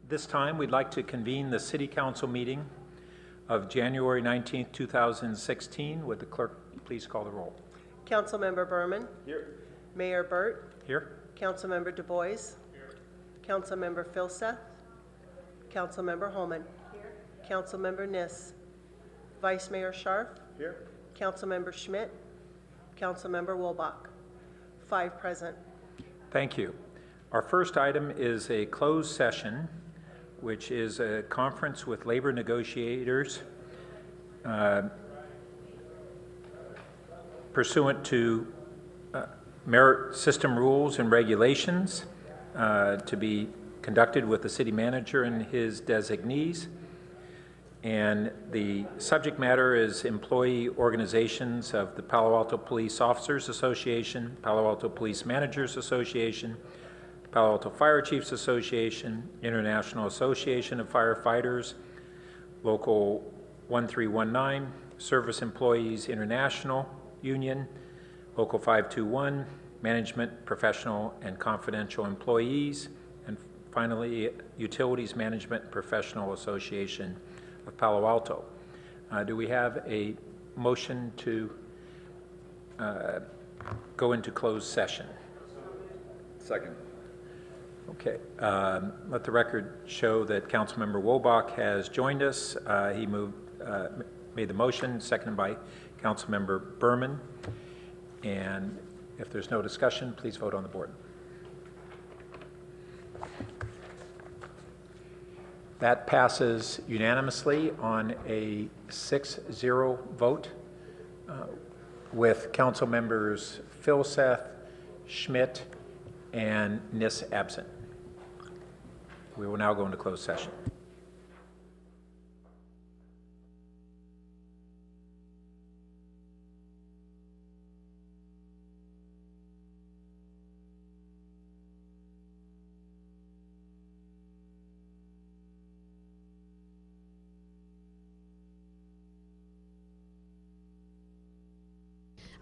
This time, we'd like to convene the City Council meeting of January 19th, 2016. Would the clerk please call the roll? Councilmember Berman. Here. Mayor Burt. Here. Councilmember Du Bois. Here. Councilmember Filseth. Councilmember Holman. Here. Councilmember Niss. Vice Mayor Scharf. Here. Councilmember Schmidt. Councilmember Wolbach. 5 present. Thank you. Our first item is a closed session, which is a conference with labor negotiators pursuant to merit system rules and regulations to be conducted with the city manager and his designees. And the subject matter is employee organizations of the Palo Alto Police Officers Association, Palo Alto Police Managers Association, Palo Alto Fire Chiefs Association, International Association of Firefighters, Local 1319, Service Employees International Union, Local 521, Management, Professional, and Confidential Employees, and finally, Utilities Management Professional Association of Palo Alto. Do we have a motion to go into closed session? Second. Okay. Let the record show that Councilmember Wolbach has joined us. He made the motion, seconded by Councilmember Berman. And if there's no discussion, please vote on the board. That passes unanimously on a 6-0 vote with Council members Filseth, Schmidt, and Niss absent. We will now go into closed session.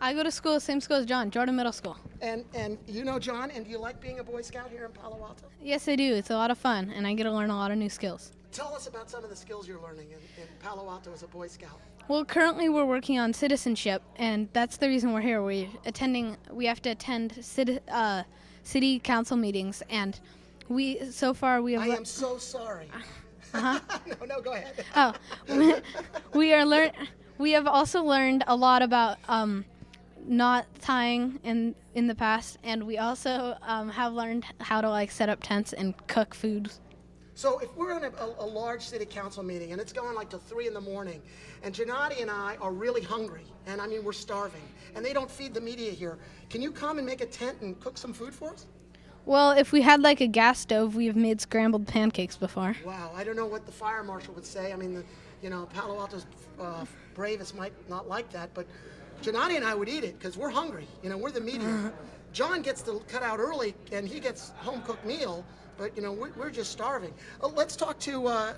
I go to school, same school as John, Jordan Middle School. And you know John, and do you like being a Boy Scout here in Palo Alto? Yes, I do. It's a lot of fun, and I get to learn a lot of new skills. Tell us about some of the skills you're learning in Palo Alto as a Boy Scout. Well, currently we're working on citizenship, and that's the reason we're here. We have to attend city council meetings, and so far we have... I am so sorry. No, go ahead. Oh, we have also learned a lot about knot tying in the past, and we also have learned how to set up tents and cook food. So if we're in a large city council meeting and it's going till 3 in the morning, and Gennady and I are really hungry, and I mean we're starving, and they don't feed the media here, can you come and make a tent and cook some food for us? Well, if we had a gas stove, we've made scrambled pancakes before. Wow, I don't know what the fire marshal would say. I mean, Palo Alto's bravest might not like that, but Gennady and I would eat it because we're hungry. We're the media. John gets to cut out early and he gets home-cooked meal, but we're just starving. Let's talk to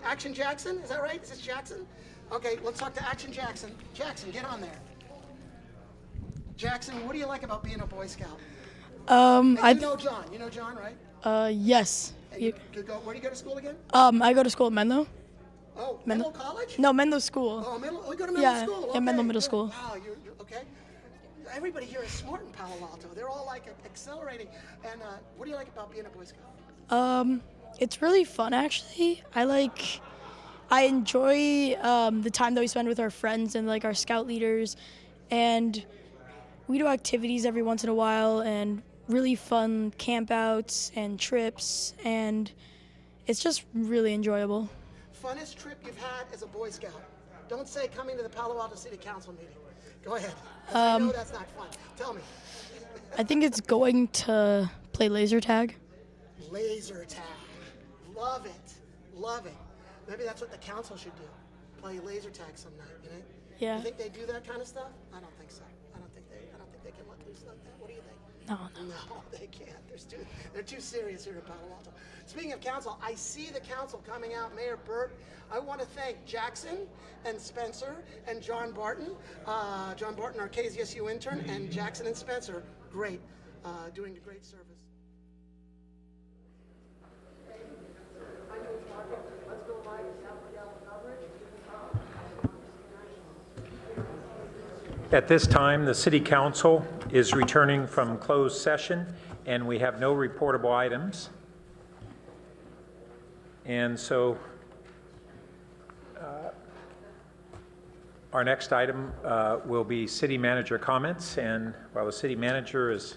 Action Jackson. Is that right? Is this Jackson? Okay, let's talk to Action Jackson. Jackson, get on there. Jackson, what do you like about being a Boy Scout? You know John. You know John, right? Yes. Where do you go to school again? I go to school at Menlo. Oh, Menlo College? No, Menlo School. Oh, you go to Menlo School? Okay. Yeah, Menlo Middle School. Wow, you're okay. Everybody here is smart in Palo Alto. They're all accelerating. And what do you like about being a Boy Scout? It's really fun actually. I enjoy the time that we spend with our friends and our scout leaders, and we do activities every once in a while and really fun campouts and trips, and it's just really enjoyable. Funnest trip you've had as a Boy Scout? Don't say coming to the Palo Alto City Council meeting. Go ahead. I know that's not fun. Tell me. I think it's going to play laser tag. Laser tag. Love it. Love it. Maybe that's what the council should do. Play laser tag some night, Yeah. You think they do that kind of stuff? I don't think so. I don't think they can let loose like that. What do you think? No. No, they can't. They're too serious here at Palo Alto. Speaking of council, I see the council coming out. Mayor Burt, I want to thank Jackson and Spencer and John Barton. John Barton, our KZSU intern, and Jackson and Spencer, great, doing a great service. At this time, the City Council is returning from closed session, and we have no reportable items. And so our next item will be City Manager comments. And while the City Manager is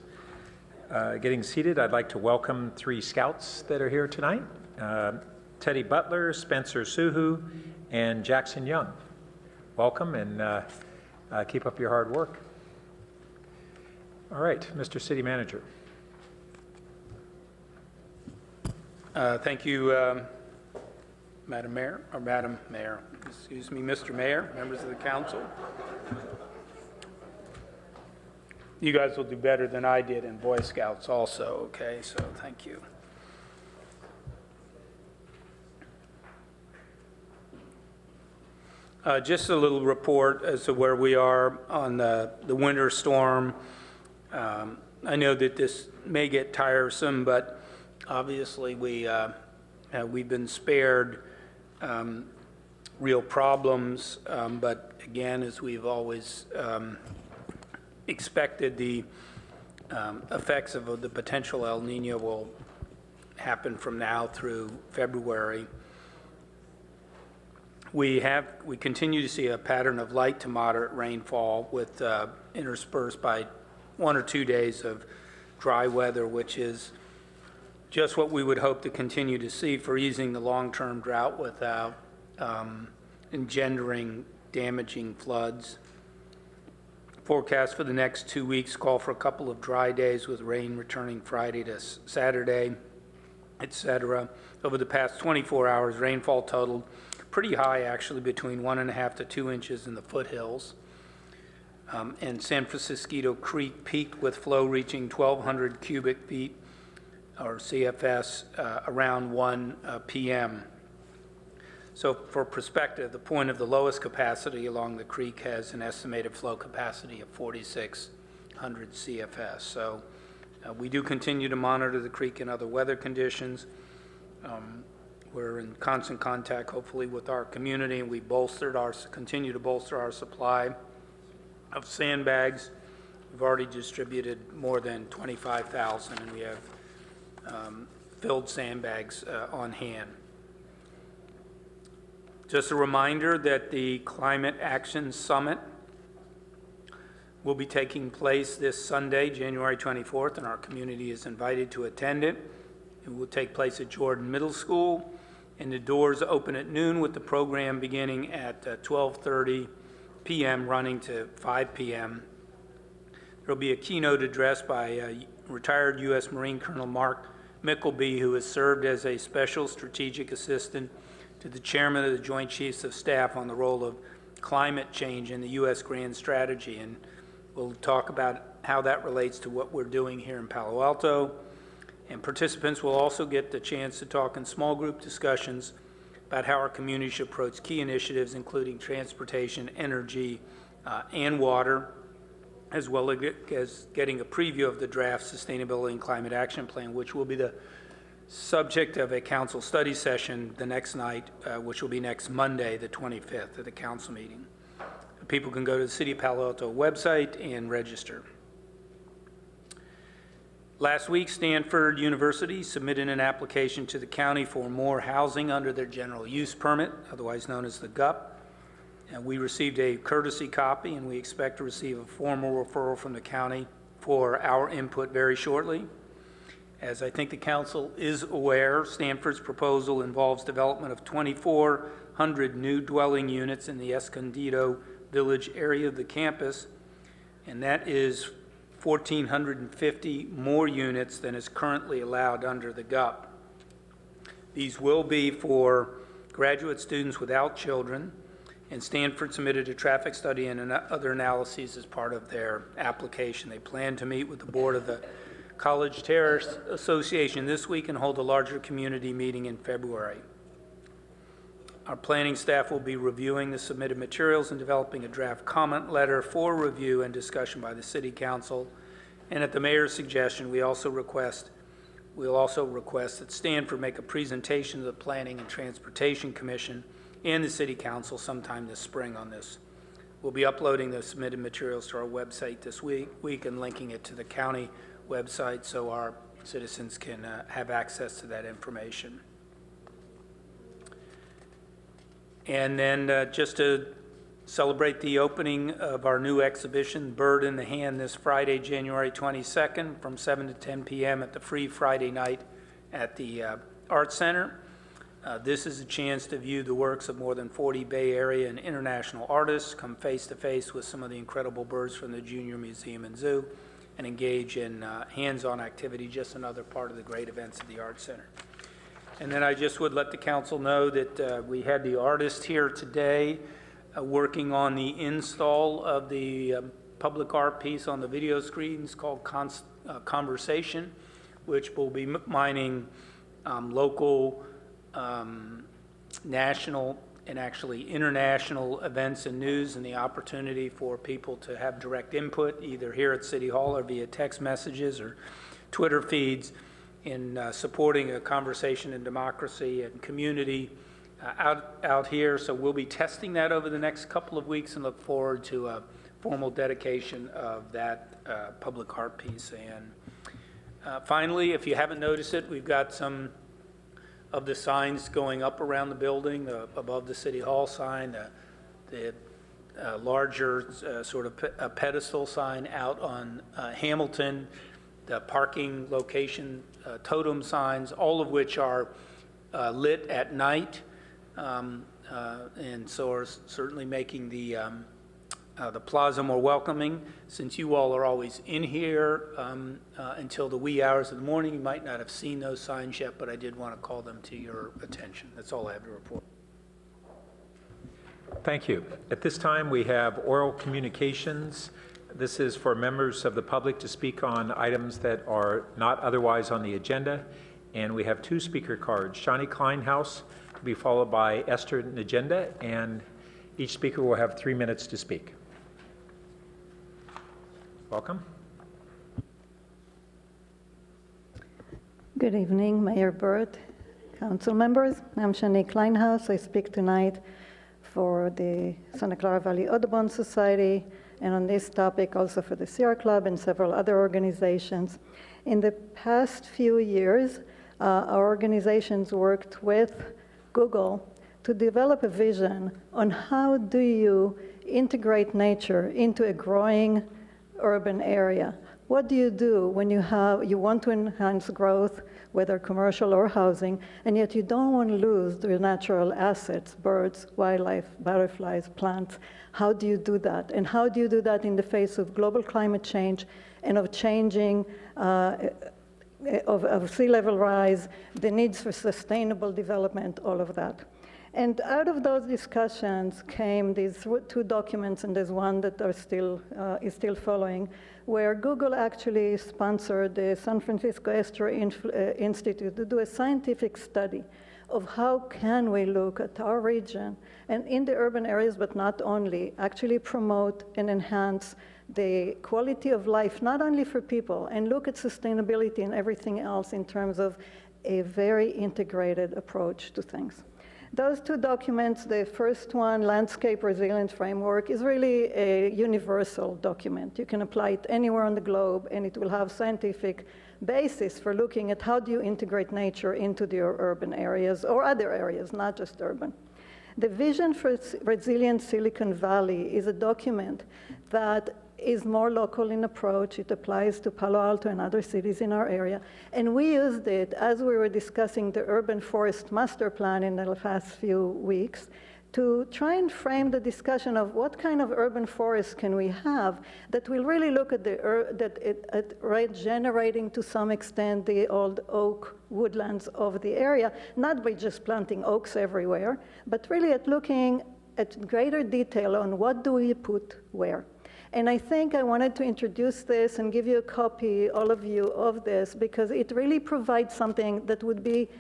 getting seated, I'd like to welcome 3 scouts that are here tonight. Teddy Butler, Spencer Suhu, and Jackson Young. Welcome, and keep up your hard work. All right, Mr. City Manager. Thank you, Madam Mayor, excuse me, Mr. Mayor, members of the council. You guys will do better than I did in Boy Scouts also, okay? So thank you. Just a little report as to where we are on the winter storm. I know that this may get tiresome, but obviously we've been spared real problems, but again, as we've always expected, the effects of the potential El Nino will happen from now through February. We continue to see a pattern of light to moderate rainfall with interspersed by 1 or 2 days of dry weather, which is just what we would hope to continue to see for easing the long-term drought without engendering damaging floods. Forecast for the next 2 weeks call for a couple of dry days with rain returning Friday to Saturday, etc. Over the past 24 hours, rainfall totaled pretty high, actually, between 1.5 to 2 inches in the foothills. And San Francisco Creek peaked with flow reaching 1,200 cubic feet, or CFS, around 1 p.m. So for perspective, the point of the lowest capacity along the creek has an estimated flow capacity of 4,600 CFS. So we do continue to monitor the creek and other weather conditions. We're in constant contact, hopefully, with our community, and we continue to bolster our supply of sandbags. We've already distributed more than 25,000, and we have filled sandbags on hand. Just a reminder that the Climate Action Summit will be taking place this Sunday, January 24th, and our community is invited to attend it. It will take place at Jordan Middle School, and the doors open at noon with the program beginning at 12:30 p.m. running to 5 p.m. There will be a keynote address by retired U.S. Marine Colonel Mark Mickleby, who has served as a special strategic assistant to the chairman of the Joint Chiefs of Staff on the role of climate change in the U.S. Grand Strategy, and we'll talk about how that relates to what we're doing here in Palo Alto. And participants will also get the chance to talk in small group discussions about how our community should approach key initiatives, including transportation, energy, and water, as well as getting a preview of the draft Sustainability and Climate Action Plan, which will be the subject of a council study session the next night, which will be next Monday, the 25th, at the council meeting. People can go to the City of Palo Alto website and register. Last week, Stanford University submitted an application to the county for more housing under their general use permit, otherwise known as the GUP. And we received a courtesy copy, and we expect to receive a formal referral from the county for our input very shortly. As I think the council is aware, Stanford's proposal involves development of 2,400 new dwelling units in the Escondido Village area of the campus, and that is 1,450 more units than is currently allowed under the GUP. These will be for graduate students without children, and Stanford submitted a traffic study and other analyses as part of their application. They plan to meet with the board of the College Terrace Association this week and hold a larger community meeting in February. Our planning staff will be reviewing the submitted materials and developing a draft comment letter for review and discussion by the City Council. And at the mayor's suggestion, we'll also request that Stanford make a presentation to the Planning and Transportation Commission and the City Council sometime this spring on this We'll be uploading the submitted materials to our website this week and linking it to the county website so our citizens can have access to that information. And then just to celebrate the opening of our new exhibition, Bird in the Hand, this Friday, January 22nd, from 7 to 10 p.m. at the Free Friday Night at the Art Center. This is a chance to view the works of more than 40 Bay Area and international artists, come face-to-face with some of the incredible birds from the Junior Museum and Zoo, and engage in hands-on activity, just another part of the great events of the Art Center. And then I just would let the council know that we had the artist here today working on the install of the public art piece on the video screens called Conversation, which will be mining local, national, and actually international events and news, and the opportunity for people to have direct input either here at City Hall or via text messages or Twitter feeds in supporting a conversation in democracy and community out here. So we'll be testing that over the next couple of weeks and look forward to a formal dedication of that public art piece. And finally, if you haven't noticed it, we've got some of the signs going up around the building, above the City Hall sign, the larger sort of a pedestal sign out on Hamilton, the parking location totem signs, all of which are lit at night, and so are certainly making the plaza more welcoming. Since you all are always in here until the wee hours of the morning, you might not have seen those signs yet, but I did want to call them to your attention. That's all I have to report. Thank you. At this time, we have oral communications. This is for members of the public to speak on items that are not otherwise on the agenda. And we have 2 speaker cards. Shawnee Kleinhaus will be followed by Esther Najenda, and each speaker will have 3 minutes to speak. Welcome. Good evening, Mayor Burt, council members. I'm Shani Kleinhaus. I speak tonight for the Santa Clara Valley Audubon Society, and on this topic also for the Sierra Club and several other organizations. In the past few years, our organizations worked with Google to develop a vision on how do you integrate nature into a growing urban area. What do you do when you want to enhance growth, whether commercial or housing, and yet you don't want to lose the natural assets, birds, wildlife, butterflies, plants? How do you do that? And how do you do that in the face of global climate change and of changing, of sea level rise, the needs for sustainable development, all of that? And out of those discussions came these 2 documents, and there's one that is still following, where Google actually sponsored the San Francisco Estuary Institute to do a scientific study of how can we look at our region and in the urban areas, but not only, actually promote and enhance the quality of life, not only for people, and look at sustainability and everything else in terms of a very integrated approach to things. Those 2 documents, the first one, Landscape Resilience Framework, is really a universal document. You can apply it anywhere on the globe, and it will have scientific basis for looking at how do you integrate nature into your urban areas or other areas, not just urban. The Vision for Resilient Silicon Valley is a document that is more local in approach. It applies to Palo Alto and other cities in our area. And we used it as we were discussing the urban forest master plan in the past few weeks to try and frame the discussion of what kind of urban forests can we have that will really look at at regenerating to some extent the old oak woodlands of the area, not by just planting oaks everywhere, but really at looking at greater detail on what do we put where. And I think I wanted to introduce this and give you a copy, all of you, of this, because it really provides something that would be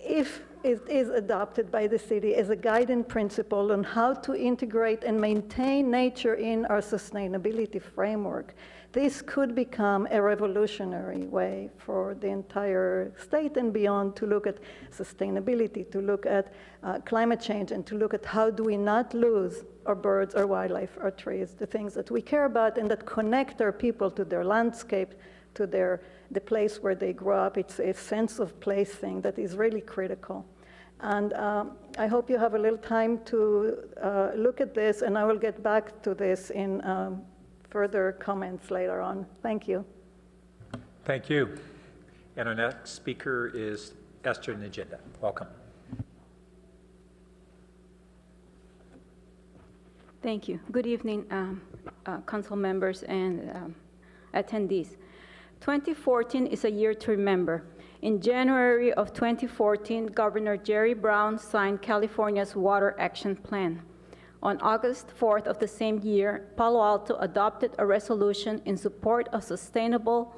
if it is adopted by the city as a guiding principle on how to integrate and maintain nature in our sustainability framework, this could become a revolutionary way for the entire state and beyond to look at sustainability, to look at climate change, and to look at how do we not lose our birds, our wildlife, our trees, the things that we care about and that connect our people to their landscape, to the place where they grow up. It's a sense of place thing that is really critical. And I hope you have a little time to look at this, and I will get back to this in further comments later on. Thank you. Thank you. And our next speaker is Esther Najinda. Welcome. Thank you. Good evening, council members and attendees. 2014 is a year to remember. In January of 2014, Governor Jerry Brown signed California's Water Action Plan. On August 4th of the same year, Palo Alto adopted a resolution in support of sustainable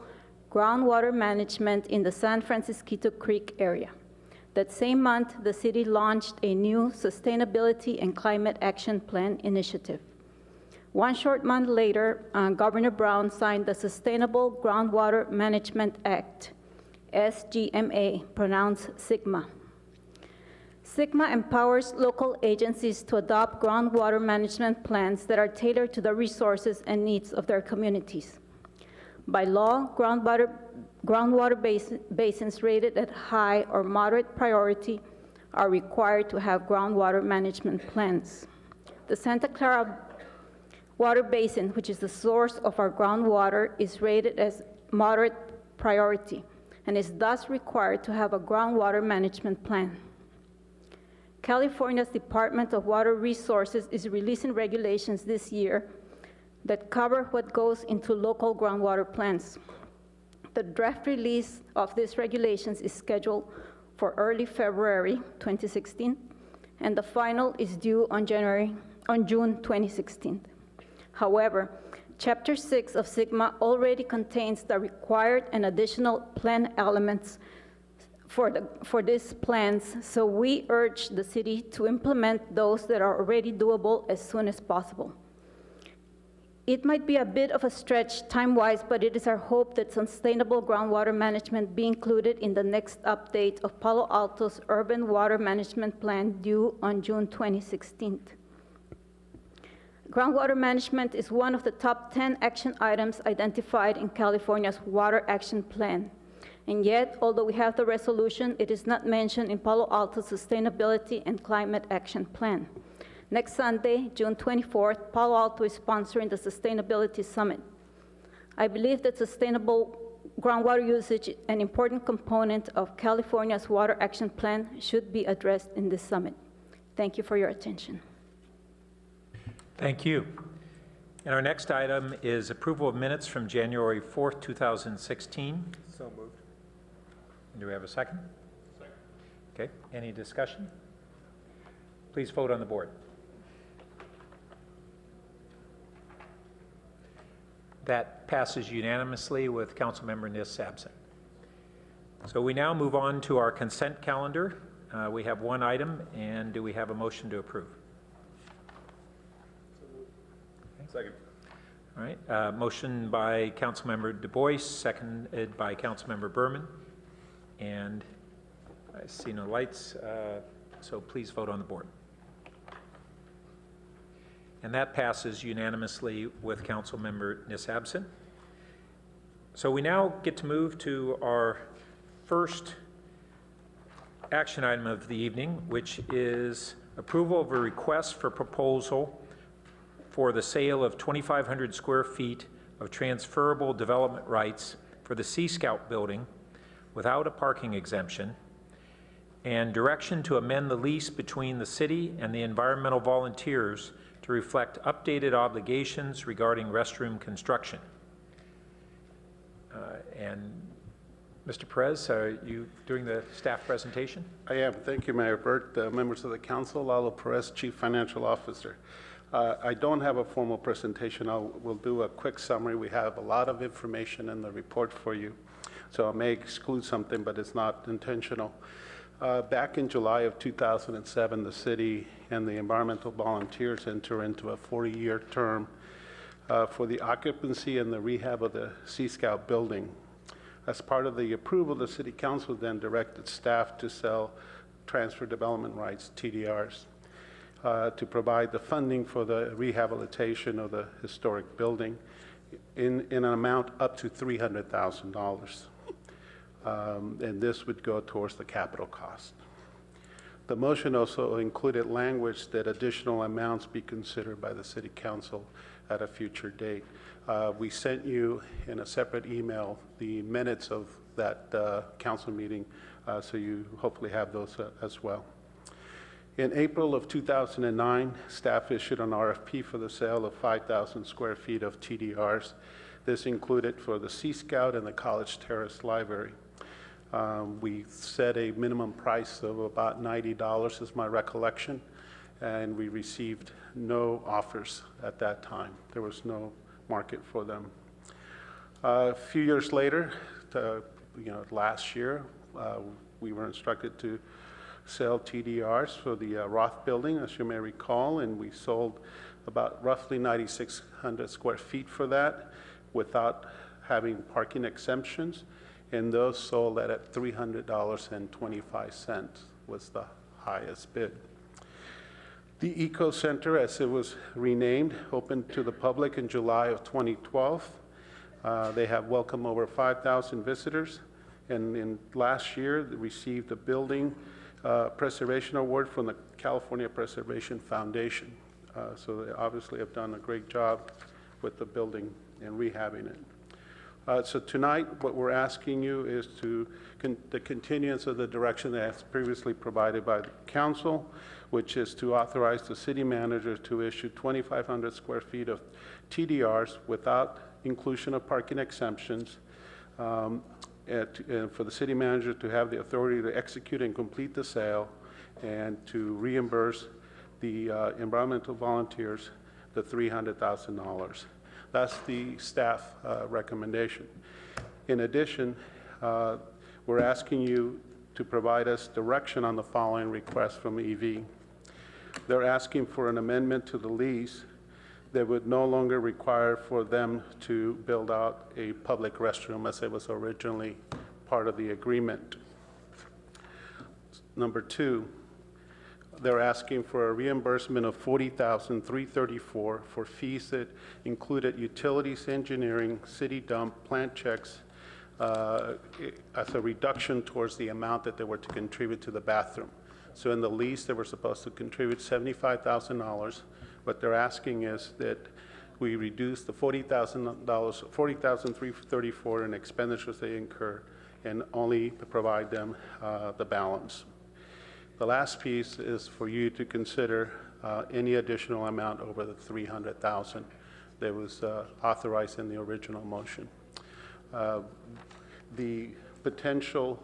groundwater management in the San Francisco Creek area. That same month, the city launched a new Sustainability and Climate Action Plan initiative. One short month later, Governor Brown signed the Sustainable Groundwater Management Act, SGMA, pronounced SGMA. SGMA empowers local agencies to adopt groundwater management plans that are tailored to the resources and needs of their communities. By law, groundwater basins rated at high or moderate priority are required to have groundwater management plans. The Santa Clara Water Basin, which is the source of our groundwater, is rated as moderate priority and is thus required to have a groundwater management plan. California's Department of Water Resources is releasing regulations this year that cover what goes into local groundwater plans. The draft release of these regulations is scheduled for early February 2016, and the final is due on June 2016. However, Chapter 6 of SGMA already contains the required and additional plan elements for these plans, so we urge the city to implement those that are already doable as soon as possible. It might be a bit of a stretch time-wise, but it is our hope that sustainable groundwater management be included in the next update of Palo Alto's Urban Water Management Plan due on June 2016. Groundwater management is one of the top 10 action items identified in California's Water Action Plan. And yet, although we have the resolution, it is not mentioned in Palo Alto's Sustainability and Climate Action Plan. Next Sunday, June 24th, Palo Alto is sponsoring the Sustainability Summit. I believe that sustainable groundwater usage, an important component of California's Water Action Plan, should be addressed in this summit. Thank you for your attention. Thank you. And our next item is approval of minutes from January 4th, 2016. So moved. Do we have a second? Second. Okay, any discussion? Please vote on the board. That passes unanimously with Councilmember Niss absent. So we now move on to our consent calendar. We have one item, and do we have a motion to approve? Second. All right, motion by Councilmember Du Bois, seconded by Councilmember Berman. And I see no lights, so please vote on the board. And that passes unanimously with Councilmember Niss absent. So we now get to move to our first action item of the evening, which is approval of a request for proposal for the sale of 2,500 square feet of transferable development rights for the Sea Scout building without a parking exemption, and direction to amend the lease between the city and the environmental volunteers to reflect updated obligations regarding restroom construction. And Mr. Perez, are you doing the staff presentation? I am. Thank you, Mayor Burt, members of the council. Lalo Perez, Chief Financial Officer. I don't have a formal presentation. We'll do a quick summary. We have a lot of information in the report for you, so I may exclude something, but it's not intentional. Back in July of 2007, the city and the environmental volunteers enter into a 40-year term for the occupancy and the rehab of the Sea Scout building. As part of the approval, the City Council then directed staff to sell transfer development rights, TDRs, to provide the funding for the rehabilitation of the historic building in an amount up to $300,000. And this would go towards the capital cost. The motion also included language that additional amounts be considered by the City Council at a future date. We sent you in a separate email the minutes of that council meeting, so you hopefully have those as well. In April of 2009, staff issued an RFP for the sale of 5,000 square feet of TDRs. This included for the Sea Scout and the College Terrace Library. We set a minimum price of about $90 is my recollection, and we received no offers at that time. There was no market for them. A few years later, last year, we were instructed to sell TDRs for the Roth building, as you may recall, and we sold about roughly 9,600 square feet for that without having parking exemptions, and those sold at $300.25 was the highest bid. The Eco Center, as it was renamed, opened to the public in July of 2012. They have welcomed over 5,000 visitors, and in last year they received a building preservation award from the California Preservation Foundation. So they obviously have done a great job with the building and rehabbing it. So tonight, what we're asking you is the continuance of the direction that's previously provided by the council, which is to authorize the city manager to issue 2,500 square feet of TDRs without inclusion of parking exemptions, and for the city manager to have the authority to execute and complete the sale and to reimburse the environmental volunteers the $300,000. That's the staff recommendation. In addition, we're asking you to provide us direction on the following request from EV. They're asking for an amendment to the lease that would no longer require for them to build out a public restroom as it was originally part of the agreement. Number two, they're asking for a reimbursement of $40,334 for fees that included utilities, engineering, city dump, plant checks, as a reduction towards the amount that they were to contribute to the bathroom. So in the lease, they were supposed to contribute $75,000. What they're asking is that we reduce the $40,334 in expenditures they incur and only to provide them the balance. The last piece is for you to consider any additional amount over the $300,000 that was authorized in the original motion. The potential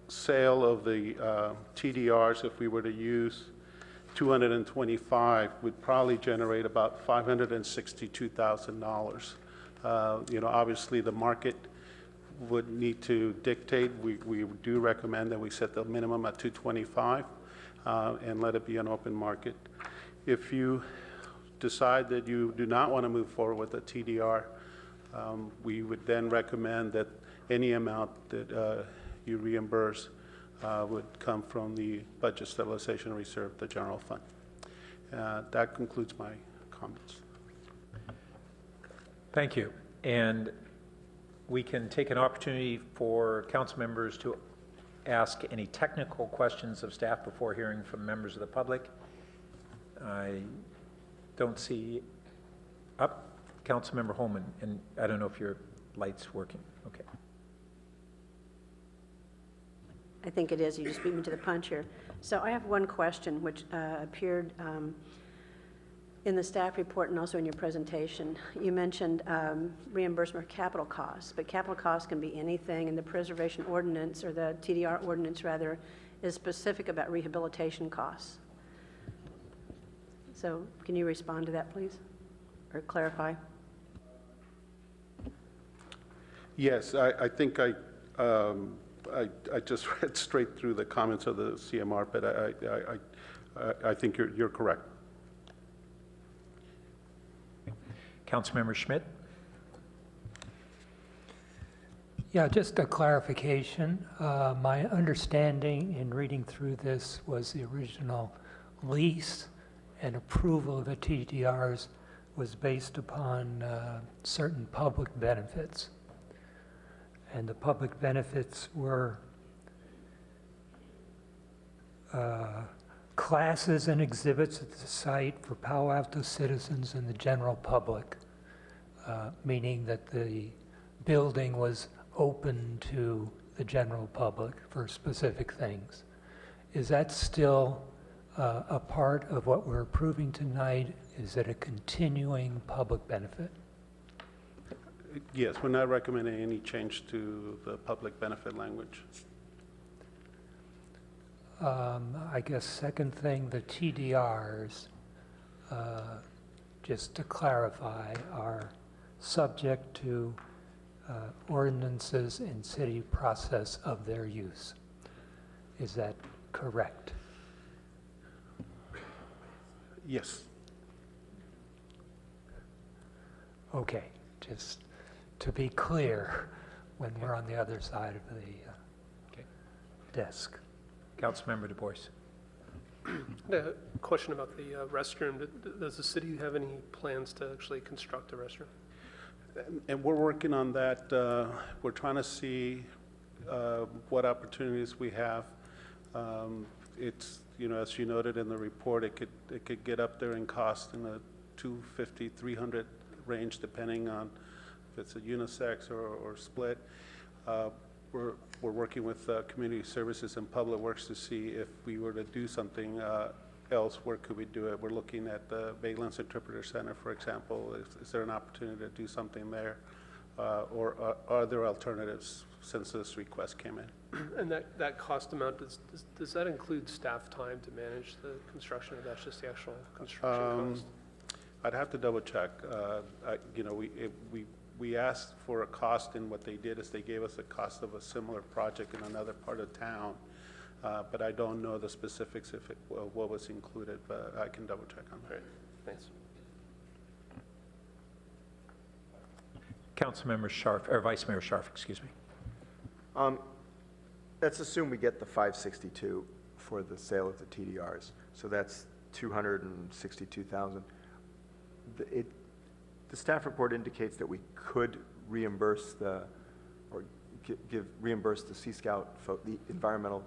sale of the TDRs, if we were to use 225, would probably generate about $562,000. Obviously the market would need to dictate. We do recommend that we set the minimum at 225 and let it be an open market. If you decide that you do not want to move forward with a TDR, we would then recommend that any amount that you reimburse would come from the Budget Stabilization Reserve, the general fund. That concludes my comments. Thank you. And we can take an opportunity for council members to ask any technical questions of staff before hearing from members of the public. I don't see Councilmember Holman, and I don't know if your light's working. Okay. I think it is. You just beat me to the punch here. So I have one question which appeared in the staff report and also in your presentation. You mentioned reimbursement for capital costs, but capital costs can be anything, and the preservation ordinance, or the TDR ordinance rather, is specific about rehabilitation costs. So can you respond to that, please, or clarify? Yes, I think I I just read straight through the comments of the CMR, but I think you're correct. Councilmember Schmidt? Yeah, just a clarification. My understanding in reading through this was the original lease and approval of the TDRs was based upon certain public benefits. And the public benefits were classes and exhibits at the site for Palo Alto citizens and the general public, meaning that the building was open to the general public for specific things. Is that still a part of what we're approving tonight? Is it a continuing public benefit? Yes, we're not recommending any change to the public benefit language. I guess second thing, the TDRs, just to clarify, are subject to ordinances and city process of their use. Is that correct? Yes. Okay, just to be clear when we're on the other side of the desk. Councilmember Du Bois? A question about the restroom. Does the city have any plans to actually construct a restroom? And we're working on that. We're trying to see what opportunities we have. It's, as you noted in the report, it could get up there in cost in the $250, $300 range, depending on if it's a unisex or split. We're working with Community Services and Public Works to see if we were to do something else, where could we do it? We're looking at the Valence Interpreter Center, for example. Is there an opportunity to do something there? Or are there alternatives since this request came in? And that cost amount, does that include staff time to manage the construction, or that's just the actual construction cost? I'd have to double check. We asked for a cost, and what they did is they gave us a cost of a similar project in another part of town. But I don't know the specifics if what was included, but I can double check on that. Great, thanks. Councilmember Scharf, or Vice Mayor Scharf, excuse me. Let's assume we get the 562 for the sale of the TDRs. So that's 262,000. The staff report indicates that we could reimburse reimburse the Sea Scout, the environmental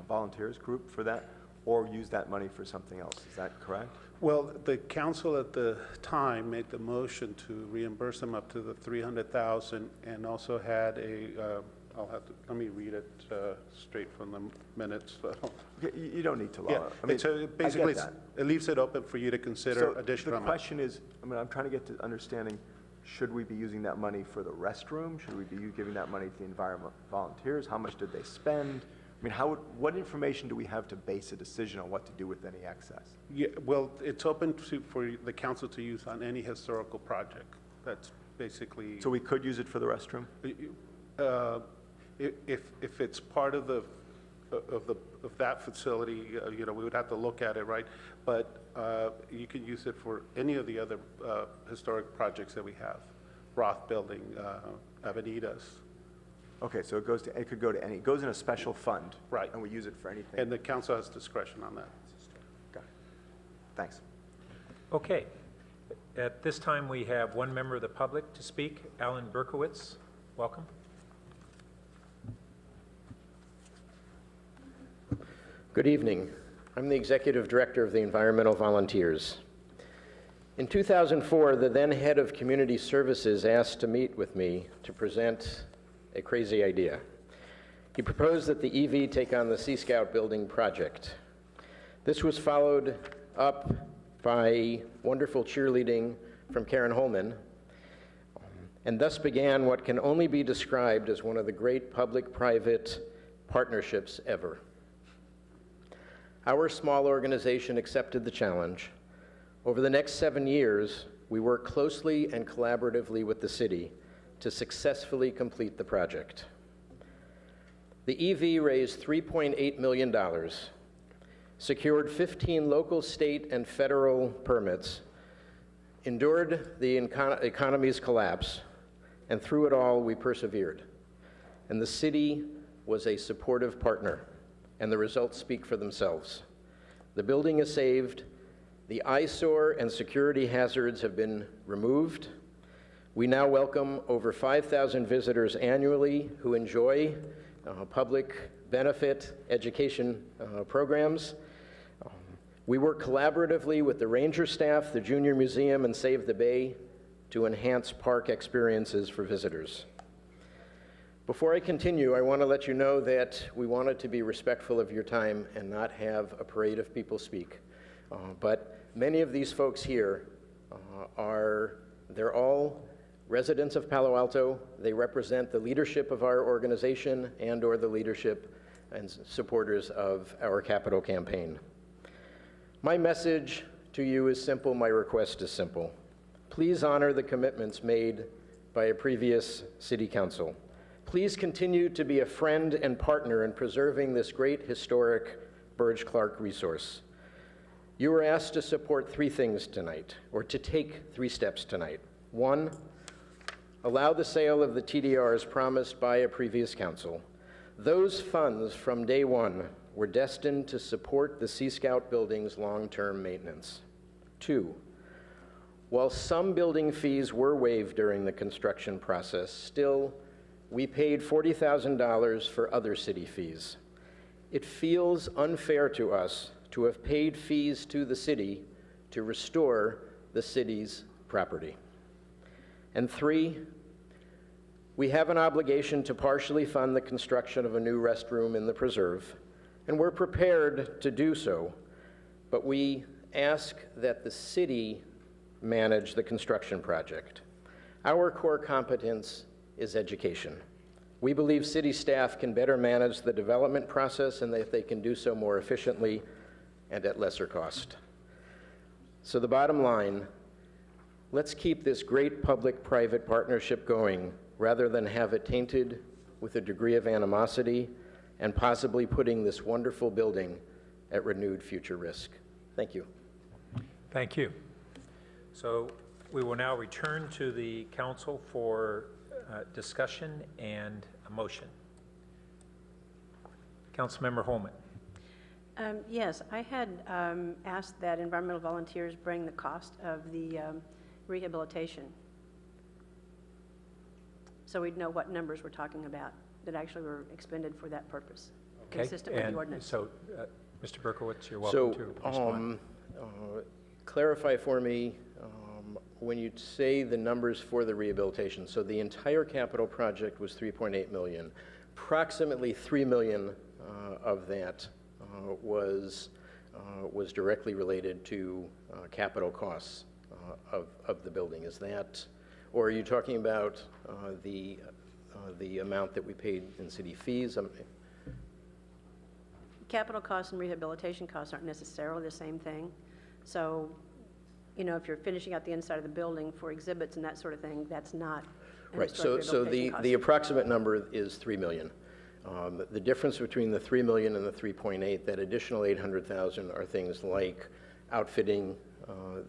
volunteers group for that, or use that money for something else. Is that correct? Well, the council at the time made the motion to reimburse them up to the $300,000, and also had let me read it straight from the minutes. You don't need to. Yeah, I mean, so basically it leaves it open for you to consider additional the question is, I'm trying to get to understanding, should we be using that money for the restroom? Should we be giving that money to the environment volunteers? How much did they spend? I mean, what information do we have to base a decision on what to do with any excess? Yeah, well, it's open for the council to use on any historical project. That's basically. So we could use it for the restroom? If it's part of that facility, we would have to look at it, right? But you could use it for any of the other historic projects that we have, Roth Building, Avenidas. Okay, so it could go to any. It goes in a special fund, right? And we use it for anything. And the council has discretion on that. Got it. Thanks. Okay. At this time, we have one member of the public to speak. Alan Berkowitz, welcome. Good evening. I'm the Executive Director of the Environmental Volunteers. In 2004, the then head of Community Services asked to meet with me to present a crazy idea. He proposed that the EV take on the Sea Scout building project. This was followed up by wonderful cheerleading from Karen Holman, and thus began what can only be described as one of the great public-private partnerships ever. Our small organization accepted the challenge. Over the next 7 years, we worked closely and collaboratively with the city to successfully complete the project. The EV raised $3.8 million, secured 15 local, state, and federal permits, endured the economy's collapse, and through it all, we persevered. And the city was a supportive partner, and the results speak for themselves. The building is saved, the eyesore and security hazards have been removed. We now welcome over 5,000 visitors annually who enjoy public benefit education programs. We work collaboratively with the ranger staff, the Junior Museum, and Save the Bay to enhance park experiences for visitors. Before I continue, I want to let you know that we wanted to be respectful of your time and not have a parade of people speak. But many of these folks here they're all residents of Palo Alto. They represent the leadership of our organization and/or the leadership and supporters of our capital campaign. My message to you is simple, my request is simple. Please honor the commitments made by a previous city council. Please continue to be a friend and partner in preserving this great historic Burge-Clark resource. You were asked to support three things tonight, or to take 3 steps tonight. 1, allow the sale of the TDRs promised by a previous council. Those funds from day one were destined to support the Sea Scout building's long-term maintenance. 2, while some building fees were waived during the construction process, still, we paid $40,000 for other city fees. It feels unfair to us to have paid fees to the city to restore the city's property. And 3, we have an obligation to partially fund the construction of a new restroom in the preserve, and we're prepared to do so, but we ask that the city manage the construction project. Our core competence is education. We believe city staff can better manage the development process and that they can do so more efficiently and at lesser cost. So the bottom line, let's keep this great public-private partnership going rather than have it tainted with a degree of animosity and possibly putting this wonderful building at renewed future risk. Thank you. Thank you. So we will now return to the council for discussion and a motion. Councilmember Holman. Yes, I had asked that environmental volunteers bring the cost of the rehabilitation, so we'd know what numbers we're talking about that actually were expended for that purpose, consistent with the ordinance. So, Mr. Berkowitz, you're welcome to respond. Clarify for me, when you say the numbers for the rehabilitation, so the entire capital project was $3.8 million. Approximately $3 million of that was directly related to capital costs of the building. Is that, or are you talking about the amount that we paid in city fees? Capital costs and rehabilitation costs aren't necessarily the same thing. So, you know, if you're finishing out the inside of the building for exhibits and that sort of thing, that's not an right. So the approximate number is $3 million. The difference between the $3 million and the 3.8, that additional $800,000 are things like outfitting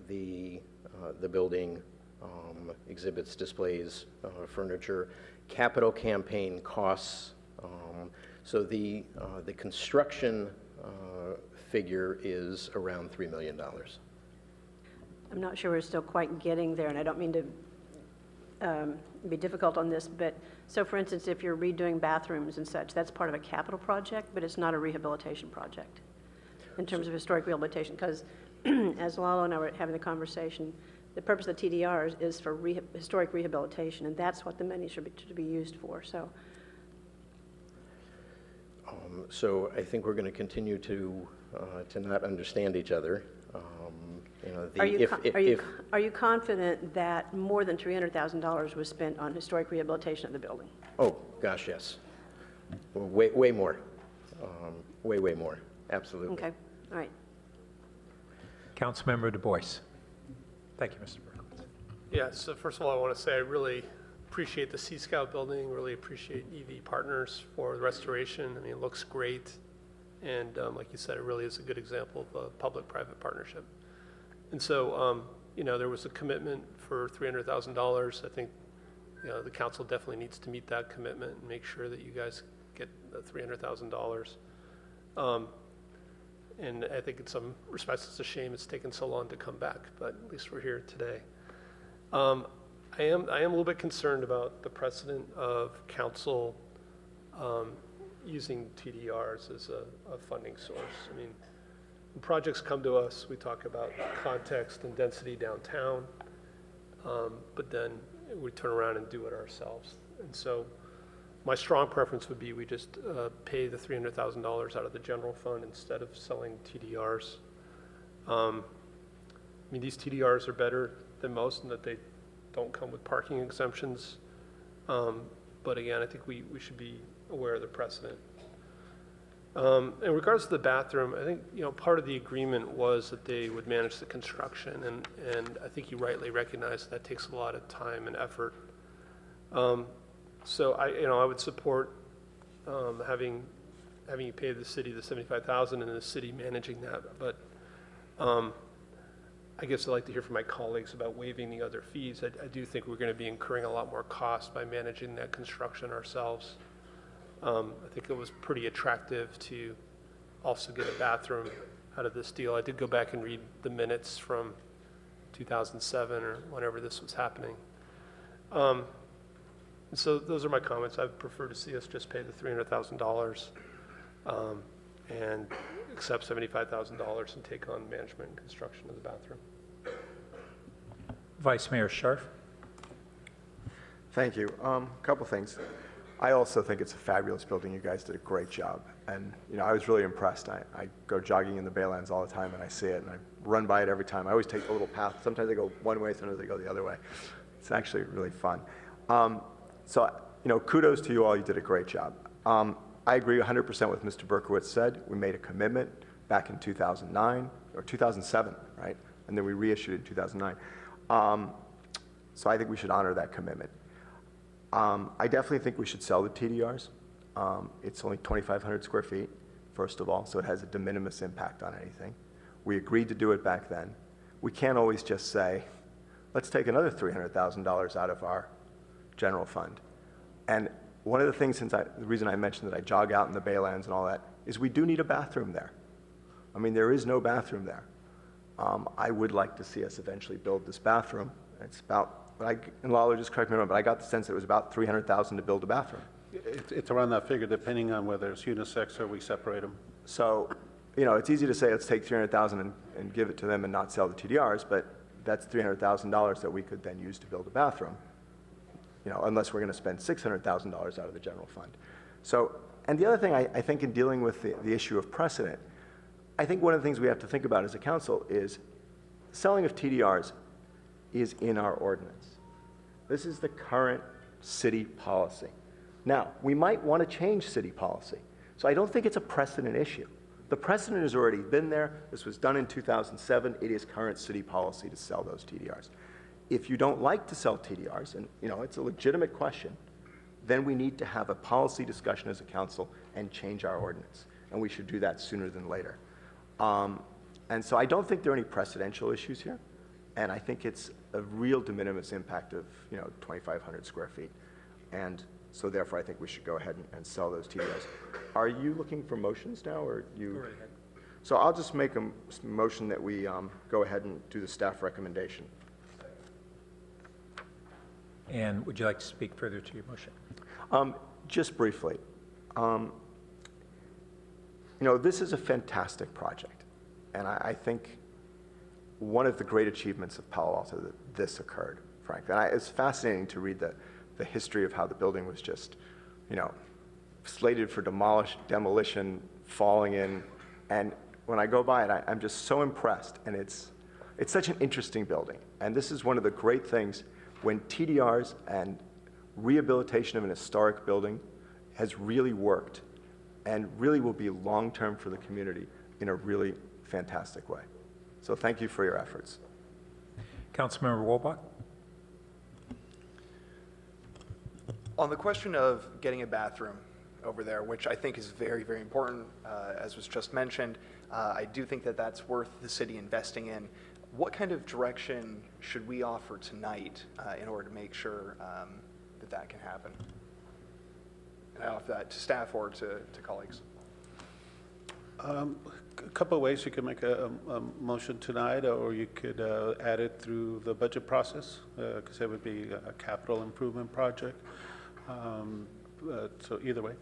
the building, exhibits, displays, furniture, capital campaign costs. So the construction figure is around $3 million. I'm not sure we're still quite getting there, and I don't mean to be difficult on this, but so for instance, if you're redoing bathrooms and such, that's part of a capital project, but it's not a rehabilitation project in terms of historic rehabilitation, because as Lalo and I were having the conversation, the purpose of the TDRs is for historic rehabilitation, and that's what the money should be used for. So I think we're going to continue to not understand each other. Are you confident that more than $300,000 was spent on historic rehabilitation of the building? Oh, gosh, yes. Way more. Way more. Absolutely. Okay. All right. Councilmember Du Bois. Thank you, Mr. Berkowitz. Yeah, so first of all, I want to say I really appreciate the Sea Scout building, really appreciate EV Partners for the restoration. I mean, it looks great. And like you said, it really is a good example of a public-private partnership. And so, there was a commitment for $300,000. I think, the council definitely needs to meet that commitment and make sure that you guys get the $300,000. And I think in some respects it's a shame it's taken so long to come back, but at least we're here today. I am a little bit concerned about the precedent of council using TDRs as a funding source. I mean, when projects come to us, we talk about context and density downtown, but then we turn around and do it ourselves. And so my strong preference would be we just pay the $300,000 out of the general fund instead of selling TDRs. I mean, these TDRs are better than most in that they don't come with parking exemptions. But again, I think we should be aware of the precedent. In regards to the bathroom, I think, part of the agreement was that they would manage the construction, and I think you rightly recognize that takes a lot of time and effort. So I would support having you pay the city the $75,000 and the city managing that. But I guess I'd like to hear from my colleagues about waiving the other fees. I do think we're going to be incurring a lot more cost by managing that construction ourselves. I think it was pretty attractive to also get a bathroom out of this deal. I did go back and read the minutes from 2007 or whenever this was happening. And so those are my comments. I would prefer to see us just pay the $300,000 and accept $75,000 and take on management and construction of the bathroom. Vice Mayor Scharf. Thank you. Couple things. I also think it's a fabulous building. You guys did a great job. And, I was really impressed. I go jogging in the Baylands all the time and I see it and I run by it every time. I always take a little path. Sometimes I go one way, sometimes I go the other way. It's actually really fun. So, kudos to you all. You did a great job. I agree 100% with Mr. Berkowitz said. We made a commitment back in 2009 or 2007, right? And then we reissued it in 2009. So I think we should honor that commitment. I definitely think we should sell the TDRs. It's only 2,500 square feet, first of all, so it has a de minimis impact on anything. We agreed to do it back then. We can't always just say, let's take another $300,000 out of our general fund. And one of the things, the reason I mentioned that I jog out in the Baylands and all that, is we do need a bathroom there. I mean, there is no bathroom there. I would like to see us eventually build this bathroom. It's about, and Lalo, just correct me if I'm wrong, but I got the sense that it was about $300,000 to build a bathroom. It's around that figure, depending on whether it's unisex or we separate them. So, it's easy to say, let's take $300,000 and give it to them and not sell the TDRs, but that's $300,000 that we could then use to build a bathroom, unless we're going to spend $600,000 out of the general fund. So, and the other thing I think in dealing with the issue of precedent, I think one of the things we have to think about as a council is selling of TDRs is in our ordinance. This is the current city policy. Now, we might want to change city policy. So I don't think it's a precedent issue. The precedent has already been there. This was done in 2007. It is current city policy to sell those TDRs. If you don't like to sell TDRs, and it's a legitimate question, then we need to have a policy discussion as a council and change our ordinance. And we should do that sooner than later. And so I don't think there are any precedential issues here. And I think it's a real de minimis impact of 2,500 square feet. And so therefore I think we should go ahead and sell those TDRs. Are you looking for motions now, or you? Go right ahead. So I'll just make a motion that we go ahead and do the staff recommendation. And would you like to speak further to your motion? Just briefly. This is a fantastic project. And I think one of the great achievements of Palo Alto that this occurred, frankly. And it's fascinating to read the history of how the building was just, slated for demolition, falling in. And when I go by it, I'm just so impressed. And it's such an interesting building. And this is one of the great things when TDRs and rehabilitation of an historic building has really worked and really will be long-term for the community in a really fantastic way. So thank you for your efforts. Councilmember Wolbach. On the question of getting a bathroom over there, which I think is very, very important, as was just mentioned, I do think that that's worth the city investing in. What kind of direction should we offer tonight in order to make sure that that can happen? And I offer that to staff or to colleagues. A couple of ways you could make a motion tonight, or you could add it through the budget process, because it would be a capital improvement project. So either way.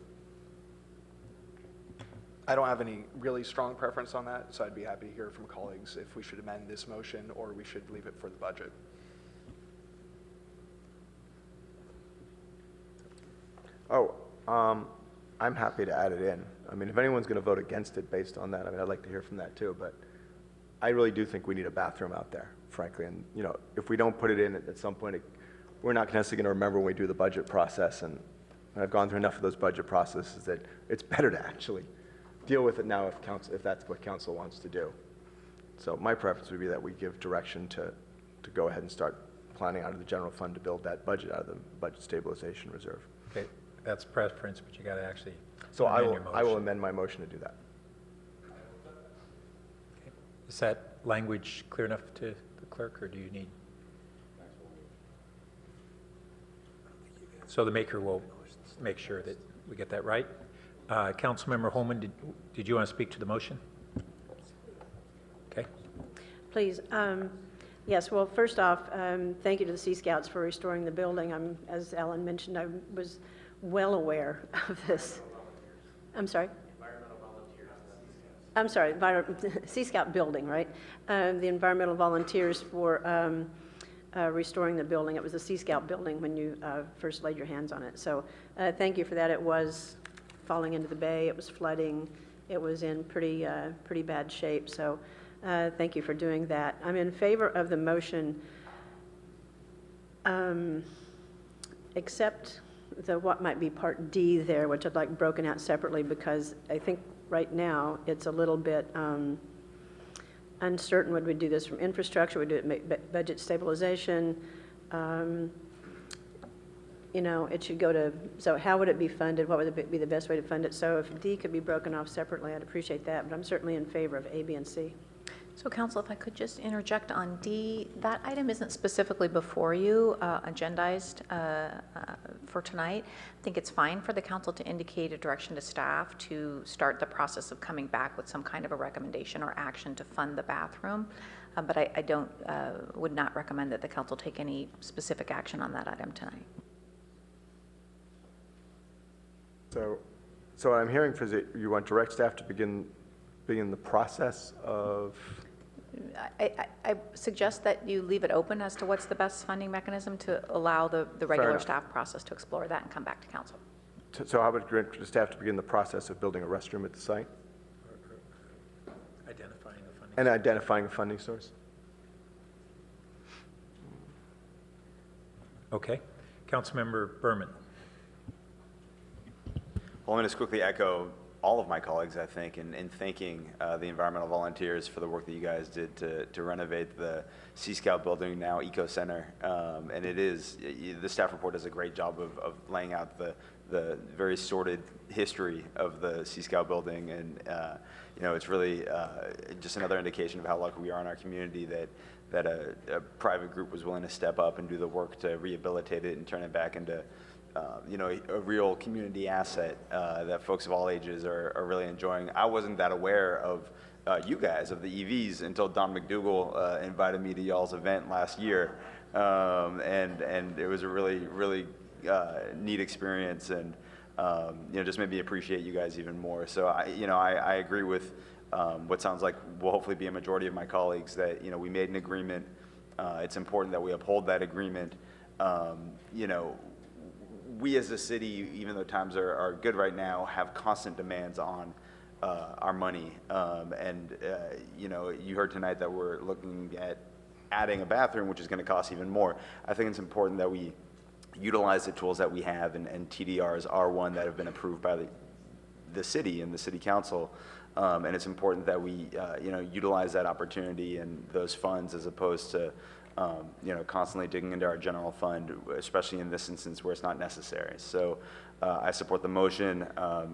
I don't have any really strong preference on that, so I'd be happy to hear from colleagues if we should amend this motion or we should leave it for the budget. Oh, I'm happy to add it in. I mean, if anyone's going to vote against it based on that, I mean, I'd like to hear from that too, but I really do think we need a bathroom out there, frankly. And, you know, if we don't put it in at some point, we're not necessarily going to remember when we do the budget process. And I've gone through enough of those budget processes that it's better to actually deal with it now if that's what council wants to do. So my preference would be that we give direction to go ahead and start planning out of the general fund to build that budget out of the budget stabilization reserve. Okay, that's preference, but you got to actually So amend your motion. I will amend my motion to do that. Okay. Is that language clear enough to the clerk, or do you need? So the maker will make sure that we get that right. Councilmember Holman, did you want to speak to the motion? Okay. Please. Yes, well, first off, thank you to the Sea Scouts for restoring the building. As Alan mentioned, I was well aware of this. I'm sorry? Environmental volunteers. I'm sorry, Sea Scout building, right? The environmental volunteers for restoring the building. It was the Sea Scout building when you first laid your hands on it. So thank you for that. It was falling into the bay. It was flooding. It was in pretty bad shape. So thank you for doing that. I'm in favor of the motion, except what might be Part D there, which I'd like broken out separately, because I think right now it's a little bit uncertain. Would we do this from infrastructure? Would we do it budget stabilization? You know, it should go to, so how would it be funded? What would be the best way to fund it? So if D could be broken off separately, I'd appreciate that, but I'm certainly in favor of A, B, and C. So Council, if I could just interject on D, that item isn't specifically before you, agendized for tonight. I think it's fine for the council to indicate a direction to staff to start the process of coming back with some kind of a recommendation or action to fund the bathroom. But I would not recommend that the council take any specific action on that item tonight. So what I'm hearing is that you want direct staff to begin the process of? I suggest that you leave it open as to what's the best funding mechanism to allow the regular staff process to explore that and come back to council. So how about direct staff to begin the process of building a restroom at the site? Identifying the funding. And identifying a funding source? Okay. Councilmember Berman. Well, I'm going to quickly echo all of my colleagues, I think, in thanking the environmental volunteers for the work that you guys did to renovate the Sea Scout building, now Eco Center. And it is, the staff report does a great job of laying out the very sordid history of the Sea Scout building. And, you know, it's really just another indication of how lucky we are in our community that a private group was willing to step up and do the work to rehabilitate it and turn it back into you know, a real community asset that folks of all ages are really enjoying. I wasn't that aware of you guys, of the EVs, until Don McDougall invited me to y'all's event last year. And it was a really, really neat experience, and you know, just made me appreciate you guys even more. So I agree with what sounds like will hopefully be a majority of my colleagues, that, you know, we made an agreement. It's important that we uphold that agreement. You know, we as a city, even though times are good right now, have constant demands on our money. You know, you heard tonight that we're looking at adding a bathroom, which is going to cost even more. I think it's important that we utilize the tools that we have, and TDRs are one that have been approved by the city and the city council. And it's important that we, you know, utilize that opportunity and those funds, as opposed to constantly digging into our general fund, especially in this instance where it's not necessary. So I support the motion,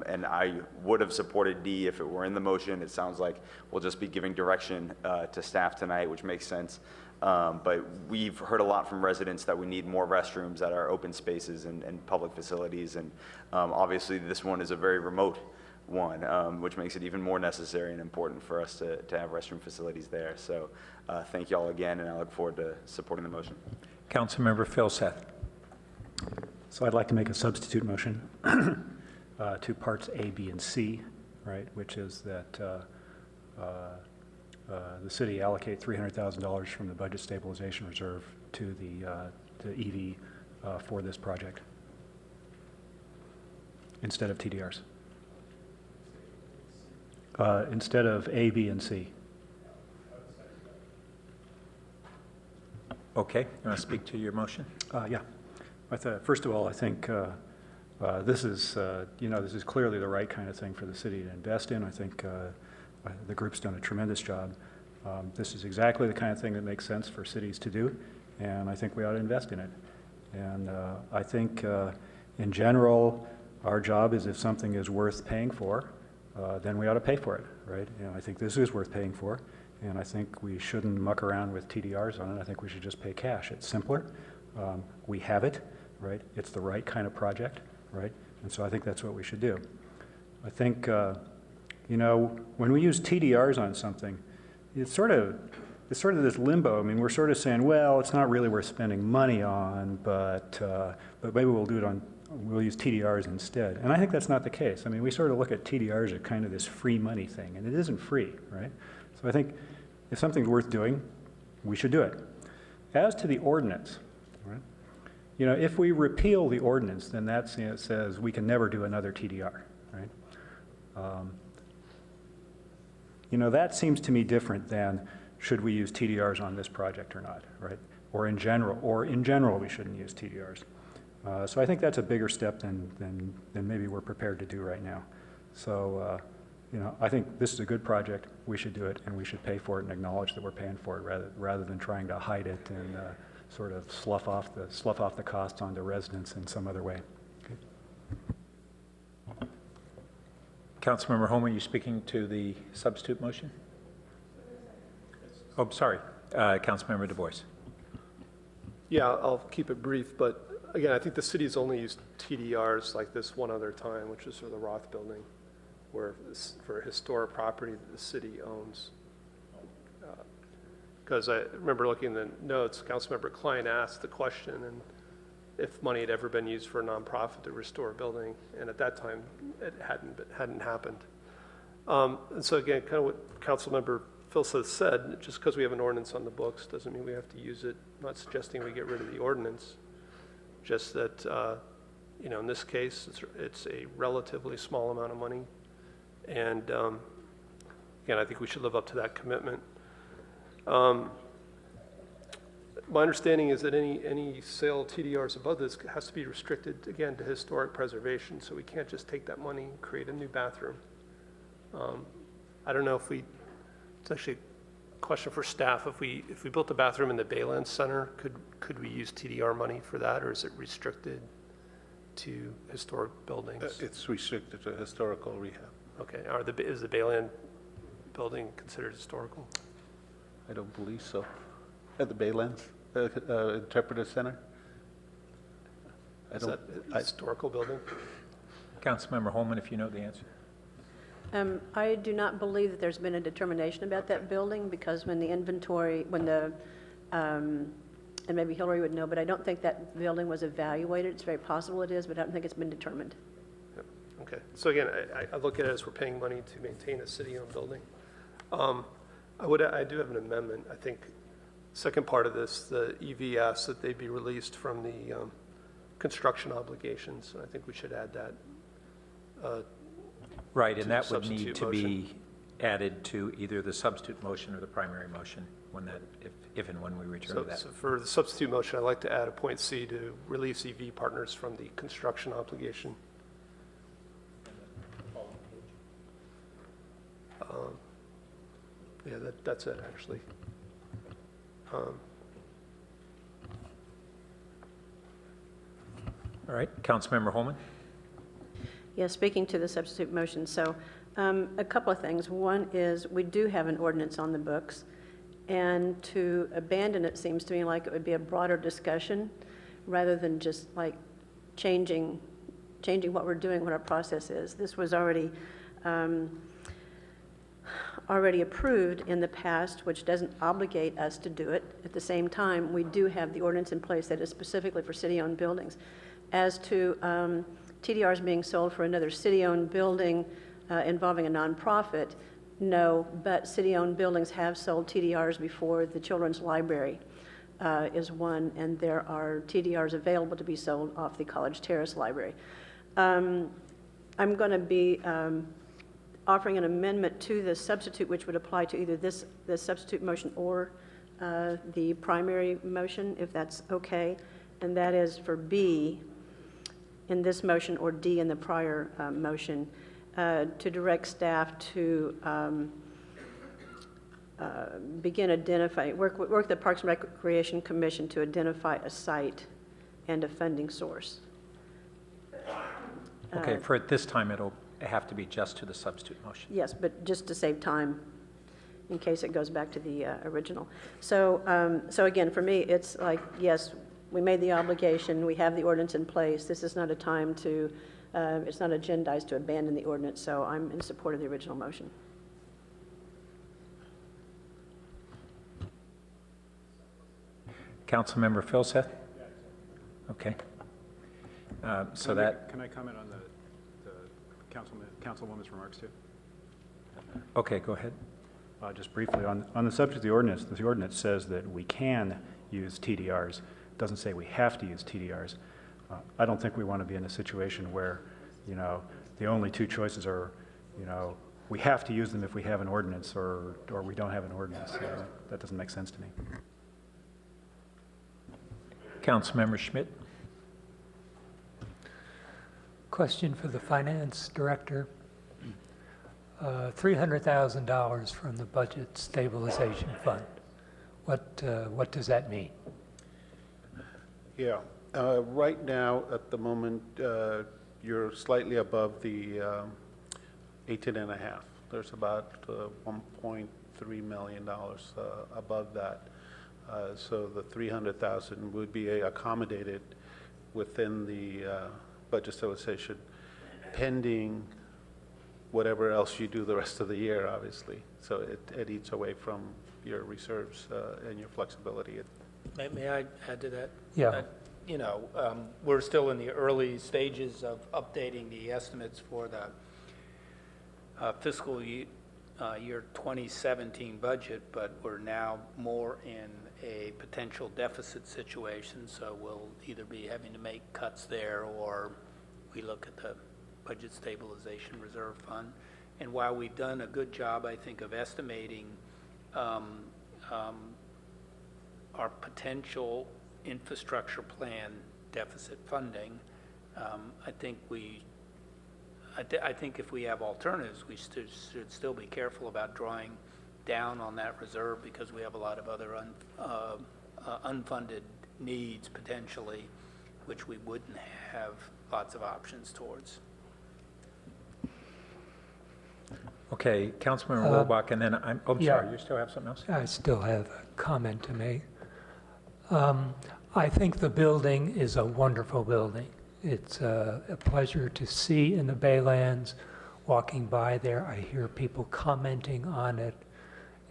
and I would have supported D if it were in the motion. It sounds like we'll just be giving direction to staff tonight, which makes sense. But we've heard a lot from residents that we need more restrooms at our open spaces and public facilities. And obviously this one is a very remote one, which makes it even more necessary and important for us to have restroom facilities there. So thank you all again, and I look forward to supporting the motion. Councilmember Phil Seth. So I'd like to make a substitute motion to parts A, B, and C, right, which is that the city allocate $300,000 from the budget stabilization reserve to the EV for this project instead of TDRs. Instead of A, B, and C. Okay, you want to speak to your motion? Yeah. First of all, I think this is clearly the right kind of thing for the city to invest in. I think the group's done a tremendous job. This is exactly the kind of thing that makes sense for cities to do, and I think we ought to invest in it. And I think, in general, our job is if something is worth paying for, then we ought to pay for it, right? And I think this is worth paying for, and I think we shouldn't muck around with TDRs on it. I think we should just pay cash. It's simpler. We have it, right? It's the right kind of project, right? And so I think that's what we should do. I think, when we use TDRs on something, it's sort of this limbo. I mean, we're sort of saying, well, it's not really worth spending money on, but maybe we'll use TDRs instead. And I think that's not the case. I mean, we sort of look at TDRs as kind of this free money thing, and it isn't free, right? So I think if something's worth doing, we should do it. As to the ordinance, right? If we repeal the ordinance, then that says we can never do another TDR, right? That seems to me different than should we use TDRs on this project or not, right? Or in general, we shouldn't use TDRs. So I think that's a bigger step than maybe we're prepared to do right now. So, I think this is a good project. We should do it, and we should pay for it and acknowledge that we're paying for it rather than trying to hide it and sort of slough off the costs onto residents in some other way. Okay. Councilmember Holman, you speaking to the substitute motion? Oh, sorry. Councilmember Du Bois. Yeah, I'll keep it brief, but again, I think the city's only used TDRs like this one other time, which is for the Roth building, where for a historic property that the city owns. Because I remember looking at the notes, Councilmember Klein asked the question, and if money had ever been used for a nonprofit to restore a building, and at that time it hadn't happened. And so again, kind of what Councilmember Phil said, just because we have an ordinance on the books doesn't mean we have to use it. I'm not suggesting we get rid of the ordinance, just that in this case it's a relatively small amount of money, and again, I think we should live up to that commitment. My understanding is that any sale of TDRs above this has to be restricted, again, to historic preservation, so we can't just take that money and create a new bathroom. I don't know if it's actually a question for staff, if we built a bathroom in the Bayland Center, could we use TDR money for that, or is it restricted to historic buildings? It's restricted to historical rehab. Okay, is the Bayland building considered historical? I don't believe so. At the Baylands Interpretive Center? Is that a historical building? Councilmember Holman, if you know the answer. I do not believe that there's been a determination about that building, because when the inventory, and maybe Hillary would know, but I don't think that building was evaluated. It's very possible it is, but I don't think it's been determined. Yep. Okay, so again, I look at it as we're paying money to maintain a city-owned building. I do have an amendment. I think second part of this, the EV asks that they be released from the construction obligations. I think we should add that. Right, and that would need to be added to either the substitute motion or the primary motion if and when we return to that. So for the substitute motion, I'd like to add a point C to release EV partners from the construction obligation. Yeah, that's it, actually. All right, Councilmember Holman? Yeah, speaking to the substitute motion, so a couple of things. One is we do have an ordinance on the books, and to abandon it seems to me like it would be a broader discussion rather than just like changing what we're doing, what our process is. This was already approved in the past, which doesn't obligate us to do it. At the same time, we do have the ordinance in place that is specifically for city-owned buildings. As to TDRs being sold for another city-owned building involving a nonprofit, no, but city-owned buildings have sold TDRs before. The Children's Library is one, and there are TDRs available to be sold off the College Terrace Library. I'm going to be offering an amendment to the substitute, which would apply to either this substitute motion or the primary motion, if that's okay, and that is for B in this motion or D in the prior motion, to direct staff to begin identifying, work the Parks and Recreation Commission to identify a site and a funding source. Okay, for at this time, it'll have to be just to the substitute motion. Yes, but just to save time in case it goes back to the original. So, so again, for me, it's like, yes, we made the obligation, we have the ordinance in place. This is not a time to, it's not agendized to abandon the ordinance, so I'm in support of the original motion. Councilmember Filseth? Okay. So that, Can I comment on the Councilwoman's remarks too? okay, go ahead. Just briefly, on the subject of the ordinance says that we can use TDRs. It doesn't say we have to use TDRs. I don't think we want to be in a situation where, the only two choices are, we have to use them if we have an ordinance or we don't have an ordinance. That doesn't make sense to me. Councilmember Schmidt? Question for the finance director. $300,000 from the budget stabilization fund. What does that mean? Yeah, right now, at the moment, you're slightly above the 18.5. There's about $1.3 million above that. So the 300,000 would be accommodated within the budget stabilization, pending whatever else you do the rest of the year, obviously. So it eats away from your reserves and your flexibility. May I add to that? Yeah. We're still in the early stages of updating the estimates for the fiscal year 2017 budget, but we're now more in a potential deficit situation, so we'll either be having to make cuts there or we look at the Budget Stabilization Reserve Fund. And while we've done a good job, I think, of estimating our potential infrastructure plan deficit funding, I think if we have alternatives, we should still be careful about drawing down on that reserve because we have a lot of other unfunded needs potentially, which we wouldn't have lots of options towards. Okay, Councilmember Robach, and then I'm yeah. sorry, you still have something else? I still have a comment to make. I think the building is a wonderful building. It's a pleasure to see in the Baylands. Walking by there, I hear people commenting on it.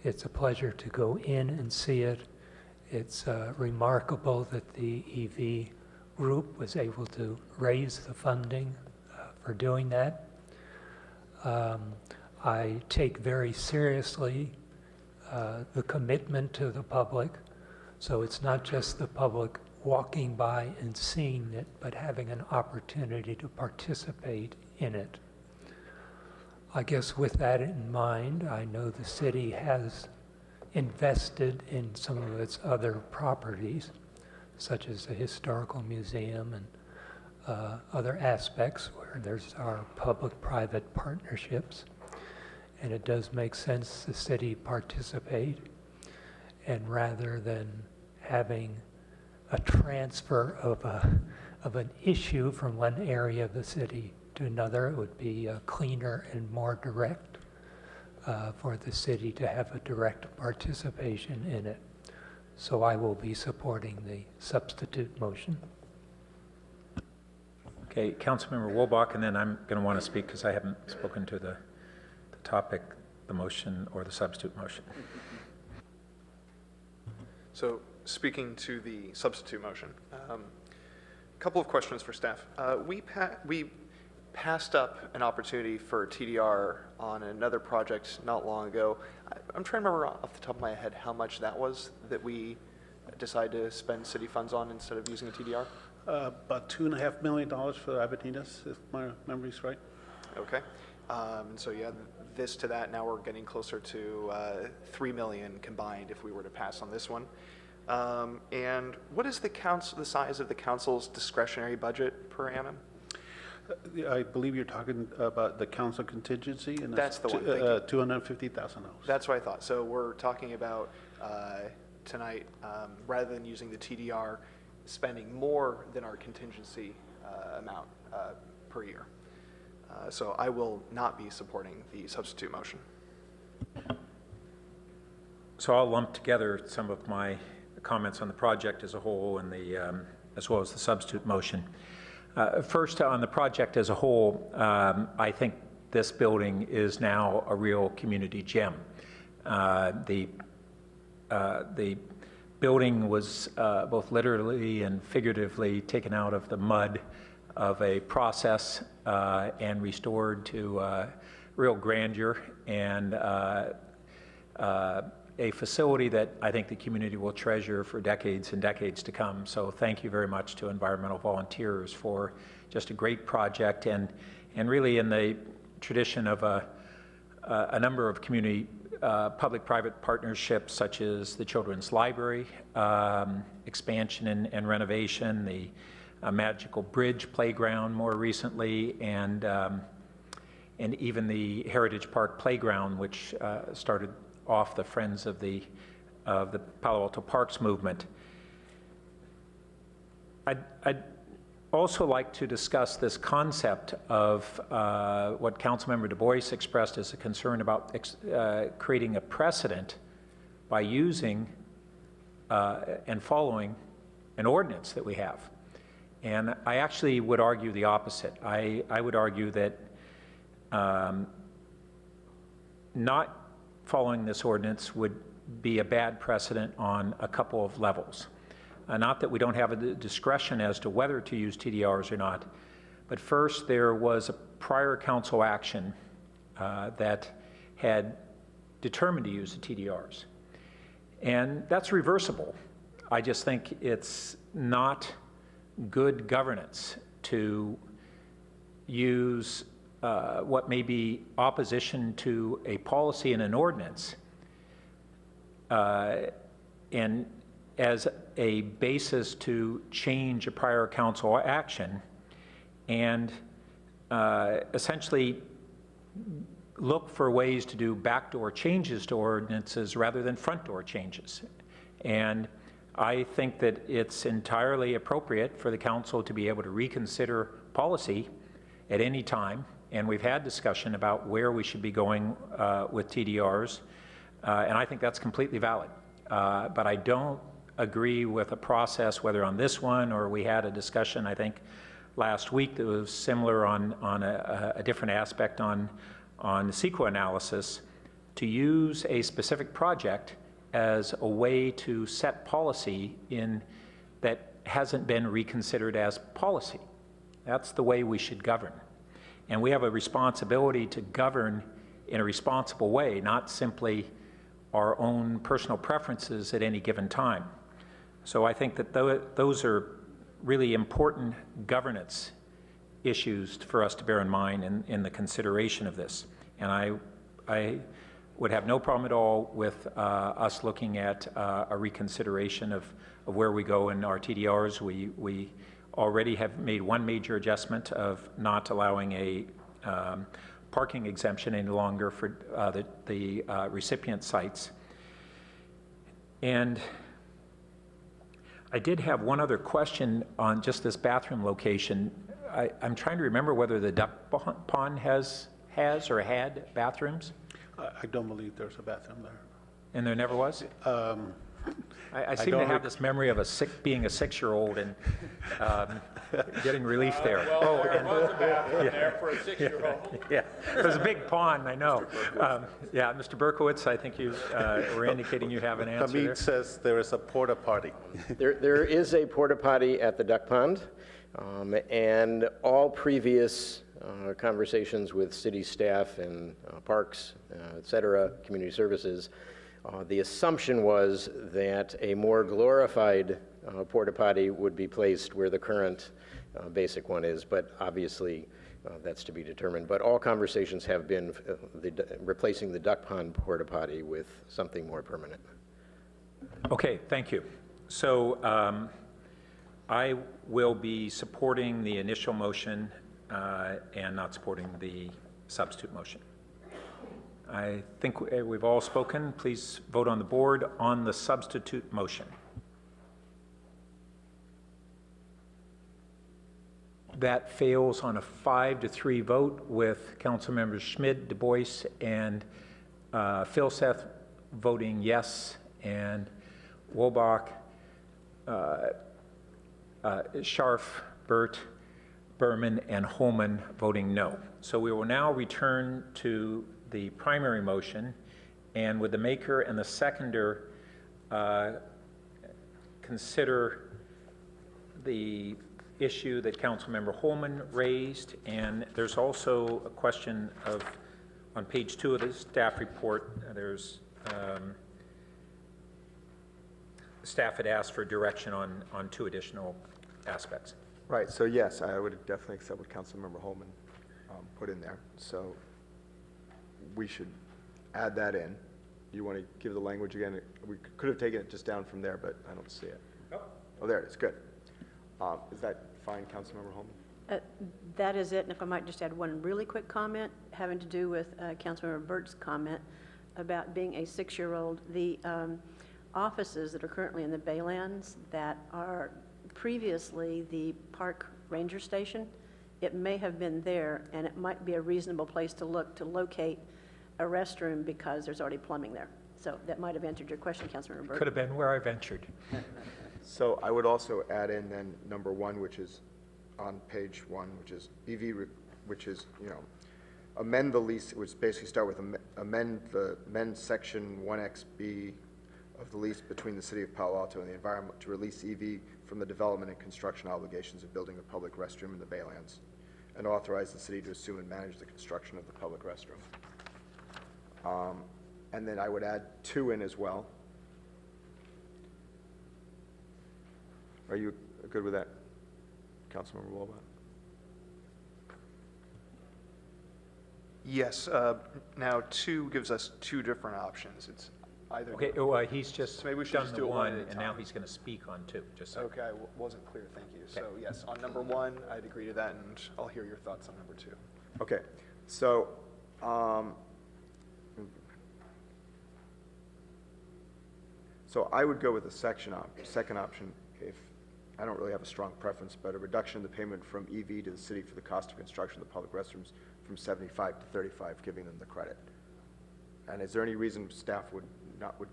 It's a pleasure to go in and see it. It's remarkable that the EV group was able to raise the funding for doing that. I take very seriously the commitment to the public. So it's not just the public walking by and seeing it, but having an opportunity to participate in it. I guess with that in mind, I know the city has invested in some of its other properties, such as the Historical Museum and other aspects where there's our public-private partnerships. And it does make sense the city participate. And rather than having a transfer of of an issue from one area of the city to another. It would be cleaner and more direct for the city to have a direct participation in it. So I will be supporting the substitute motion. Okay, Councilmember Wolbach, and then I'm going to want to speak because I haven't spoken to the topic, the motion, or the substitute motion. So speaking to the substitute motion, a couple of questions for staff. We passed up an opportunity for TDR on another project not long ago. I'm trying to remember off the top of my head how much that was that we decided to spend city funds on instead of using a TDR. About $2.5 million for Avenidas, if my memory's right. Okay. And so yeah, this to that, now we're getting closer to $3 million combined if we were to pass on this one. And what is the size of the council's discretionary budget per annum? I believe you're talking about the council contingency, and that's the one. Thank you. $250,000. That's what I thought. So we're talking about tonight, rather than using the TDR, spending more than our contingency amount per year. So I will not be supporting the substitute motion. So I'll lump together some of my comments on the project as a whole and as well as the substitute motion. First, on the project as a whole, I think this building is now a real community gem. The building was both literally and figuratively taken out of the mud of a process and restored to real grandeur and a facility that I think the community will treasure for decades and decades to come. So thank you very much to environmental volunteers for just a great project and really in the tradition of a number of community public-private partnerships such as the Children's Library, expansion and renovation, the Magical Bridge Playground more recently, and even the Heritage Park Playground, which started off the Friends of the Palo Alto Parks movement. I'd also like to discuss this concept of what Councilmember Du Bois expressed as a concern about creating a precedent by using and following an ordinance that we have. And I actually would argue the opposite. I would argue that not following this ordinance would be a bad precedent on a couple of levels. Not that we don't have a discretion as to whether to use TDRs or not, but first there was a prior council action that had determined to use the TDRs. And that's reversible. I just think it's not good governance to use what may be opposition to a policy and an ordinance and as a basis to change a prior council action and essentially look for ways to do backdoor changes to ordinances rather than front door changes. And I think that it's entirely appropriate for the council to be able to reconsider policy at any time. And we've had discussion about where we should be going with TDRs. And I think that's completely valid. But I don't agree with a process, whether on this one or we had a discussion, I think, last week that was similar on a different aspect on the CEQA analysis, to use a specific project as a way to set policy in that hasn't been reconsidered as policy. That's the way we should govern. And we have a responsibility to govern in a responsible way, not simply our own personal preferences at any given time. So I think that those are really important governance issues for us to bear in mind in the consideration of this. And I would have no problem at all with us looking at a reconsideration of where we go in our TDRs. We already have made one major adjustment of not allowing a parking exemption any longer for the recipient sites. And I did have one other question on just this bathroom location. I'm trying to remember whether the duck pond has or had bathrooms, I don't believe there's a bathroom there. and there never was? I seem to have this memory of being a 6-year-old and getting relief there. Well, there was a bathroom there for a 6-year-old. Yeah, it was a big pond, I know. Yeah, Mr. Berkowitz, I think you were indicating you have an answer there. Hamid says there is a porta potty. There is a porta potty at the duck pond, and all previous conversations with city staff and parks, et cetera, community services, the assumption was that a more glorified porta potty would be placed where the current basic one is, but obviously that's to be determined. But all conversations have been replacing the duck pond porta potty with something more permanent. Okay, thank you. So I will be supporting the initial motion and not supporting the substitute motion. I think we've all spoken. Please vote on the board on the substitute motion. That fails on a 5-3 vote with Councilmembers Schmid, Du Bois, and Philseth voting yes, and Wobach, Scharf, Burt, Berman, and Holman voting no. So we will now return to the primary motion, and would the maker and the seconder consider the issue that Councilmember Holman raised. And there's also a question of, on page 2 of the staff report, there's staff had asked for direction on 2 additional aspects. Right, so yes, I would definitely accept what Councilmember Holman put in there. So we should add that in. You want to give the language again? We could have taken it just down from there, but I don't see it. Oh, there it is, good. Is that fine, Councilmember Holman? That is it, and if I might just add one really quick comment having to do with Councilmember Burt's comment about being a 6-year-old. The offices that are currently in the Baylands that are previously the park ranger station, it may have been there, and it might be a reasonable place to look to locate a restroom because there's already plumbing there. So that might have answered your question, Councilmember Burt. Could have been where I ventured. So I would also add in then number 1, which is on page 1, which is EV, which is, amend the lease, which basically start with amend section 1XB of the lease between the City of Palo Alto and the environment to release EV from the development and construction obligations of building a public restroom in the Baylands, and authorize the city to assume and manage the construction of the public restroom. And then I would add 2 in as well. Are you good with that, Councilmember Wolbach? Yes, now 2 gives us 2 different options. It's either. Okay, well, he's just So maybe we should done just the do it one one, at a and now time. he's going to speak on 2. Just so. Okay, wasn't clear, thank you. So yes, on number 1, I'd agree to that, and I'll hear your thoughts on number 2. Okay, so, so I would go with the second option. If I don't really have a strong preference, but a reduction in the payment from EV to the city for the cost of construction of the public restrooms from 75 to 35, giving them the credit. And is there any reason staff would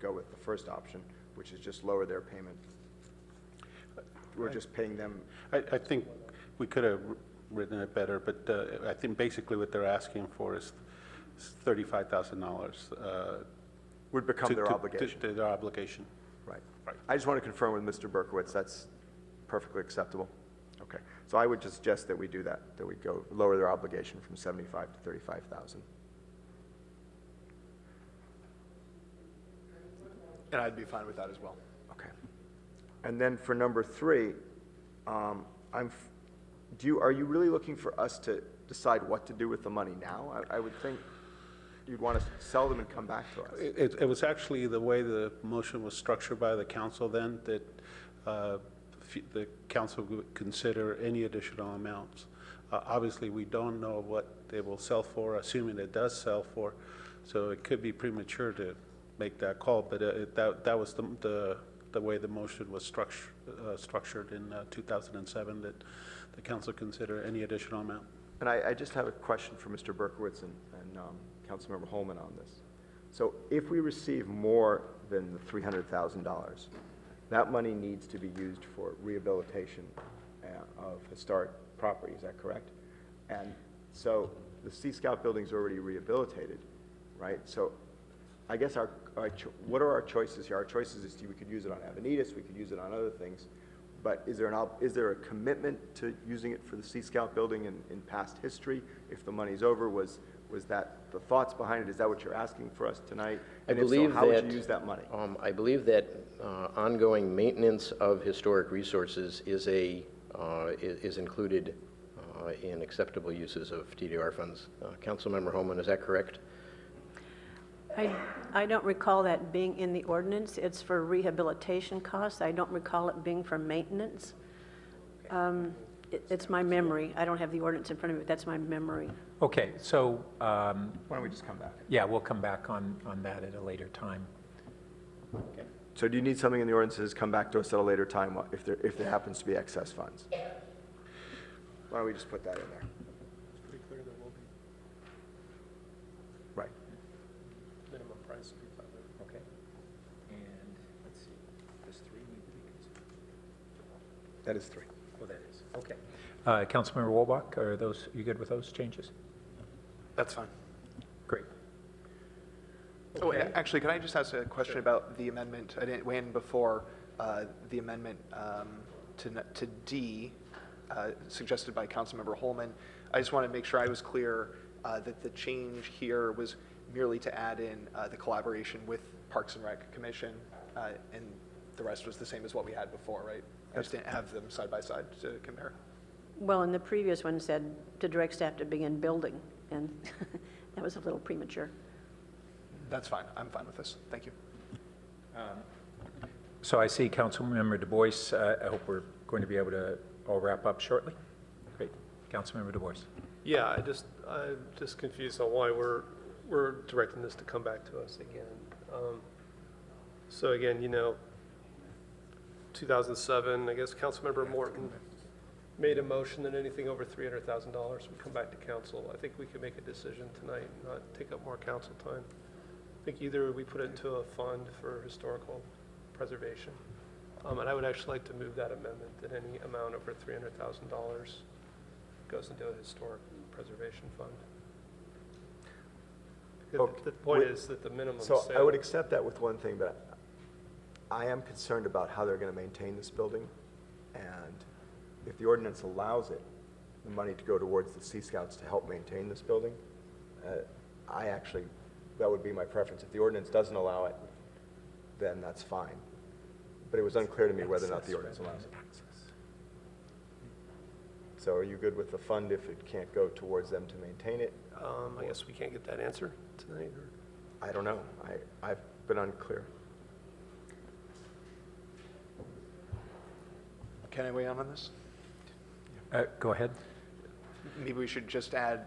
go with the first option, which is just lower their payment? We're just paying them. I think we could have written it better, but I think basically what they're asking for is $35,000. Would become their obligation. Their obligation. Right. I just want to confirm with Mr. Berkowitz, that's perfectly acceptable? Okay. So I would just suggest that we do that we go lower their obligation from 75 to 35,000. And I'd be fine with that as well. Okay. And then for number 3, are you really looking for us to decide what to do with the money now? I would think you'd want to sell them and come back to us. It was actually the way the motion was structured by the council then, that the council would consider any additional amounts. Obviously, we don't know what they will sell for, assuming it does sell for, so it could be premature to make that call, but that was the way the motion was structured. structured in 2007, that the council consider any additional amount. And I just have a question for Mr. Berkowitz and Councilmember Holman on this. So if we receive more than the $300,000, that money needs to be used for rehabilitation of historic property, is that correct? And so the Sea Scout building's already rehabilitated, right? So I guess what are our choices here? Our choices is we could use it on Avenidas, we could use it on other things, but is there a commitment to using it for the Sea Scout building in past history? If the money's over, was that the thoughts behind it? Is that what you're asking for us tonight? And if so, how would you use that money? I believe that ongoing maintenance of historic resources is included in acceptable uses of TDR funds. Councilmember Holman, is that correct? I don't recall that being in the ordinance. It's for rehabilitation costs. I don't recall it being for maintenance. It's my memory. I don't have the ordinance in front of me, but that's my memory. Okay, so why don't we just come back? yeah, we'll come back on that at a later time. Okay. So do you need something in the ordinances come back to us at a later time if there happens to be excess funds? Why don't we just put that in there? It's pretty clear there will be. Right. Minimum price will be 500. Okay. And let's see, does 3 need to be considered? That is 3. Oh, that is, okay. Councilmember Wolbach, are you good with those changes? That's fine. Great. Oh, actually, can I just ask a question about the amendment? I didn't weigh in before the amendment to D suggested by Councilmember Holman. I just want to make sure I was clear that the change here was merely to add in the collaboration with Parks and Rec Commission, and the rest was the same as what we had before, right? I just didn't have them side by side to compare. Well, and the previous one said to direct staff to begin building, and that was a little premature. That's fine. I'm fine with this. Thank you. So I see Councilmember Du Bois. I hope we're going to be able to all wrap up shortly. Great. Councilmember Du Bois. Yeah, I'm just confused on why we're directing this to come back to us again. So again, 2007, I guess Councilmember Morton made a motion that anything over $300,000 would come back to council. I think we could make a decision tonight and not take up more council time. I think either we put it into a fund for historical preservation, and I would actually like to move that amendment that any amount over $300,000 goes into a historic preservation fund. Okay. The point is that the minimum So sale, I would accept that with one thing, but I am concerned about how they're going to maintain this building, and if the ordinance allows it, the money to go towards the Sea Scouts to help maintain this building, that would be my preference. If the ordinance doesn't allow it, then that's fine. But it was unclear to me whether or not the ordinance allows it. So are you good with the fund if it can't go towards them to maintain it? I guess we can't get that answer tonight. Or? I don't know. I've been unclear. Can I weigh in on this? Go ahead. Maybe we should just add,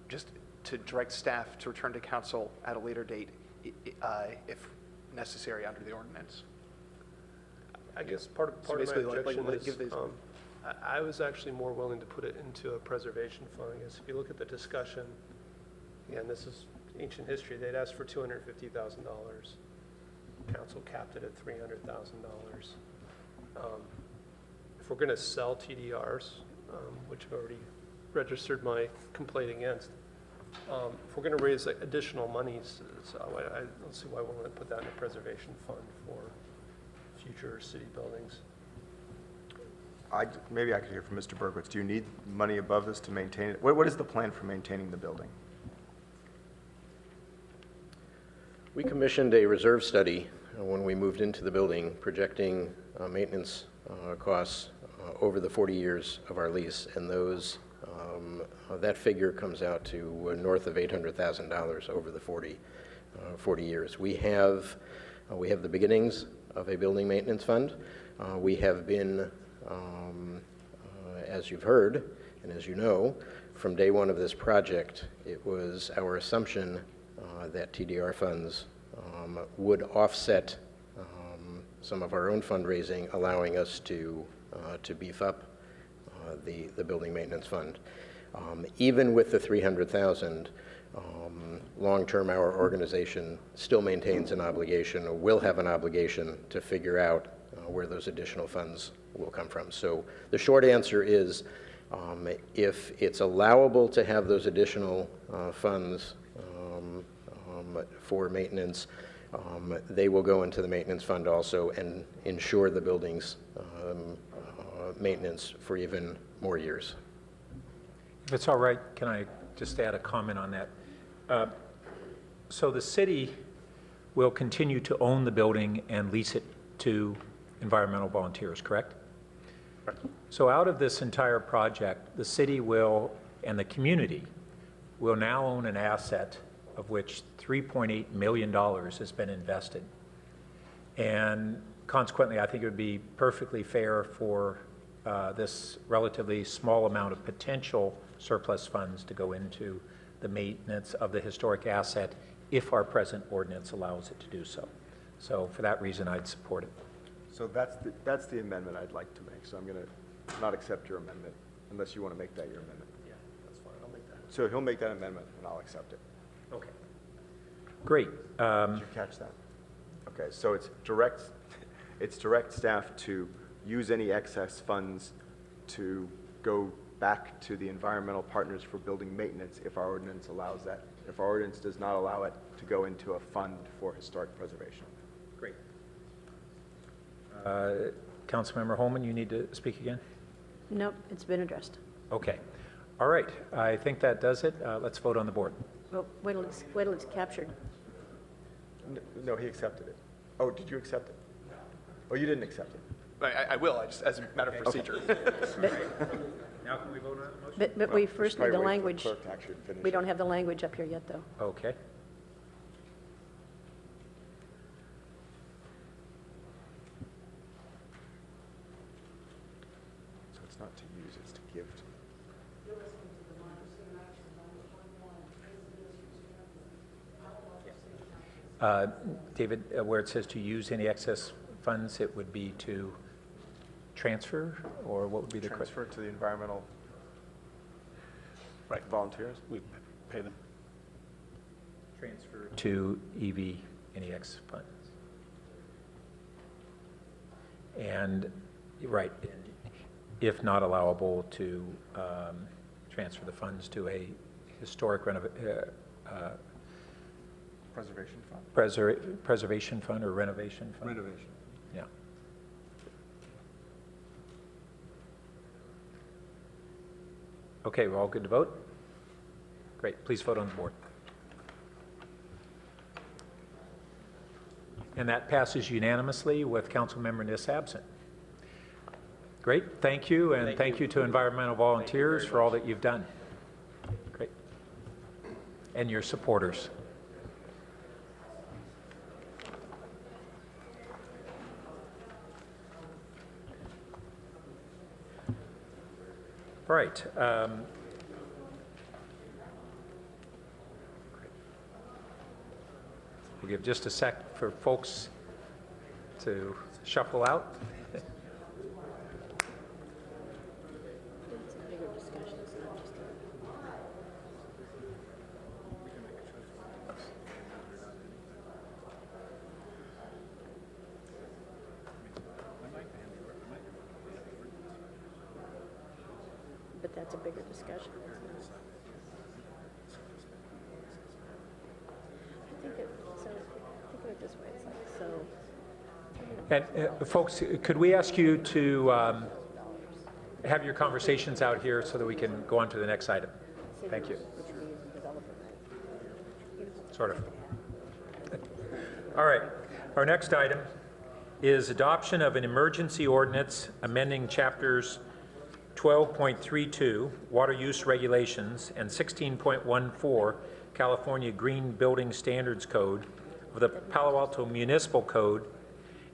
just to direct staff to return to council at a later date if necessary under the ordinance. I guess part of my objection is I was actually more willing to put it into a preservation fund. I guess if you look at the discussion, again, this is ancient history. They'd asked for $250,000. Council capped it at $300,000. If we're going to sell TDRs, which I've already registered my complaint against, if we're going to raise additional monies, so I don't see why we wouldn't put that in a preservation fund for future city buildings. Maybe I could hear from Mr. Berkowitz. Do you need money above this to maintain it? What is the plan for maintaining the building? We commissioned a reserve study when we moved into the building, projecting maintenance costs over the 40 years of our lease, and that figure comes out to north of $800,000 over the 40 years. We have the beginnings of a building maintenance fund. We have been, as you've heard and as you know, from day one of this project, it was our assumption that TDR funds would offset some of our own fundraising, allowing us to beef up the building maintenance fund. Even with the 300,000, long-term our organization still maintains an obligation, or will have an obligation, to figure out where those additional funds will come from. So the short answer is, if it's allowable to have those additional funds for maintenance, they will go into the maintenance fund also and ensure the building's maintenance for even more years. If it's all right, can I just add a comment on that? So the city will continue to own the building and lease it to environmental volunteers, correct? Correct. So out of this entire project, the city will, and the community, will now own an asset of which $3.8 million has been invested. And consequently, I think it would be perfectly fair for this relatively small amount of potential surplus funds to go into the maintenance of the historic asset if our present ordinance allows it to do so. So for that reason, I'd support it. So that's the amendment I'd like to make. So I'm going to not accept your amendment unless you want to make that your amendment. Yeah, that's fine, I'll make that. So he'll make that amendment and I'll accept it. Okay. Great. Did you catch that? Okay, so it's direct staff to use any excess funds to go back to the environmental partners for building maintenance if our ordinance allows that. If our ordinance does not allow it, to go into a fund for historic preservation. Great. Councilmember Holman, you need to speak again? Nope, it's been addressed. Okay. All right. I think that does it. Let's vote on the board. Well, wait till it's captured. No, he accepted it. Oh, did you accept it? Oh, you didn't accept it. I will, I just, as a matter of procedure. Now can we vote on the motion? But we first need the Probably wait for language. clerk to actually finish We it. don't have the language up here yet, though. Okay. So it's not to use, it's to give to. David, where it says to use any excess funds, it would be to transfer, or what would be the correct? Transfer to the environmental volunteers? We pay them. Transfer to EV NEX funds. And, right, if not allowable, to transfer the funds to a historic Preservation fund? preservation fund or renovation fund? Renovation. Yeah. Okay, we're all good to vote? Great, please vote on the board. And that passes unanimously with Councilmember Niss absent. Great, thank you, and thank you to environmental volunteers for all that you've done. Great. And your supporters. All right. We'll give just a sec for folks to shuffle out. But that's a bigger discussion. Think of it this way, it's like, so. And folks, could we ask you to have your conversations out here so that we can go on to the next item? Thank you. Sort of. All right. Our next item is adoption of an emergency ordinance amending chapters 12.32 Water Use Regulations and 16.14 California Green Building Standards Code of the Palo Alto Municipal Code,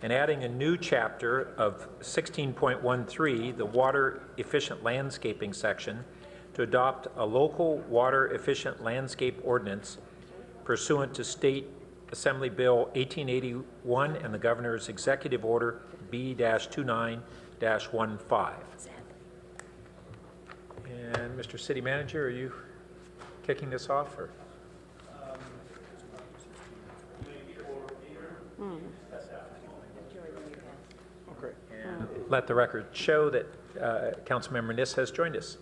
and adding a new chapter of 16.13, the Water Efficient Landscaping section, to adopt a local water efficient landscape ordinance pursuant to state Assembly Bill 1881 and the Governor's Executive Order B-29-15. And Mr. City Manager, are you kicking this off, or? Okay. And let the record show that Councilmember Niss has joined us.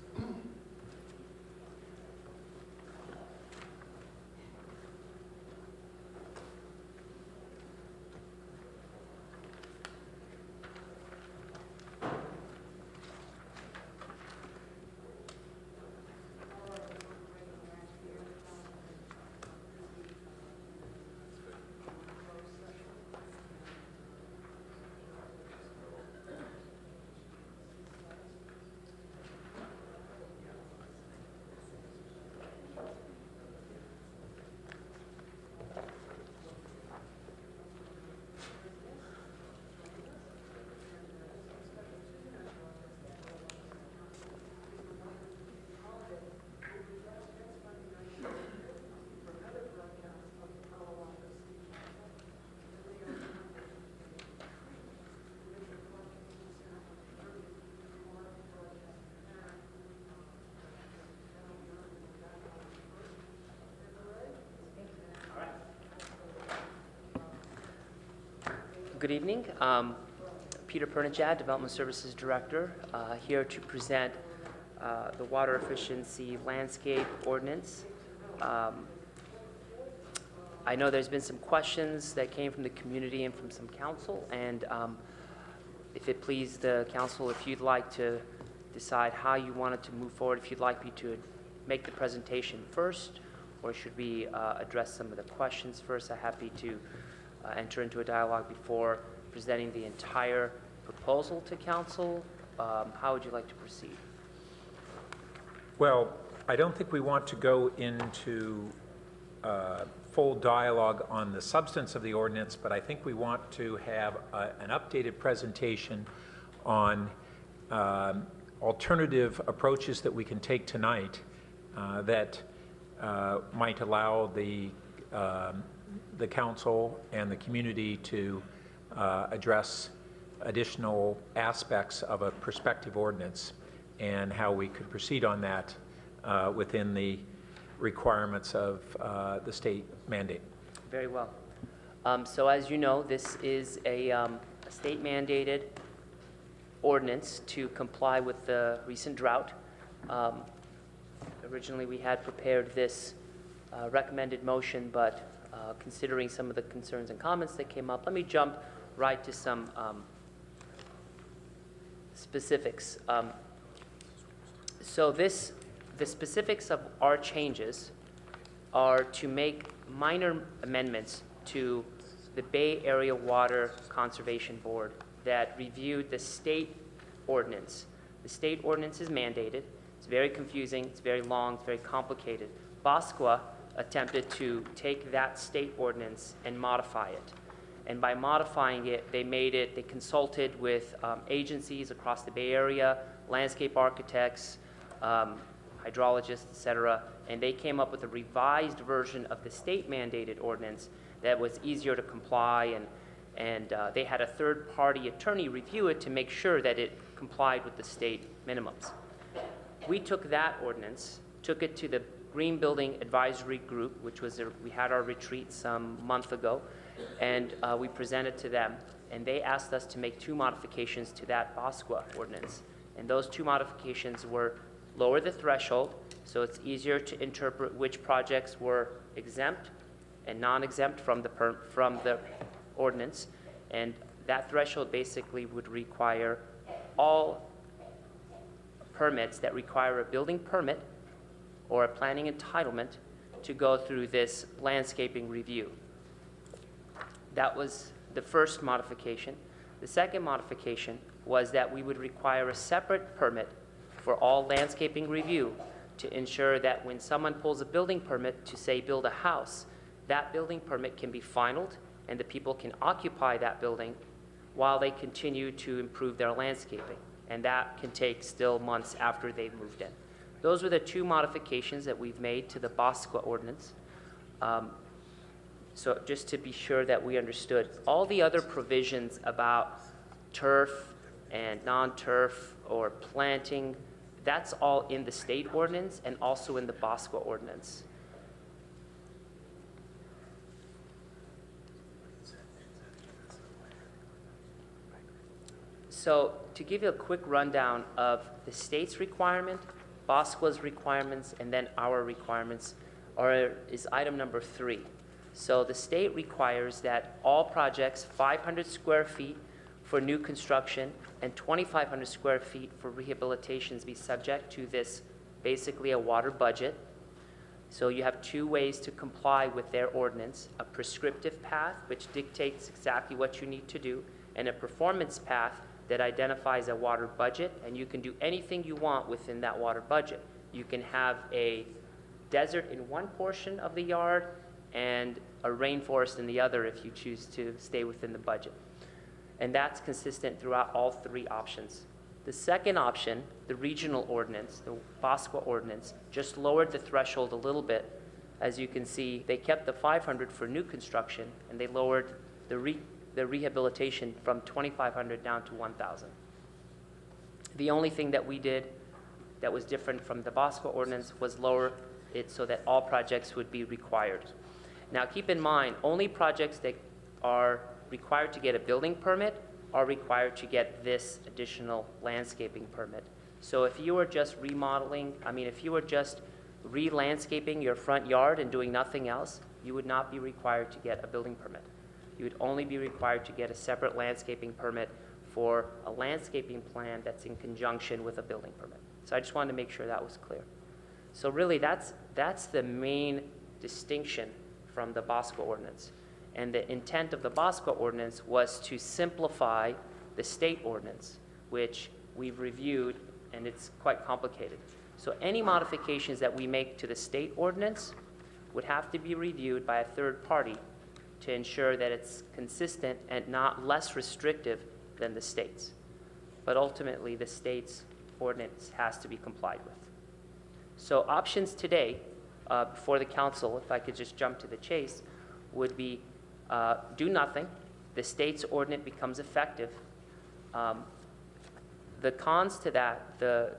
Good evening. Peter Pernijad, Development Services Director, here to present the Water Efficiency Landscape Ordinance. I know there's been some questions that came from the community and from some council, and if it please the council, if you'd like to decide how you wanted to move forward, if you'd like me to make the presentation first, or should we address some of the questions first, I'm happy to enter into a dialogue before presenting the entire proposal to council. How would you like to proceed? Well, I don't think we want to go into full dialogue on the substance of the ordinance, but I think we want to have an updated presentation on alternative approaches that we can take tonight that might allow the council and the community to address additional aspects of a prospective ordinance and how we could proceed on that within the requirements of the state mandate. Very well. So as you know, this is a state mandated ordinance to comply with the recent drought. Originally we had prepared this recommended motion, but considering some of the concerns and comments that came up, let me jump right to some specifics. So the specifics of our changes are to make minor amendments to the Bay Area Water Conservation Board that reviewed the state ordinance. The state ordinance is mandated. It's very confusing, it's very long, it's very complicated. BOSQA attempted to take that state ordinance and modify it. And by modifying it, they consulted with agencies across the Bay Area, landscape architects, hydrologists, et cetera, and they came up with a revised version of the state mandated ordinance that was easier to comply, and they had a third-party attorney review it to make sure that it complied with the state minimums. We took that ordinance, took it to the Green Building Advisory Group, which was we had our retreat some month ago, and we presented to them, and they asked us to make two modifications to that BOSQA ordinance. And those two modifications were lower the threshold, so it's easier to interpret which projects were exempt and non-exempt from the ordinance, and that threshold basically would require all permits that require a building permit or a planning entitlement to go through this landscaping review. That was the first modification. The second modification was that we would require a separate permit for all landscaping review to ensure that when someone pulls a building permit to, say, build a house, that building permit can be finalized and the people can occupy that building while they continue to improve their landscaping. And that can take still months after they've moved in. Those were the two modifications that we've made to the BOSQA ordinance. So just to be sure that we understood, all the other provisions about turf and non-turf or planting, that's all in the state ordinance and also in the Bosco ordinance. So to give you a quick rundown of the state's requirement, Bosco's requirements, and then our requirements is item number 3. So the state requires that all projects 500 square feet for new construction and 2,500 square feet for rehabilitations be subject to this, basically a water budget. So you have 2 ways to comply with their ordinance: a prescriptive path, which dictates exactly what you need to do, and a performance path that identifies a water budget, and you can do anything you want within that water budget. You can have a desert in one portion of the yard and a rainforest in the other if you choose to stay within the budget. And that's consistent throughout all 3 options. The second option, the regional ordinance, the Bosco ordinance, just lowered the threshold a little bit. As you can see, they kept the 500 for new construction, and they lowered the rehabilitation from 2,500 down to 1,000. The only thing that we did that was different from the Bosco ordinance was lower it so that all projects would be required. Now keep in mind, only projects that are required to get a building permit are required to get this additional landscaping permit. So if you were just remodeling, if you were just re-landscaping your front yard and doing nothing else, you would not be required to get a building permit. You would only be required to get a separate landscaping permit for a landscaping plan that's in conjunction with a building permit. So I just wanted to make sure that was clear. So really that's the main distinction from the Bosco ordinance. And the intent of the Bosco ordinance was to simplify the state ordinance, which we've reviewed, and it's quite complicated. So any modifications that we make to the state ordinance would have to be reviewed by a third party to ensure that it's consistent and not less restrictive than the state's. But ultimately, the state's ordinance has to be complied with. So options today before the council, if I could just jump to the chase, would be do nothing. The state's ordinance becomes effective. The cons to that, the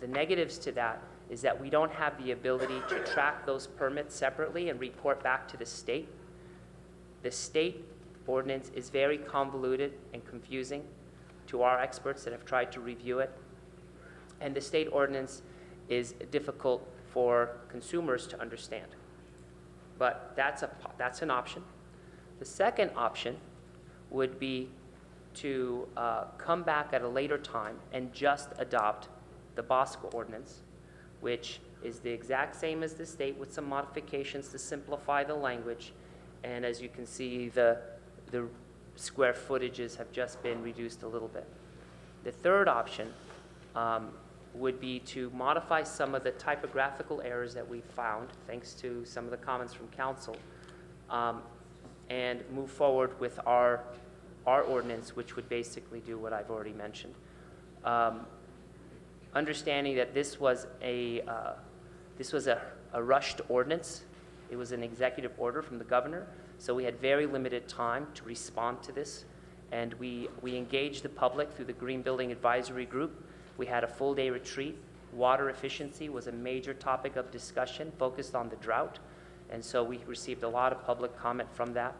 negatives to that, is that we don't have the ability to track those permits separately and report back to the state. The state ordinance is very convoluted and confusing to our experts that have tried to review it. And the state ordinance is difficult for consumers to understand. But that's an option. The second option would be to come back at a later time and just adopt the Bosco ordinance, which is the exact same as the state with some modifications to simplify the language. And as you can see, the square footages have just been reduced a little bit. The third option would be to modify some of the typographical errors that we found, thanks to some of the comments from council, and move forward with our ordinance, which would basically do what I've already mentioned. Understanding that this was a rushed ordinance. It was an executive order from the governor, so we had very limited time to respond to this, and we engaged the public through the Green Building Advisory Group. We had a full-day retreat. Water efficiency was a major topic of discussion focused on the drought, and so we received a lot of public comment from that.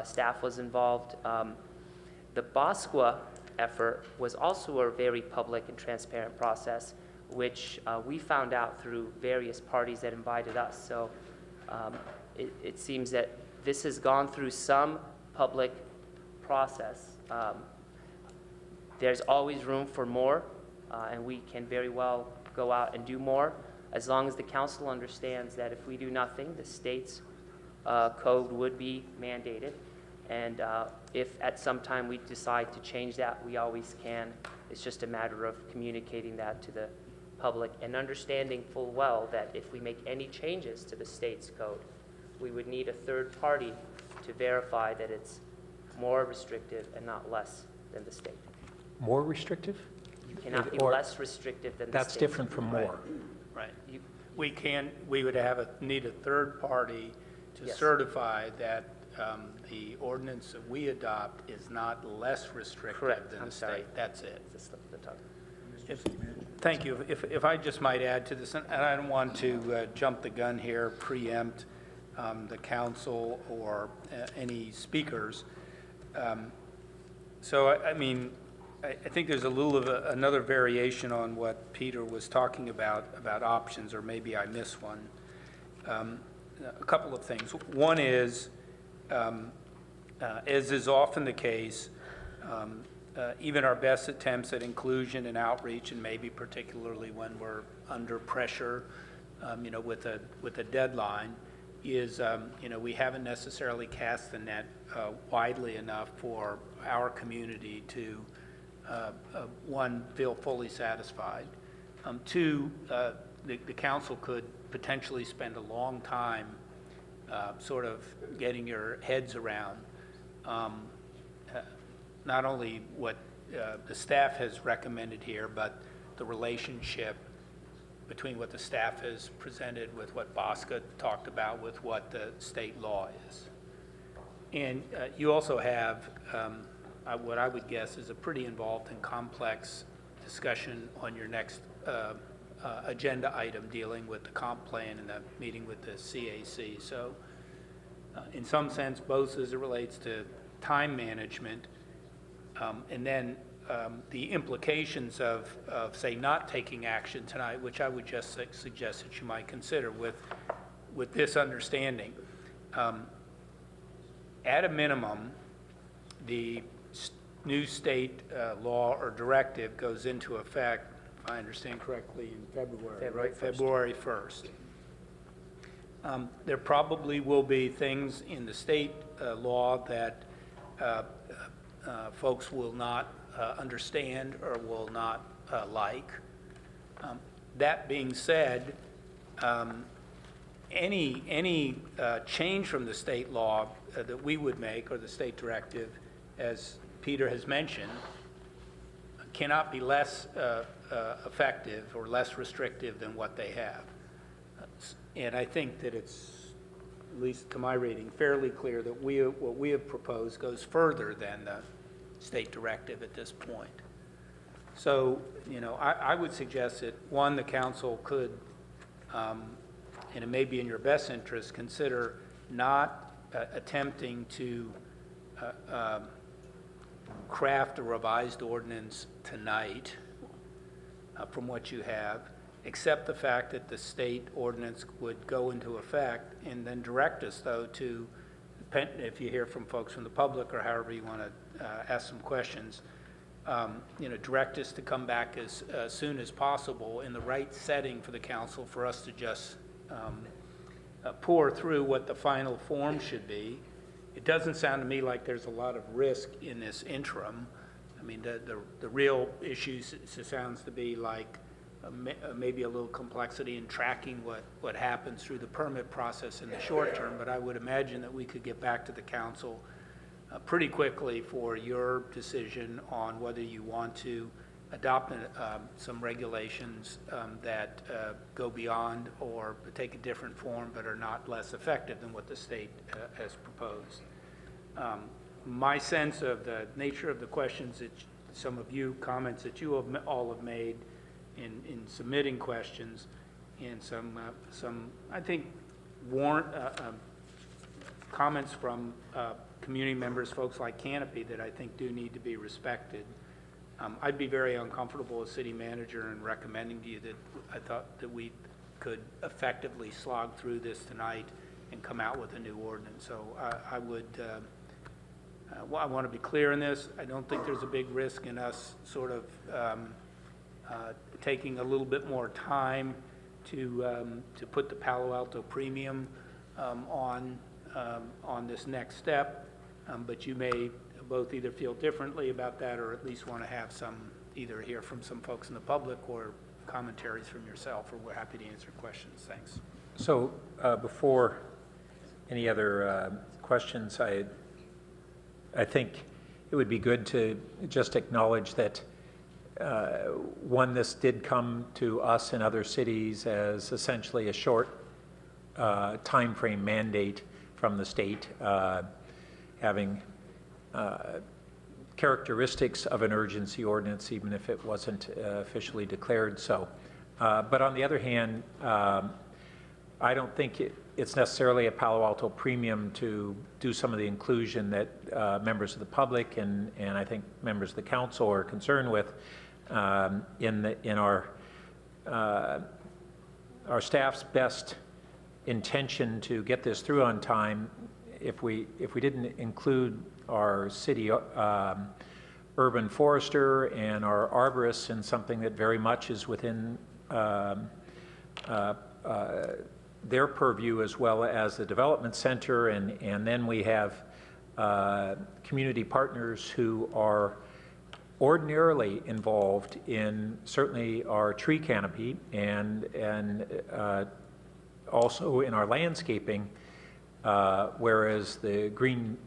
Staff was involved. The Bosqua effort was also a very public and transparent process, which we found out through various parties that invited us. So it seems that this has gone through some public process. There's always room for more, and we can very well go out and do more, as long as the council understands that if we do nothing, the state's code would be mandated. And if at some time we decide to change that, we always can. It's just a matter of communicating that to the public and understanding full well that if we make any changes to the state's code, we would need a third party to verify that it's more restrictive and not less than the state. More restrictive? You cannot be Or less restrictive than the that's state. different from more. Right. We would need a third party to Yes. certify that the ordinance that we adopt is not less restrictive Correct. than I'm the sorry. state. That's it. The slip of the tongue. Thank you. If I just might add to this, and I don't want to jump the gun here, preempt the council or any speakers. So, I mean, I think there's a little of another variation on what Peter was talking about options, or maybe I missed one. A couple of things. One is, as is often the case, even our best attempts at inclusion and outreach, and maybe particularly when we're under pressure, with a deadline, is, we haven't necessarily cast the net widely enough for our community to, one, feel fully satisfied. Two, the council could potentially spend a long time sort of getting your heads around not only what the staff has recommended here, but the relationship between what the staff has presented with what Bosca talked about with what the state law is. And you also have what I would guess is a pretty involved and complex discussion on your next agenda item dealing with the comp plan and the meeting with the CAC. So in some sense, both as it relates to time management and then the implications of, say, not taking action tonight, which I would just suggest that you might consider with this understanding. At a minimum, the new state law or directive goes into effect, if I understand correctly, in February 1st. There probably will be things in the state law that folks will not understand or will not like. That being said, any change from the state law that we would make, or the state directive, as Peter has mentioned, cannot be less effective or less restrictive than what they have. And I think that it's, at least to my reading, fairly clear that what we have proposed goes further than the state directive at this point. So, I would suggest that, one, the council could, and it may be in your best interest, consider not attempting to craft a revised ordinance tonight from what you have, except the fact that the state ordinance would go into effect, and then direct us, though, to, if you hear from folks from the public or however you want to ask some questions, direct us to come back as soon as possible in the right setting for the council for us to just pour through what the final form should be. It doesn't sound to me like there's a lot of risk in this interim. I mean, the real issue sounds to be like maybe a little complexity in tracking what happens through the permit process in the short term, but I would imagine that we could get back to the council pretty quickly for your decision on whether you want to adopt some regulations that go beyond or take a different form but are not less effective than what the state has proposed. My sense of the nature of the questions that some of you, comments that you all have made in submitting questions, and some I think, comments from community members, folks like Canopy, that I think do need to be respected. I'd be very uncomfortable as city manager in recommending to you that I thought that we could effectively slog through this tonight and come out with a new ordinance. So I would, I want to be clear in this. I don't think there's a big risk in us sort of taking a little bit more time to put the Palo Alto premium on this next step, but you may both either feel differently about that or at least want to have some, either hear from some folks in the public or commentaries from yourself, or we're happy to answer questions. Thanks. So before any other questions, I think it would be good to just acknowledge that one, this did come to us in other cities as essentially a short time frame mandate from the state, having characteristics of an urgency ordinance, even if it wasn't officially declared so. But on the other hand, I don't think it's necessarily a Palo Alto premium to do some of the inclusion that members of the public and I think members of the council are concerned with in our staff's best intention to get this through on time. If we didn't include our city urban forester and our arborists in something that very much is within their purview, as well as the development center, and then we have community partners who are ordinarily involved in certainly our tree canopy and also in our landscaping, whereas the Green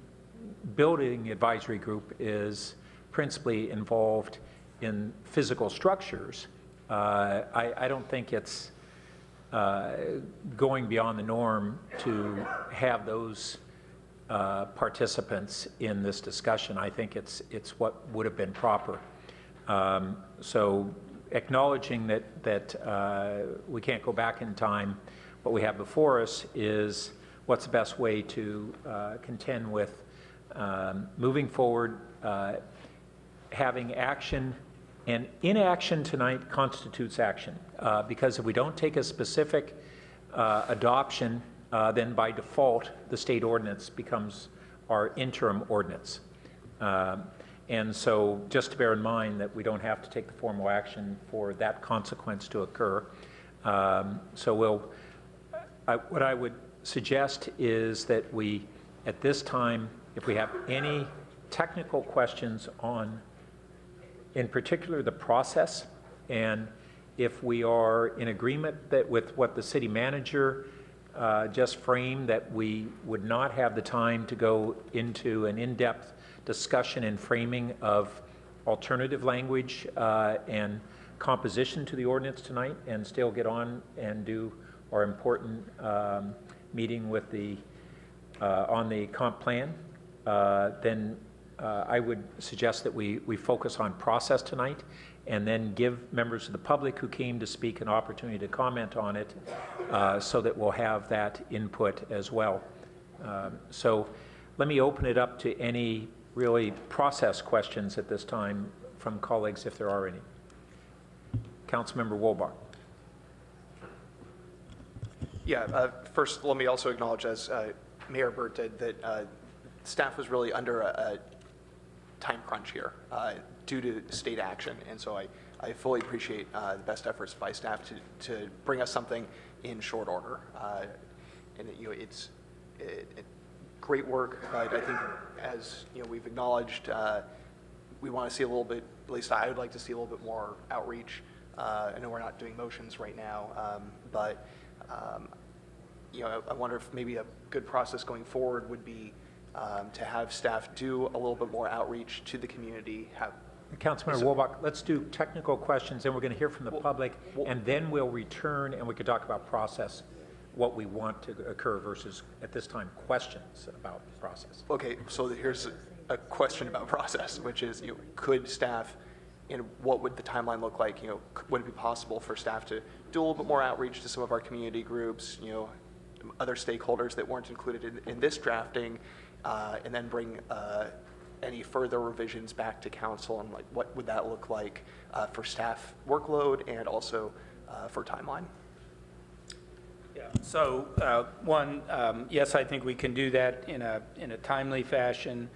Building Advisory Group is principally involved in physical structures. I don't think it's going beyond the norm to have those participants in this discussion. I think it's what would have been proper. So acknowledging that we can't go back in time, what we have before us is what's the best way to contend with moving forward, having action. And inaction tonight constitutes action, because if we don't take a specific adoption, then by default, the state ordinance becomes our interim ordinance. And so just to bear in mind that we don't have to take the formal action for that consequence to occur. So what I would suggest is that we, at this time, if we have any technical questions on, in particular, the process, and if we are in agreement that with what the city manager just framed, that we would not have the time to go into an in-depth discussion and framing of alternative language and composition to the ordinance tonight, and still get on and do our important meeting with the on the comp plan, then I would suggest that we focus on process tonight, and then give members of the public who came to speak an opportunity to comment on it, so that we'll have that input as well. So let me open it up to any really process questions at this time from colleagues, if there are any. Councilmember Wolbach. Yeah, first let me also acknowledge, as Mayor Burt did, that staff was really under a time crunch here due to state action, and so I fully appreciate the best efforts by staff to bring us something in short order. And it's great work, but I think, as we've acknowledged, we want to see a little bit, at least I would like to see a little bit more outreach. I know we're not doing motions right now, but I wonder if maybe a good process going forward would be to have staff do a little bit more outreach to the community. Councilmember Wolbach, let's do technical questions, and we're going to hear from the public, and then we'll return and we could talk about process, what we want to occur versus, at this time, questions about process. Okay, so here's a question about process, which is, could staff, and what would the timeline look like? Would it be possible for staff to do a little bit more outreach to some of our community groups, other stakeholders that weren't included in this drafting, and then bring any further revisions back to council, and what would that look like for staff workload and also for timeline? Yeah. So yes, I think we can do that in a timely fashion,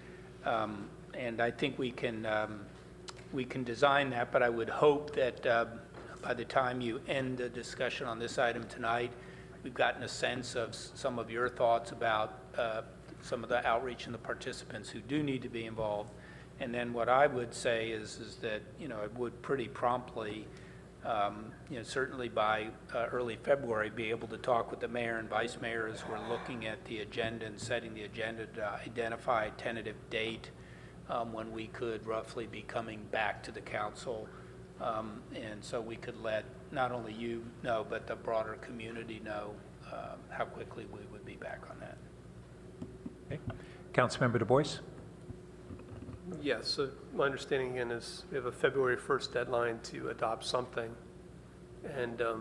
and I think we can design that. But I would hope that by the time you end the discussion on this item tonight, we've gotten a sense of some of your thoughts about some of the outreach and the participants who do need to be involved. And then what I would say is that, it would pretty promptly, certainly by early February, be able to talk with the mayor and vice mayor as we're looking at the agenda and setting the agenda to identify a tentative date when we could roughly be coming back to the council. And so we could let not only you know, but the broader community know how quickly we would be back on that. Okay. Councilmember Du Bois? Yes, so my understanding again is we have a February 1st deadline to adopt something. And I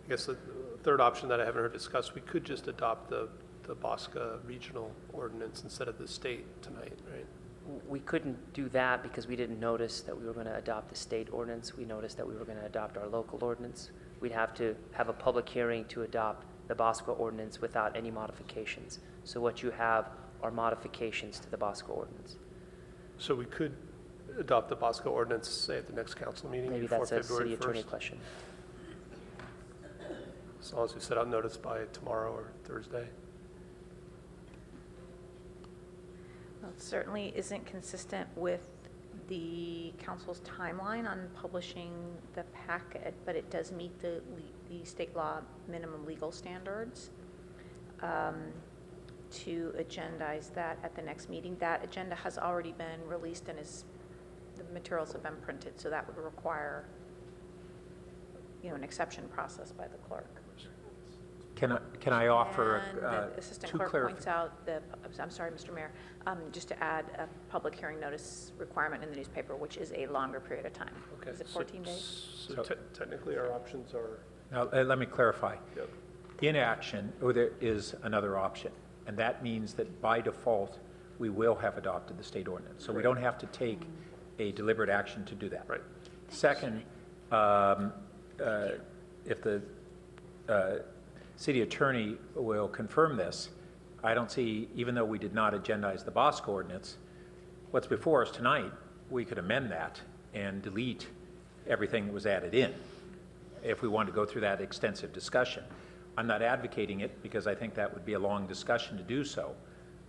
guess the third option that I haven't heard discussed, we could just adopt the Bosca regional ordinance instead of the state tonight, right? We couldn't do that because we didn't notice that we were going to adopt the state ordinance. We noticed that we were going to adopt our local ordinance. We'd have to have a public hearing to adopt the Bosca ordinance without any modifications. So what you have are modifications to the Bosca ordinance. So we could adopt the Bosca ordinance, say, at the next council meeting Maybe before that's a February 1st? city attorney question. As long as we set out notice by tomorrow or Thursday. Well, it certainly isn't consistent with the council's timeline on publishing the packet, but it does meet the state law minimum legal standards to agendize that at the next meeting. That agenda has already been released and the materials have been printed, so that would require, an exception process by the clerk. Can I offer And the assistant two clerk points clarifications? out I'm sorry, Mr. Mayor, just to add a public hearing notice requirement in the newspaper, which is a longer period of time. Okay. Is it 14 days? So technically our options are, Now, let me clarify. yep. Inaction, there is another option, and that means that by default, we will have adopted the state ordinance. So we don't have to take a deliberate action to do that. Right. Second, if the city attorney will confirm this, I don't see, even though we did not agendize the Bosca ordinance, what's before us tonight, we could amend that and delete everything that was added in if we want to go through that extensive discussion. I'm not advocating it because I think that would be a long discussion to do so,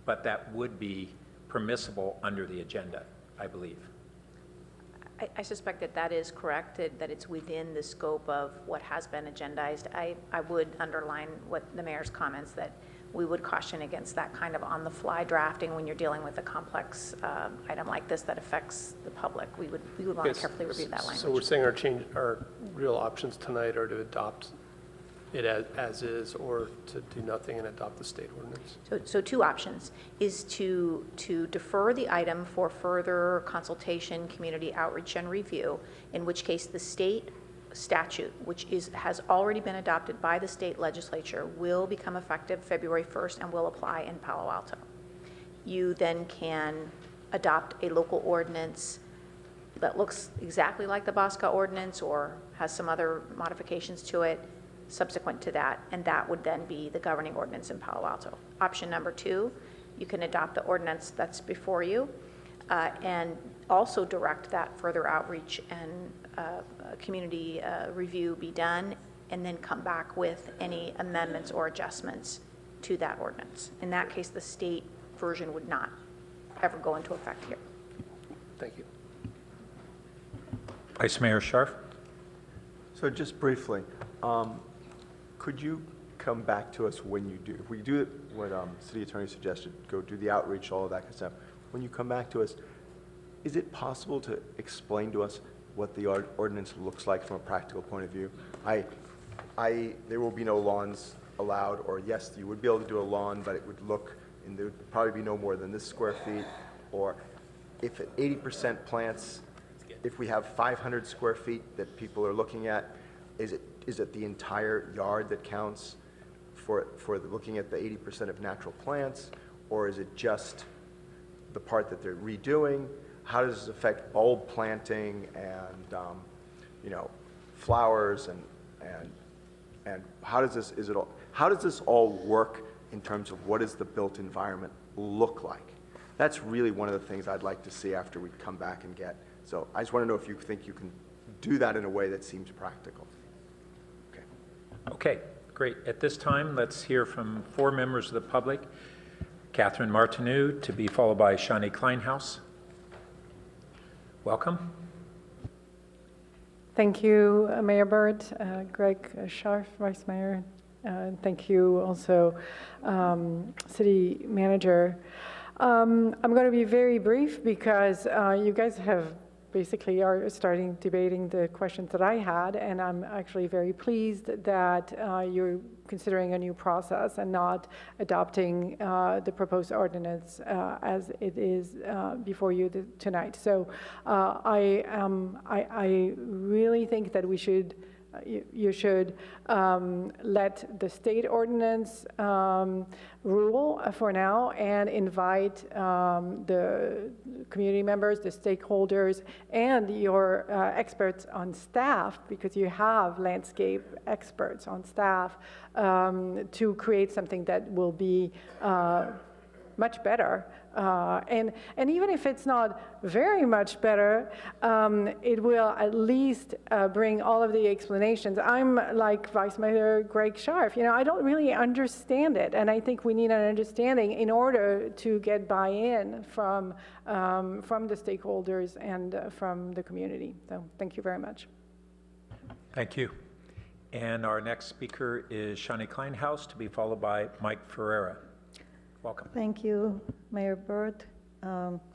but that would be permissible under the agenda, I believe. I suspect that is correct, that it's within the scope of what has been agendized. I would underline what the mayor's comments, that we would caution against that kind of on-the-fly drafting when you're dealing with a complex item like this that affects the public. We would want to carefully review that language. So we're saying our real options tonight are to adopt it as is, or to do nothing and adopt the state ordinance? So two options is to defer the item for further consultation, community outreach, and review, in which case the state statute, which has already been adopted by the state legislature, will become effective February 1st and will apply in Palo Alto. You then can adopt a local ordinance that looks exactly like the Bosca ordinance or has some other modifications to it subsequent to that, and that would then be the governing ordinance in Palo Alto. Option number two, you can adopt the ordinance that's before you and also direct that further outreach and community review be done, and then come back with any amendments or adjustments to that ordinance. In that case, the state version would not ever go into effect here. Thank you. Vice Mayor Scharf? So just briefly, could you come back to us when you do, if we do what city attorney suggested, go do the outreach, all of that kind of stuff, when you come back to us, is it possible to explain to us what the ordinance looks like from a practical point of view? There will be no lawns allowed, or yes, you would be able to do a lawn, but it would look, and there would probably be no more than this square feet, or if at 80% plants, if we have 500 square feet that people are looking at, is it the entire yard that counts for looking at the 80% of natural plants, or is it just the part that they're redoing? How does this affect bulb planting and flowers and how does this all work in terms of what does the built environment look like? That's really one of the things I'd like to see after we come back and get. So I just want to know if you think you can do that in a way that seems practical. Okay, great. At this time, let's hear from 4 members of the public. Catherine Martineau, to be followed by Shani Kleinhaus. Welcome. Thank you, Mayor Burt, Greg Scharf, Vice Mayor. Thank you also, City Manager. I'm going to be very brief because you guys have basically are starting debating the questions that I had, and I'm actually very pleased that you're considering a new process and not adopting the proposed ordinance as it is before you tonight. So I really think that we should you should let the state ordinance rule for now and invite the community members, the stakeholders, and your experts on staff, because you have landscape experts on staff, to create something that will be much better. And even if it's not very much better, it will at least bring all of the explanations. I'm like Vice Mayor Greg Scharf. I don't really understand it, and I think we need an understanding in order to get buy-in from the stakeholders and from the community. So thank you very much. Thank you. And our next speaker is Shani Kleinhaus, to be followed by Mike Ferreira. Welcome. Thank you, Mayor Burt,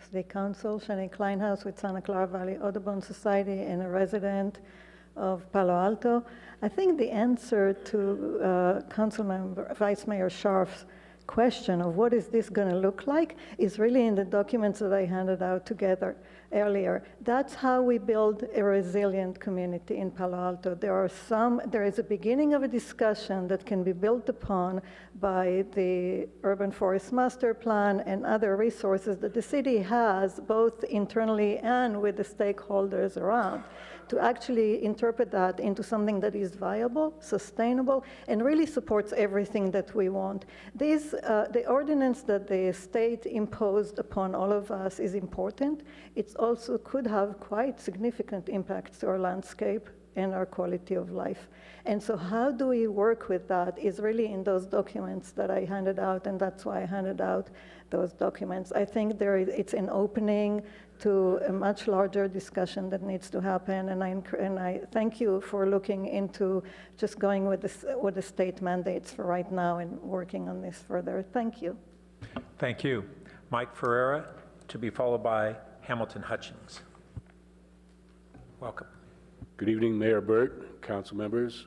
City Council. Shani Kleinhaus with Santa Clara Valley Audubon Society and a resident of Palo Alto. I think the answer to Vice Mayor Scharf's question of what is this going to look like is really in the documents that I handed out together earlier. That's how we build a resilient community in Palo Alto. There is a beginning of a discussion that can be built upon by the Urban Forest Master Plan and other resources that the city has, both internally and with the stakeholders around, to actually interpret that into something that is viable, sustainable, and really supports everything that we want. The ordinance that the state imposed upon all of us is important. It also could have quite significant impacts to our landscape and our quality of life. And so how do we work with that is really in those documents that I handed out, and that's why I handed out those documents. I think it's an opening to a much larger discussion that needs to happen, and I thank you for looking into just going with the state mandates for right now and working on this further. Thank you. Thank you. Mike Ferreira, to be followed by Hamilton Hutchins. Welcome. Good evening, Mayor Burt, council members.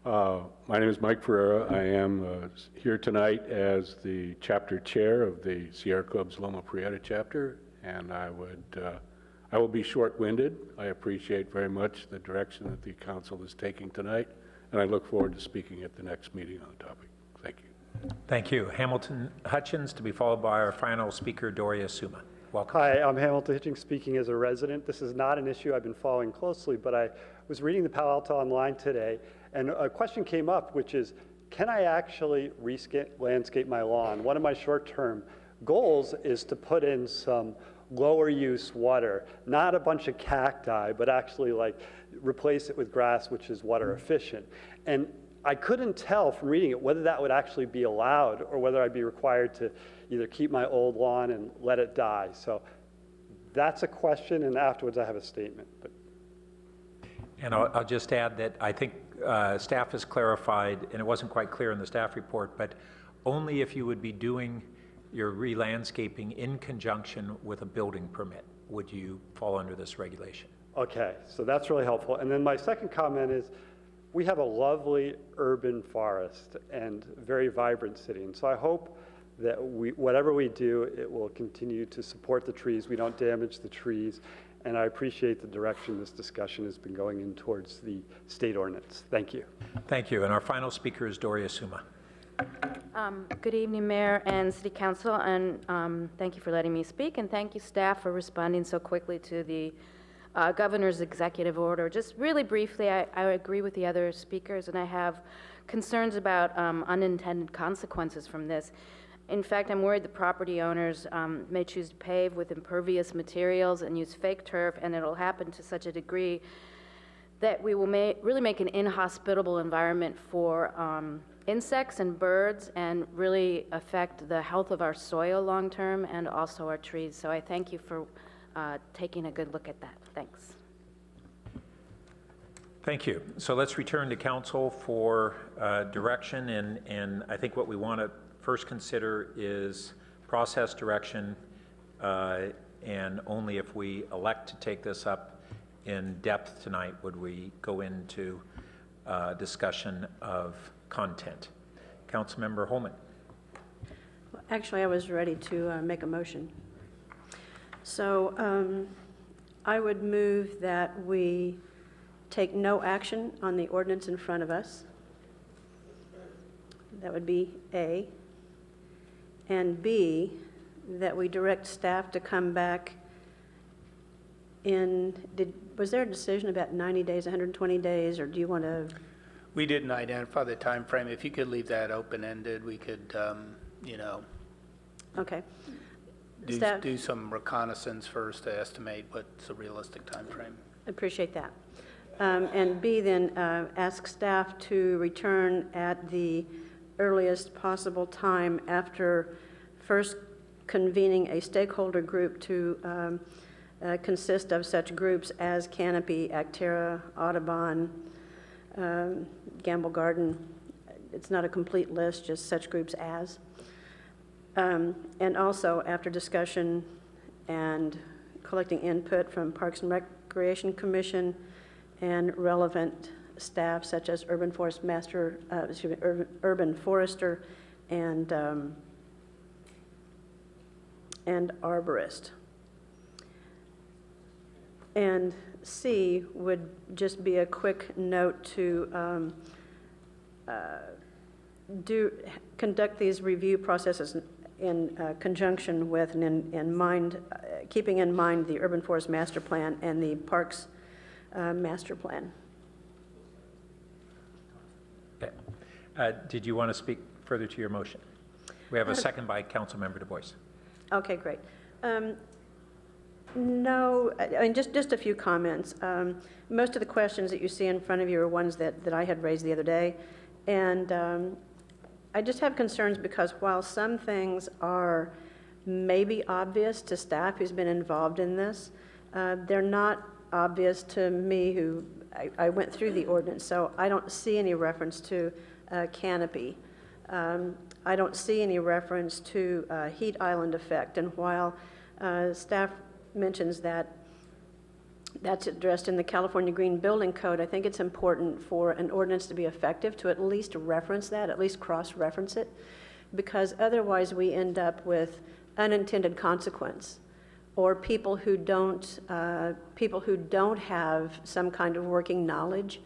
My name is Mike Ferreira. I am here tonight as the chapter chair of the Sierra Club's Loma Prieta chapter, and I will be short-winded. I appreciate very much the direction that the council is taking tonight, and I look forward to speaking at the next meeting on the topic. Thank you. Thank you. Hamilton Hutchins, to be followed by our final speaker, Doria Suma. Welcome. Hi, I'm Hamilton Hutchins, speaking as a resident. This is not an issue I've been following closely, but I was reading the Palo Alto Online today, and a question came up, which is, can I actually landscape my lawn? One of my short-term goals is to put in some lower use water, not a bunch of cacti, but actually like replace it with grass, which is water efficient. And I couldn't tell from reading it whether that would actually be allowed or whether I'd be required to either keep my old lawn and let it die. So that's a question, and afterwards I have a statement. And I'll just add that I think staff has clarified, and it wasn't quite clear in the staff report, but only if you would be doing your re-landscaping in conjunction with a building permit would you fall under this regulation. Okay, so that's really helpful. And then my second comment is, we have a lovely urban forest and very vibrant city. And so I hope that whatever we do, it will continue to support the trees. We don't damage the trees. And I appreciate the direction this discussion has been going in towards the state ordinance. Thank you. Thank you. And our final speaker is Doria Suma. Good evening, Mayor and City Council, and thank you for letting me speak, and thank you, staff, for responding so quickly to the Governor's executive order. Just really briefly, I agree with the other speakers, and I have concerns about unintended consequences from this. In fact, I'm worried the property owners may choose to pave with impervious materials and use fake turf, and it'll happen to such a degree that we will really make an inhospitable environment for insects and birds, and really affect the health of our soil long term and also our trees. So I thank you for taking a good look at that. Thanks. Thank you. So let's return to council for direction, and I think what we want to first consider is process direction and only if we elect to take this up in depth tonight would we go into discussion of content. Councilmember Holman. Actually, I was ready to make a motion. So I would move that we take no action on the ordinance in front of us. That would be A. And B, that we direct staff to come back was there a decision about 90 days, 120 days, or do you want to? We didn't identify the time frame. If you could leave that open-ended, we could, Okay. do some reconnaissance first to estimate what's a realistic time frame. Appreciate that. And B, then ask staff to return at the earliest possible time after first convening a stakeholder group to consist of such groups as Canopy, Actera, Audubon, Gamble Garden. It's not a complete list, just such groups as. And also after discussion and collecting input from Parks and Recreation Commission and relevant staff such as urban forester and arborist. And C would just be a quick note to conduct these review processes in conjunction with and keeping in mind the Urban Forest Master Plan and the Parks Master Plan. Okay. Did you want to speak further to your motion? We have a second by Councilmember Du Bois. Okay, great. No, I mean, just a few comments. Most of the questions that you see in front of you are ones that I had raised the other day. And I just have concerns because while some things are maybe obvious to staff who's been involved in this, they're not obvious to me who, I went through the ordinance, so I don't see any reference to canopy. I don't see any reference to heat island effect. And while staff mentions that that's addressed in the California Green Building Code, I think it's important for an ordinance to be effective to at least reference that, at least cross-reference it, because otherwise we end up with unintended consequence, or people who don't have some kind of working knowledge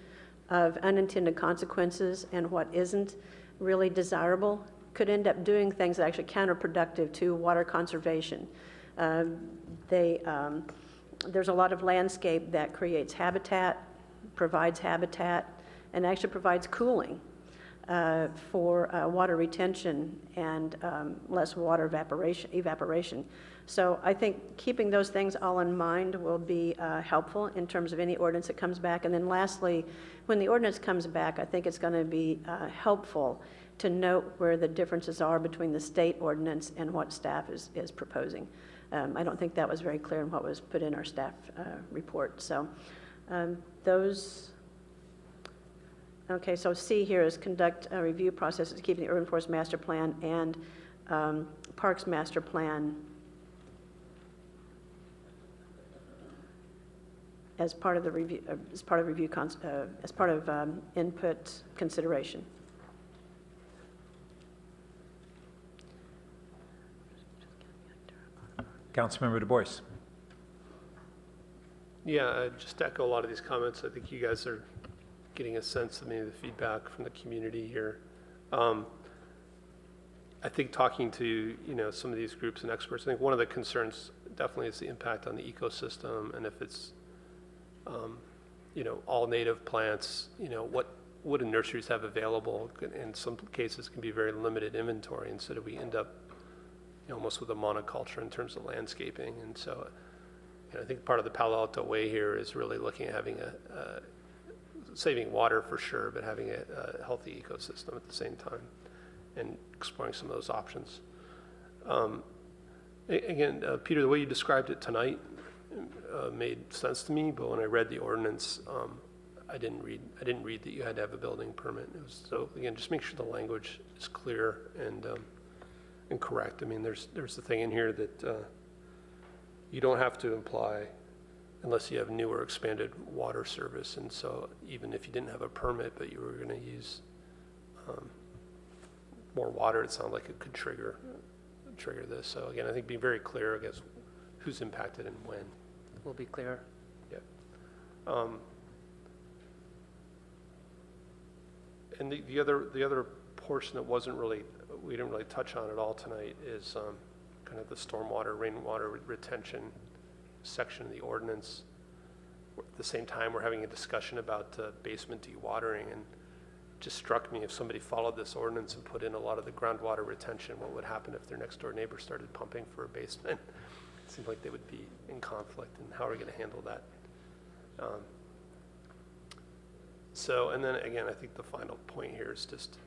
of unintended consequences and what isn't really desirable could end up doing things that are actually counterproductive to water conservation. There's a lot of landscape that creates habitat, provides habitat, and actually provides cooling for water retention and less water evaporation. So I think keeping those things all in mind will be helpful in terms of any ordinance that comes back. And then lastly, when the ordinance comes back, I think it's going to be helpful to note where the differences are between the state ordinance and what staff is proposing. I don't think that was very clear in what was put in our staff report. So okay, so C here is conduct a review process to keep the Urban Forest Master Plan and Parks Master Plan as part of the review, as part of input consideration. Councilmember Du Bois. Yeah, just to echo a lot of these comments. I think you guys are getting a sense of maybe the feedback from the community here. I think talking to some of these groups and experts, I think one of the concerns definitely is the impact on the ecosystem, and if it's all native plants, what do nurseries have available? In some cases, can be very limited inventory, and so do we end up almost with a monoculture in terms of landscaping. And so I think part of the Palo Alto way here is really looking at having saving water for sure, but having a healthy ecosystem at the same time and exploring some of those options. Again, Peter, the way you described it tonight made sense to me, but when I read the ordinance, I didn't read that you had to have a building permit. So again, just make sure the language is clear and correct. I mean, there's the thing in here that you don't have to imply unless you have new or expanded water service. And so even if you didn't have a permit, but you were going to use more water, it sounded like it could trigger this. So again, I think being very clear, I guess, who's impacted and when. Will be clearer. Yeah. And the other portion that we didn't really touch on at all tonight is kind of the stormwater, rainwater retention section of the ordinance. At the same time, we're having a discussion about basement dewatering, and it just struck me, if somebody followed this ordinance and put in a lot of the groundwater retention, what would happen if their next door neighbor started pumping for a basement? It seems like they would be in conflict, and how are we going to handle that? And then again, I think the final point here is just,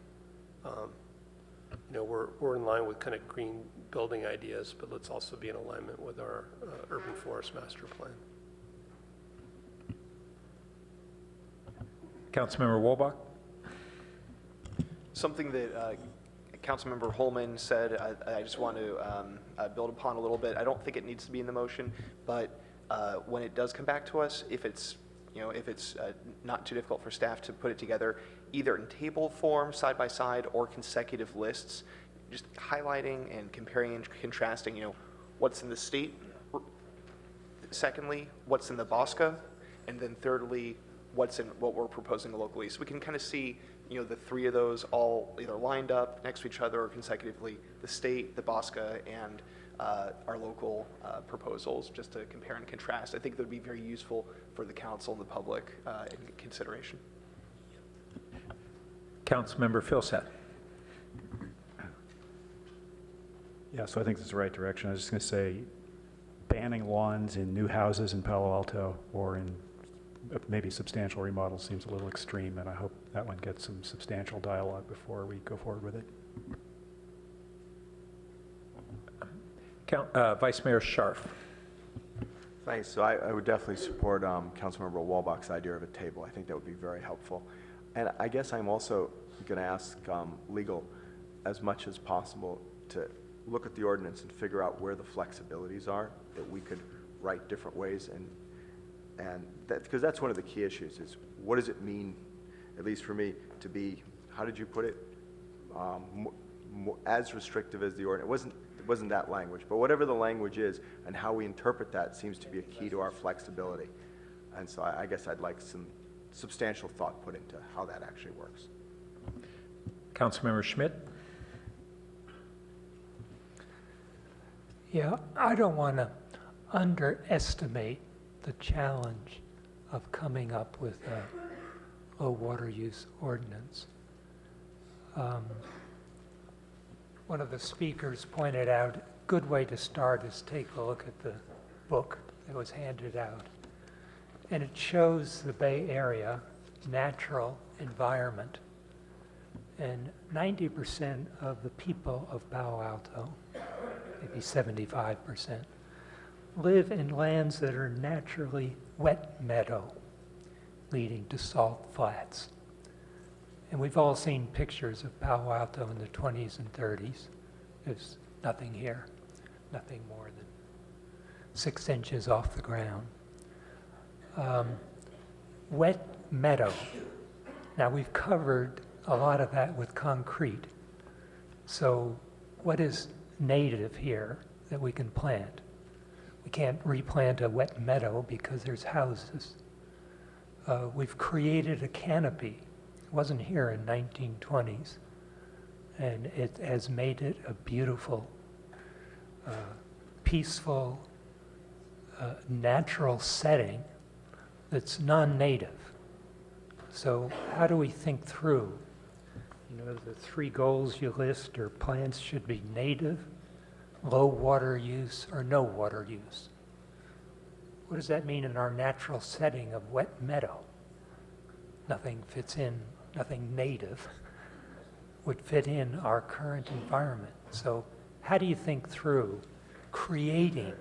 we're in line with kind of green building ideas, but let's also be in alignment with our urban forest master plan. Councilmember Wolbach? Something that Councilmember Holman said, I just want to build upon a little bit. I don't think it needs to be in the motion, but when it does come back to us, if it's not too difficult for staff to put it together, either in table form, side by side, or consecutive lists, just highlighting and comparing and contrasting, what's in the state, secondly, what's in the BOSCA, and then thirdly, what's in what we're proposing locally. So we can kind of see, the three of those all either lined up next to each other or consecutively, the state, the BOSCA, and our local proposals, just to compare and contrast. I think that would be very useful for the council and the public in consideration. Councilmember Philsett. Yeah, so I think that's the right direction. I was just going to say banning lawns in new houses in Palo Alto or in maybe substantial remodels seems a little extreme, and I hope that one gets some substantial dialogue before we go forward with it. Vice Mayor Scharf. Thanks. So I would definitely support Councilmember Walbach's idea of a table. I think that would be very helpful. And I guess I'm also going to ask legal as much as possible to look at the ordinance and figure out where the flexibilities are that we could write different ways, and that, because that's one of the key issues, is what does it mean, at least for me, to be, how did you put it, as restrictive as the ordinance. It wasn't that language, but whatever the language is and how we interpret that seems to be a key to our flexibility. And so I guess I'd like some substantial thought put into how that actually works. Councilmember Schmidt. Yeah, I don't want to underestimate the challenge of coming up with a low water use ordinance. One of the speakers pointed out, a good way to start is take a look at the book that was handed out. And it shows the Bay Area natural environment. And 90% of the people of Palo Alto, maybe 75%, live in lands that are naturally wet meadow, leading to salt flats. And we've all seen pictures of Palo Alto in the 20s and 30s. There's nothing here, nothing more than 6 inches off the ground. Wet meadow. Now we've covered a lot of that with concrete. So what is native here that we can plant? We can't replant a wet meadow because there's houses. We've created a canopy. It wasn't here in 1920s, and it has made it a beautiful, peaceful, natural setting that's non-native. So how do we think through? The 3 goals you list are plants should be native, low water use, or no water use. What does that mean in our natural setting of wet meadow? Nothing fits in, nothing native would fit in our current environment. So how do you think through creating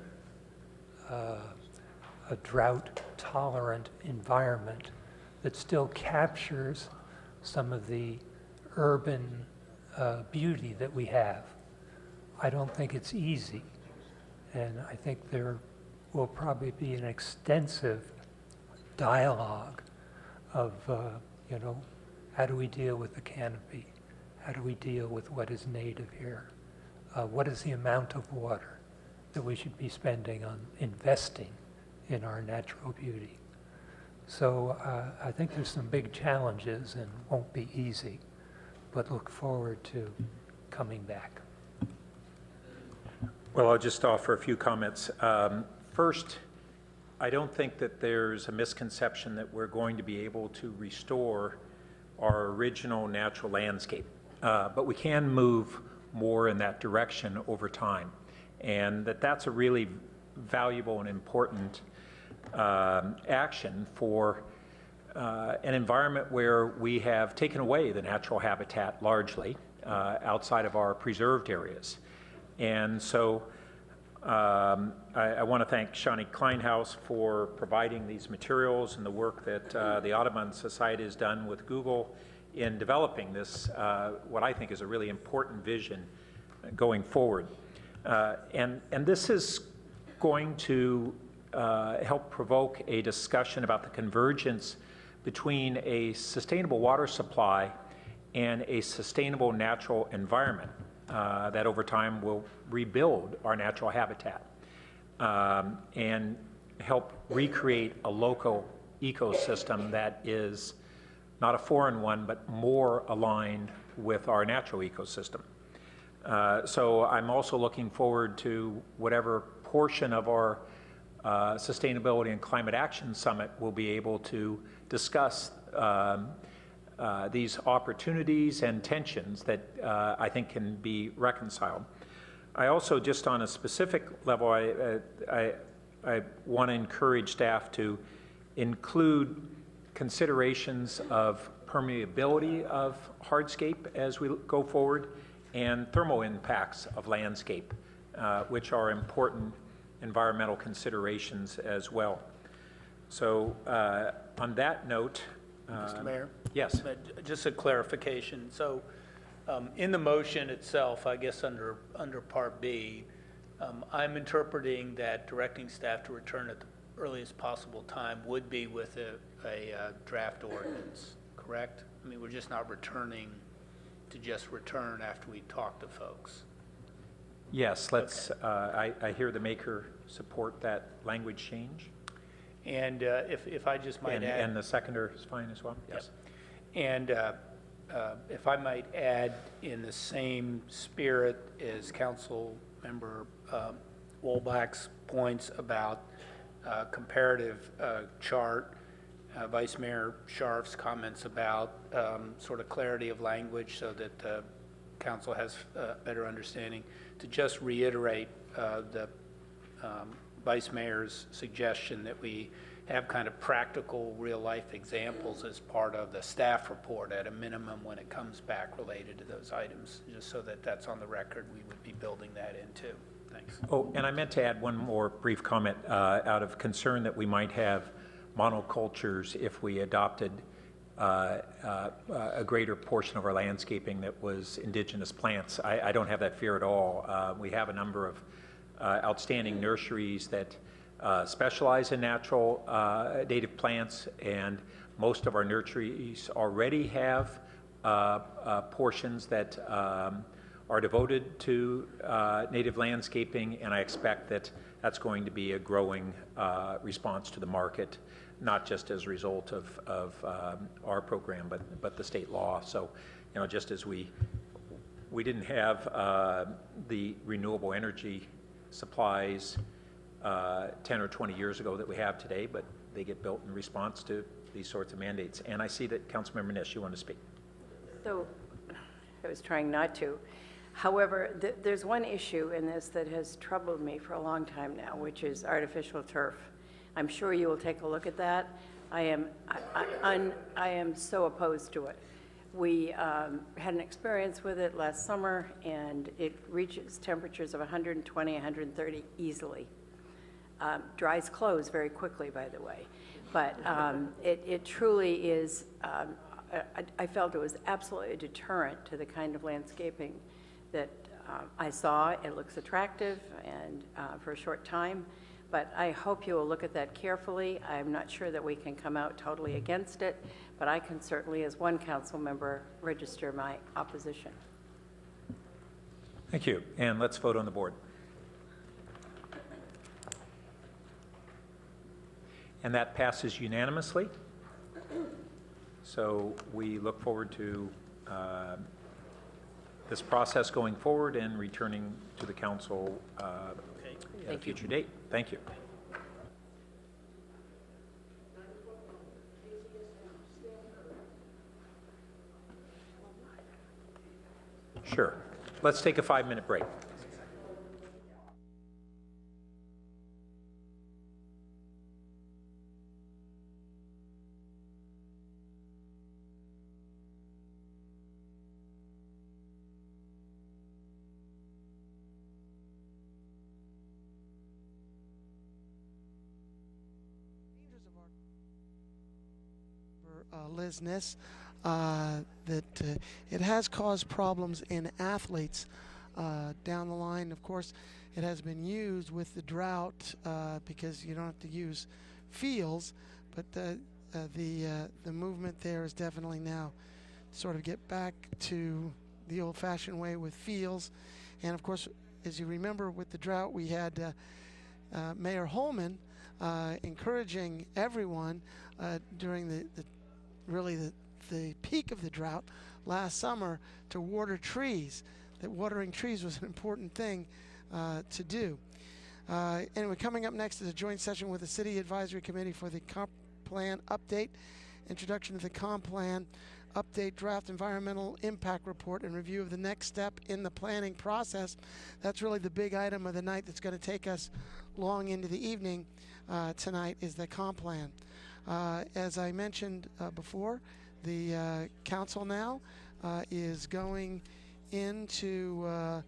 a drought-tolerant environment that still captures some of the urban beauty that we have? I don't think it's easy, and I think there will probably be an extensive dialogue of, you know, how do we deal with the canopy? How do we deal with what is native here? What is the amount of water that we should be spending on investing in our natural beauty? So I think there's some big challenges and won't be easy, but look forward to coming back. Well, I'll just offer a few comments. First, I don't think that there's a misconception that we're going to be able to restore our original natural landscape, but we can move more in that direction over time, and that's a really valuable and important action for an environment where we have taken away the natural habitat largely outside of our preserved areas. And so I want to thank Shani Kleinhaus for providing these materials and the work that the Audubon Society has done with Google in developing this, what I think is a really important vision going forward. And this is going to help provoke a discussion about the convergence between a sustainable water supply and a sustainable natural environment that over time will rebuild our natural habitat and help recreate a local ecosystem that is not a foreign one, but more aligned with our natural ecosystem. So I'm also looking forward to whatever portion of our Sustainability and Climate Action Summit will be able to discuss these opportunities and tensions that I think can be reconciled. I also, just on a specific level, I want to encourage staff to include considerations of permeability of hardscape as we go forward and thermal impacts of landscape, which are important environmental considerations as well. So on that note, Mr. Mayor? Yes. Just a clarification. So in the motion itself, I guess under Part B, I'm interpreting that directing staff to return at the earliest possible time would be with a draft ordinance, correct? I mean, we're just not returning to just return after we talk to folks. Yes, let's, I hear the maker support that language change. And if I just might add. And the seconder is fine as well? Yes. Yep. And if I might add, in the same spirit as Council Member Wolbach's points about comparative chart, Vice Mayor Scharf's comments about sort of clarity of language so that the Council has better understanding, to just reiterate the Vice Mayor's suggestion that we have kind of practical real-life examples as part of the staff report at a minimum when it comes back related to those items, just so that that's on the record. We would be building that in too. Thanks. Oh, and I meant to add one more brief comment out of concern that we might have monocultures if we adopted a greater portion of our landscaping that was indigenous plants. I don't have that fear at all. We have a number of outstanding nurseries that specialize in natural native plants, and most of our nurseries already have portions that are devoted to native landscaping, and I expect that that's going to be a growing response to the market, not just as a result of our program, but the state law. So, you know, just as we didn't have the renewable energy supplies 10 or 20 years ago that we have today, but they get built in response to these sorts of mandates. And I see that Councilmember Nish, you want to speak. So I was trying not to. However, there's one issue in this that has troubled me for a long time now, which is artificial turf. I'm sure you will take a look at that. I am so opposed to it. We had an experience with it last summer, and it reaches temperatures of 120, 130 easily. Dries clothes very quickly, by the way. But it truly is, I felt it was absolutely a deterrent to the kind of landscaping that I saw. It looks attractive and for a short time, but I hope you will look at that carefully. I'm not sure that we can come out totally against it, but I can certainly, as one council member, register my opposition. Thank you. And let's vote on the board. And that passes unanimously. So we look forward to this process going forward and returning to the council at a future date. Thank you. Sure. Let's take a 5-minute break. Liz Niss, that it has caused problems in athletes down the line. Of course, it has been used with the drought because you don't have to use fields, but the movement there is definitely now sort of get back to the old-fashioned way with fields. And of course, as you remember, with the drought, we had Mayor Holman encouraging everyone during the peak of the drought last summer to water trees, that watering trees was an important thing to do. Anyway, coming up next is a joint session with the City Advisory Committee for the Comp Plan Update, introduction of the Comp Plan Update Draft Environmental Impact Report, and review of the next step in the planning process. That's really the big item of the night that's going to take us long into the evening tonight, is the Comp Plan. As I mentioned before, the council now is going into,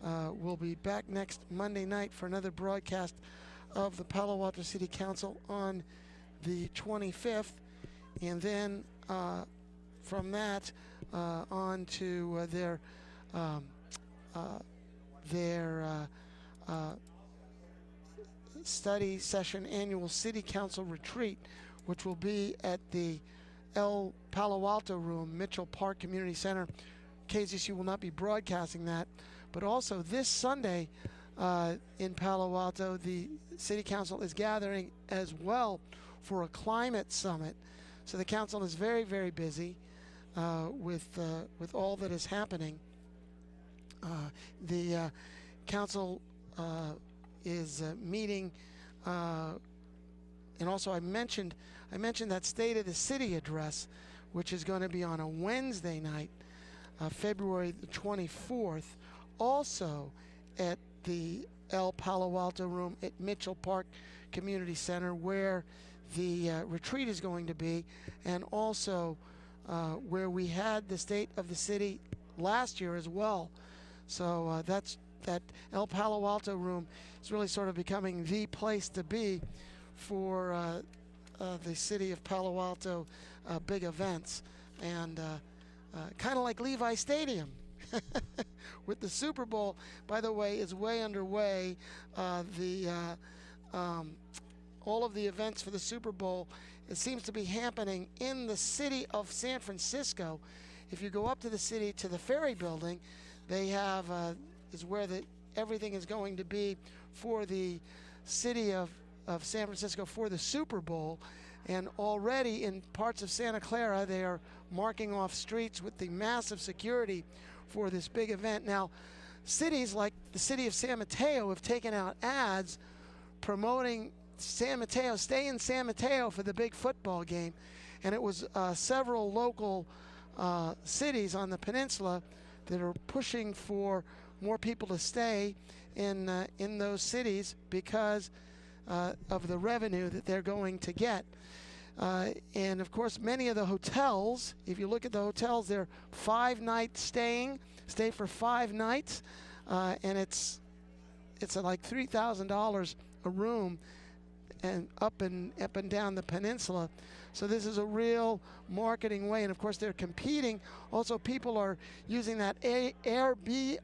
we'll be back next Monday night for another broadcast of the Palo Alto City Council on the 25th, and then from that on to their study session annual City Council retreat, which will be at the Palo Alto Room, Mitchell Park Community Center. KZSU will not be broadcasting that, but also this Sunday in Palo Alto, the City Council is gathering as well for a climate summit. So the council is very, very busy with all that is happening. The council is meeting, and also I mentioned that State of the City address, which is going to be on a Wednesday night, February the 24th, also at the El Palo Alto Room at Mitchell Park Community Center, where the retreat is going to be, and also where we had the State of the City last year as well. So that El Palo Alto Room is really sort of becoming the place to be for the city of Palo Alto big events, and kind of like Levi Stadium with the Super Bowl, by the way, is way underway. All of the events for the Super Bowl, it seems to be happening in the city of San Francisco. If you go up to the city, to the Ferry Building, they have is where everything is going to be for the city of San Francisco for the Super Bowl. And already in parts of Santa Clara, they are marking off streets with the massive security for this big event. Now, cities like the city of San Mateo have taken out ads promoting San Mateo, stay in San Mateo for the big football game. And it was several local cities on the peninsula that are pushing for more people to stay in those cities because of the revenue that they're going to get. And of course, many of the hotels, if you look at the hotels, they're 5-night stay for 5 nights, and it's like $3,000 a room, and up and down the peninsula. So this is a real marketing way, and of course they're competing. Also, people are using that Airbnb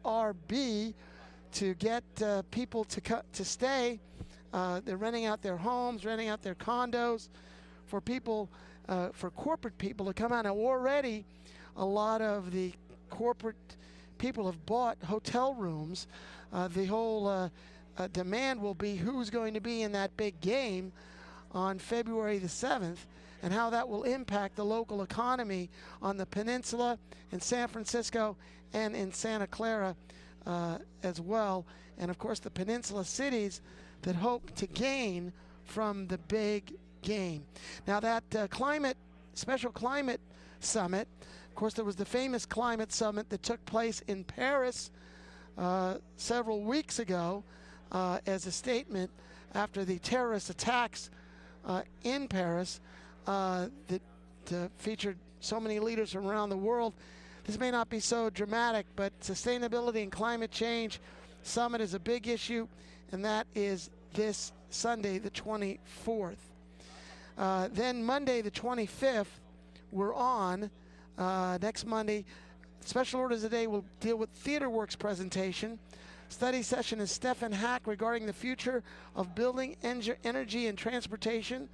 to get people to stay They're renting out their homes, renting out their condos for people, for corporate people to come out. Now, already a lot of the corporate people have bought hotel rooms. The whole demand will be who's going to be in that big game on February the 7th, and how that will impact the local economy on the peninsula, in San Francisco, and in Santa Clara as well. And of course, the peninsula cities that hope to gain from the big game. Now, that special climate summit, of course, there was the famous climate summit that took place in Paris several weeks ago as a statement after the terrorist attacks in Paris that featured so many leaders from around the world. This may not be so dramatic, but sustainability and climate change summit is a big issue, and that is this Sunday, the 24th. Then Monday, the 25th, we're on. Next Monday, special orders of the day will deal with TheaterWorks presentation. Study session is Stefan Hack regarding the future of building, energy, and transportation.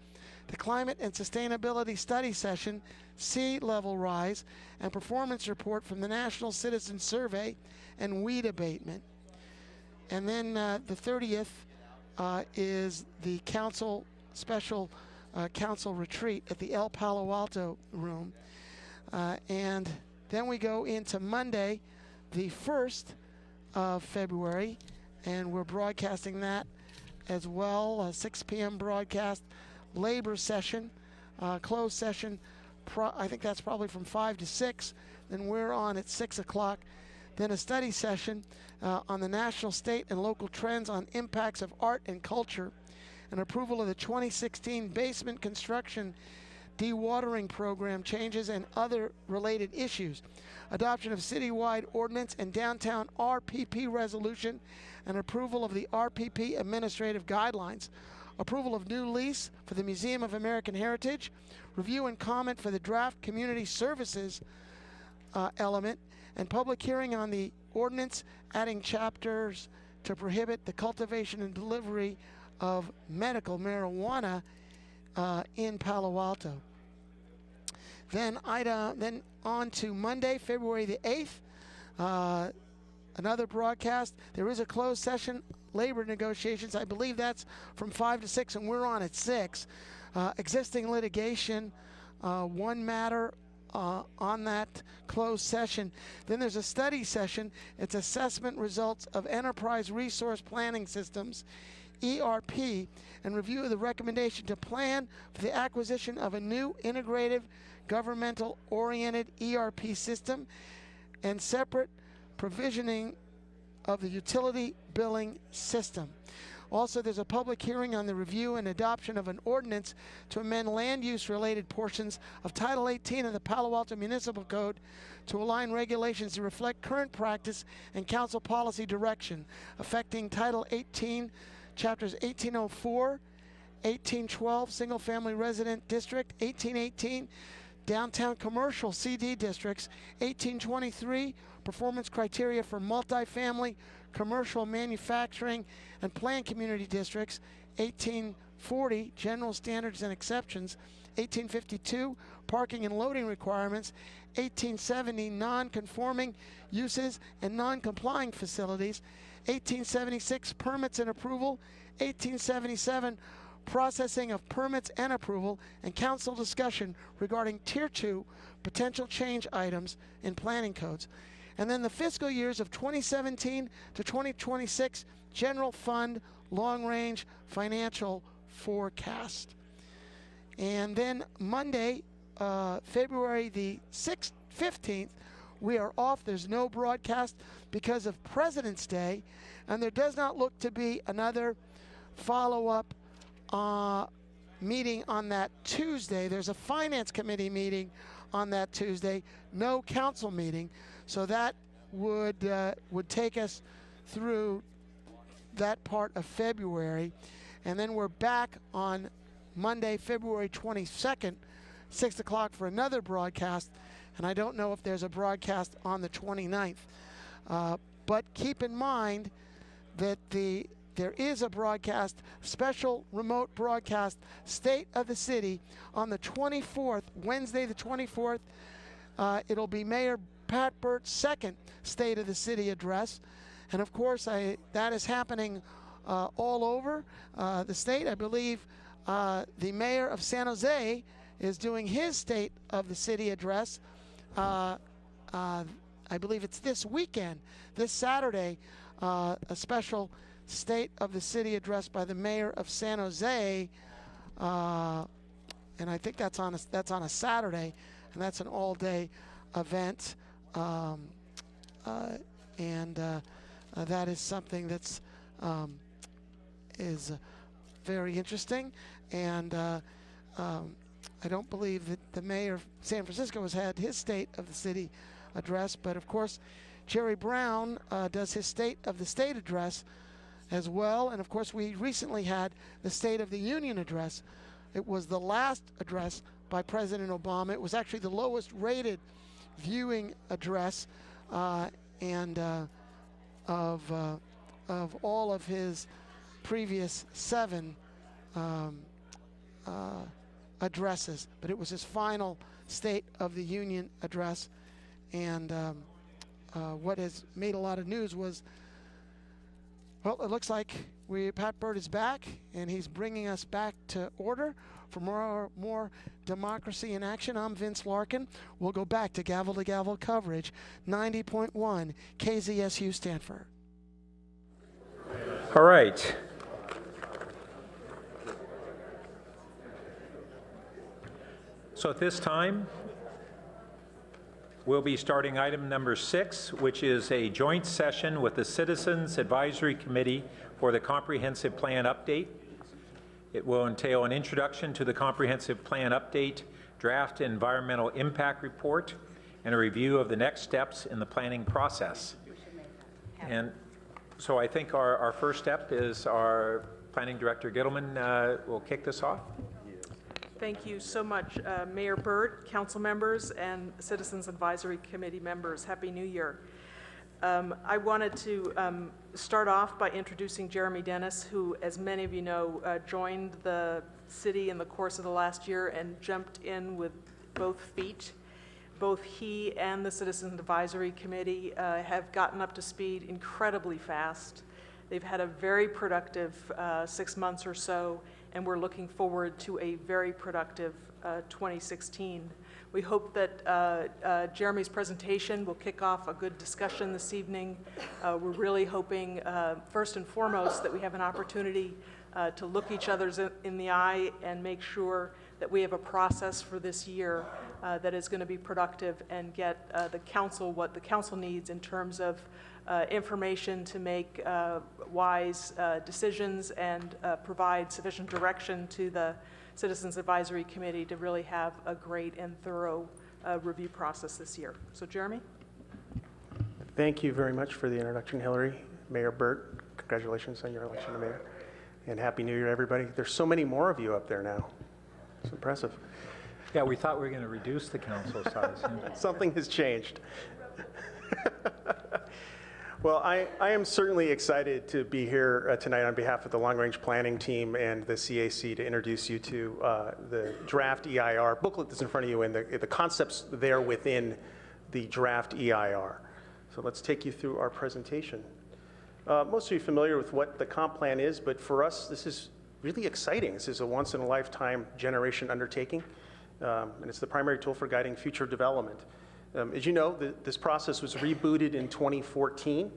The climate and sustainability study session, sea level rise, and performance report from the National Citizen Survey and weed abatement. And then the 30th is the council special council retreat at the El Palo Alto room. And then we go into Monday, the 1st of February, and we're broadcasting that as well, a 6 p.m. broadcast, labor session, closed session, I think that's probably from 5 to 6, then we're on at 6 o'clock. Then a study session on the national, state, and local trends on impacts of art and culture, and approval of the 2016 basement construction dewatering program changes and other related issues. Adoption of citywide ordinance and downtown RPP resolution, and approval of the RPP administrative guidelines. Approval of new lease for the Museum of American Heritage. Review and comment for the draft community services element, and public hearing on the ordinance adding chapters to prohibit the cultivation and delivery of medical marijuana in Palo Alto. Then on to Monday, February the 8th, another broadcast. There is a closed session, labor negotiations. I believe that's from 5 to 6, and we're on at 6. Existing litigation, one matter on that closed session. Then there's a study session. It's assessment results of enterprise resource planning systems, ERP, and review of the recommendation to plan for the acquisition of a new integrative governmental-oriented ERP system, and separate provisioning of the utility billing system. Also, there's a public hearing on the review and adoption of an ordinance to amend land use related portions of Title 18 of the Palo Alto Municipal Code to align regulations to reflect current practice and council policy direction, affecting Title 18, Chapters 1804, 1812, Single Family Resident District, 1818, Downtown Commercial CD Districts, 1823, Performance Criteria for Multifamily, Commercial, Manufacturing, and Planned Community Districts, 1840, General Standards and Exceptions, 1852, Parking and Loading Requirements, 1870, Non-Conforming Uses and Non-Complying Facilities, 1876, Permits and Approval, 1877, Processing of Permits and Approval, and Council Discussion regarding Tier 2 potential change items in planning codes. And then the fiscal years of 2017 to 2026 General Fund Long Range Financial Forecast. And then Monday, February the 15th, we are off. There's no broadcast because of President's Day, and there does not look to be another follow-up meeting on that Tuesday. There's a Finance Committee meeting on that Tuesday, no council meeting, so that would take us through that part of February, and then we're back on Monday, February 22nd, 6 o'clock for another broadcast, and I don't know if there's a broadcast on the 29th. But keep in mind that the there is a broadcast, special remote broadcast, State of the City, on the 24th, Wednesday the 24th. It'll be Mayor Pat Burt's second State of the City address. And of course, that is happening all over the state. I believe the mayor of San Jose is doing his State of the City address. I believe it's this weekend, this Saturday, a special State of the City address by the mayor of San Jose, and I think that's on a Saturday, and that's an all-day event, and that is something that's is very interesting, and I don't believe that the mayor of San Francisco has had his State of the City address, but of course Jerry Brown does his State of the State address as well, and of course we recently had the State of the Union address. It was the last address by President Obama. It was actually the lowest rated viewing address and of all of his previous 7 addresses, but it was his final State of the Union address. And what has made a lot of news was, well, it looks like Pat Burt is back, and he's bringing us back to order for more democracy in action. I'm Vince Larkin. We'll go back to gavel coverage, 90.1 KZSU Stanford. All right. So at this time, we'll be starting item number 6, which is a joint session with the Citizens Advisory Committee for the Comprehensive Plan Update. It will entail an introduction to the Comprehensive Plan Update, draft environmental impact report, and a review of the next steps in the planning process. And so I think our first step is our Planning Director Gittleman will kick this off. Thank you so much, Mayor Burt, council members, and Citizens Advisory Committee members. Happy New Year. I wanted to start off by introducing Jeremy Dennis, who, as many of you know, joined the city in the course of the last year and jumped in with both feet. Both he and the Citizens Advisory Committee have gotten up to speed incredibly fast. They've had a very productive 6 months or so, and we're looking forward to a very productive 2016. We hope that Jeremy's presentation will kick off a good discussion this evening. We're really hoping, first and foremost, that we have an opportunity to look each other in the eye and make sure that we have a process for this year that is going to be productive and get the council what the council needs in terms of information to make wise decisions and provide sufficient direction to the Citizens Advisory Committee to really have a great and thorough review process this year. So, Jeremy? Thank you very much for the introduction, Hillary. Mayor Burt, congratulations on your election to mayor. And Happy New Year, everybody. There's so many more of you up there now. It's impressive. Yeah, we thought we were going to reduce the council size. Something has changed. Well, I am certainly excited to be here tonight on behalf of the Long Range Planning Team and the CAC to introduce you to the draft EIR booklet that's in front of you and the concepts there within the draft EIR. So let's take you through our presentation. Most of you are familiar with what the comp plan is, but for us, this is really exciting. This is a once-in-a-lifetime generation undertaking, and it's the primary tool for guiding future development. As you know, this process was rebooted in 2014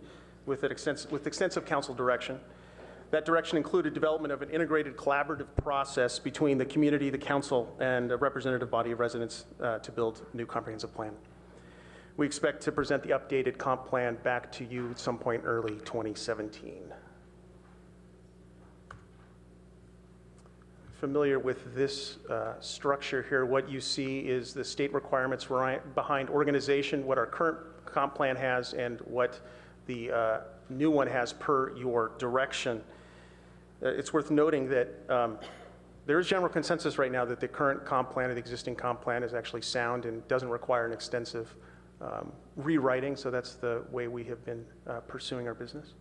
with extensive council direction. That direction included development of an integrated collaborative process between the community, the council, and a representative body of residents to build a new comprehensive plan. We expect to present the updated comp plan back to you at some point early 2017. Familiar with this structure here, what you see is the state requirements behind organization, what our current comp plan has, and what the new one has per your direction. It's worth noting that there is general consensus right now that the current comp plan or the existing comp plan is actually sound and doesn't require an extensive rewriting, so that's the way we have been pursuing our business.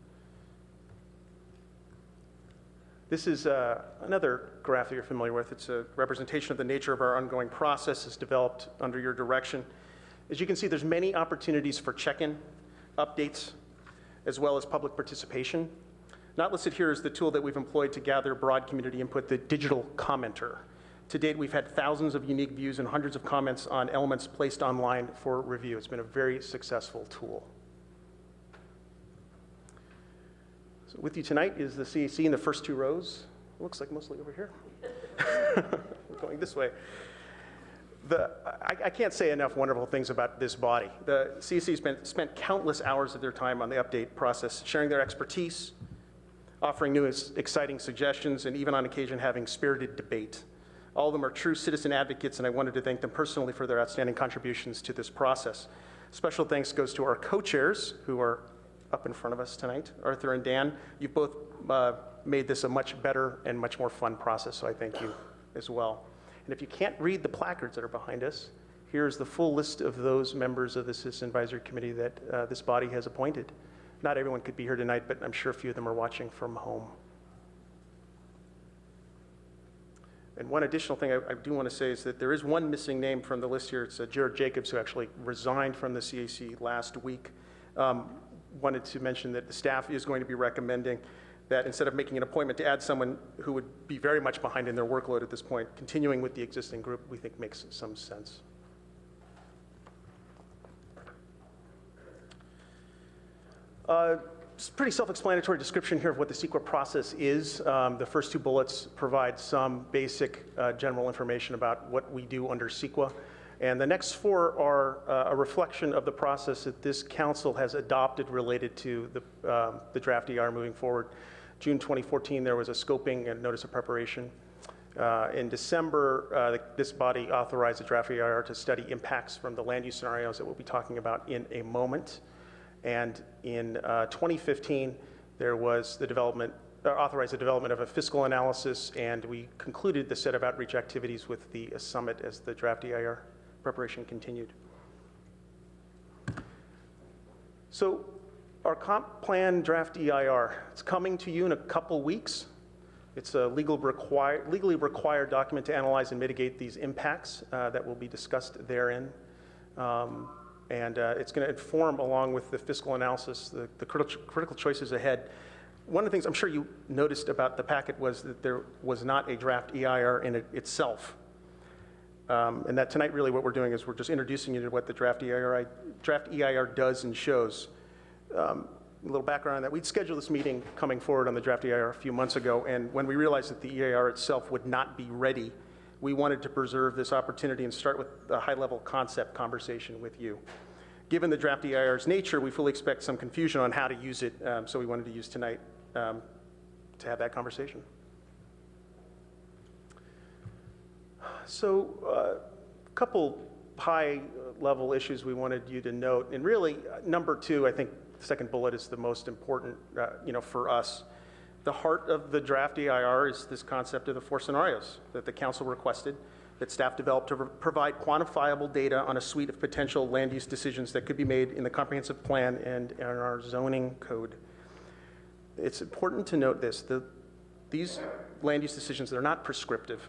This is another graph that you're familiar with. It's a representation of the nature of our ongoing process as developed under your direction. As you can see, there's many opportunities for check-in, updates, as well as public participation. Not listed here is the tool that we've employed to gather broad community input, the digital commenter. To date, we've had thousands of unique views and hundreds of comments on elements placed online for review. It's been a very successful tool. So with you tonight is the CAC in the first two rows. It looks like mostly over here. We're going this way. I can't say enough wonderful things about this body. The CAC spent countless hours of their time on the update process, sharing their expertise, offering new exciting suggestions, and even on occasion having spirited debate. All of them are true citizen advocates, and I wanted to thank them personally for their outstanding contributions to this process. Special thanks goes to our co-chairs, who are up in front of us tonight, Arthur and Dan. You've both made this a much better and much more fun process, so I thank you as well. And if you can't read the placards that are behind us, here's the full list of those members of the Citizen Advisory Committee that this body has appointed. Not everyone could be here tonight, but I'm sure a few of them are watching from home. And one additional thing I do want to say is that there is one missing name from the list here. It's Jared Jacobs, who actually resigned from the CAC last week. Wanted to mention that the staff is going to be recommending that instead of making an appointment to add someone who would be very much behind in their workload at this point, continuing with the existing group, we think makes some sense. It's a pretty self-explanatory description here of what the CEQA process is. The first two bullets provide some basic general information about what we do under CEQA. And the next four are a reflection of the process that this council has adopted related to the draft ER moving forward. June 2014, there was a scoping and notice of preparation. In December, this body authorized the draft EIR to study impacts from the land use scenarios that we'll be talking about in a moment. And in 2015, there was the development, authorized the development of a fiscal analysis, and we concluded the set of outreach activities with the summit as the draft EIR preparation continued. So our comp plan draft EIR, it's coming to you in a couple weeks. It's a legally required document to analyze and mitigate these impacts that will be discussed therein. It's going to inform, along with the fiscal analysis, the critical choices ahead. One of the things I'm sure you noticed about the packet was that there was not a draft EIR in it itself. And that tonight, really, what we're doing is we're just introducing you to what the draft EIR does and shows. A little background on that. We'd scheduled this meeting coming forward on the draft EIR a few months ago, and when we realized that the EIR itself would not be ready, we wanted to preserve this opportunity and start with a high-level concept conversation with you. Given the draft EIR's nature, we fully expect some confusion on how to use it, so we wanted to use tonight to have that conversation. So a couple high-level issues we wanted you to note, and really, number two, I think the second bullet is the most important for us. The heart of the draft EIR is this concept of the four scenarios that the council requested, that staff developed to provide quantifiable data on a suite of potential land use decisions that could be made in the comprehensive plan and in our zoning code. It's important to note this, these land use decisions, they're not prescriptive.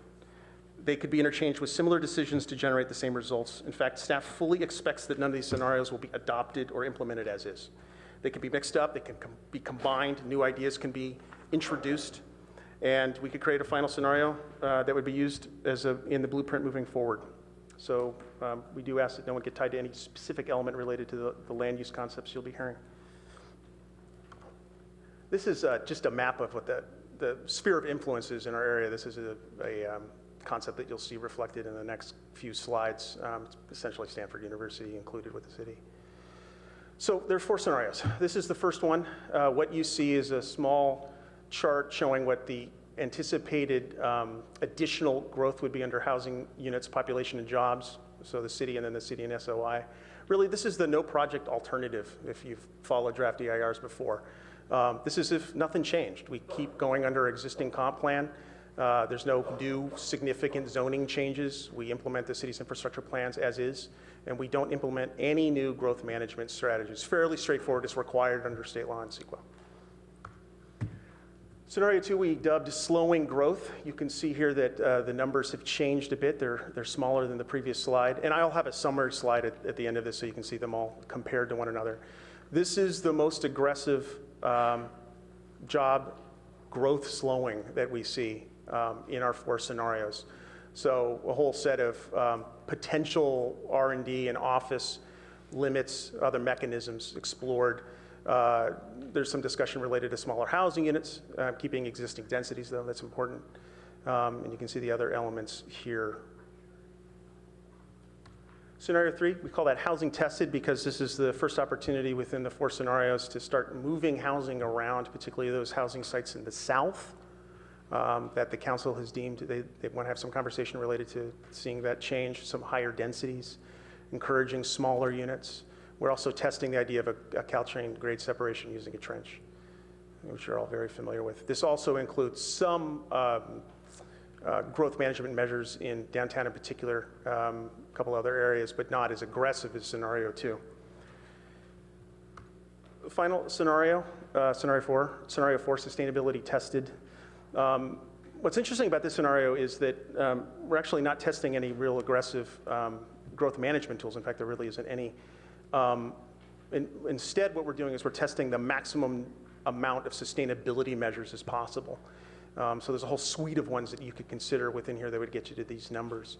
They could be interchanged with similar decisions to generate the same results. In fact, staff fully expects that none of these scenarios will be adopted or implemented as is. They can be mixed up, they can be combined, new ideas can be introduced, and we could create a final scenario that would be used in the blueprint moving forward. So we do ask that no one get tied to any specific element related to the land use concepts you'll be hearing. This is just a map of what the sphere of influence is in our area. This is a concept that you'll see reflected in the next few slides. It's essentially Stanford University included with the city. So there are four scenarios. This is the first one. What you see is a small chart showing what the anticipated additional growth would be under housing units, population, and jobs. So the city and then the city and SOI. Really, this is the no project alternative if you've followed draft EIRs before. This is if nothing changed. We keep going under existing comp plan. There's no new significant zoning changes. We implement the city's infrastructure plans as is, and we don't implement any new growth management strategies. Fairly straightforward, it's required under state law and CEQA. Scenario 2 we dubbed slowing growth. You can see here that the numbers have changed a bit. They're smaller than the previous slide. And I'll have a summary slide at the end of this so you can see them all compared to one another. This is the most aggressive job growth slowing that we see in our 4 scenarios. So a whole set of potential R&D and office limits, other mechanisms explored. There's some discussion related to smaller housing units, keeping existing densities though, that's important. And you can see the other elements here. Scenario 3, we call that housing tested because this is the first opportunity within the 4 scenarios to start moving housing around, particularly those housing sites in the south that the council has deemed they want to have some conversation related to seeing that change, some higher densities, encouraging smaller units. We're also testing the idea of a Caltrain grade separation using a trench, which you're all very familiar with. This also includes some growth management measures in downtown in particular, a couple other areas, but not as aggressive as scenario 2. Final scenario, scenario 4, sustainability tested. What's interesting about this scenario is that we're actually not testing any real aggressive growth management tools. In fact, there really isn't any. Instead, what we're doing is we're testing the maximum amount of sustainability measures as possible. So there's a whole suite of ones that you could consider within here that would get you to these numbers.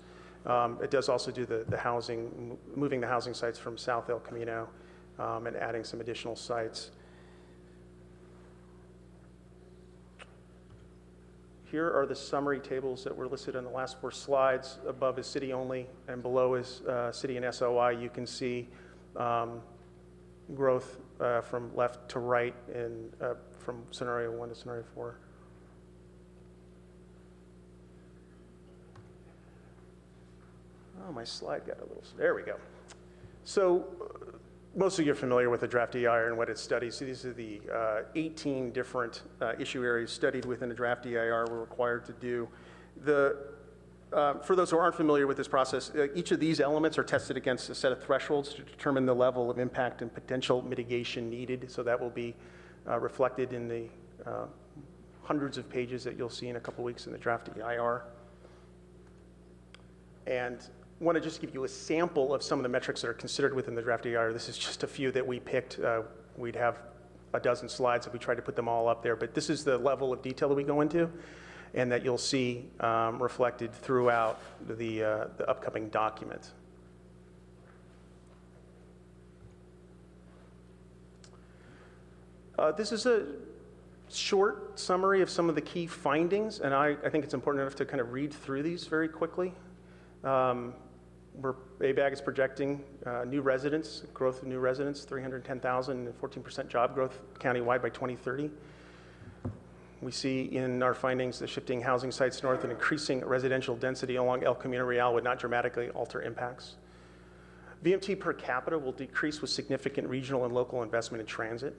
It does also do the housing, moving the housing sites from South El Camino and adding some additional sites. Here are the summary tables that were listed in the last 4 slides. Above is city only, and below is city and SOI. You can see growth from left to right and from scenario 1 to scenario 4. Oh, my slide got a little, there we go. So most of you are familiar with the draft EIR and what it studies. So these are the 18 different issue areas studied within the draft EIR we're required to do. For those who aren't familiar with this process, each of these elements are tested against a set of thresholds to determine the level of impact and potential mitigation needed. So that will be reflected in the hundreds of pages that you'll see in a couple weeks in the draft EIR. And I want to just give you a sample of some of the metrics that are considered within the draft EIR. This is just a few that we picked. We'd have a dozen slides if we tried to put them all up there, but this is the level of detail that we go into and that you'll see reflected throughout the upcoming document. This is a short summary of some of the key findings, and I think it's important enough to kind of read through these very quickly. ABAG is projecting new residents, growth of new residents, 310,000 and 14% job growth countywide by 2030. We see in our findings the shifting housing sites north and increasing residential density along El Camino Real would not dramatically alter impacts. VMT per capita will decrease with significant regional and local investment in transit.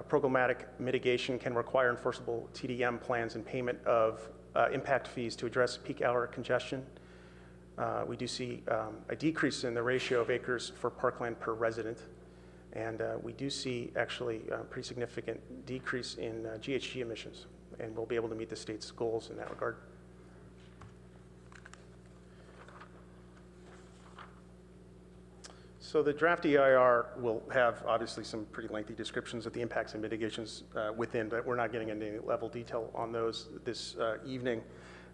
Programmatic mitigation can require enforceable TDM plans and payment of impact fees to address peak hour congestion. We do see a decrease in the ratio of acres for parkland per resident. And we do see actually a pretty significant decrease in GHG emissions, and we'll be able to meet the state's goals in that regard. So the draft EIR will have obviously some pretty lengthy descriptions of the impacts and mitigations within, but we're not getting into any level detail on those this evening.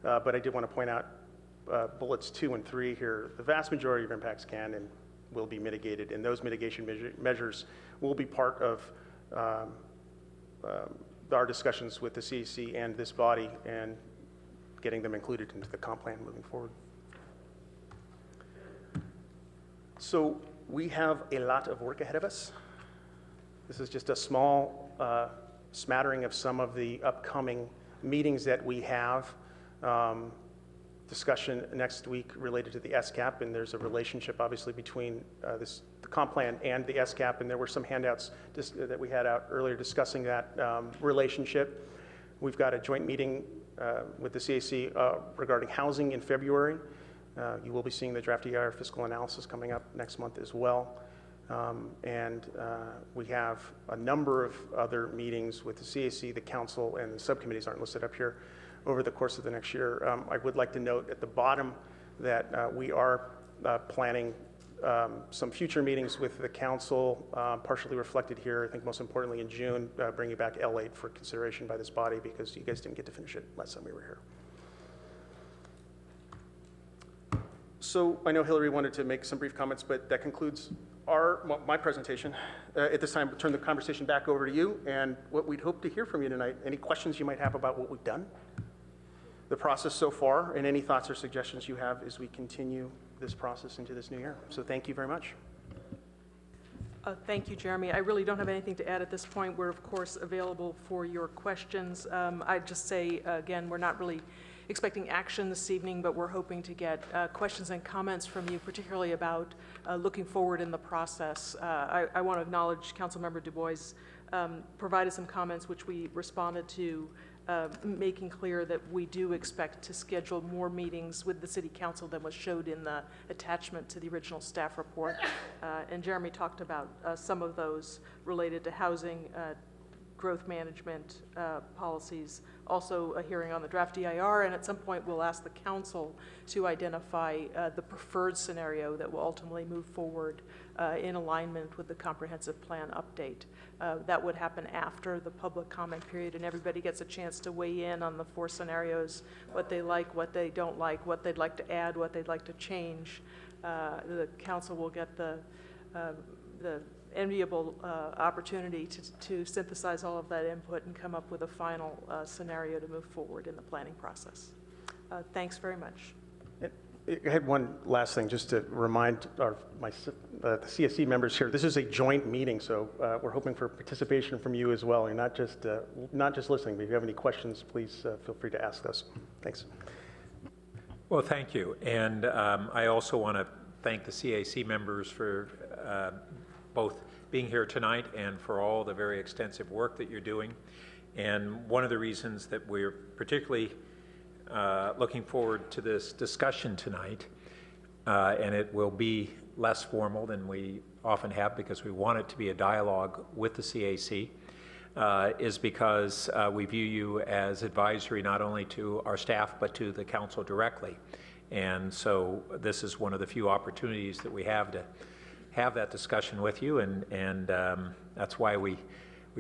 But I did want to point out bullets 2 and 3 here. The vast majority of impacts can and will be mitigated, and those mitigation measures will be part of our discussions with the CEC and this body and getting them included into the comp plan moving forward. So we have a lot of work ahead of us. This is just a small smattering of some of the upcoming meetings that we have. Discussion next week related to the SCAP, and there's a relationship obviously between the comp plan and the SCAP, and there were some handouts that we had out earlier discussing that relationship. We've got a joint meeting with the CAC regarding housing in February. You will be seeing the draft EIR fiscal analysis coming up next month as well. We have a number of other meetings with the CAC, the council, and the subcommittees aren't listed up here over the course of the next year. I would like to note at the bottom that we are planning some future meetings with the council, partially reflected here, I think most importantly in June, bringing back L8 for consideration by this body because you guys didn't get to finish it last time we were here. So I know Hillary wanted to make some brief comments, but that concludes my presentation. At this time, we'll turn the conversation back over to you and what we'd hope to hear from you tonight. Any questions you might have about what we've done, the process so far, and any thoughts or suggestions you have as we continue this process into this new year. So thank you very much. Thank you, Jeremy. I really don't have anything to add at this point. We're, of course, available for your questions. I'd just say, again, we're not really expecting action this evening, but we're hoping to get questions and comments from you, particularly about looking forward in the process. I want to acknowledge Councilmember Du Bois provided some comments which we responded to, making clear that we do expect to schedule more meetings with the City Council than was showed in the attachment to the original staff report. And Jeremy talked about some of those related to housing, growth management policies, also a hearing on the draft DIR, and at some point we'll ask the council to identify the preferred scenario that will ultimately move forward in alignment with the comprehensive plan update. That would happen after the public comment period and everybody gets a chance to weigh in on the 4 scenarios, what they like, what they don't like, what they'd like to add, what they'd like to change. The council will get the enviable opportunity to synthesize all of that input and come up with a final scenario to move forward in the planning process. Thanks very much. I had one last thing just to remind the CSC members here. This is a joint meeting, so we're hoping for participation from you as well. You're not just listening, but if you have any questions, please feel free to ask us. Thanks. Well, thank you. And I also want to thank the CAC members for both being here tonight and for all the very extensive work that you're doing. And one of the reasons that we're particularly looking forward to this discussion tonight, and it will be less formal than we often have because we want it to be a dialogue with the CAC, is because we view you as advisory not only to our staff but to the council directly. And so this is one of the few opportunities that we have to have that discussion with you, and that's why we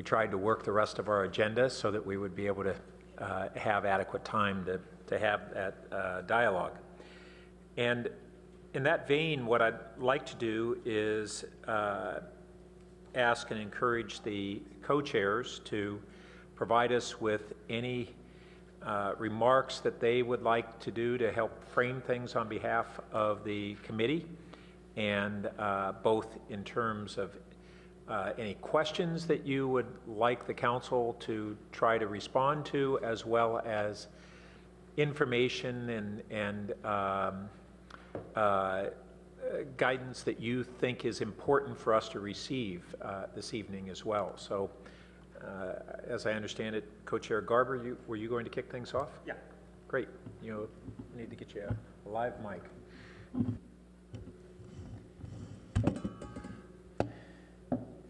tried to work the rest of our agenda so that we would be able to have adequate time to have that dialogue. And in that vein, what I'd like to do is ask and encourage the co-chairs to provide us with any remarks that they would like to do to help frame things on behalf of the committee, and both in terms of any questions that you would like the council to try to respond to, as well as information and guidance that you think is important for us to receive this evening as well. So as I understand it, Co-Chair Garber, were you going to kick things off? Yeah. Great. You need to get you a live mic.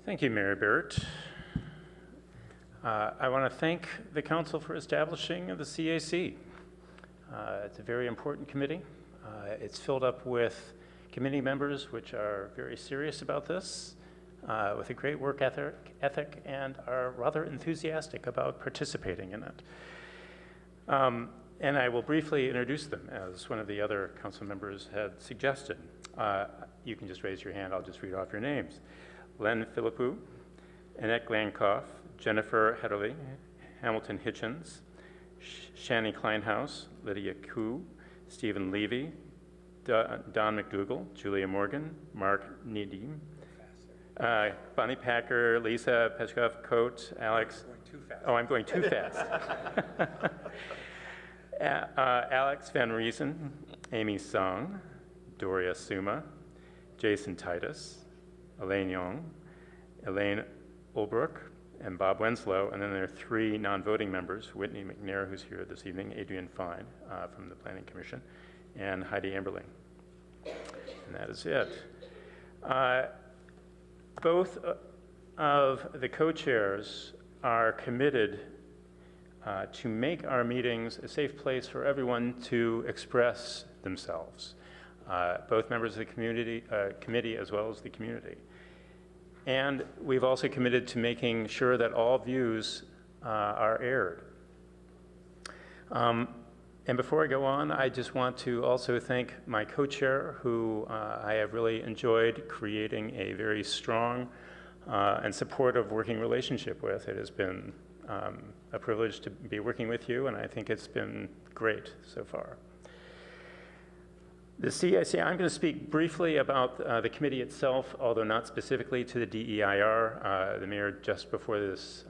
Thank you, Mayor Barrett. I want to thank the council for establishing the CAC. It's a very important committee. It's filled up with committee members which are very serious about this, with a great work ethic and are rather enthusiastic about participating in it. And I will briefly introduce them, as one of the other council members had suggested. You can just raise your hand, I'll just read off your names. Len Philippou, Annette Glankoff, Jennifer Hedderly, Hamilton Hitchens, Shani Kleinhaus, Lydia Koo, Stephen Levy, Don McDougall, Julia Morgan, Mark Needham, Bonnie Packer, Lisa Peskov, Coates, Alex. Oh, I'm going too fast. Alex Van Riesen, Amy Song, Doria Suma, Jason Titus, Elaine Young, Elaine Olbrook, and Bob Wenslow, and then there are 3 non-voting members, Whitney McNair, who's here this evening, Adrian Fine from the Planning Commission, and Heidi Amberling. And that is it. Both of the co-chairs are committed to make our meetings a safe place for everyone to express themselves, both members of the committee as well as the community. And we've also committed to making sure that all views are aired. And before I go on, I just want to also thank my co-chair, who I have really enjoyed creating a very strong and supportive working relationship with. It has been a privilege to be working with you, and I think it's been great so far. The CIC, I'm going to speak briefly about the committee itself, although not specifically to the DEIR. The mayor, just before this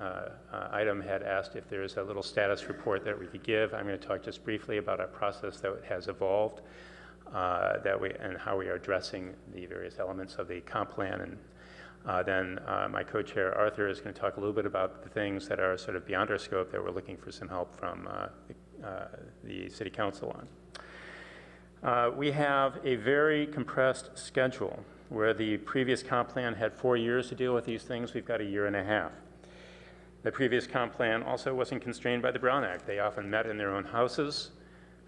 item, had asked if there's a little status report that we could give. I'm going to talk just briefly about our process that has evolved and how we are addressing the various elements of the comp plan. And then my co-chair, Arthur, is going to talk a little bit about the things that are sort of beyond our scope that we're looking for some help from the City Council on. We have a very compressed schedule. Where the previous comp plan had 4 years to deal with these things, we've got 1.5 years. The previous comp plan also wasn't constrained by the Brown Act. They often met in their own houses,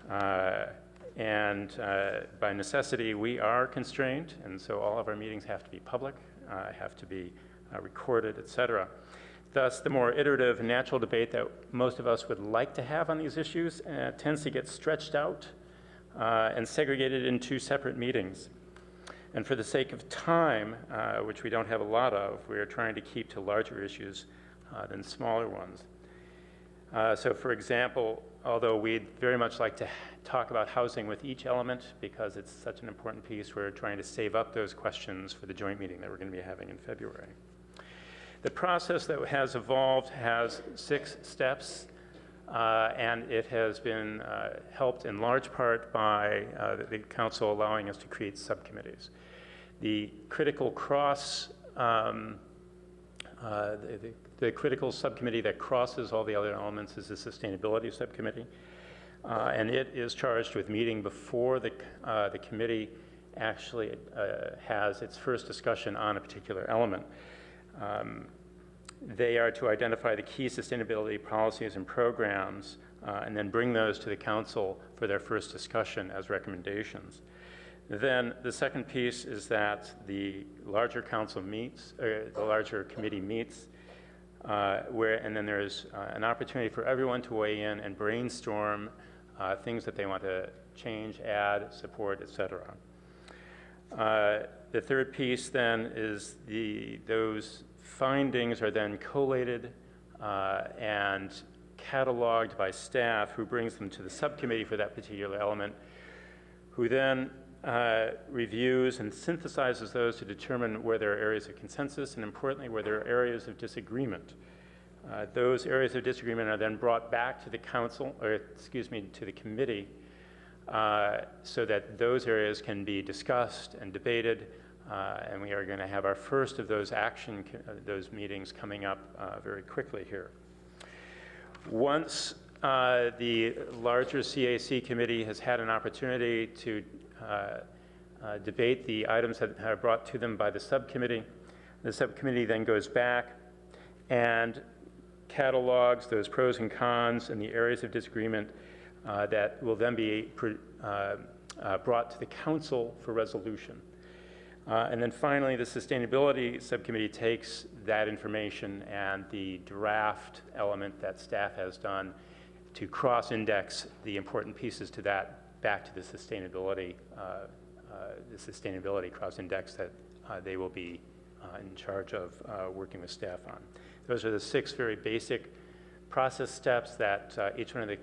and by necessity, we are constrained, and so all of our meetings have to be public, have to be recorded, et cetera. Thus, the more iterative and natural debate that most of us would like to have on these issues tends to get stretched out and segregated in 2 separate meetings. And for the sake of time, which we don't have a lot of, we are trying to keep to larger issues than smaller ones. So for example, although we'd very much like to talk about housing with each element because it's such an important piece, we're trying to save up those questions for the joint meeting that we're going to be having in February. The process that has evolved has 6 steps. And it has been helped in large part by the council allowing us to create subcommittees. The critical the critical subcommittee that crosses all the other elements is the sustainability subcommittee, and it is charged with meeting before the committee actually has its first discussion on a particular element. They are to identify the key sustainability policies and programs and then bring those to the council for their first discussion as recommendations. Then the second piece is that the larger council meets, or the larger committee meets, and then there's an opportunity for everyone to weigh in and brainstorm things that they want to change, add, support, et cetera. The third piece then is those findings are then collated and cataloged by staff, who brings them to the subcommittee for that particular element, who then reviews and synthesizes those to determine where there are areas of consensus and, importantly, where there are areas of disagreement. Those areas of disagreement are then brought back to the council, or excuse me, to the committee, so that those areas can be discussed and debated. And we are going to have our first of those those meetings coming up very quickly here. Once the larger CAC committee has had an opportunity to debate the items that are brought to them by the subcommittee then goes back and catalogs those pros and cons and the areas of disagreement that will then be brought to the council for resolution. And then finally, the sustainability subcommittee takes that information and the draft element that staff has done to cross-index the important pieces to that back to the sustainability cross-index that they will be in charge of working with staff on. Those are the 6 very basic process steps that each one of the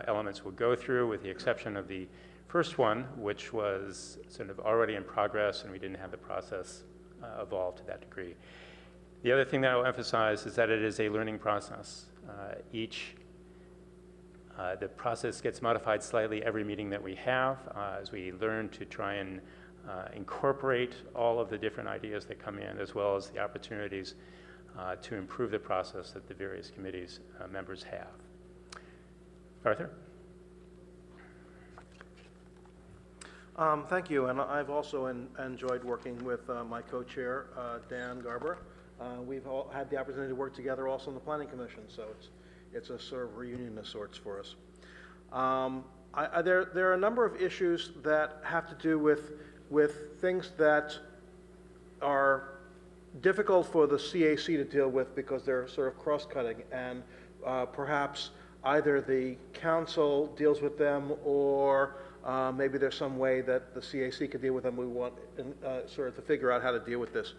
elements will go through, with the exception of the first one, which was sort of already in progress, and we didn't have the process evolve to that degree. The other thing that I will emphasize is that it is a learning process. The process gets modified slightly every meeting that we have as we learn to try and incorporate all of the different ideas that come in, as well as the opportunities to improve the process that the various committees members have. Arthur? Thank you, and I've also enjoyed working with my co-chair, Dan Garber. We've all had the opportunity to work together also in the Planning Commission, so it's a sort of reunion of sorts for us. There are a number of issues that have to do with things that are difficult for the CAC to deal with because they're sort of cross-cutting, and perhaps either the council deals with them or maybe there's some way that the CAC could deal with them. We want sort of to figure out how to deal with this.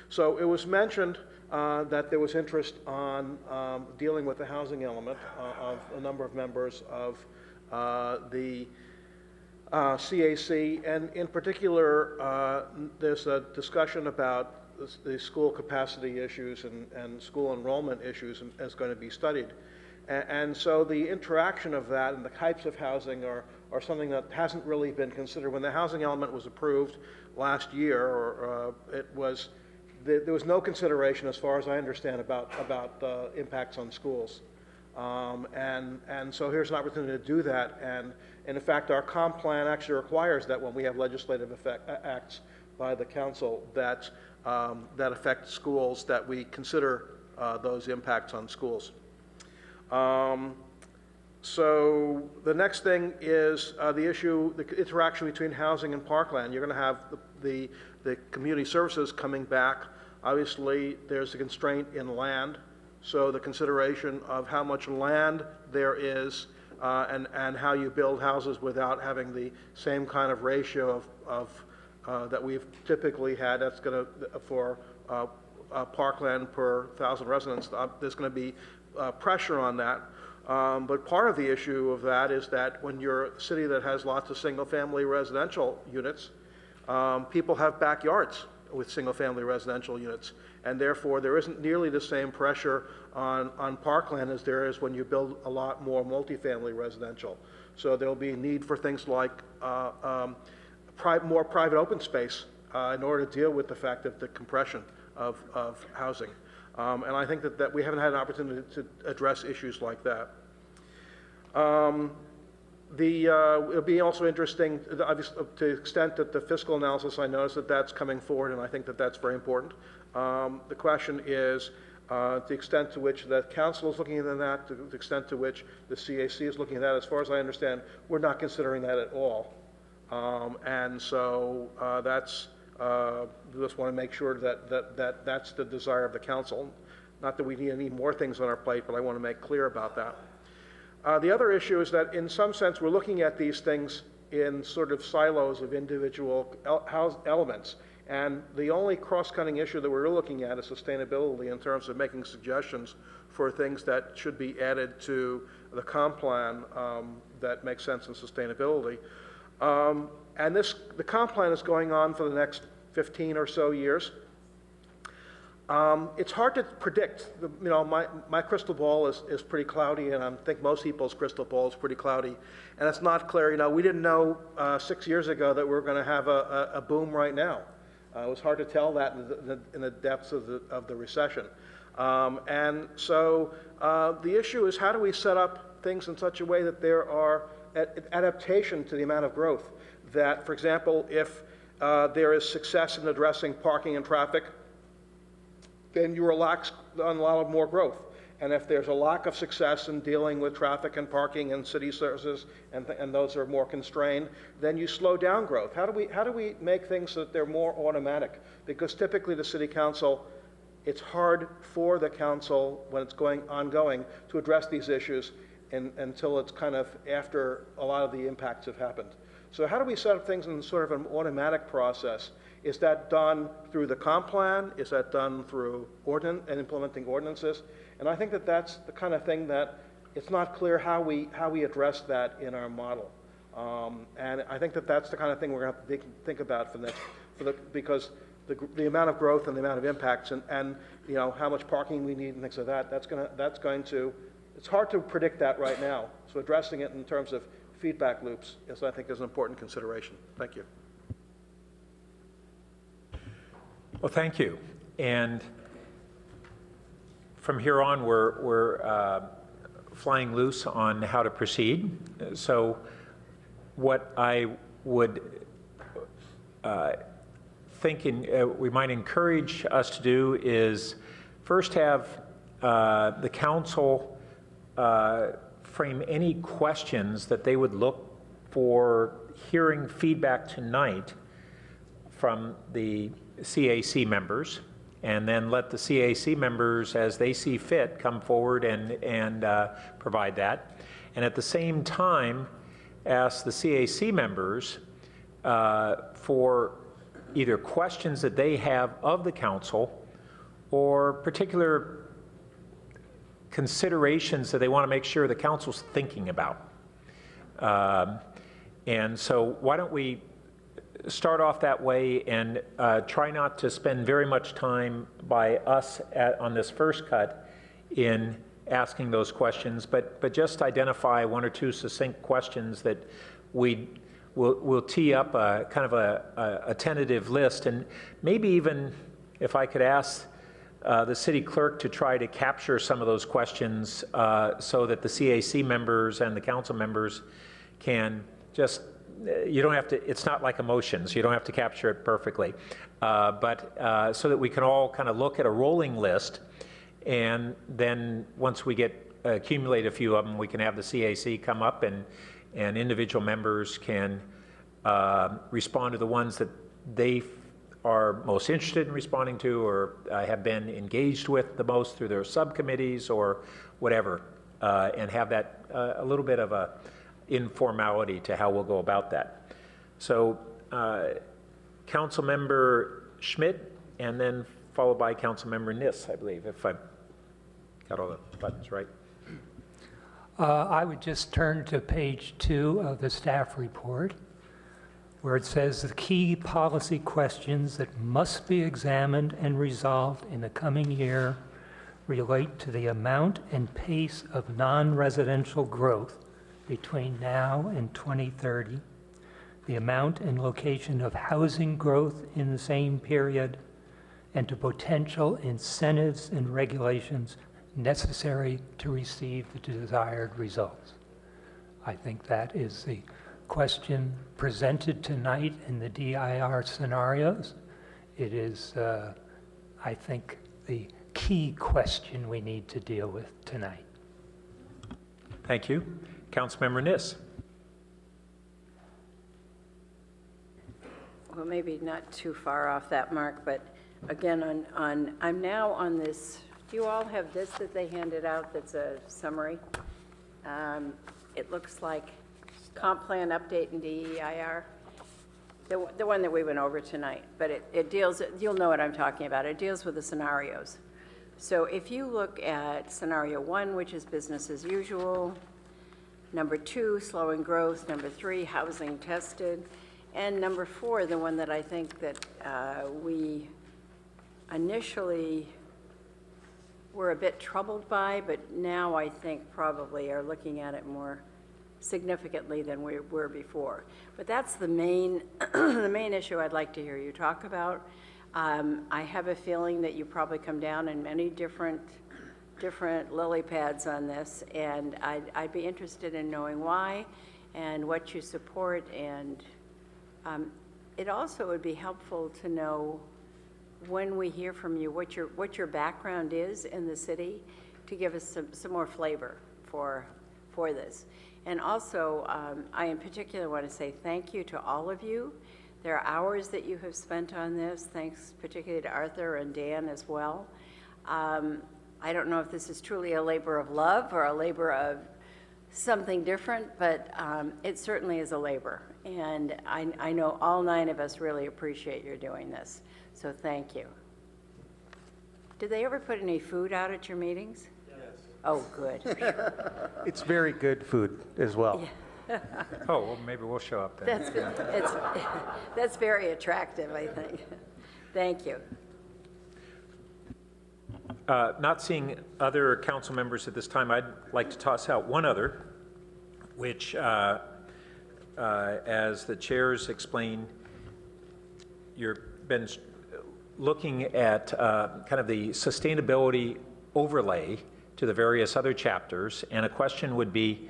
So it was mentioned that there was interest on dealing with the housing element of a number of members of the CAC, and in particular, there's a discussion about the school capacity issues and school enrollment issues is going to be studied. And so the interaction of that and the types of housing are something that hasn't really been considered. When the housing element was approved last year, there was no consideration, as far as I understand, about impacts on schools. And so here's an opportunity to do that. And in fact, our comp plan actually requires that when we have legislative acts by the council that affect schools, that we consider those impacts on schools. So the next thing is the interaction between housing and parkland. You're going to have the community services coming back. Obviously, there's a constraint in land, so the consideration of how much land there is and how you build houses without having the same kind of ratio of that we've typically had. That's going to for parkland per 1,000 residents. There's going to be pressure on that. But part of the issue of that is that when you're a city that has lots of single-family residential units, people have backyards with single-family residential units, and therefore there isn't nearly the same pressure on parkland as there is when you build a lot more multifamily residential. So there'll be a need for things like more private open space in order to deal with the fact of the compression of housing. And I think that we haven't had an opportunity to address issues like that. It'll be also interesting, obviously, to the extent that the fiscal analysis, I notice that that's coming forward, and I think that that's very important. The question is the extent to which the council is looking at that, to the extent to which the CAC is looking at that. As far as I understand, we're not considering that at all. And so we just want to make sure that that's the desire of the council. Not that we need any more things on our plate, but I want to make clear about that. The other issue is that in some sense we're looking at these things in sort of silos of individual elements. And the only cross-cutting issue that we're looking at is sustainability in terms of making suggestions for things that should be added to the comp plan that make sense in sustainability. And the comp plan is going on for the next 15 or so years. It's hard to predict. My crystal ball is pretty cloudy, and I think most people's crystal ball is pretty cloudy. And it's not clear. We didn't know 6 years ago that we were going to have a boom right now. It was hard to tell that in the depths of the recession. And so the issue is, how do we set up things in such a way that there are adaptation to the amount of growth? That, for example, if there is success in addressing parking and traffic, then you relax on a lot of more growth. And if there's a lack of success in dealing with traffic and parking and city services, and those are more constrained, then you slow down growth. How do we make things so that they're more automatic? Because typically the city council, it's hard for the council when it's ongoing to address these issues until it's kind of after a lot of the impacts have happened. So how do we set up things in sort of an automatic process? Is that done through the comp plan? Is that done through implementing ordinances? And I think that that's the kind of thing that it's not clear how we address that in our model. And I think that that's the kind of thing we're going to have to think about because the amount of growth and the amount of impacts and how much parking we need and things like that, that's going to, it's hard to predict that right now. So addressing it in terms of feedback loops I think is an important consideration. Thank you. Well, thank you. And from here on, we're flying loose on how to proceed. So what I would thinking we might encourage us to do is first have the council frame any questions that they would look for hearing feedback tonight from the CAC members, and then let the CAC members, as they see fit, come forward and provide that. And at the same time, ask the CAC members for either questions that they have of the council or particular considerations that they want to make sure the council's thinking about. And so why don't we start off that way and try not to spend very much time by us on this first cut in asking those questions, but just identify one or two succinct questions that we'll tee up a kind of a tentative list, and maybe even if I could ask the city clerk to try to capture some of those questions so that the CAC members and the council members can just, you don't have to, it's not like emotions, you don't have to capture it perfectly, but so that we can all kind of look at a rolling list, and then once we accumulate a few of them, we can have the CAC come up and individual members can respond to the ones that they are most interested in responding to or have been engaged with the most through their subcommittees or whatever, and have that a little bit of a informality to how we'll go about that. So Councilmember Schmidt, and then followed by Councilmember Niss, I believe, if I got all the buttons right. I would just turn to page 2 of the staff report, where it says the key policy questions that must be examined and resolved in the coming year relate to the amount and pace of non-residential growth between now and 2030, the amount and location of housing growth in the same period, and to potential incentives and regulations necessary to receive the desired results. I think that is the question presented tonight in the DIR scenarios. It is, I think, the key question we need to deal with tonight. Thank you. Councilmember Niss. Well, maybe not too far off that mark, but again, I'm now on this. Do you all have this that they handed out that's a summary? It looks like comp plan update in DEIR, the one that we went over tonight, but it deals, you'll know what I'm talking about, it deals with the scenarios. So if you look at scenario 1, which is business as usual, number 2, slowing growth, number 3, housing tested, and number 4, the one that I think that we initially were a bit troubled by, but now I think probably are looking at it more significantly than we were before. But that's the main, the main issue I'd like to hear you talk about. I have a feeling that you probably come down in many different lily pads on this, and I'd be interested in knowing why and what you support, and it also would be helpful to know when we hear from you what your background is in the city, to give us some more flavor for this. And also, I in particular want to say thank you to all of you. There are hours that you have spent on this, thanks particularly to Arthur and Dan as well. I don't know if this is truly a labor of love or a labor of something different, but it certainly is a labor. And I know all 9 of us really appreciate your doing this. So thank you. Did they ever put any food out at your meetings? Yes. Oh, good. It's very good food as well. Yeah. Oh, well, maybe we'll show up then. That's very attractive, I think. Thank you. Not seeing other council members at this time, I'd like to toss out one other, which, as the chairs explained, you've been looking at kind of the sustainability overlay to the various other chapters, and a question would be,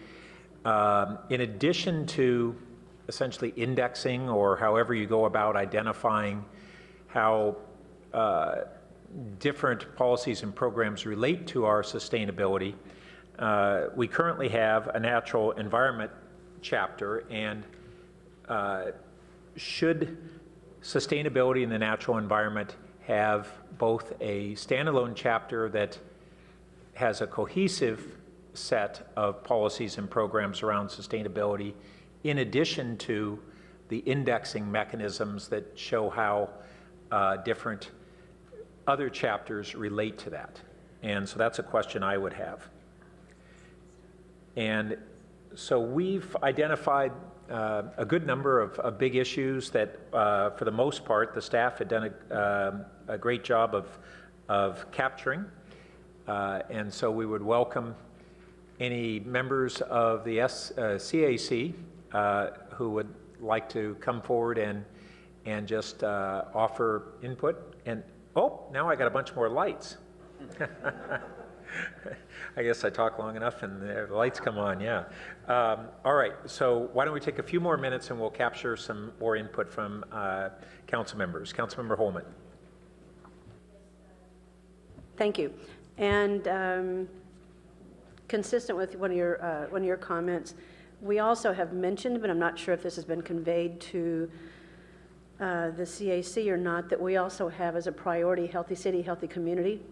in addition to essentially indexing, or however you go about identifying how different policies and programs relate to our sustainability. We currently have a natural environment chapter, and should sustainability in the natural environment have both a standalone chapter that has a cohesive set of policies and programs around sustainability, in addition to the indexing mechanisms that show how different other chapters relate to that. And so that's a question I would have. And so we've identified a good number of big issues that, for the most part, the staff had done a great job of capturing. And so we would welcome any members of the CAC who would like to come forward and just offer input. And, oh, now I got a bunch more lights. I guess I talk long enough and the lights come on, yeah. All right, so why don't we take a few more minutes and we'll capture some more input from council members. Councilmember Holman. Thank you. And consistent with one of your comments, we also have mentioned, but I'm not sure if this has been conveyed to the CAC or not, that we also have as a priority healthy city, healthy community.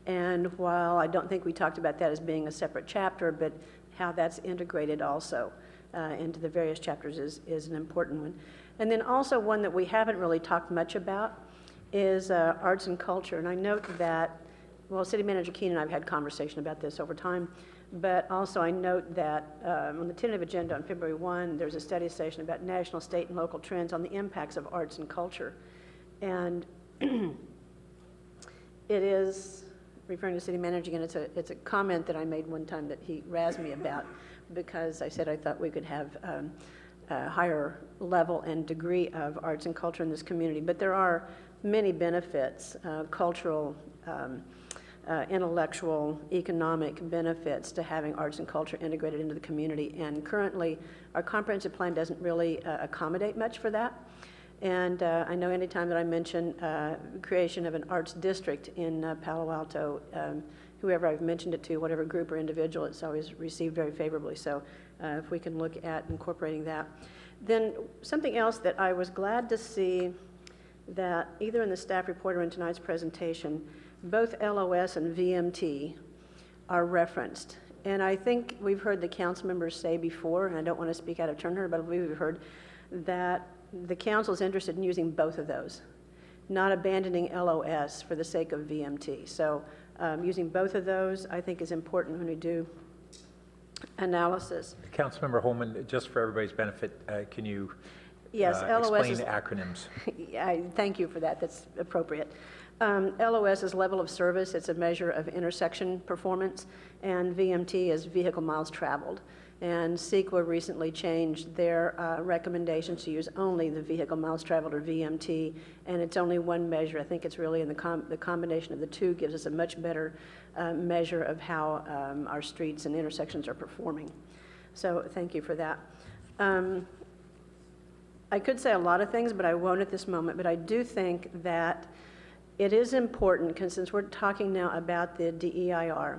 And while I don't think we talked about that as being a separate chapter, but how that's integrated also into the various chapters is an important one. And then also one that we haven't really talked much about is arts and culture. And I note that, well, City Manager Keene and I have had conversation about this over time, but also I note that on the tentative agenda on February 1, there's a study session about national, state, and local trends on the impacts of arts and culture. And it is, referring to City Manager again, it's a comment that I made one time that he razzed me about, because I said I thought we could have a higher level and degree of arts and culture in this community. But there are many benefits, cultural, intellectual, economic benefits to having arts and culture integrated into the community. And currently, our comprehensive plan doesn't really accommodate much for that. And I know anytime that I mention creation of an arts district in Palo Alto, whoever I've mentioned it to, whatever group or individual, it's always received very favorably. So if we can look at incorporating that. Then something else that I was glad to see that either in the staff report or in tonight's presentation, both LOS and VMT are referenced. And I think we've heard the council members say before, and I don't want to speak out of turn here, but we've heard that the council is interested in using both of those, not abandoning LOS for the sake of VMT. So using both of those, I think, is important when we do analysis. Councilmember Holman, just for everybody's benefit, can you yes, LOS explain the acronyms? Thank you for that. That's appropriate. LOS is level of service. It's a measure of intersection performance, and VMT is vehicle miles traveled. And CEQA recently changed their recommendations to use only the vehicle miles traveled, or VMT, and it's only one measure. I think it's really in the combination of the two gives us a much better measure of how our streets and intersections are performing. So thank you for that. I could say a lot of things, but I won't at this moment. But I do think that it is important, because since we're talking now about the DEIR,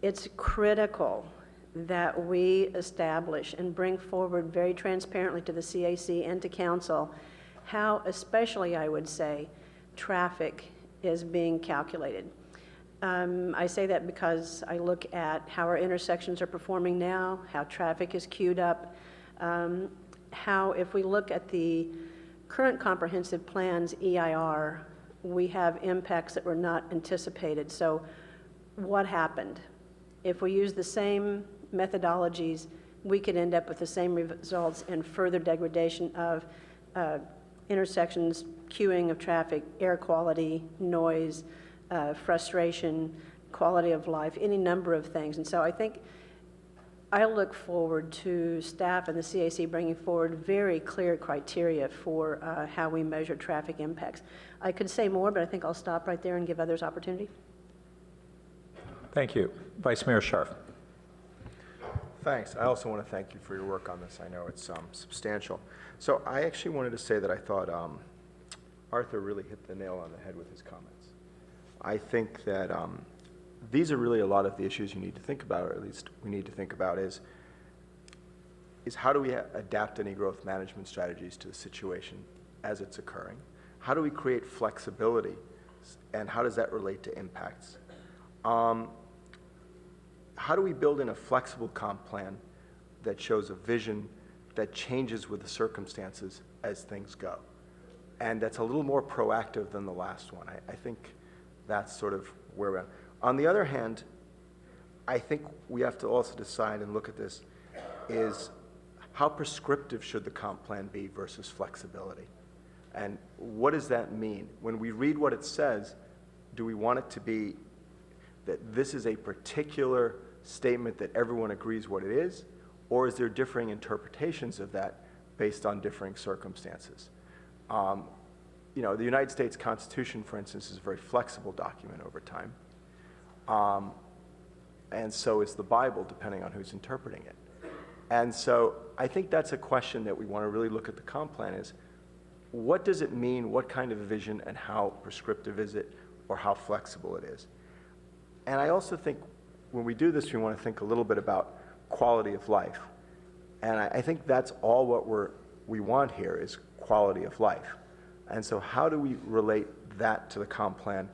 it's critical that we establish and bring forward very transparently to the CAC and to council how, especially I would say, traffic is being calculated. I say that because I look at how our intersections are performing now, how traffic is queued up, how if we look at the current comprehensive plans, EIR, we have impacts that were not anticipated. So what happened? If we use the same methodologies, we could end up with the same results and further degradation of intersections, queuing of traffic, air quality, noise, frustration, quality of life, any number of things. And so I think I look forward to staff and the CAC bringing forward very clear criteria for how we measure traffic impacts. I could say more, but I think I'll stop right there and give others opportunity. Thank you. Vice Mayor Scharf. Thanks. I also want to thank you for your work on this. I know it's substantial. So I actually wanted to say that I thought Arthur really hit the nail on the head with his comments. I think that these are really a lot of the issues you need to think about, or at least we need to think about, is how do we adapt any growth management strategies to the situation as it's occurring? How do we create flexibility, and how does that relate to impacts? How do we build in a flexible comp plan that shows a vision that changes with the circumstances as things go? And that's a little more proactive than the last one. I think that's sort of where we're at. On the other hand, I think we have to also decide and look at this is how prescriptive should the comp plan be versus flexibility? And what does that mean? When we read what it says, do we want it to be that this is a particular statement that everyone agrees what it is, or is there differing interpretations of that based on differing circumstances? You know, the United States Constitution, for instance, is a very flexible document over time. And so is the Bible, depending on who's interpreting it. And so I think that's a question that we want to really look at the comp plan is, what does it mean, what kind of a vision, and how prescriptive is it, or how flexible it is? And I also think when we do this, we want to think a little bit about quality of life. And I think that's all what we want here is quality of life. And so how do we relate that to the comp plan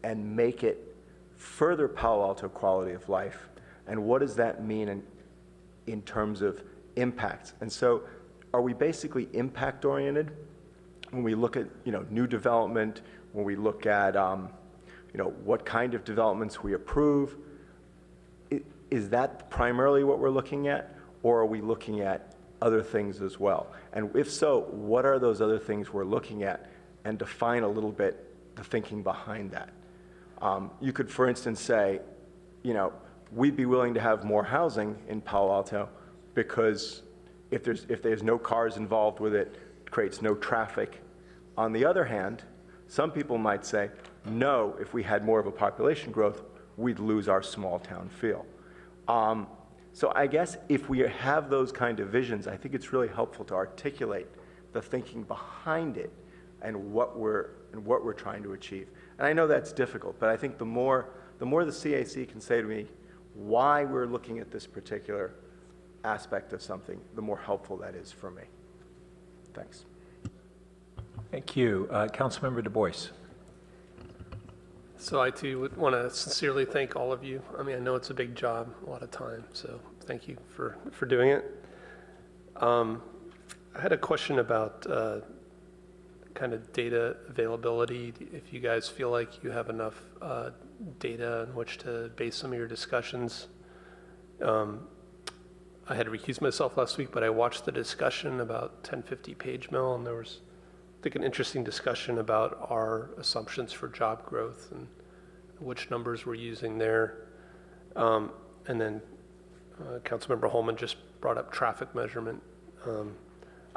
and make it further Palo Alto quality of life? And what does that mean in terms of impacts? And so are we basically impact oriented when we look at, you know, new development, when we look at, you know, what kind of developments we approve? Is that primarily what we're looking at, or are we looking at other things as well? And if so, what are those other things we're looking at, and define a little bit the thinking behind that? You could, for instance, say, you know, we'd be willing to have more housing in Palo Alto because if there's no cars involved with it, it creates no traffic. On the other hand, some people might say, no, if we had more of a population growth, we'd lose our small town feel. So I guess if we have those kind of visions, I think it's really helpful to articulate the thinking behind it and what we're trying to achieve. And I know that's difficult, but I think the more the CAC can say to me why we're looking at this particular aspect of something, the more helpful that is for me. Thanks. Thank you. Councilmember Du Bois. So I too would want to sincerely thank all of you. I mean, I know it's a big job, a lot of time, so thank you for doing it. I had a question about kind of data availability. If you guys feel like you have enough data on which to base some of your discussions. I had recused myself last week, but I watched the discussion about 1050 Page Mill, and there was, I think, an interesting discussion about our assumptions for job growth and which numbers we're using there. And then Councilmember Holman just brought up traffic measurement.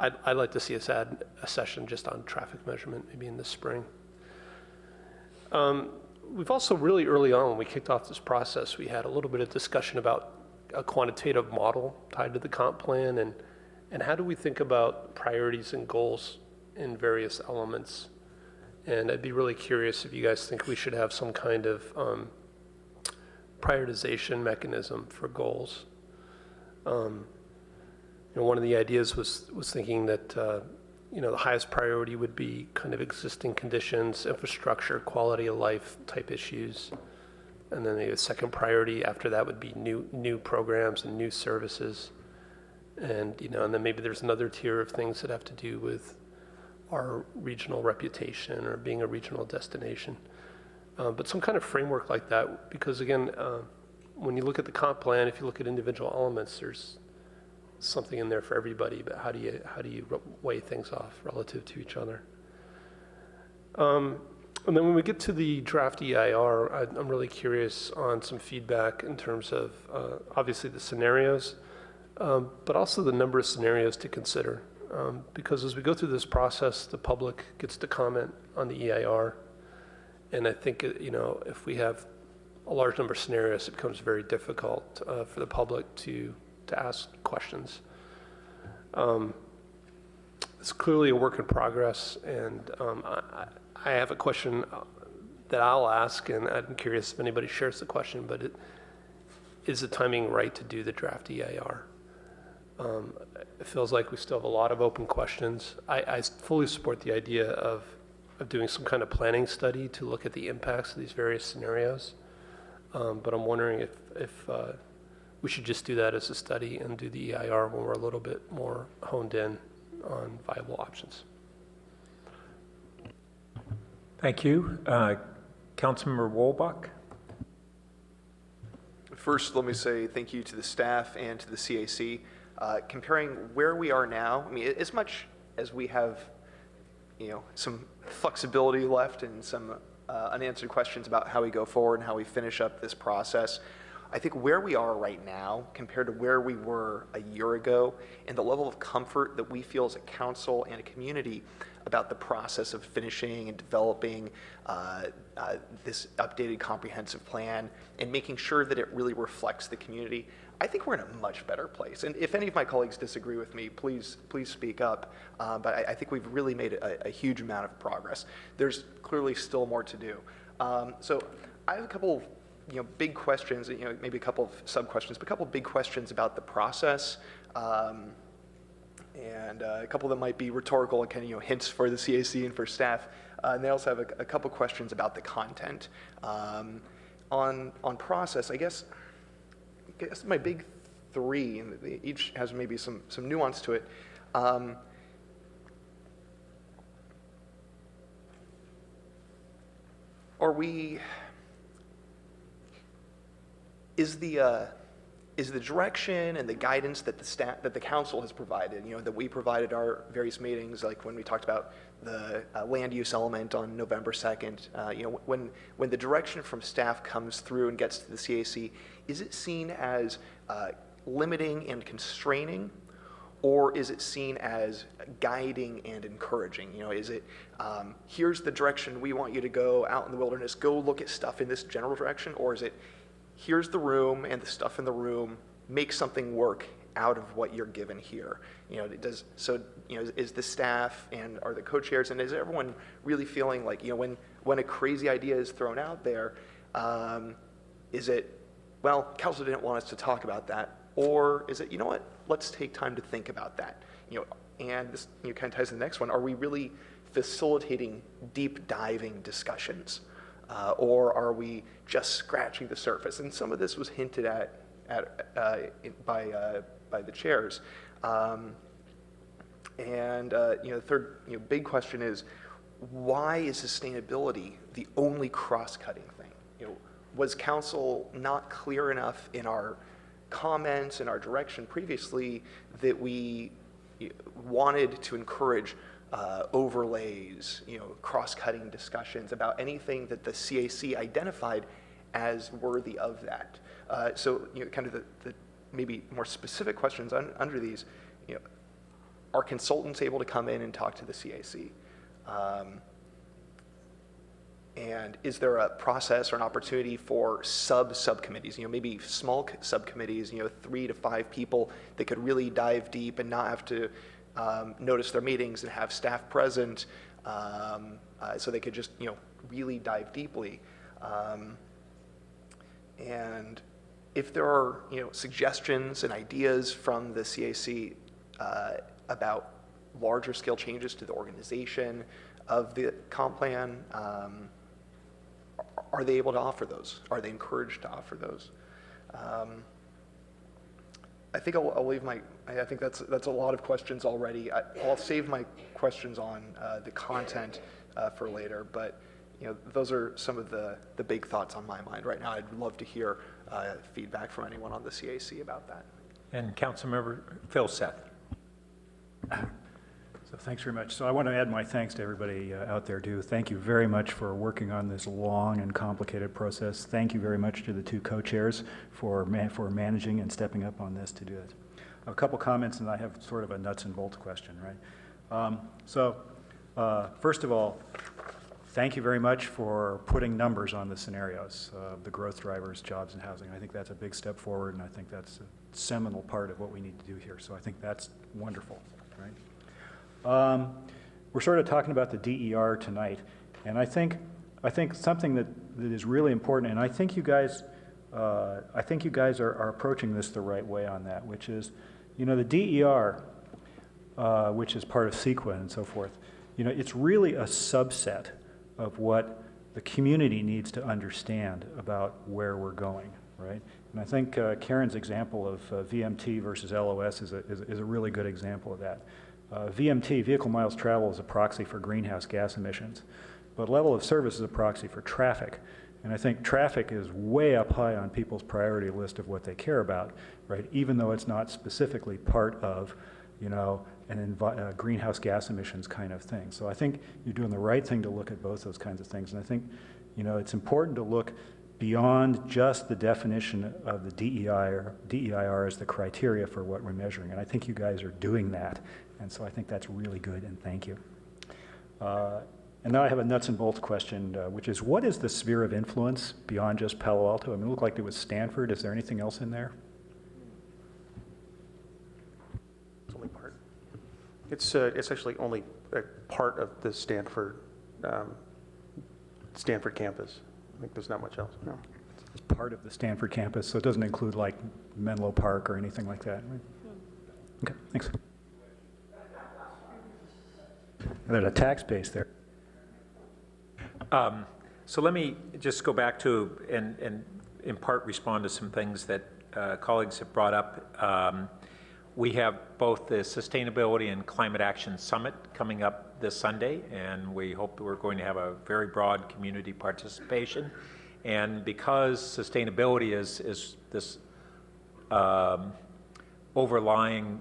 I'd like to see us add a session just on traffic measurement, maybe in the spring. We've also really early on, when we kicked off this process, we had a little bit of discussion about a quantitative model tied to the comp plan, and how do we think about priorities and goals in various elements. And I'd be really curious if you guys think we should have some kind of prioritization mechanism for goals. You know, one of the ideas was thinking that you know, the highest priority would be kind of existing conditions, infrastructure, quality of life type issues. And then the second priority after that would be new programs and new services. And, you know, and then maybe there's another tier of things that have to do with our regional reputation or being a regional destination. But some kind of framework like that, because again, when you look at the comp plan, if you look at individual elements, there's something in there for everybody, but how do you weigh things off relative to each other? And then when we get to the draft EIR, I'm really curious on some feedback in terms of obviously the scenarios, but also the number of scenarios to consider. Because as we go through this process, the public gets to comment on the EIR. And I think, you know, if we have a large number of scenarios, it becomes very difficult for the public to ask questions. It's clearly a work in progress, and I have a question that I'll ask, and I'm curious if anybody shares the question, but is the timing right to do the draft EIR? It feels like we still have a lot of open questions. I fully support the idea of doing some kind of planning study to look at the impacts of these various scenarios, but I'm wondering if we should just do that as a study and do the EIR when we're a little bit more honed in on viable options. Thank you. Councilmember Wolbach. First, let me say thank you to the staff and to the CAC. Comparing where we are now, I mean, as much as we have, some flexibility left and some unanswered questions about how we go forward and how we finish up this process, I think where we are right now compared to where we were a year ago and the level of comfort that we feel as a council and a community about the process of finishing and developing this updated comprehensive plan and making sure that it really reflects the community, I think we're in a much better place. And if any of my colleagues disagree with me, please speak up. But I think we've really made a huge amount of progress. There's clearly still more to do. So I have a couple of big questions, maybe a couple of sub-questions, but a couple of big questions about the process, and a couple that might be rhetorical and kind of hints for the CAC and for staff. And they also have a couple questions about the content. On process, I guess my big three, and each has maybe some nuance to it. Is the direction and the guidance that the council has provided, that we provided our various meetings, like when we talked about the land use element on November 2nd, when the direction from staff comes through and gets to the CAC, is it seen as limiting and constraining, or is it seen as guiding and encouraging? Is it, here's the direction we want you to go out in the wilderness, go look at stuff in this general direction, or is it, here's the room and the stuff in the room, make something work out of what you're given here? Is the staff and are the co-chairs and is everyone really feeling like, when a crazy idea is thrown out there, is it, well, council didn't want us to talk about that, or is it, let's take time to think about that? And this kind of ties to the next one. Are we really facilitating deep diving discussions? Or are we just scratching the surface? And some of this was hinted at by the chairs. The third big question is, why is sustainability the only cross-cutting thing? Was council not clear enough in our comments and our direction previously that we wanted to encourage overlays, cross-cutting discussions about anything that the CAC identified as worthy of that? Kind of the maybe more specific questions under these, are consultants able to come in and talk to the CAC? And is there a process or an opportunity for subcommittees, maybe small subcommittees, 3 to 5 people that could really dive deep and not have to notice their meetings and have staff present, so they could just really dive deeply. And if there are suggestions and ideas from the CAC about larger scale changes to the organization of the comp plan, are they able to offer those? Are they encouraged to offer those? I think I'll leave I think that's a lot of questions already. I'll save my questions on the content for later, but those are some of the big thoughts on my mind right now. I'd love to hear feedback from anyone on the CAC about that. And Councilmember Phil Seth. So thanks very much. So I want to add my thanks to everybody out there too. Thank you very much for working on this long and complicated process. Thank you very much to the 2 co-chairs for managing and stepping up on this to do it. A couple comments, and I have sort of a nuts and bolts question, right? First of all, thank you very much for putting numbers on the scenarios, the growth drivers, jobs, and housing. I think that's a big step forward, and I think that's a seminal part of what we need to do here. So I think that's wonderful, right? We're sort of talking about the DER tonight, and I think something that is really important, and I think you guys are approaching this the right way on that, which is, you know, the DER, which is part of CEQA and so forth, you know, it's really a subset of what the community needs to understand about where we're going, right? And I think Karen's example of VMT versus LOS is a really good example of that. VMT, vehicle miles traveled, is a proxy for greenhouse gas emissions, but level of service is a proxy for traffic. And I think traffic is way up high on people's priority list of what they care about, right? Even though it's not specifically part of, you know, a greenhouse gas emissions kind of thing. So I think you're doing the right thing to look at both those kinds of things. And I think, you know, it's important to look beyond just the definition of the DEIR as the criteria for what we're measuring. And I think you guys are doing that. And so I think that's really good, and thank you. And now I have a nuts and bolts question, which is, what is the sphere of influence beyond just Palo Alto? I mean, it looked like it was Stanford. Is there anything else in there? It's only part. It's actually only a part of the Stanford campus. I think there's not much else. No. It's part of the Stanford campus, so it doesn't include like Menlo Park or anything like that, right? Okay, thanks. There's a tax base there. So let me just go back to and in part respond to some things that colleagues have brought up. We have both the Sustainability and Climate Action Summit coming up this Sunday, and we hope that we're going to have a very broad community participation. And because sustainability is this overlying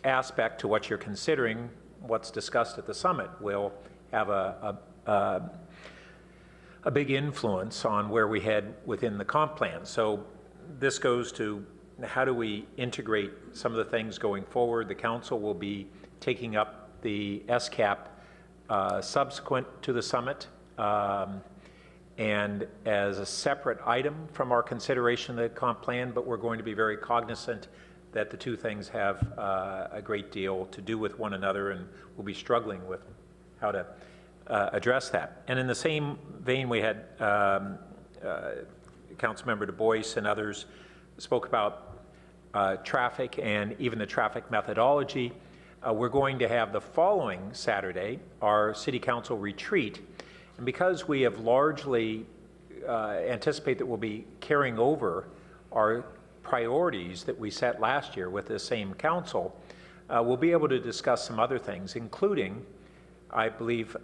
aspect to what you're considering, what's discussed at the summit will have a big influence on where we head within the comp plan. So this goes to how do we integrate some of the things going forward. The council will be taking up the SCAP subsequent to the summit and as a separate item from our consideration of the comp plan, but we're going to be very cognizant that the two things have a great deal to do with one another, and we'll be struggling with how to address that. And in the same vein, we had Councilmember Du Bois and others spoke about traffic and even the traffic methodology. We're going to have the following Saturday our City Council retreat, and because we have largely anticipate that we'll be carrying over our priorities that we set last year with the same council, we'll be able to discuss some other things, including, I believe,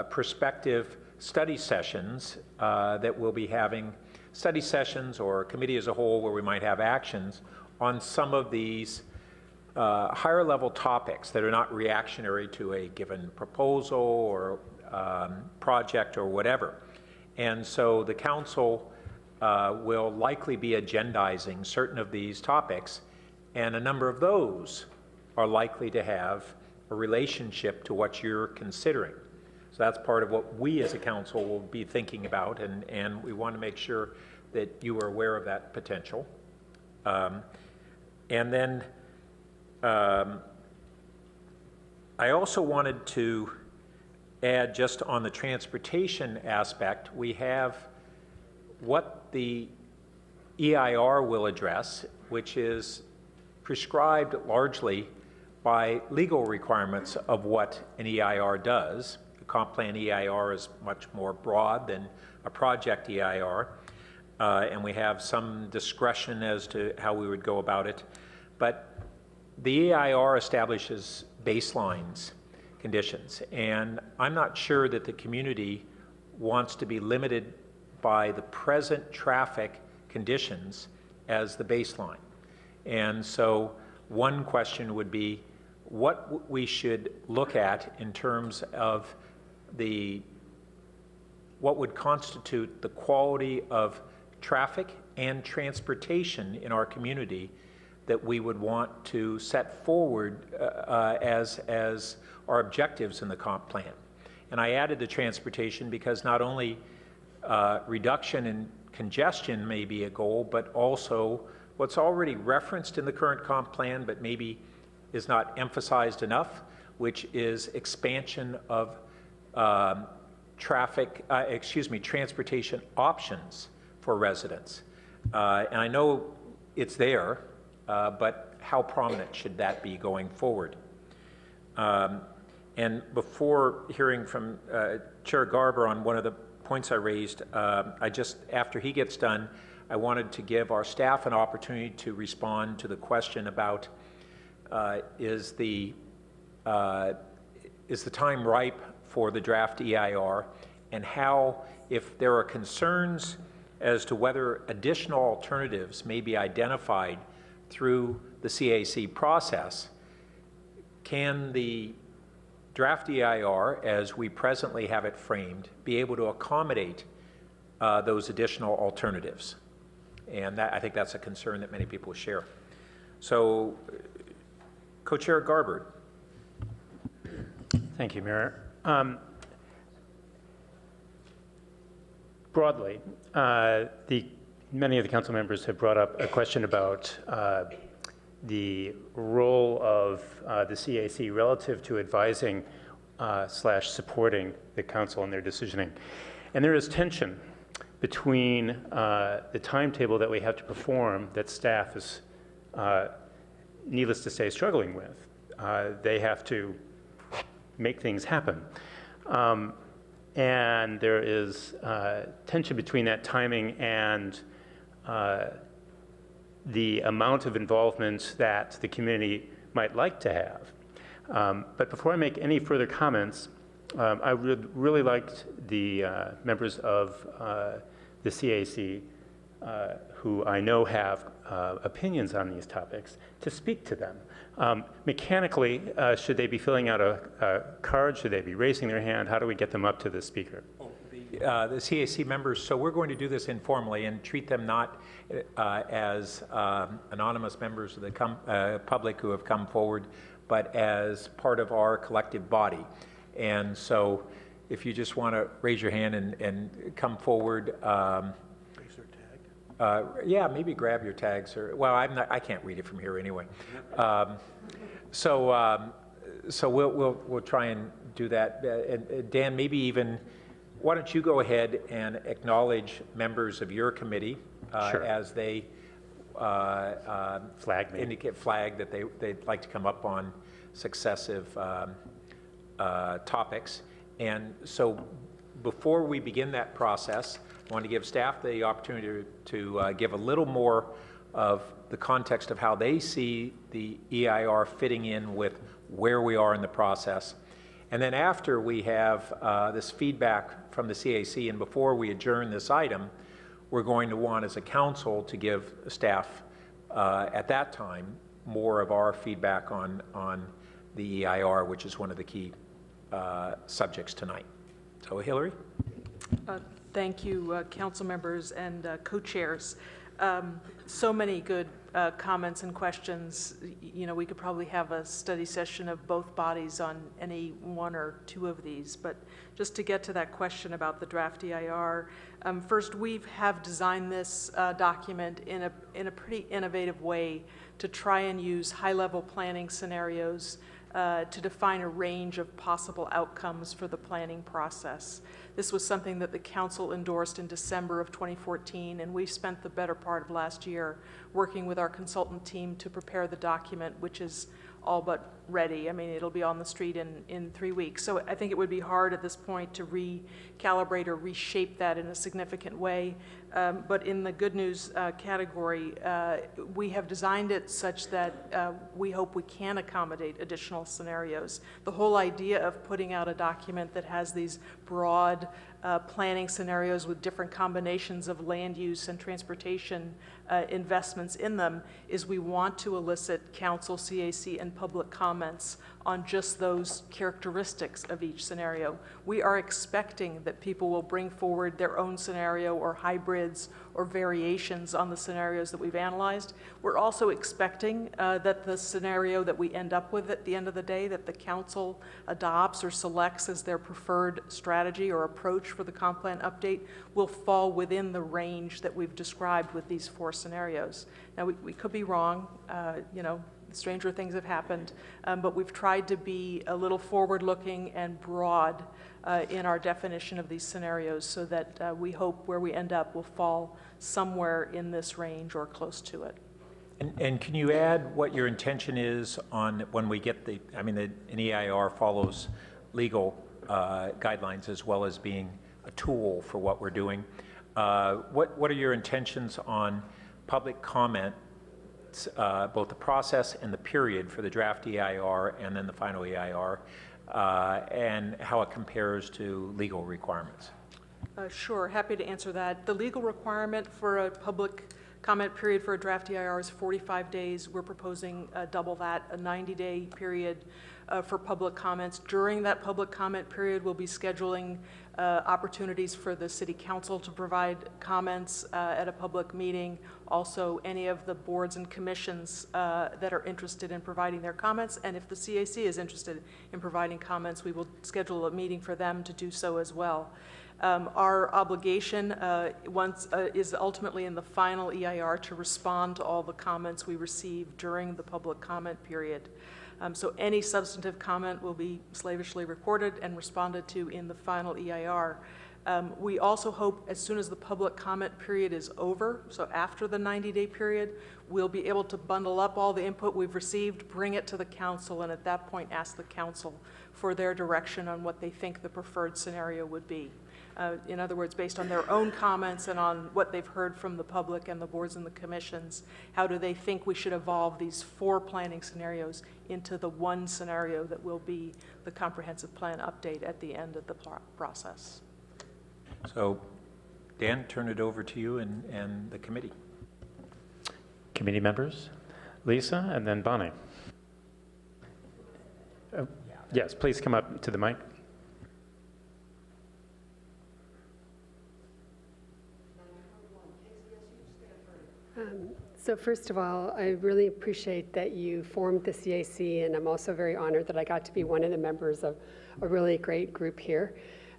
prospective study sessions that we'll be having, study sessions or committee as a whole where we might have actions on some of these higher level topics that are not reactionary to a given proposal or project or whatever. And so the council will likely be agendizing certain of these topics, and a number of those are likely to have a relationship to what you're considering. So that's part of what we as a council will be thinking about, and we want to make sure that you are aware of that potential. And then I also wanted to add, just on the transportation aspect, we have what the EIR will address, which is prescribed largely by legal requirements of what an EIR does. The comp plan EIR is much more broad than a project EIR, and we have some discretion as to how we would go about it. But the EIR establishes baselines conditions, and I'm not sure that the community wants to be limited by the present traffic conditions as the baseline. And so one question would be what we should look at in terms of what would constitute the quality of traffic and transportation in our community that we would want to set forward as our objectives in the comp plan. And I added the transportation because not only reduction in congestion may be a goal, but also what's already referenced in the current comp plan, but maybe is not emphasized enough, which is expansion of transportation options for residents. And I know it's there, but how prominent should that be going forward? And before hearing from Chair Garber on one of the points I raised, after he gets done, I wanted to give our staff an opportunity to respond to the question about is the time ripe for the draft EIR, and how, if there are concerns as to whether additional alternatives may be identified through the CAC process, can the draft EIR, as we presently have it framed, be able to accommodate those additional alternatives? And I think that's a concern that many people share. So, Co-Chair Garber. Thank you, Mayor. Broadly, many of the council members have brought up a question about the role of the CAC relative to advising / supporting the council in their decisioning. And there is tension between the timetable that we have to perform that staff is, needless to say, struggling with. They have to make things happen. And there is tension between that timing and the amount of involvement that the community might like to have. But before I make any further comments, I would really like the members of the CAC who I know have opinions on these topics to speak to them. Mechanically, should they be filling out a card? Should they be raising their hand? How do we get them up to the speaker? The CAC members, so we're going to do this informally and treat them not as anonymous members of the public who have come forward, but as part of our collective body. And so if you just want to raise your hand and come forward. Raise their tag? Yeah, maybe grab your tags. Well, I can't read it from here anyway. So we'll try and do that. And Dan, maybe even, why don't you go ahead and acknowledge members of your committee Sure. as they flag that they'd like to come up on successive topics. And so before we begin that process, I want to give staff the opportunity to give a little more of the context of how they see the EIR fitting in with where we are in the process. And then after we have this feedback from the CAC, and before we adjourn this item, we're going to want as a council to give staff at that time more of our feedback on the EIR, which is one of the key subjects tonight. So Hillary? Thank you, council members and co-chairs. So many good comments and questions. You know, we could probably have a study session of both bodies on any one or two of these, but just to get to that question about the draft EIR, first, we have designed this document in a pretty innovative way to try and use high-level planning scenarios to define a range of possible outcomes for the planning process. This was something that the council endorsed in December of 2014, and we spent the better part of last year working with our consultant team to prepare the document, which is all but ready. I mean, it'll be on the street in 3 weeks. So I think it would be hard at this point to recalibrate or reshape that in a significant way. But in the good news category, we have designed it such that we hope we can accommodate additional scenarios. The whole idea of putting out a document that has these broad planning scenarios with different combinations of land use and transportation investments in them is we want to elicit council, CAC, and public comments on just those characteristics of each scenario. We are expecting that people will bring forward their own scenario or hybrids or variations on the scenarios that we've analyzed. We're also expecting that the scenario that we end up with at the end of the day, that the council adopts or selects as their preferred strategy or approach for the comp plan update, will fall within the range that we've described with these 4 scenarios. Now, we could be wrong, you know, stranger things have happened, but we've tried to be a little forward-looking and broad in our definition of these scenarios so that we hope where we end up will fall somewhere in this range or close to it. And can you add what your intention is on when we get the, I mean, an EIR follows legal guidelines as well as being a tool for what we're doing. What are your intentions on public comment, both the process and the period for the draft EIR and then the final EIR, and how it compares to legal requirements? Sure, happy to answer that. The legal requirement for a public comment period for a draft EIR is 45 days. We're proposing double that, a 90-day period for public comments. During that public comment period, we'll be scheduling opportunities for the City Council to provide comments at a public meeting. Also, any of the boards and commissions that are interested in providing their comments. And if the CAC is interested in providing comments, we will schedule a meeting for them to do so as well. Our obligation is ultimately in the final EIR to respond to all the comments we receive during the public comment period. So any substantive comment will be slavishly recorded and responded to in the final EIR. We also hope as soon as the public comment period is over, so after the 90-day period, we'll be able to bundle up all the input we've received, bring it to the council, and at that point ask the council for their direction on what they think the preferred scenario would be. In other words, based on their own comments and on what they've heard from the public and the boards and the commissions, how do they think we should evolve these 4 planning scenarios into the 1 scenario that will be the comprehensive plan update at the end of the process. So, Dan, turn it over to you and the committee. Committee members, Lisa and then Bonnie. Oh, yes, please come up to the mic. So first of all, I really appreciate that you formed the CAC, and I'm also very honored that I got to be one of the members of a really great group here.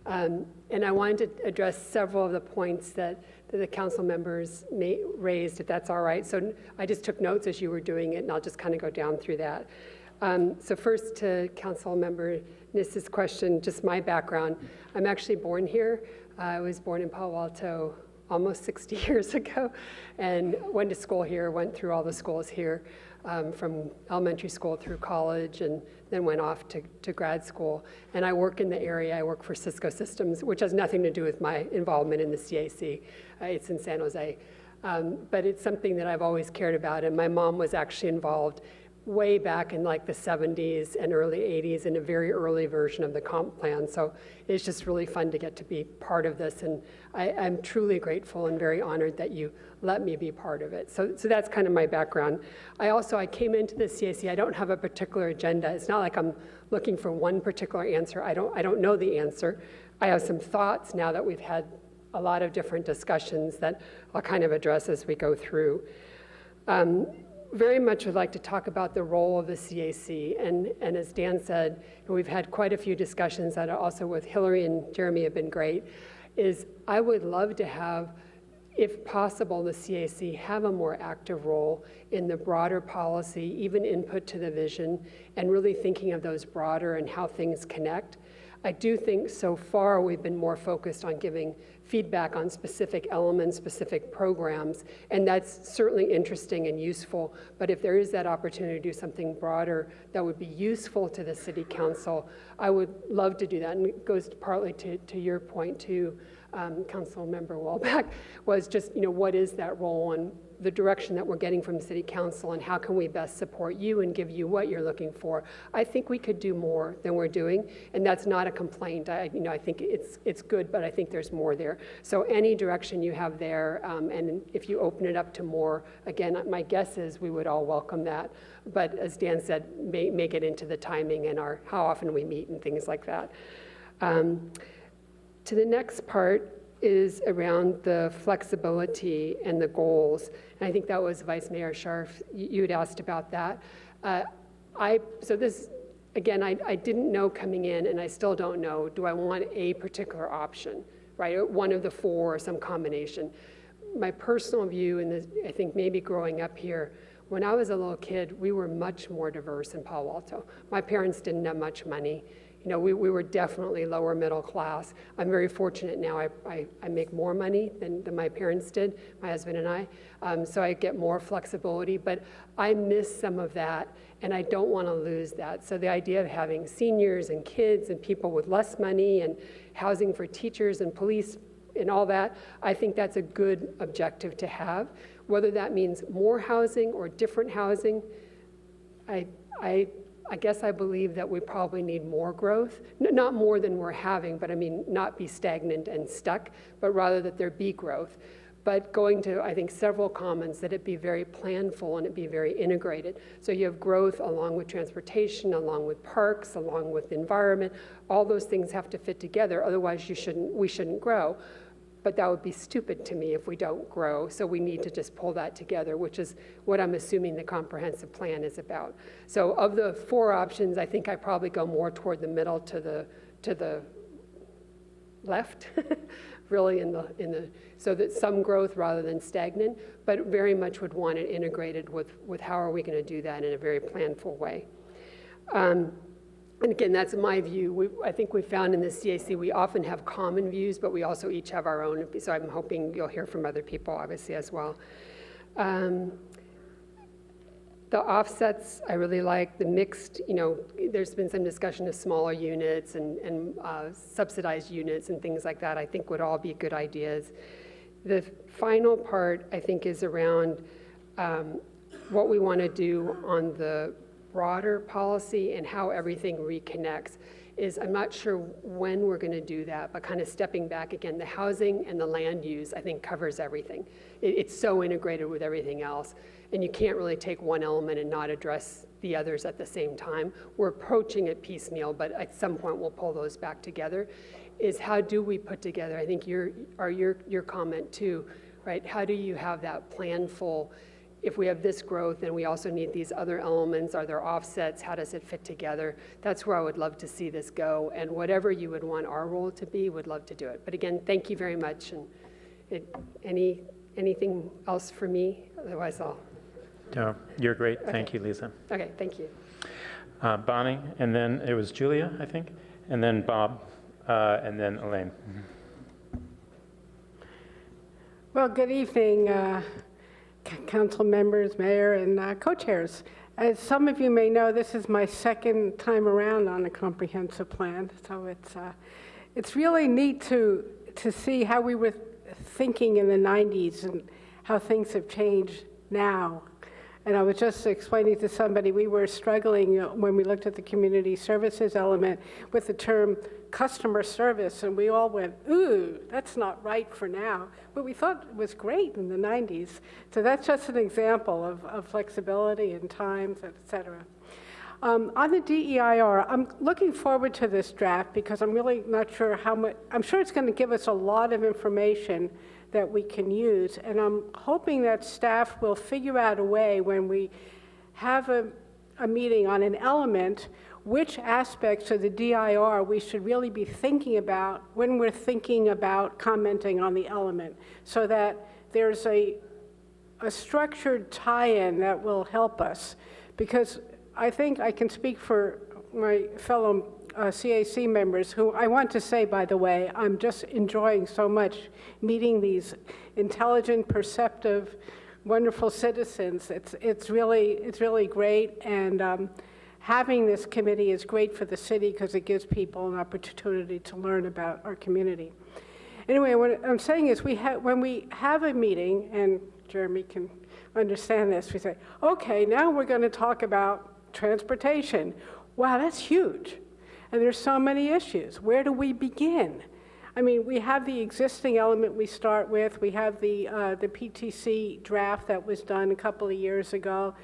And I wanted to address several of the points that the council members raised, if that's all right. So I just took notes as you were doing it, and I'll just kind of go down through that. So first to Council Member Nissa's question, just my background. I'm actually born here. I was born in Palo Alto almost 60 years ago, and went to school here, went through all the schools here, from elementary school through college, and then went off to grad school. And I work in the area. I work for Cisco Systems, which has nothing to do with my involvement in the CAC. It's in San Jose. But it's something that I've always cared about, and my mom was actually involved way back in like the 70s and early 80s in a very early version of the comp plan. So it's just really fun to get to be part of this, and I'm truly grateful and very honored that you let me be part of it. So that's kind of my background. I came into the CAC, I don't have a particular agenda. It's not like I'm looking for one particular answer. I don't know the answer. I have some thoughts now that we've had a lot of different discussions that I'll kind of address as we go through. Very much would like to talk about the role of the CAC, and as Dan said, we've had quite a few discussions that are also with Hillary and Jeremy have been great, is I would love to have, if possible, the CAC have a more active role in the broader policy, even input to the vision, and really thinking of those broader and how things connect. I do think so far we've been more focused on giving feedback on specific elements, specific programs, and that's certainly interesting and useful. But if there is that opportunity to do something broader that would be useful to the City Council, I would love to do that. And it goes partly to your point too, Council Member Wallback, was just, what is that role and the direction that we're getting from City Council, and how can we best support you and give you what you're looking for. I think we could do more than we're doing, and that's not a complaint. I think it's good, but I think there's more there. So any direction you have there, and if you open it up to more, again, my guess is we would all welcome that. But as Dan said, may get into the timing and how often we meet and things like that. To the next part is around the flexibility and the goals. And I think that was Vice Mayor Scharf, you had asked about that. So this, again, I didn't know coming in, and I still don't know, do I want a particular option, right? Or one of the four or some combination. My personal view, and I think maybe growing up here, when I was a little kid, we were much more diverse in Palo Alto. My parents didn't have much money. You know, we were definitely lower middle class. I'm very fortunate now. I make more money than my parents did, my husband and I. So I get more flexibility, but I miss some of that, and I don't want to lose that. So the idea of having seniors and kids and people with less money and housing for teachers and police and all that, I think that's a good objective to have. Whether that means more housing or different housing, I guess I believe that we probably need more growth, not more than we're having, but I mean, not be stagnant and stuck, but rather that there be growth. But going to, I think, several comments, that it be very planful and it be very integrated. So you have growth along with transportation, along with parks, along with the environment. All those things have to fit together, otherwise we shouldn't grow. But that would be stupid to me if we don't grow. So we need to just pull that together, which is what I'm assuming the comprehensive plan is about. So of the four options, I think I probably go more toward the middle to the left, really so that some growth rather than stagnant, but very much would want it integrated with how are we going to do that in a very planful way. And again, that's my view. I think we found in the CAC we often have common views, but we also each have our own. So I'm hoping you'll hear from other people, obviously, as well. The offsets, I really like the mixed, there's been some discussion of smaller units and subsidized units and things like that, I think would all be good ideas. The final part, I think, is around what we want to do on the broader policy and how everything reconnects. I'm not sure when we're going to do that, but kind of stepping back again, the housing and the land use, I think, covers everything. It's so integrated with everything else, and you can't really take one element and not address the others at the same time. We're approaching it piecemeal, but at some point we'll pull those back together. Is how do we put together, I think your comment too, right? How do you have that planful? If we have this growth and we also need these other elements, are there offsets? How does it fit together? That's where I would love to see this go. And whatever you would want our role to be, would love to do it. But again, thank you very much. And anything else for me? Otherwise, I'll. No, you're great. Okay. Thank you, Lisa. Okay, thank you. Bonnie, and then it was Julia, I think, and then Bob, and then Elaine. Well, good evening, council members, mayor, and co-chairs. As some of you may know, this is my second time around on a comprehensive plan, so it's really neat to see how we were thinking in the 90s and how things have changed now. And I was just explaining to somebody, we were struggling when we looked at the community services element with the term customer service, and we all went, ooh, that's not right for now. But we thought it was great in the 90s. So that's just an example of flexibility and times, et cetera. On the DEIR, I'm looking forward to this draft because I'm really not sure how much, I'm sure it's going to give us a lot of information that we can use, and I'm hoping that staff will figure out a way when we have a meeting on an element, which aspects of the DIR we should really be thinking about when we're thinking about commenting on the element, so that there's a structured tie-in that will help us. Because I think I can speak for my fellow CAC members, who I want to say, by the way, I'm just enjoying so much meeting these intelligent, perceptive, wonderful citizens. It's really great, and having this committee is great for the city because it gives people an opportunity to learn about our community. Anyway, what I'm saying is when we have a meeting, and Jeremy can understand this, we say, okay, now we're going to talk about transportation. Wow, that's huge. And there's so many issues. Where do we begin? I mean, we have the existing element we start with. We have the PTC draft that was done a couple of years ago.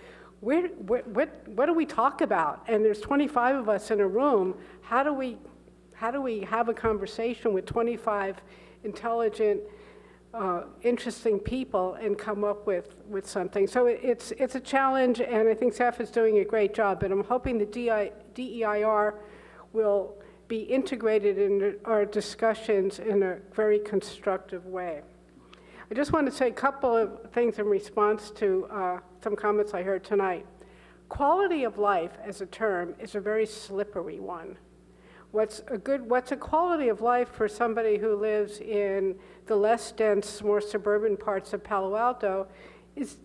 What do we talk about? And there's 25 of us in a room. How do we have a conversation with 25 intelligent, interesting people and come up with something? So it's a challenge, and I think staff is doing a great job. But I'm hoping the DEIR will be integrated in our discussions in a very constructive way. I just want to say a couple of things in response to some comments I heard tonight. Quality of life as a term is a very slippery one. What's a quality of life for somebody who lives in the less dense, more suburban parts of Palo Alto is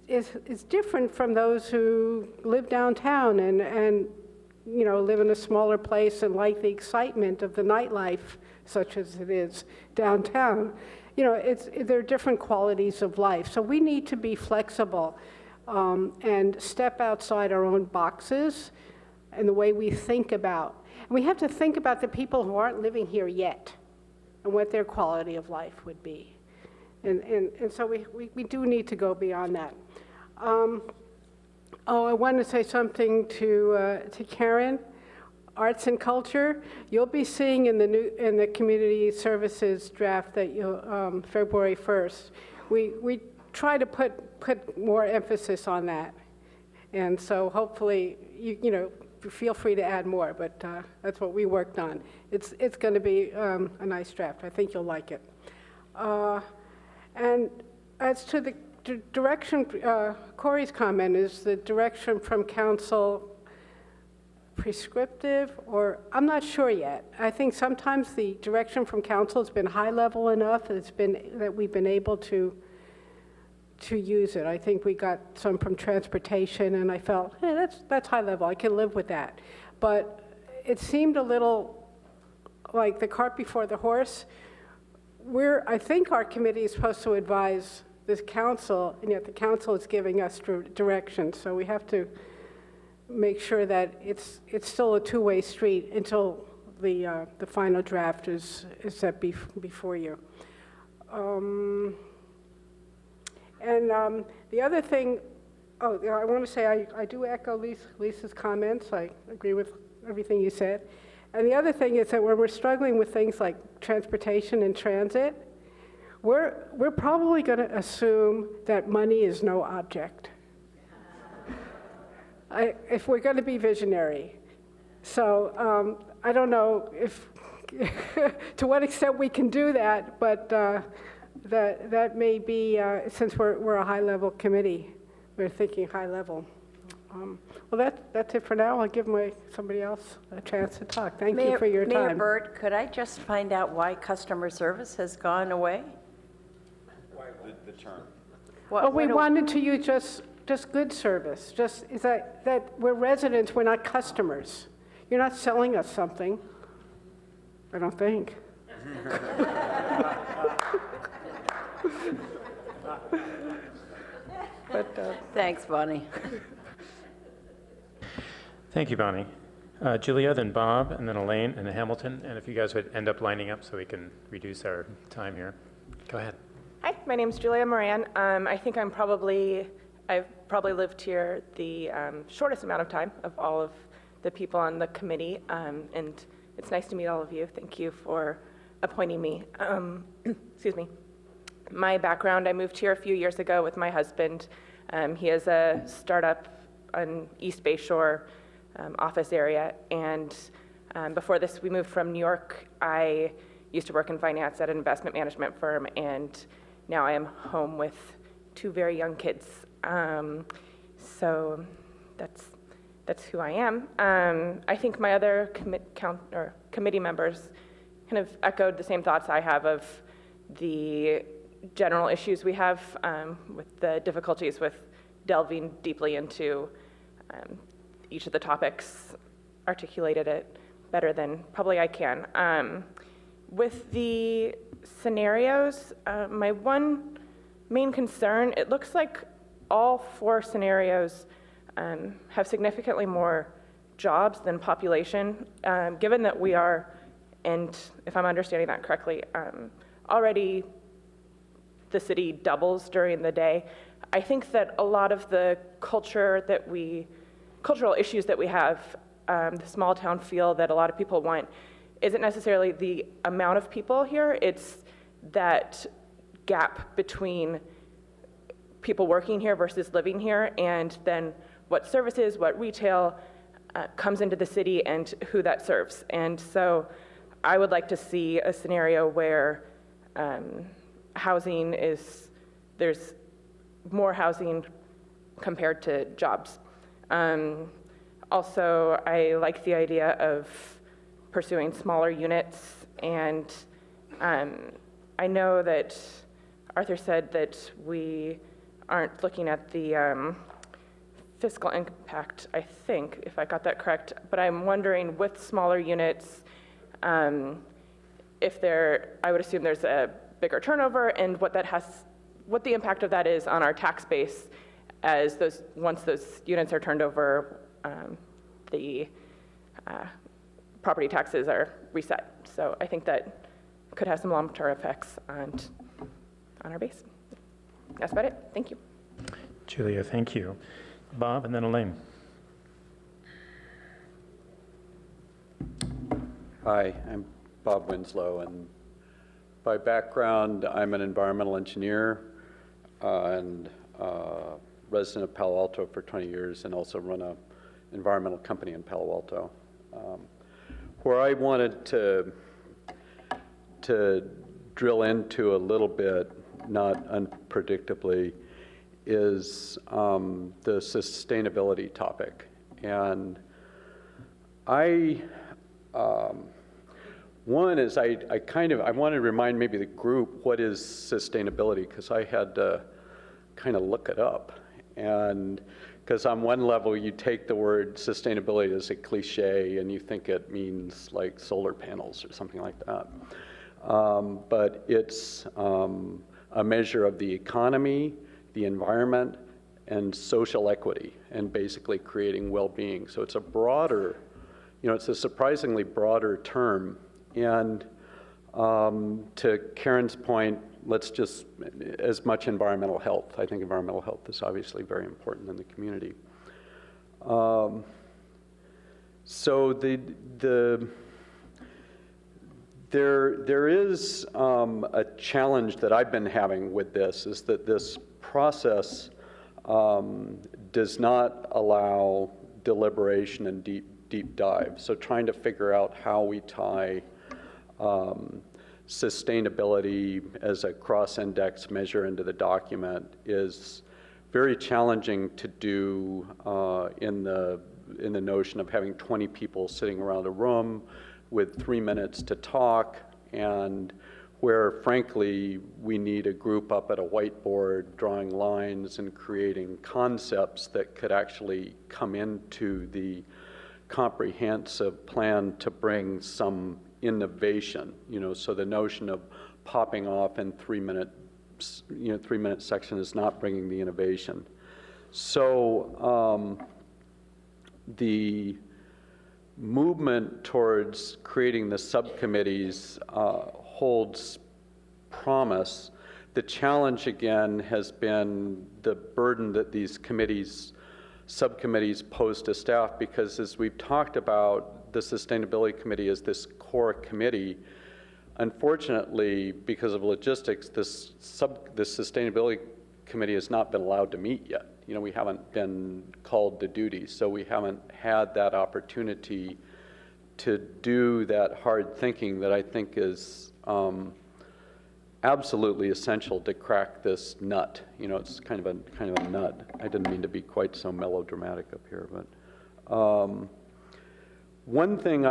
different from those who live downtown and live in a smaller place and like the excitement of the nightlife, such as it is downtown. There are different qualities of life. So we need to be flexible and step outside our own boxes and the way we think about. And we have to think about the people who aren't living here yet and what their quality of life would be. And so we do need to go beyond that. I want to say something to Karen. Arts and culture, you'll be seeing in the community services draft that you'll February 1st. We try to put more emphasis on that, and so hopefully you feel free to add more. But that's what we worked on. It's going to be a nice draft. I think you'll like it. And as to the direction, Corey's comment is the direction from council prescriptive, or I'm not sure yet. I think sometimes the direction from council has been high level enough that we've been able to use it. I think we got some from transportation, and I felt, hey, that's high level. I can live with that. But it seemed a little like the cart before the horse. I think our committee is supposed to advise this council, and yet the council is giving us direction. So we have to make sure that it's still a two-way street until the final draft is set before you. The other thing, I want to say I do echo Lisa's comments. I agree with everything you said. And the other thing is that when we're struggling with things like transportation and transit, we're probably going to assume that money is no object. If we're going to be visionary. So I don't know if to what extent we can do that, but that may be, since we're a high-level committee, we're thinking high level. Well, that's it for now. I'll give somebody else a chance to talk. Thank you for your time. Mayor Burt, could I just find out why customer service has gone away? The term. We wanted to use just good service. Just is that we're residents, we're not customers. You're not selling us something, I don't think. But thanks, Bonnie. Thank you, Bonnie. Julia, then Bob, and then Elaine, and then Hamilton. And if you guys would end up lining up so we can reduce our time here. Go ahead. Hi, my name's Julia Moran. I think I've probably lived here the shortest amount of time of all of the people on the committee, and it's nice to meet all of you. Thank you for appointing me. Excuse me. My background, I moved here a few years ago with my husband. He has a startup on East Bay Shore office area, and before this we moved from New York. I used to work in finance at an investment management firm, and now I am home with two very young kids. So that's who I am. I think my other committee members kind of echoed the same thoughts I have of the general issues we have with the difficulties with delving deeply into each of the topics, articulated it better than probably I can. With the scenarios, my one main concern, it looks like all 4 scenarios have significantly more jobs than population. Given that we are And if I'm understanding that correctly, already the city doubles during the day. I think that a lot of the cultural issues that we have, the small town feel that a lot of people want, isn't necessarily the amount of people here, it's that gap between people working here versus living here, and then what services, what retail comes into the city and who that serves. And so I would like to see a scenario where there's more housing compared to jobs. Also, I like the idea of pursuing smaller units, and I know that Arthur said that we aren't looking at the fiscal impact, I think, if I got that correct, but I'm wondering with smaller units, I would assume there's a bigger turnover, and what the impact of that is on our tax base as once those units are turned over, the property taxes are reset. So I think that could have some long-term effects on our base. That's about it. Thank you. Julia, thank you. Bob, and then Elaine. Hi, I'm Bob Winslow, and by background, I'm an environmental engineer and resident of Palo Alto for 20 years, and also run an environmental company in Palo Alto. Where I wanted to drill into a little bit, not unpredictably, is the sustainability topic. And one is I want to remind maybe the group what is sustainability, because I had to kind of look it up. And because on one level you take the word sustainability as a cliche and you think it means like solar panels or something like that. But it's a measure of the economy, the environment, and social equity, and basically creating well-being. So it's a broader, it's a surprisingly broader term. And to Karen's point, let's just, as much environmental health. I think environmental health is obviously very important in the community. So there is a challenge that I've been having with this, is that this process does not allow deliberation and deep dive. So trying to figure out how we tie sustainability as a cross-index measure into the document is very challenging to do in the notion of having 20 people sitting around a room with 3 minutes to talk, and where frankly we need a group up at a whiteboard drawing lines and creating concepts that could actually come into the comprehensive plan to bring some innovation, so the notion of popping off in 3-minute section is not bringing the innovation. So the movement towards creating the subcommittees holds promise. The challenge again has been the burden that these subcommittees pose to staff, because as we've talked about, the Sustainability Committee is this core committee. Unfortunately, because of logistics, this Sustainability Committee has not been allowed to meet yet. We haven't been called to duty, so we haven't had that opportunity to do that hard thinking that I think is absolutely essential to crack this nut. It's kind of a nut. I didn't mean to be quite so melodramatic up here, but one thing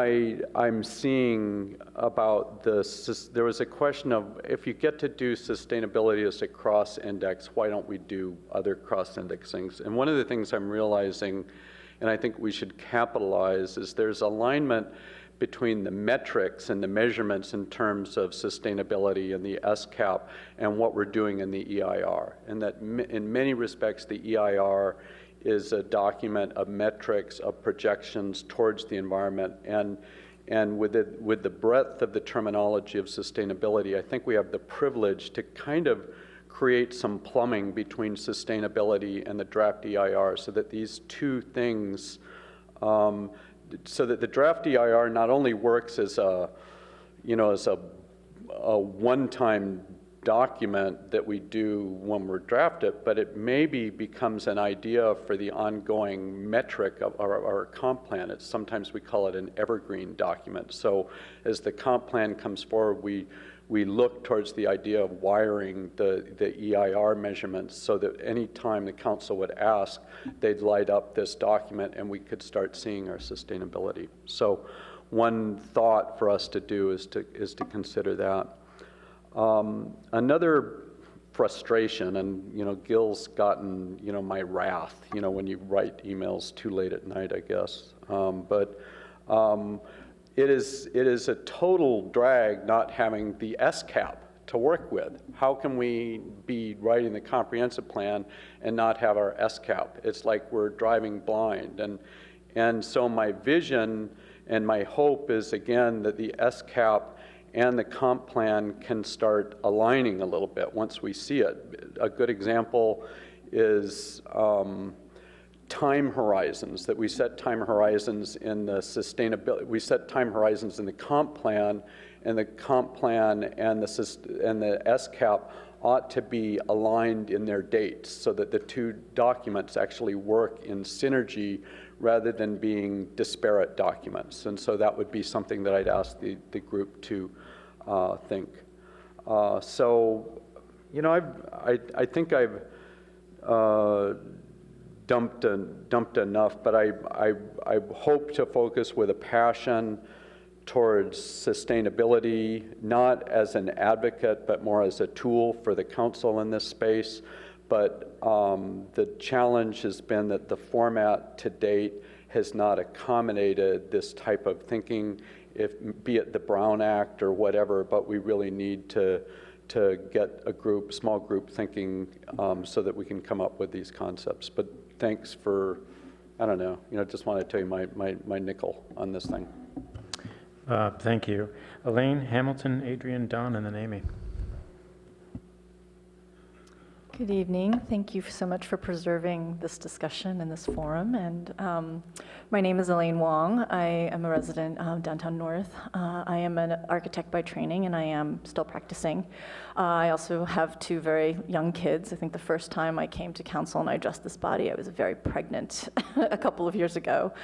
I'm seeing about this, there was a question of, if you get to do sustainability as a cross-index, why don't we do other cross-index things? And one of the things I'm realizing, and I think we should capitalize, is there's alignment between the metrics and the measurements in terms of sustainability and the SCAP and what we're doing in the EIR. And that in many respects, the EIR is a document of metrics, of projections towards the environment. And And with the breadth of the terminology of sustainability, I think we have the privilege to kind of create some plumbing between sustainability and the draft EIR so that these two things, so that the draft EIR not only works as a, as a one-time document that we do when we're drafted, but it maybe becomes an idea for the ongoing metric of our comp plan. Sometimes we call it an evergreen document. So as the comp plan comes forward, we look towards the idea of wiring the EIR measurements so that any time the council would ask, they'd light up this document and we could start seeing our sustainability. So one thought for us to do is to consider that. Another frustration, and Gil's gotten my wrath, when you write emails too late at night, I guess. It is a total drag not having the SCAP to work with. How can we be writing the comprehensive plan and not have our SCAP? It's like we're driving blind. And so my vision and my hope is, again, that the SCAP and the comp plan can start aligning a little bit once we see it. A good example is time horizons, that we set time horizons in the sustainability, we set time horizons in the comp plan, and the comp plan and the SCAP ought to be aligned in their dates so that the two documents actually work in synergy rather than being disparate documents. And so that would be something that I'd ask the group to think. I think I've dumped enough, but I hope to focus with a passion towards sustainability, not as an advocate, but more as a tool for the council in this space. But the challenge has been that the format to date has not accommodated this type of thinking, be it the Brown Act or whatever, but we really need to get a small group thinking so that we can come up with these concepts. But thanks for, I don't know, just want to tell you my nickel on this thing. Thank you. Elaine, Hamilton, Adrian, Don, and then Amy. Good evening. Thank you so much for preserving this discussion and this forum. And my name is Elaine Wong. I am a resident of downtown North. I am an architect by training, and I am still practicing. I also have two very young kids. I think the first time I came to council and I addressed this body, I was very pregnant a couple of years ago,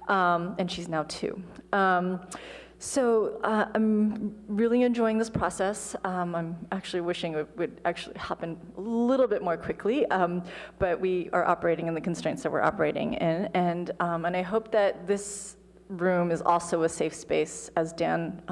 and she's now 2. So I'm really enjoying this process. I'm actually wishing it would actually happen a little bit more quickly, but we are operating in the constraints that we're operating in. And I hope that this room is also a safe space, as Dan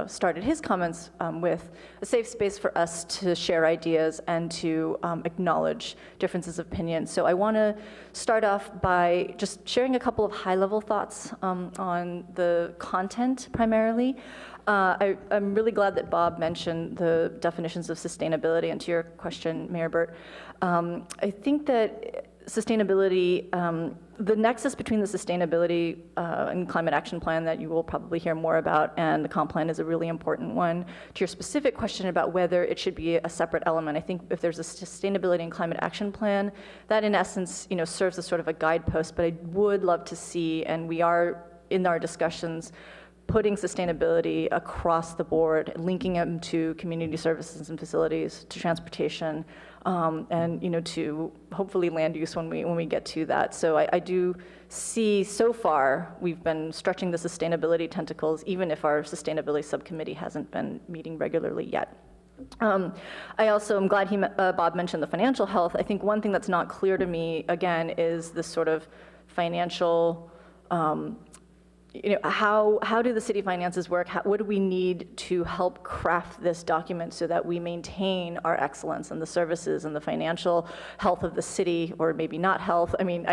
started his comments with, a safe space for us to share ideas and to acknowledge differences of opinion. So I want to start off by just sharing a couple of high-level thoughts on the content primarily. I'm really glad that Bob mentioned the definitions of sustainability, and to your question, Mayor Burt, I think that sustainability, the nexus between the sustainability and climate action plan that you will probably hear more about and the comp plan is a really important one. To your specific question about whether it should be a separate element, I think if there's a sustainability and climate action plan, that in essence, serves as sort of a guidepost, but I would love to see, and we are in our discussions, putting sustainability across the board, linking them to community services and facilities, to transportation, and to hopefully land use when we get to that. So I do see, so far, we've been stretching the sustainability tentacles, even if our sustainability subcommittee hasn't been meeting regularly yet. I also am glad Bob mentioned the financial health. I think one thing that's not clear to me, again, is this sort of financial, how do the city finances work? What do we need to help craft this document so that we maintain our excellence in the services and the financial health of the city, or maybe not health? I mean,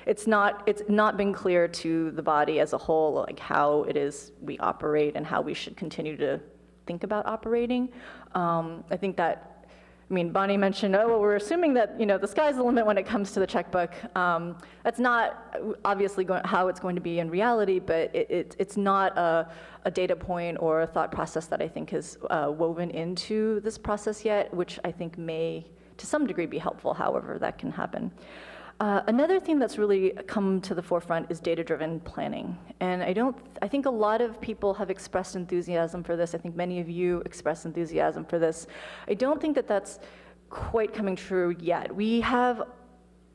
it's not been clear to the body as a whole, like how it is we operate and how we should continue to think about operating. I think that I mean, Bonnie mentioned, oh, well, we're assuming that, the sky's the limit when it comes to the checkbook. That's not obviously how it's going to be in reality, but it's not a data point or a thought process that I think is woven into this process yet, which I think may, to some degree, be helpful, however that can happen. Another thing that's really come to the forefront is data-driven planning. And I think a lot of people have expressed enthusiasm for this. I think many of you expressed enthusiasm for this. I don't think that that's quite coming true yet. We have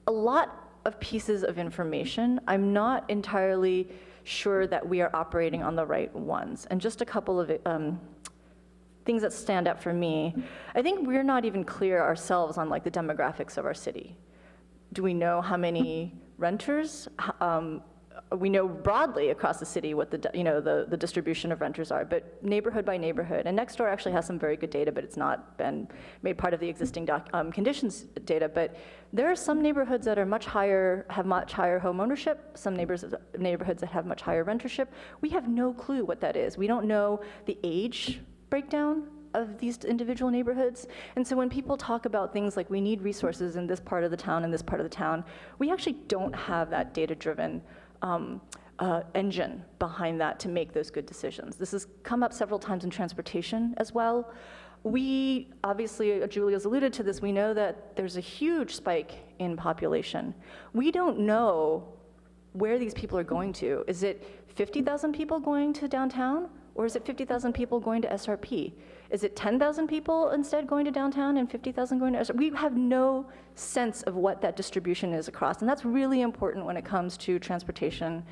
a lot of pieces of information. I'm not entirely sure that we are operating on the right ones. And just a couple of things that stand out for me. I think we're not even clear ourselves on like the demographics of our city. Do we know how many renters? We know broadly across the city what the distribution of renters are, but neighborhood by neighborhood. And Nextdoor actually has some very good data, but it's not been made part of the existing conditions data. But there are some neighborhoods that are have much higher home ownership, some neighborhoods that have much higher rentership. We have no clue what that is. We don't know the age breakdown of these individual neighborhoods. And so when people talk about things like we need resources in this part of the town and this part of the town, we actually don't have that data-driven engine behind that to make those good decisions. This has come up several times in transportation as well. We, obviously, Julia's alluded to this, we know that there's a huge spike in population. We don't know where these people are going to. Is it 50,000 people going to downtown? Or is it 50,000 people going to SRP? Is it 10,000 people instead going to downtown and 50,000 going to SRP? We have no sense of what that distribution is across. And that's really important when it comes to transportation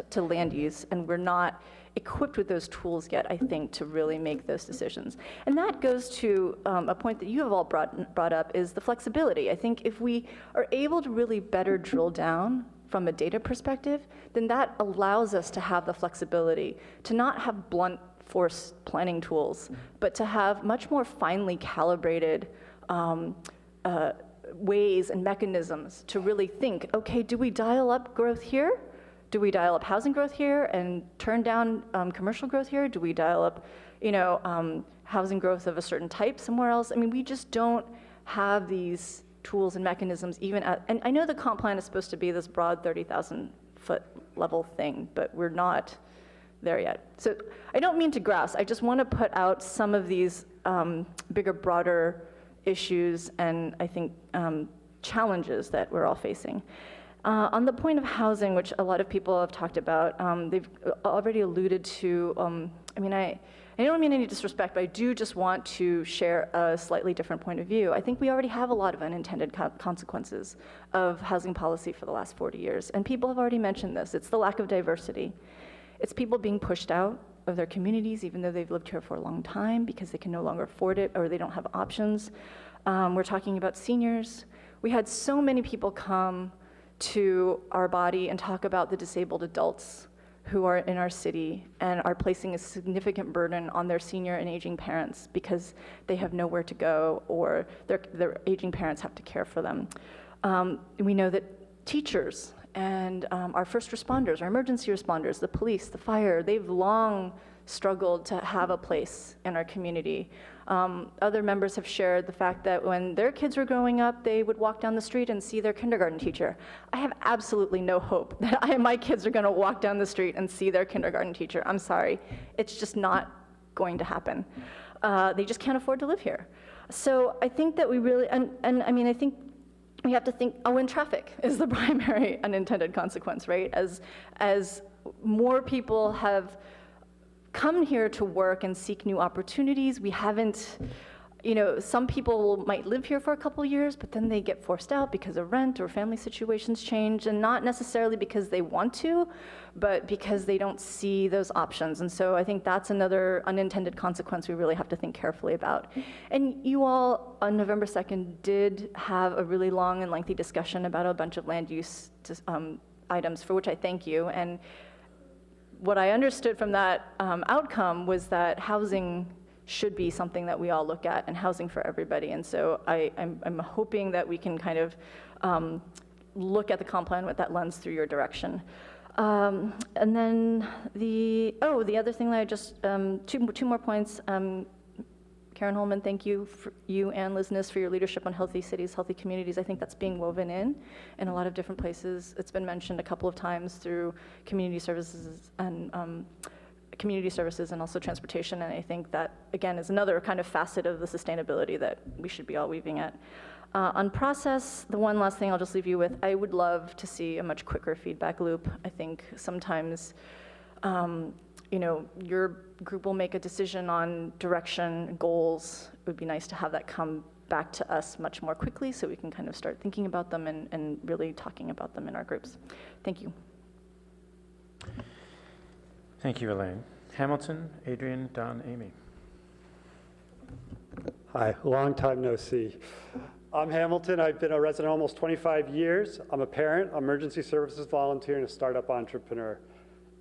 to land use. And we're not equipped with those tools yet, I think, to really make those decisions. And that goes to a point that you have all brought up, is the flexibility. I think if we are able to really better drill down from a data perspective, then that allows us to have the flexibility to not have blunt force planning tools, but to have much more finely calibrated ways and mechanisms to really think, okay, do we dial up growth here? Do we dial up housing growth here and turn down commercial growth here? Do we dial up, housing growth of a certain type somewhere else? I mean, we just don't have these tools and mechanisms and I know the comp plan is supposed to be this broad 30,000 foot level thing, but we're not there yet. So I don't mean to grouse, I just want to put out some of these bigger, broader issues and I think challenges that we're all facing. On the point of housing, which a lot of people have talked about, they've already alluded to, I don't mean any disrespect, but I do just want to share a slightly different point of view. I think we already have a lot of unintended consequences of housing policy for the last 40 years, and people have already mentioned this. It's the lack of diversity. It's people being pushed out of their communities, even though they've lived here for a long time, because they can no longer afford it or they don't have options. We're talking about seniors. We had so many people come to our body and talk about the disabled adults who are in our city and are placing a significant burden on their senior and aging parents because they have nowhere to go or their aging parents have to care for them. We know that teachers and our first responders, our emergency responders, the police, the fire, they've long struggled to have a place in our community. Other members have shared the fact that when their kids were growing up, they would walk down the street and see their kindergarten teacher. I have absolutely no hope that my kids are gonna walk down the street and see their kindergarten teacher. I'm sorry, it's just not going to happen. They just can't afford to live here. So I think that we really, I think we have to think, and traffic is the primary unintended consequence, right? As more people have come here to work and seek new opportunities. We haven't, some people might live here for a couple years, but then they get forced out because of rent or family situations change, and not necessarily because they want to, but because they don't see those options. And so I think that's another unintended consequence we really have to think carefully about. And you all, on November 2nd, did have a really long and lengthy discussion about a bunch of land use items, for which I thank you. And what I understood from that outcome was that housing should be something that we all look at, and housing for everybody. And so I'm hoping that we can kind of look at the comp plan with that lens through your direction. And then the other thing that I just, two more points. Karen Holman, thank you, you and Liz Nis, for your leadership on healthy cities, healthy communities. I think that's being woven in a lot of different places. It's been mentioned a couple of times through community services and also transportation. And I think that, again, is another kind of facet of the sustainability that we should be all weaving at. On process, the one last thing I'll just leave you with, I would love to see a much quicker feedback loop. I think sometimes, your group will make a decision on direction, goals. It would be nice to have that come back to us much more quickly so we can kind of start thinking about them and really talking about them in our groups. Thank you. Thank you, Elaine. Hamilton, Adrian, Don, Amy. Hi, long time no see. I'm Hamilton. I've been a resident almost 25 years. I'm a parent, emergency services volunteer, and a startup entrepreneur.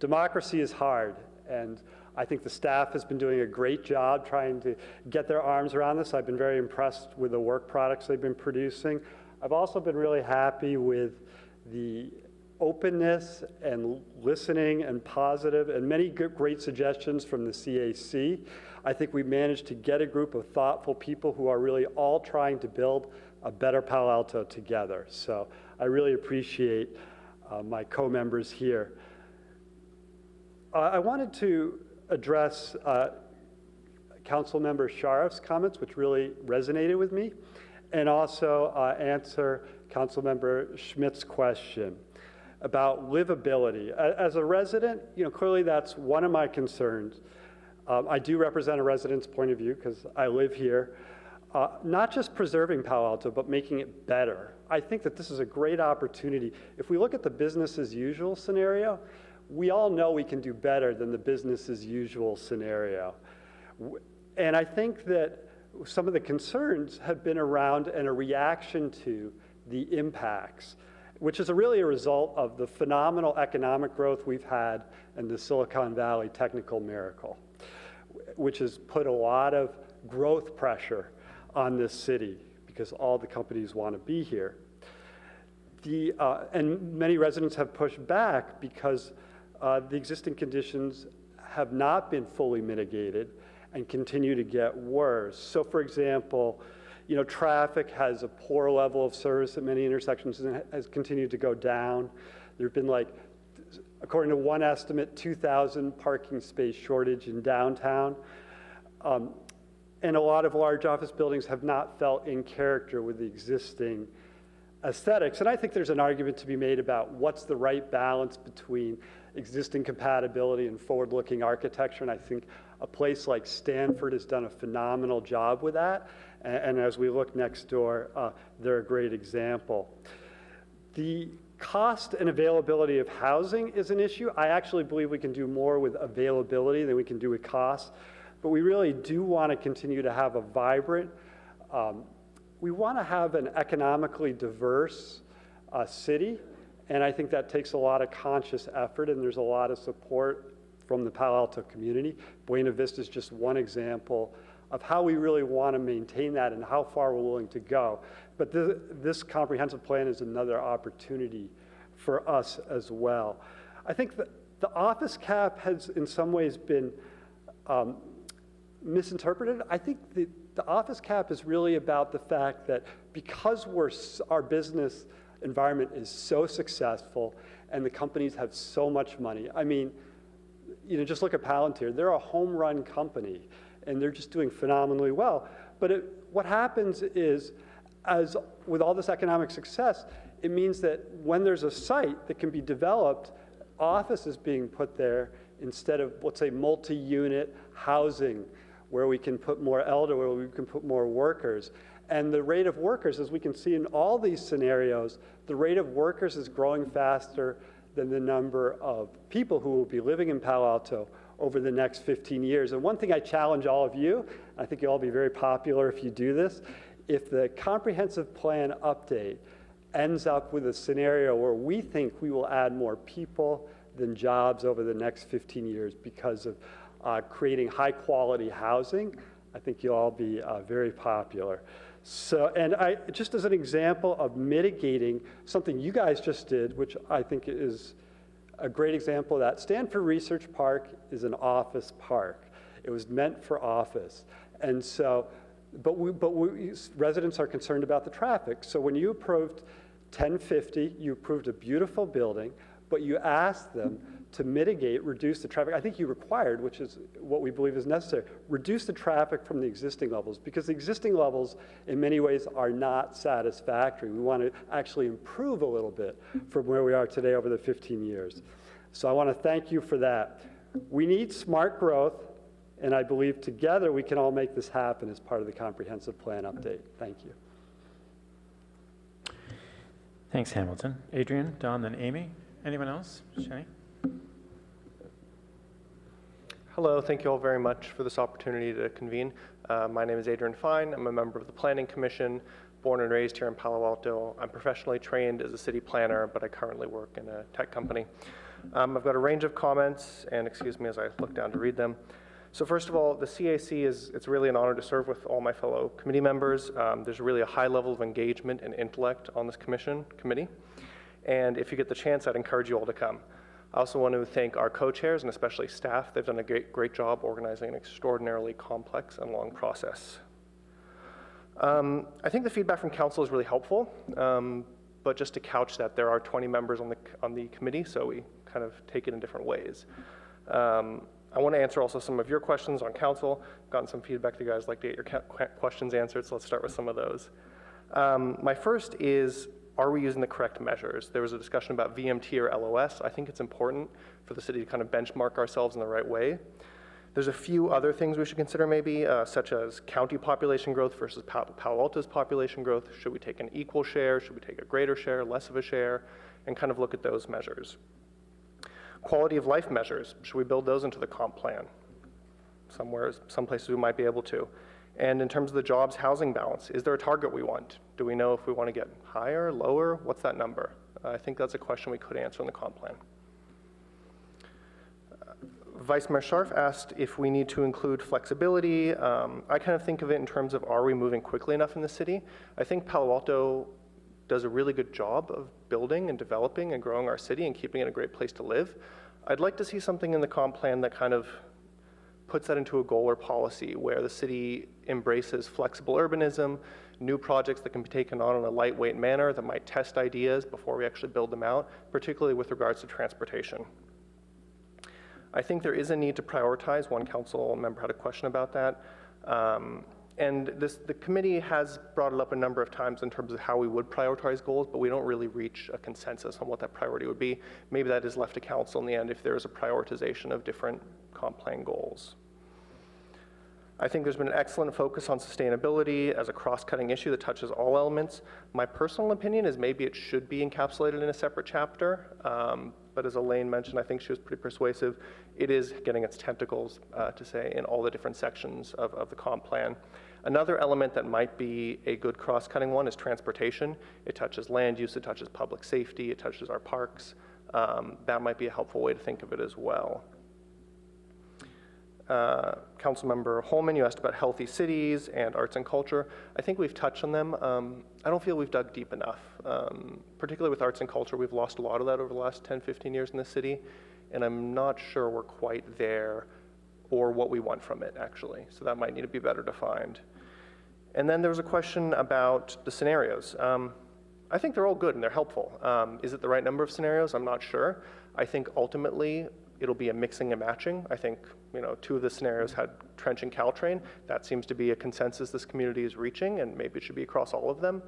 Democracy is hard, and I think the staff has been doing a great job trying to get their arms around this. I've been very impressed with the work products they've been producing. I've also been really happy with the openness and listening and positive and many great suggestions from the CAC. I think we managed to get a group of thoughtful people who are really all trying to build a better Palo Alto together. So I really appreciate my co-members here. I wanted to address Councilmember Sharif's comments, which really resonated with me, and also answer Councilmember Schmidt's question about livability. As a resident, clearly that's one of my concerns. I do represent a resident's point of view because I live here. Not just preserving Palo Alto, but making it better. I think that this is a great opportunity. If we look at the business as usual scenario, we all know we can do better than the business as usual scenario. And I think that some of the concerns have been around and a reaction to the impacts, which is really a result of the phenomenal economic growth we've had in the Silicon Valley technical miracle, which has put a lot of growth pressure on this city because all the companies want to be here. And many residents have pushed back because the existing conditions have not been fully mitigated and continue to get worse. So for example, traffic has a poor level of service at many intersections and has continued to go down. There have been, according to one estimate, 2,000 parking space shortage in downtown. And a lot of large office buildings have not felt in character with the existing aesthetics. And I think there's an argument to be made about what's the right balance between existing compatibility and forward-looking architecture. And I think a place like Stanford has done a phenomenal job with that. And as we look next door, they're a great example. The cost and availability of housing is an issue. I actually believe we can do more with availability than we can do with cost. But we really do want to continue to have a vibrant, we want to have an economically diverse city. And I think that takes a lot of conscious effort, and there's a lot of support from the Palo Alto community. Buena Vista is just one example of how we really want to maintain that and how far we're willing to go. But this comprehensive plan is another opportunity for us as well. I think that the office cap has in some ways been misinterpreted. I think the office cap is really about the fact that because our business environment is so successful and the companies have so much money. I mean, just look at Palantir. They're a home run company and they're just doing phenomenally well. But what happens is, as with all this economic success, it means that when there's a site that can be developed, office is being put there instead of, let's say, multi-unit housing where we can put more elder, where we can put more workers. And the rate of workers, as we can see in all these scenarios, the rate of workers is growing faster than the number of people who will be living in Palo Alto over the next 15 years. And one thing I challenge all of you, I think you'll all be very popular if you do this, if the comprehensive plan update ends up with a scenario where we think we will add more people than jobs over the next 15 years because of creating high quality housing, I think you'll all be very popular. So, and just as an example of mitigating something you guys just did, which I think is a great example of that, Stanford Research Park is an office park. It was meant for office. And so, residents are concerned about the traffic. So when you approved 1050, you approved a beautiful building, but you asked them to mitigate, reduce the traffic. I think you required, which is what we believe is necessary, reduce the traffic from the existing levels, because the existing levels in many ways are not satisfactory. We want to actually improve a little bit from where we are today over the 15 years. So I want to thank you for that. We need smart growth, and I believe together we can all make this happen as part of the comprehensive plan update. Thank you. Thanks, Hamilton. Adrian, Don, then Amy. Anyone else? Shani? Hello, thank you all very much for this opportunity to convene. My name is Adrian Fine. I'm a member of the Planning Commission, born and raised here in Palo Alto. I'm professionally trained as a city planner, but I currently work in a tech company. I've got a range of comments, and excuse me as I look down to read them. So first of all, the CAC it's really an honor to serve with all my fellow committee members. There's really a high level of engagement and intellect on this committee. And if you get the chance, I'd encourage you all to come. I also want to thank our co-chairs and especially staff. They've done a great job organizing an extraordinarily complex and long process. I think the feedback from council is really helpful, but just to couch that, there are 20 members on the committee, so we kind of take it in different ways. I want to answer also some of your questions on council. I've gotten some feedback that you guys like to get your questions answered, so let's start with some of those. My first is, are we using the correct measures? There was a discussion about VMT or LOS. I think it's important for the city to kind of benchmark ourselves in the right way. There's a few other things we should consider maybe, such as county population growth versus Palo Alto's population growth. Should we take an equal share? Should we take a greater share, less of a share? And kind of look at those measures. Quality of life measures, should we build those into the comp plan? Some places we might be able to. And in terms of the jobs housing balance, is there a target we want? Do we know if we want to get higher, lower? What's that number? I think that's a question we could answer in the comp plan. Vice Mayor Scharf asked if we need to include flexibility. I kind of think of it in terms of, are we moving quickly enough in the city? I think Palo Alto does a really good job of building and developing and growing our city and keeping it a great place to live. I'd like to see something in the comp plan that kind of puts that into a goal or policy where the city embraces flexible urbanism, new projects that can be taken on in a lightweight manner that might test ideas before we actually build them out, particularly with regards to transportation. I think there is a need to prioritize. One council member had a question about that. And the committee has brought it up a number of times in terms of how we would prioritize goals, but we don't really reach a consensus on what that priority would be. Maybe that is left to council in the end if there is a prioritization of different comp plan goals. I think there's been an excellent focus on sustainability as a cross-cutting issue that touches all elements. My personal opinion is maybe it should be encapsulated in a separate chapter, but as Elaine mentioned, I think she was pretty persuasive. It is getting its tentacles, to say, in all the different sections of the comp plan. Another element that might be a good cross-cutting one is transportation. It touches land use, it touches public safety, it touches our parks. That might be a helpful way to think of it as well. Councilmember Holman, you asked about healthy cities and arts and culture. I think we've touched on them. I don't feel we've dug deep enough. Particularly with arts and culture, we've lost a lot of that over the last 10, 15 years in the city, and I'm not sure we're quite there or what we want from it, actually. So that might need to be better defined. And then there was a question about the scenarios. I think they're all good and they're helpful. Is it the right number of scenarios? I'm not sure. I think ultimately it'll be a mixing and matching. I think, two of the scenarios had trench and Caltrain. That seems to be a consensus this community is reaching, and maybe it should be across all of them.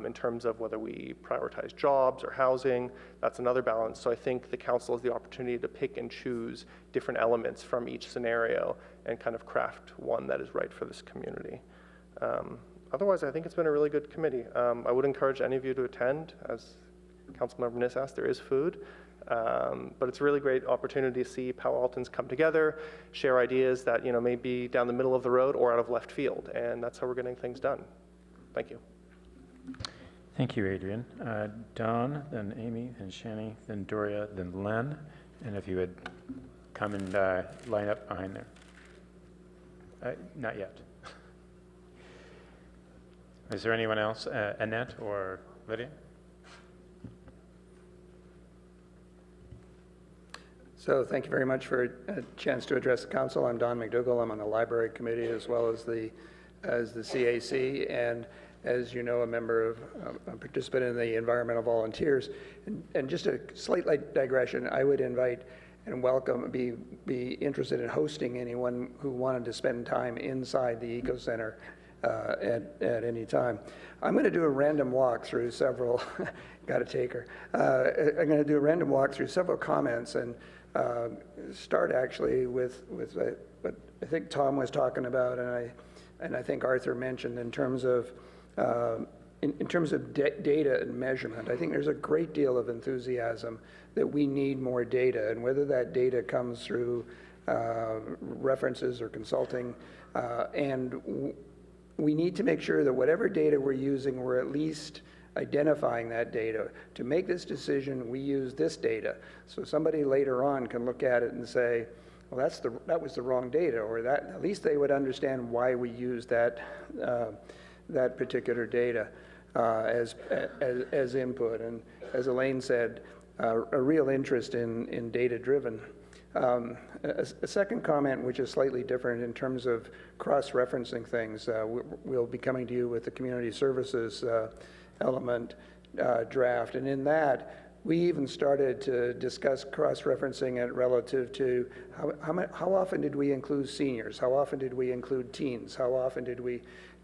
In terms of whether we prioritize jobs or housing, that's another balance. So I think the council has the opportunity to pick and choose different elements from each scenario and kind of craft one that is right for this community. Otherwise, I think it's been a really good committee. I would encourage any of you to attend. As Councilmember Niss asked, there is food. But it's a really great opportunity to see Palo Altans come together, share ideas that may be down the middle of the road or out of left field, and that's how we're getting things done. Thank you. Thank you, Adrian. Don, then Amy, then Shani, then Doria, then Len, and if you would come and line up behind there. Not yet. Is there anyone else? Annette or Lydia? So thank you very much for a chance to address the council. I'm Don McDougall. I'm on the library committee as well as the CAC, and as you know, a member of, a participant in the environmental volunteers. And just a slight digression, I would invite and welcome, be interested in hosting anyone who wanted to spend time inside the Eco Center at any time. I'm going to do a random walk through several, got to take her. I'm going to do a random walk through several comments and start actually with what I think Tom was talking about, and I think Arthur mentioned in terms of data and measurement. I think there's a great deal of enthusiasm that we need more data, and whether that data comes through references or consulting, and we need to make sure that whatever data we're using, we're at least identifying that data. To make this decision, we use this data. So somebody later on can look at it and say, well, that was the wrong data, or that at least they would understand why we used that particular data as input. And as Elaine said, a real interest in data-driven. A second comment, which is slightly different in terms of cross-referencing things. We'll be coming to you with the community services element draft, and in that, we even started to discuss cross-referencing it relative to how often did we include seniors? How often did we include teens? How often did we,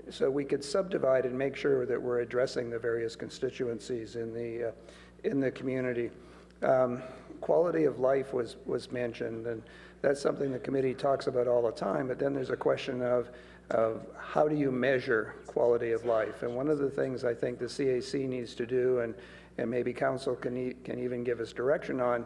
so we could subdivide and make sure that we're addressing the various constituencies in the community. Quality of life was mentioned, and that's something the committee talks about all the time, but then there's a question of how do you measure quality of life? And one of the things I think the CAC needs to do, and maybe council can even give us direction on,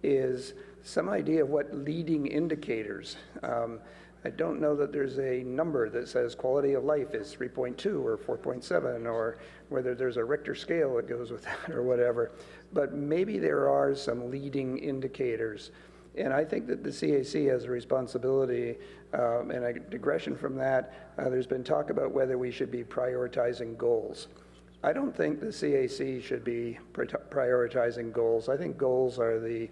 is some idea of what leading indicators. I don't know that there's a number that says quality of life is 3.2 or 4.7, or whether there's a Richter scale that goes with that or whatever. But maybe there are some leading indicators. And I think that the CAC has a responsibility, and a digression from that, there's been talk about whether we should be prioritizing goals. I don't think the CAC should be prioritizing goals. I think goals are the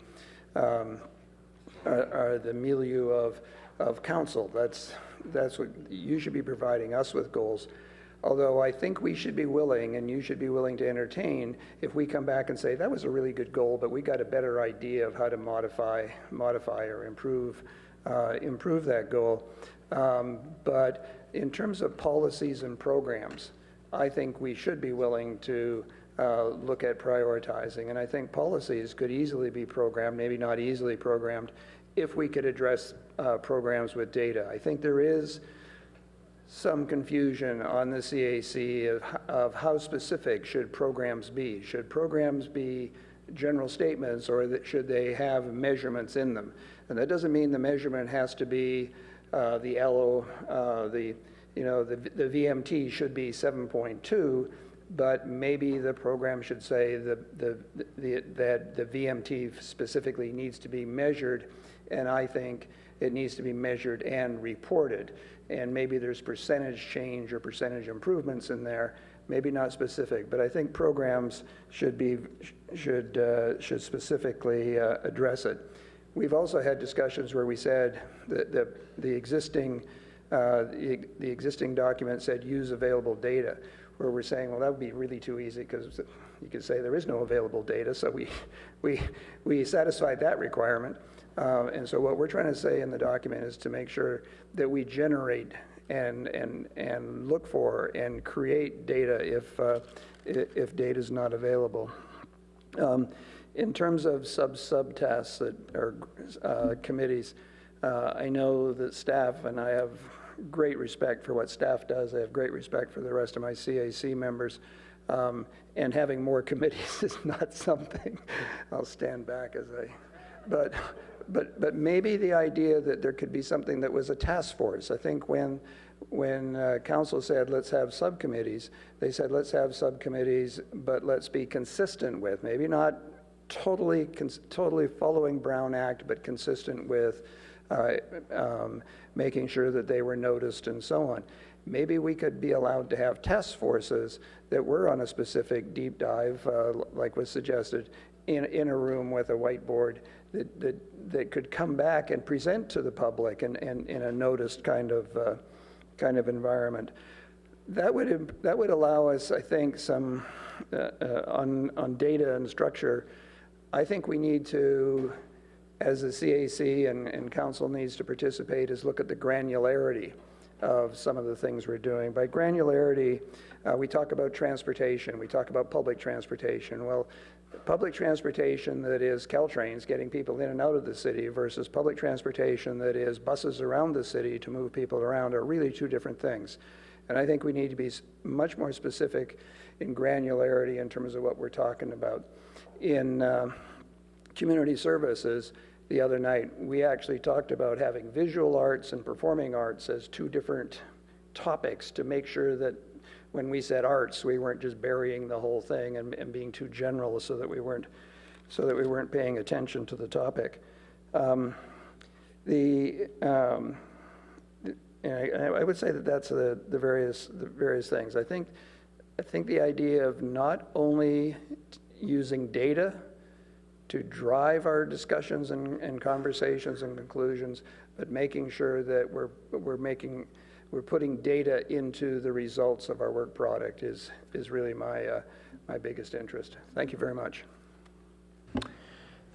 milieu of council. That's what you should be providing us with goals. Although I think we should be willing, and you should be willing to entertain, if we come back and say, that was a really good goal, but we got a better idea of how to modify or improve that goal. But in terms of policies and programs, I think we should be willing to look at prioritizing. And I think policies could easily be programmed, maybe not easily programmed, if we could address programs with data. I think there is some confusion on the CAC of how specific should programs be. Should programs be general statements, or should they have measurements in them? And that doesn't mean the measurement has to be the LO, the VMT should be 7.2, but maybe the program should say that the VMT specifically needs to be measured, and I think it needs to be measured and reported. And maybe there's percentage change or percentage improvements in there, maybe not specific, but I think programs should specifically address it. We've also had discussions where we said that the existing document said use available data, where we're saying, well, that would be really too easy because you could say there is no available data, so we satisfied that requirement. And so what we're trying to say in the document is to make sure that we generate and look for and create data if data is not available. In terms of sub-tasks that are committees, I know that staff, and I have great respect for what staff does. I have great respect for the rest of my CAC members. And having more committees is not something, I'll stand back as but maybe the idea that there could be something that was a task force. I think when council said, let's have subcommittees, they said, let's have subcommittees, but let's be consistent with, maybe not totally following Brown Act, but consistent with making sure that they were noticed and so on. Maybe we could be allowed to have task forces that were on a specific deep dive, like was suggested, in a room with a whiteboard that could come back and present to the public and in a noticed kind of environment. That would allow us, I think, some on data and structure. I think we need to, as the CAC and council needs to participate, is look at the granularity of some of the things we're doing. By granularity, we talk about transportation, we talk about public transportation. Well, public transportation that is Caltrains getting people in and out of the city versus public transportation that is buses around the city to move people around are really two different things. And I think we need to be much more specific in granularity in terms of what we're talking about. In community services, the other night, we actually talked about having visual arts and performing arts as two different topics to make sure that when we said arts, we weren't just burying the whole thing and being too general so that we weren't paying attention to the topic. I would say that that's the various things. I think the idea of not only using data to drive our discussions and conversations and conclusions, but making sure that we're putting data into the results of our work product is really my biggest interest. Thank you very much.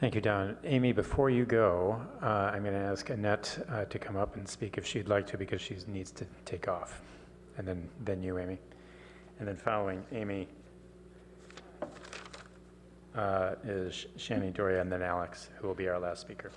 Thank you, Don. Amy, before you go, I'm going to ask Annette to come up and speak if she'd like to, because she needs to take off. And then you, Amy. And then following Amy is Shani Doria, and then Alex, who will be our last speaker.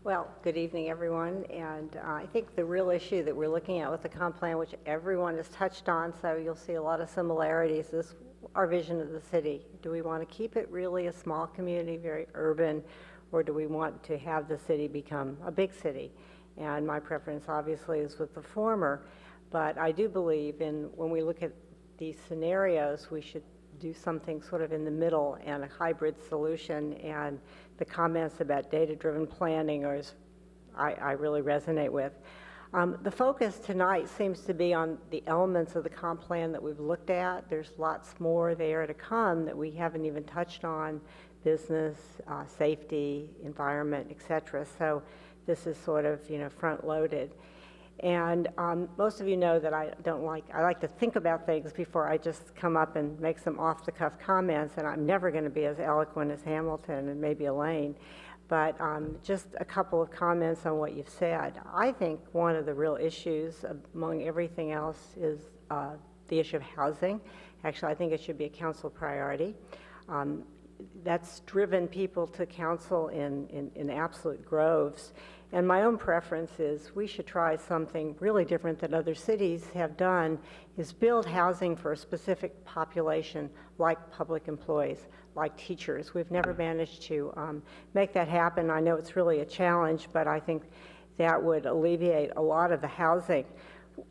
Well, good evening, everyone. And I think the real issue that we're looking at with the comp plan, which everyone has touched on, so you'll see a lot of similarities, is our vision of the city. Do we want to keep it really a small community, very urban, or do we want to have the city become a big city? And my preference, obviously, is with the former. But I do believe when we look at these scenarios, we should do something sort of in the middle and a hybrid solution. And the comments about data-driven planning I really resonate with. The focus tonight seems to be on the elements of the comp plan that we've looked at. There's lots more there to come that we haven't even touched on: business, safety, environment, et cetera. So this is sort of, front-loaded. And most of you know that I like to think about things before I just come up and make some off-the-cuff comments, and I'm never going to be as eloquent as Hamilton and maybe Elaine. But just a couple of comments on what you've said. I think one of the real issues among everything else is the issue of housing. Actually, I think it should be a council priority. That's driven people to council in absolute groves. And my own preference is we should try something really different that other cities have done, is build housing for a specific population, like public employees, like teachers. We've never managed to make that happen. I know it's really a challenge, but I think that would alleviate a lot of the housing.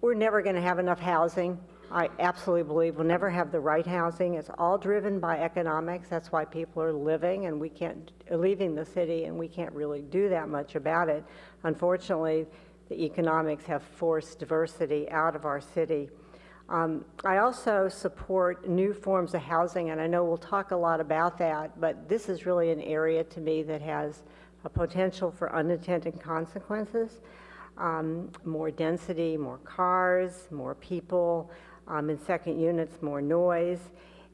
We're never going to have enough housing. I absolutely believe we'll never have the right housing. It's all driven by economics. That's why people are leaving the city, and we can't really do that much about it. Unfortunately, the economics have forced diversity out of our city. I also support new forms of housing, and I know we'll talk a lot about that, but this is really an area to me that has a potential for unintended consequences. More density, more cars, more people. In second units, more noise.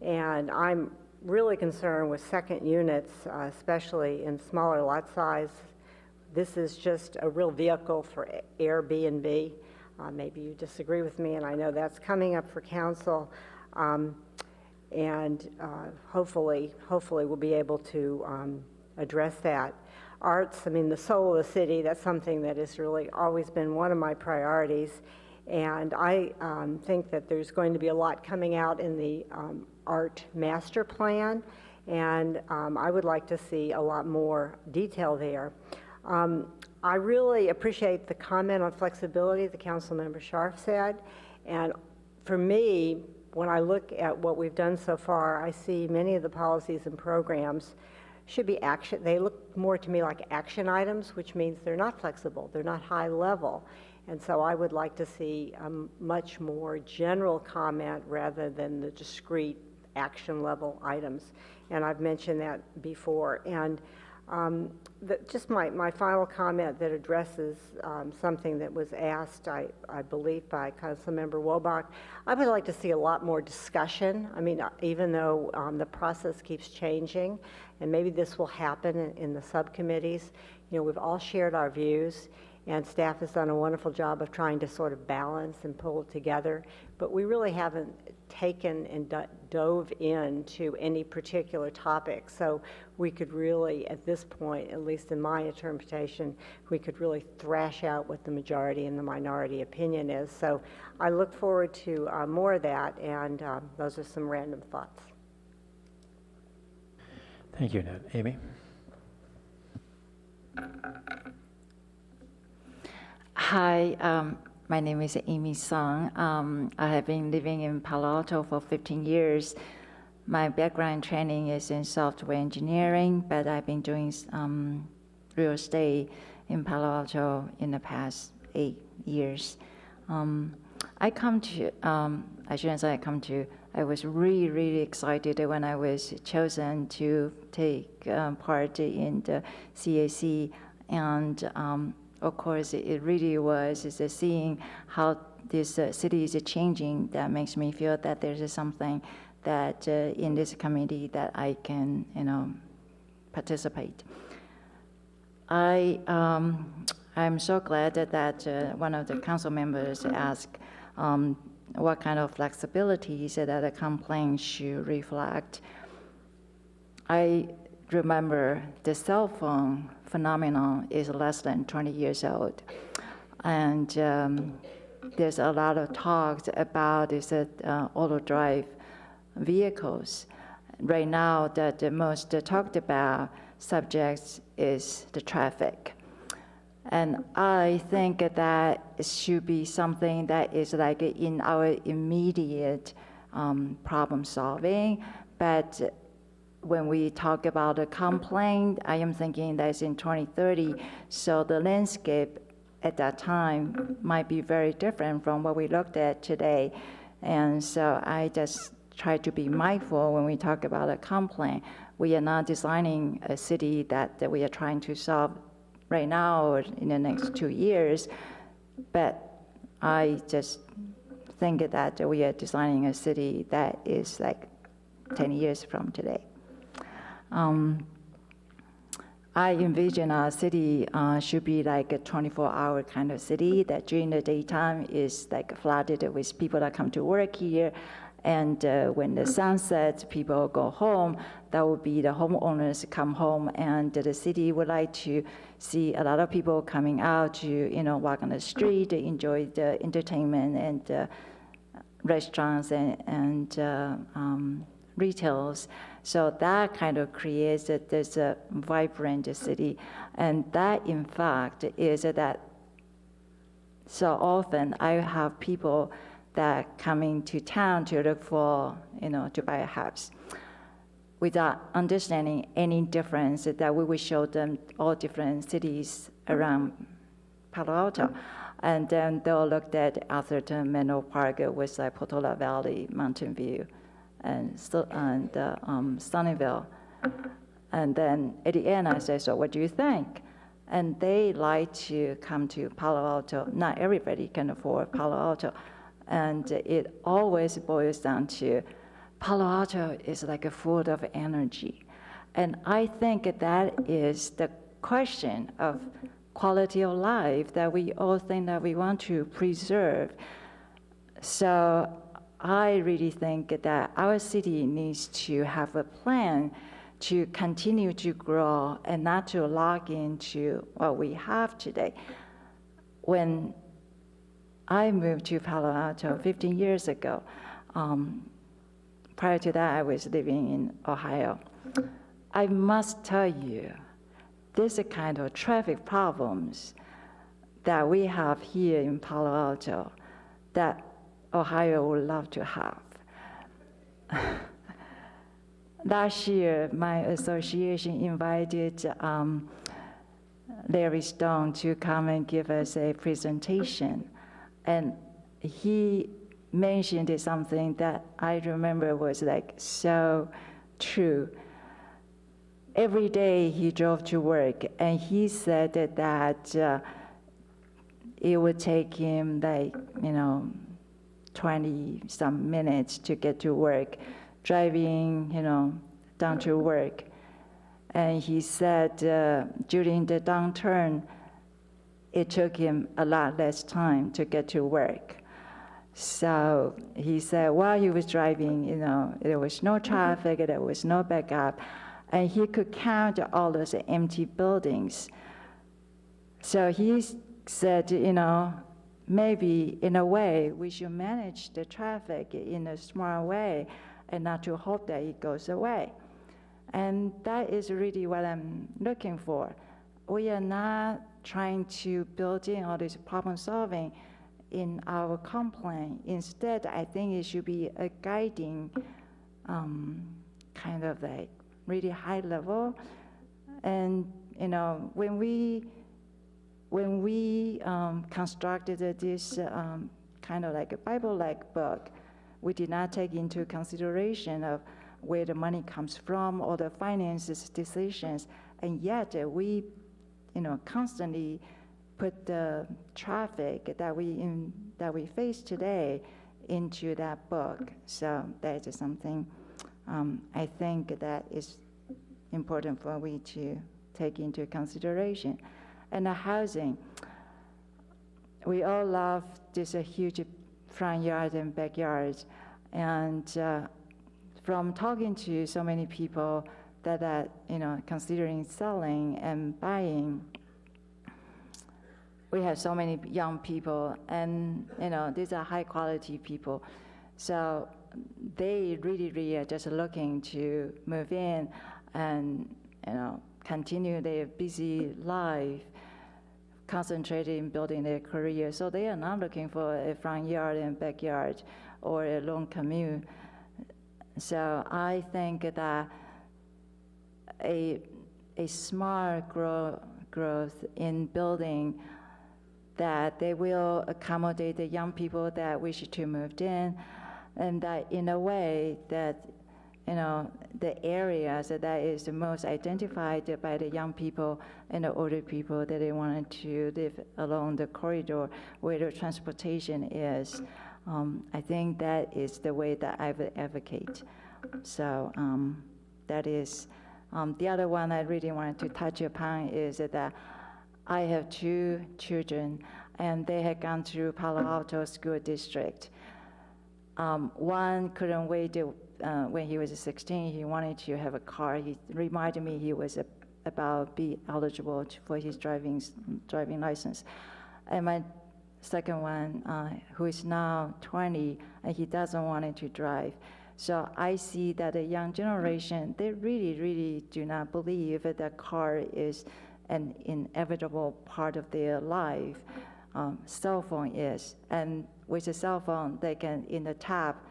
And I'm really concerned with second units, especially in smaller lot size. This is just a real vehicle for Airbnb. Maybe you disagree with me, and I know that's coming up for council. Hopefully we'll be able to address that. Arts, the soul of the city, that's something that has really always been one of my priorities. And I think that there's going to be a lot coming out in the art master plan, and I would like to see a lot more detail there. I really appreciate the comment on flexibility that Councilmember Scharf said, and for me, when I look at what we've done so far, I see many of the policies and programs should be action. They look more to me like action items, which means they're not flexible, they're not high level. And so I would like to see a much more general comment rather than the discrete action level items. And I've mentioned that before. And just my final comment that addresses something that was asked, I believe, by Councilmember Wobach. I would like to see a lot more discussion. I mean, even though the process keeps changing, and maybe this will happen in the subcommittees, you know, we've all shared our views, and staff has done a wonderful job of trying to sort of balance and pull it together, but we really haven't taken and dove into any particular topic. So we could really, at this point, at least in my interpretation, we could really thrash out what the majority and the minority opinion is. So I look forward to more of that, and those are some random thoughts. Thank you, Ned. Amy? Hi, my name is Amy Song. I have been living in Palo Alto for 15 years. My background training is in software engineering, but I've been doing real estate in Palo Alto in the past 8 years. I was really, really excited when I was chosen to take part in the CAC, and of course, it really was seeing how this city is changing that makes me feel that there's something that in this committee that I can, participate. I'm so glad that one of the council members asked what kind of flexibilities that a complaint should reflect. I remember the cell phone phenomenon is less than 20 years old. And there's a lot of talks about this auto-drive vehicles. Right now, the most talked about subjects is the traffic. And I think that it should be something that is like in our immediate problem solving, but when we talk about a complaint, I am thinking that's in 2030, so the landscape at that time might be very different from what we looked at today. And so I just try to be mindful when we talk about a complaint. We are not designing a city that we are trying to solve right now or in the next 2 years, but I just think that we are designing a city that is like 10 years from today. I envision our city should be like a 24-hour kind of city that during the daytime is like flooded with people that come to work here. And when the sun sets, people go home. That would be the homeowners come home, and the city would like to see a lot of people coming out to, walk on the street, enjoy the entertainment and restaurants and retails. So that kind of creates this vibrant city. And that, in fact, is that so often I have people that coming to town to look for, to buy a house without understanding any difference, that we will show them all different cities around Palo Alto. And then they'll look at Atherton, Menlo Park with like Portola Valley, Mountain View, and Sunnyvale. And then at the end, I say, so what do you think? And they like to come to Palo Alto. Not everybody can afford Palo Alto. And it always boils down to Palo Alto is like a full of energy. And I think that is the question of quality of life that we all think that we want to preserve. So I really think that our city needs to have a plan to continue to grow and not to lock into what we have today. When I moved to Palo Alto 15 years ago, prior to that I was living in Ohio. I must tell you, this kind of traffic problems that we have here in Palo Alto that Ohio would love to have. Last year, my association invited Larry Stone to come and give us a presentation. And he mentioned something that I remember was like so true. Every day he drove to work, and he said that it would take him like, 20-some minutes to get to work, driving, down to work. And he said during the downturn, it took him a lot less time to get to work. So he said while he was driving, there was no traffic, there was no backup, and he could count all those empty buildings. So he said, maybe in a way we should manage the traffic in a smart way and not to hope that it goes away. And that is really what I'm looking for. We are not trying to build in all this problem solving in our complaint. Instead, I think it should be a guiding kind of like really high level. And when we constructed this kind of like a Bible-like book, we did not take into consideration of where the money comes from or the finances decisions, and yet we, constantly put the traffic that we face today into that book. So that is something I think that is important for we to take into consideration. And the housing, we all love this huge front yard and backyard, and from talking to so many people that considering selling and buying, we have so many young people, and these are high quality people, so they really are just looking to move in and continue their busy life, concentrated in building their career. So they are not looking for a front yard and backyard or a long commute. So I think that a smart growth in building that they will accommodate the young people that wish to move in, and that in a way that the areas that is the most identified by the young people and the older people that they wanted to live along the corridor where the transportation is. I think that is the way that I would advocate. So that is, the other one I really wanted to touch upon is that I have 2 children, and they had gone through Palo Alto School District. One couldn't wait when he was 16, he wanted to have a car. He reminded me he was about be eligible for his driving license. And my second one, who is now 20, and he doesn't want to drive. So I see that the young generation, they really do not believe that the car is an inevitable part of their life. Cell phone is, and with a cell phone, they can, in the tap,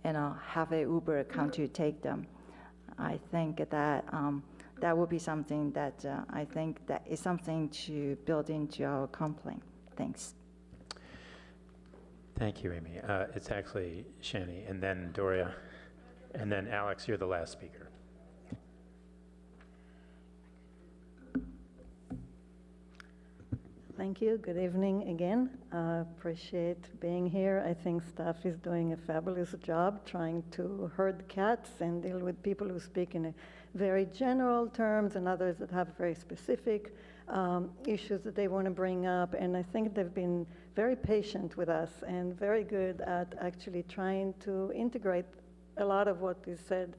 have a Uber come to take them. I think that that would be something that I think that is something to build into our complaint. Thanks. Thank you, Amy. It's actually Shani, and then Doria, and then Alex, you're the last speaker. Thank you. Good evening again. Appreciate being here. I think staff is doing a fabulous job trying to herd cats and deal with people who speak in a very general terms and others that have very specific issues that they want to bring up. And I think they've been very patient with us and very good at actually trying to integrate a lot of what is said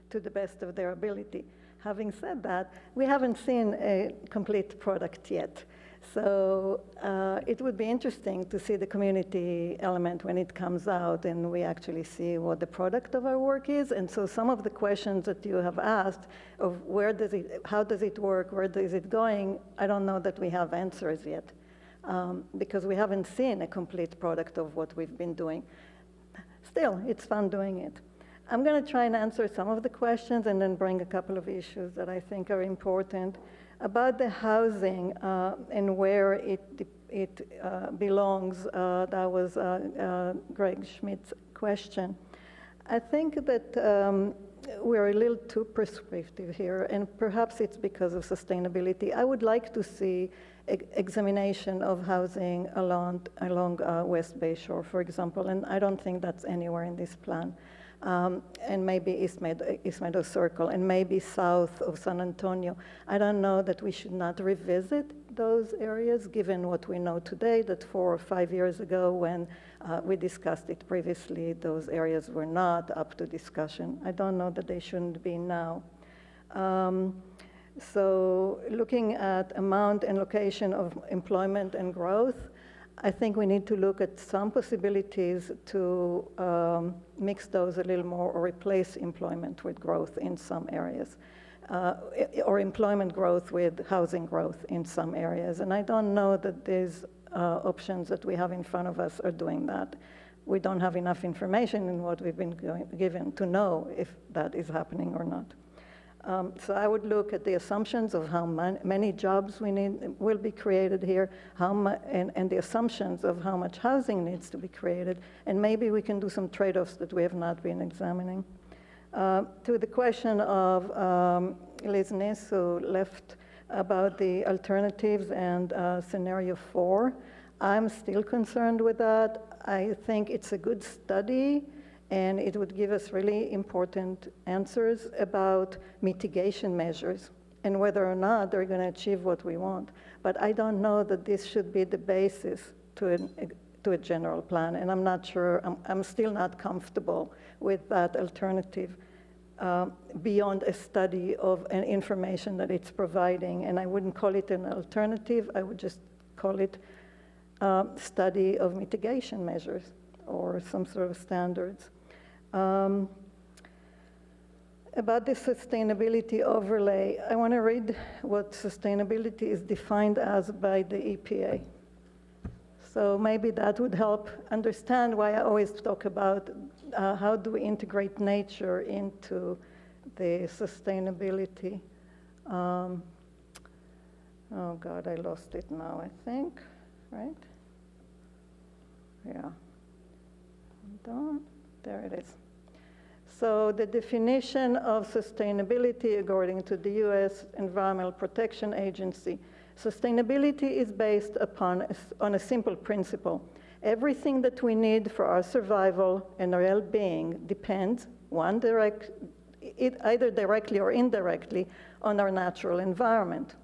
to the best of their ability. Having said that, we haven't seen a complete product yet. So it would be interesting to see the community element when it comes out and we actually see what the product of our work is. And so some of the questions that you have asked of how does it work, where is it going, I don't know that we have answers yet because we haven't seen a complete product of what we've been doing. Still, it's fun doing it. I'm going to try and answer some of the questions and then bring a couple of issues that I think are important. About the housing and where it belongs, that was Greg Schmidt's question. I think that we're a little too prescriptive here, and perhaps it's because of sustainability. I would like to see examination of housing along West Bay Shore, for example, and I don't think that's anywhere in this plan. And maybe East Meadow Circle, and maybe south of San Antonio. I don't know that we should not revisit those areas, given what we know today, that 4 or 5 years ago when we discussed it previously, those areas were not up to discussion. I don't know that they shouldn't be now. So looking at amount and location of employment and growth, I think we need to look at some possibilities to mix those a little more or replace employment with growth in some areas, or employment growth with housing growth in some areas. And I don't know that these options that we have in front of us are doing that. We don't have enough information in what we've been given to know if that is happening or not. So I would look at the assumptions of how many jobs will be created here, and the assumptions of how much housing needs to be created, and maybe we can do some trade-offs that we have not been examining. To the question of Liz Ness, who left about the alternatives and scenario 4, I'm still concerned with that. I think it's a good study, and it would give us really important answers about mitigation measures and whether or not they're going to achieve what we want. But I don't know that this should be the basis to a general plan, and I'm not sure, I'm still not comfortable with that alternative beyond a study of an information that it's providing. And I wouldn't call it an alternative, I would just call it study of mitigation measures or some sort of standards. About the sustainability overlay, I want to read what sustainability is defined as by the EPA. So maybe that would help understand why I always talk about how do we integrate nature into the sustainability. Oh God, I lost it now, I think, right? Yeah. Hold on. There it is. So the definition of sustainability, according to the U.S. Environmental Protection Agency, sustainability is based on a simple principle. Everything that we need for our survival and our well-being depends, either directly or indirectly, on our natural environment.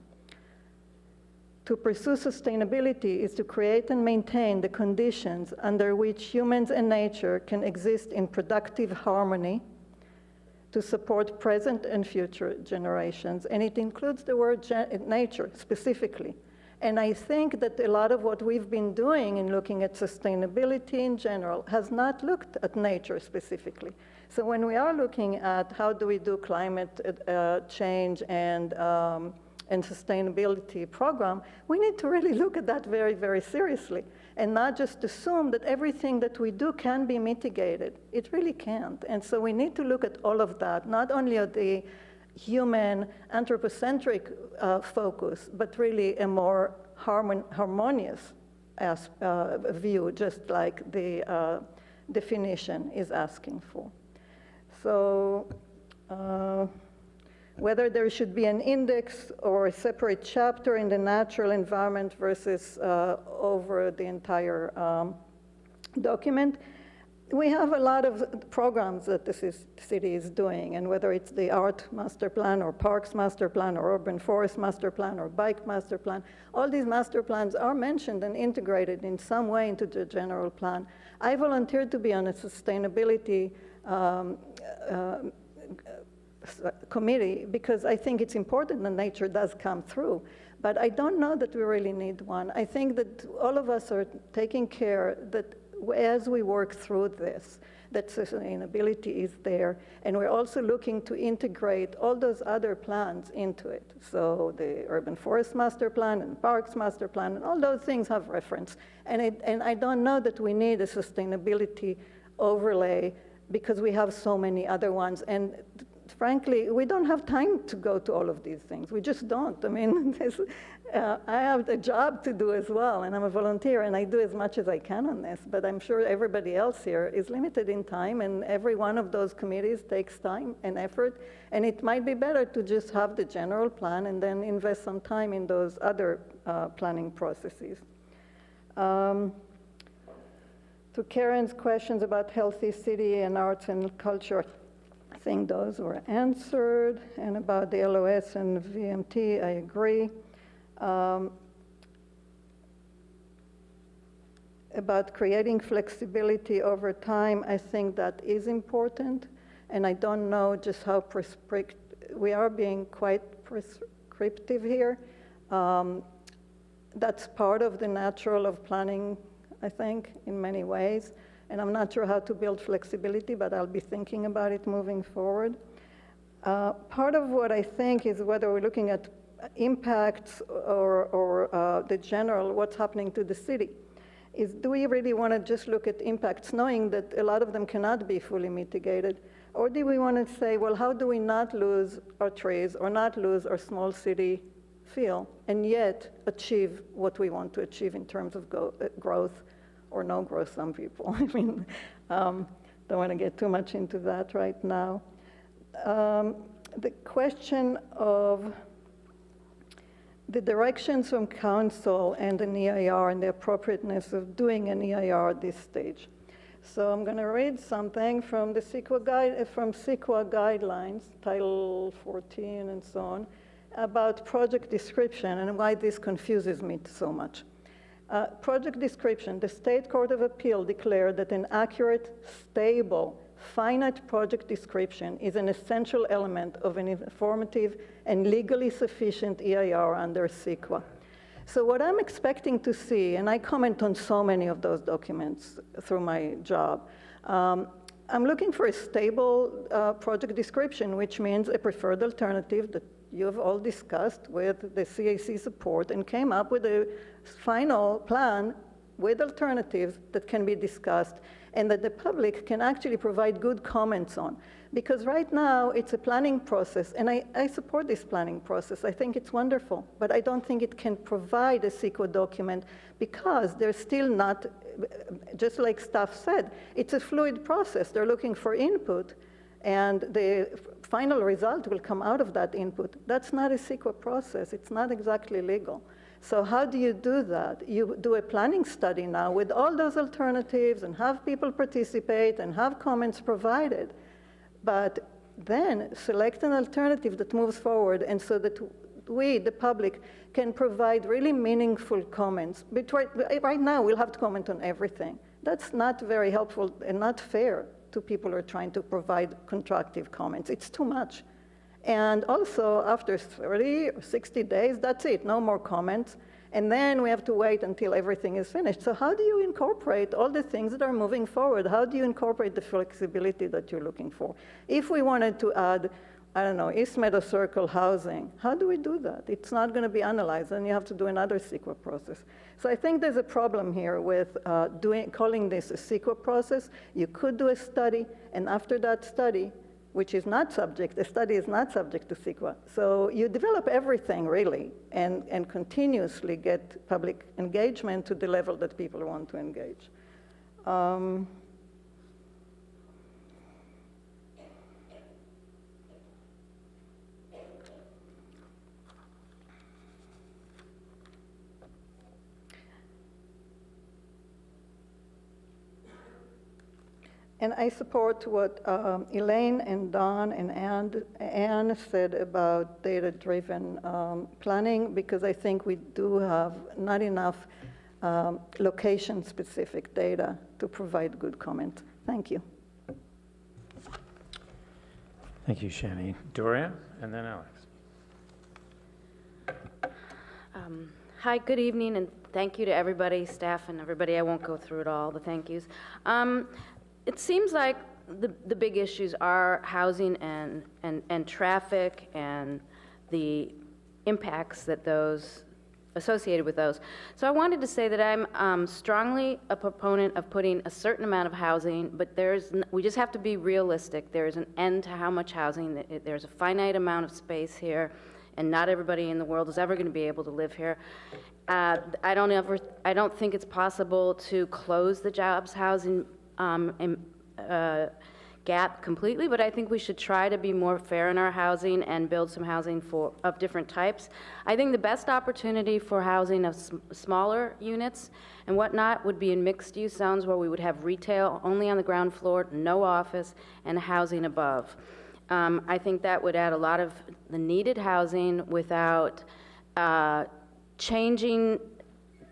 To pursue sustainability is to create and maintain the conditions under which humans and nature can exist in productive harmony to support present and future generations. And it includes the word nature specifically. And I think that a lot of what we've been doing in looking at sustainability in general has not looked at nature specifically. So when we are looking at how do we do climate change and sustainability program, we need to really look at that very, very seriously and not just assume that everything that we do can be mitigated. It really can't. And so we need to look at all of that, not only at the human anthropocentric focus, but really a more harmonious view, just like the definition is asking for. So whether there should be an index or a separate chapter in the natural environment versus over the entire document, we have a lot of programs that the city is doing, and whether it's the Art Master Plan or Parks Master Plan or Urban Forest Master Plan or Bike Master Plan, all these master plans are mentioned and integrated in some way into the general plan. I volunteered to be on a sustainability committee because I think it's important that nature does come through, but I don't know that we really need one. I think that all of us are taking care that as we work through this, that sustainability is there, and we're also looking to integrate all those other plans into it. So the Urban Forest Master Plan and Parks Master Plan and all those things have reference. And I don't know that we need a sustainability overlay because we have so many other ones. And frankly, we don't have time to go to all of these things. We just don't. I mean, I have a job to do as well, and I'm a volunteer, and I do as much as I can on this, but I'm sure everybody else here is limited in time, and every one of those committees takes time and effort, and it might be better to just have the general plan and then invest some time in those other planning processes. To Karen's questions about healthy city and arts and culture, I think those were answered. And about the LOS and VMT, I agree. About creating flexibility over time, I think that is important. And I don't know just how we are being quite prescriptive here. That's part of the natural of planning, I think, in many ways. And I'm not sure how to build flexibility, but I'll be thinking about it moving forward. Part of what I think is whether we're looking at impacts or the general, what's happening to the city, is do we really want to just look at impacts, knowing that a lot of them cannot be fully mitigated? Or do we want to say, well, how do we not lose our trees or not lose our small city feel and yet achieve what we want to achieve in terms of growth? Or no growth, some people. I mean, don't want to get too much into that right now. The question of the directions from council and an EIR and the appropriateness of doing an EIR at this stage. So I'm going to read something from the CEQA guidelines, Title 14 and so on, about project description and why this confuses me so much. Project description, the State Court of Appeal declared that an accurate, stable, finite project description is an essential element of an informative and legally sufficient EIR under CEQA. So what I'm expecting to see, and I comment on so many of those documents through my job, I'm looking for a stable project description, which means a preferred alternative that you have all discussed with the CAC support and came up with a final plan with alternatives that can be discussed and that the public can actually provide good comments on. Because right now it's a planning process, and I support this planning process. I think it's wonderful, but I don't think it can provide a CEQA document because they're still not, just like staff said, it's a fluid process. They're looking for input, and the final result will come out of that input. That's not a CEQA process. It's not exactly legal. So how do you do that? You do a planning study now with all those alternatives and have people participate and have comments provided, but then select an alternative that moves forward and so that we, the public, can provide really meaningful comments. But right now, we'll have to comment on everything. That's not very helpful and not fair to people who are trying to provide constructive comments. It's too much. And also, after 30 or 60 days, that's it, no more comments. And then we have to wait until everything is finished. So how do you incorporate all the things that are moving forward? How do you incorporate the flexibility that you're looking for? If we wanted to add, I don't know, East Meadow Circle housing, how do we do that? It's not going to be analyzed, and you have to do another CEQA process. So I think there's a problem here with calling this a CEQA process. You could do a study, and after that study, which is not subject, the study is not subject to CEQA. So you develop everything, really, and continuously get public engagement to the level that people want to engage. And I support what Elaine and Don and Anne said about data-driven planning, because I think we do have not enough location-specific data to provide good comment. Thank you. Thank you, Shani. Doria, and then Alex. Hi, good evening, and thank you to everybody, staff and everybody. I won't go through it all, the thank yous. It seems like the big issues are housing and traffic and the impacts that those associated with those. So I wanted to say that I'm strongly a proponent of putting a certain amount of housing, but we just have to be realistic. There is an end to how much housing. There's a finite amount of space here, and not everybody in the world is ever going to be able to live here. I don't think it's possible to close the jobs housing gap completely, but I think we should try to be more fair in our housing and build some housing of different types. I think the best opportunity for housing of smaller units and whatnot would be in mixed-use zones where we would have retail only on the ground floor, no office, and housing above. I think that would add a lot of the needed housing without changing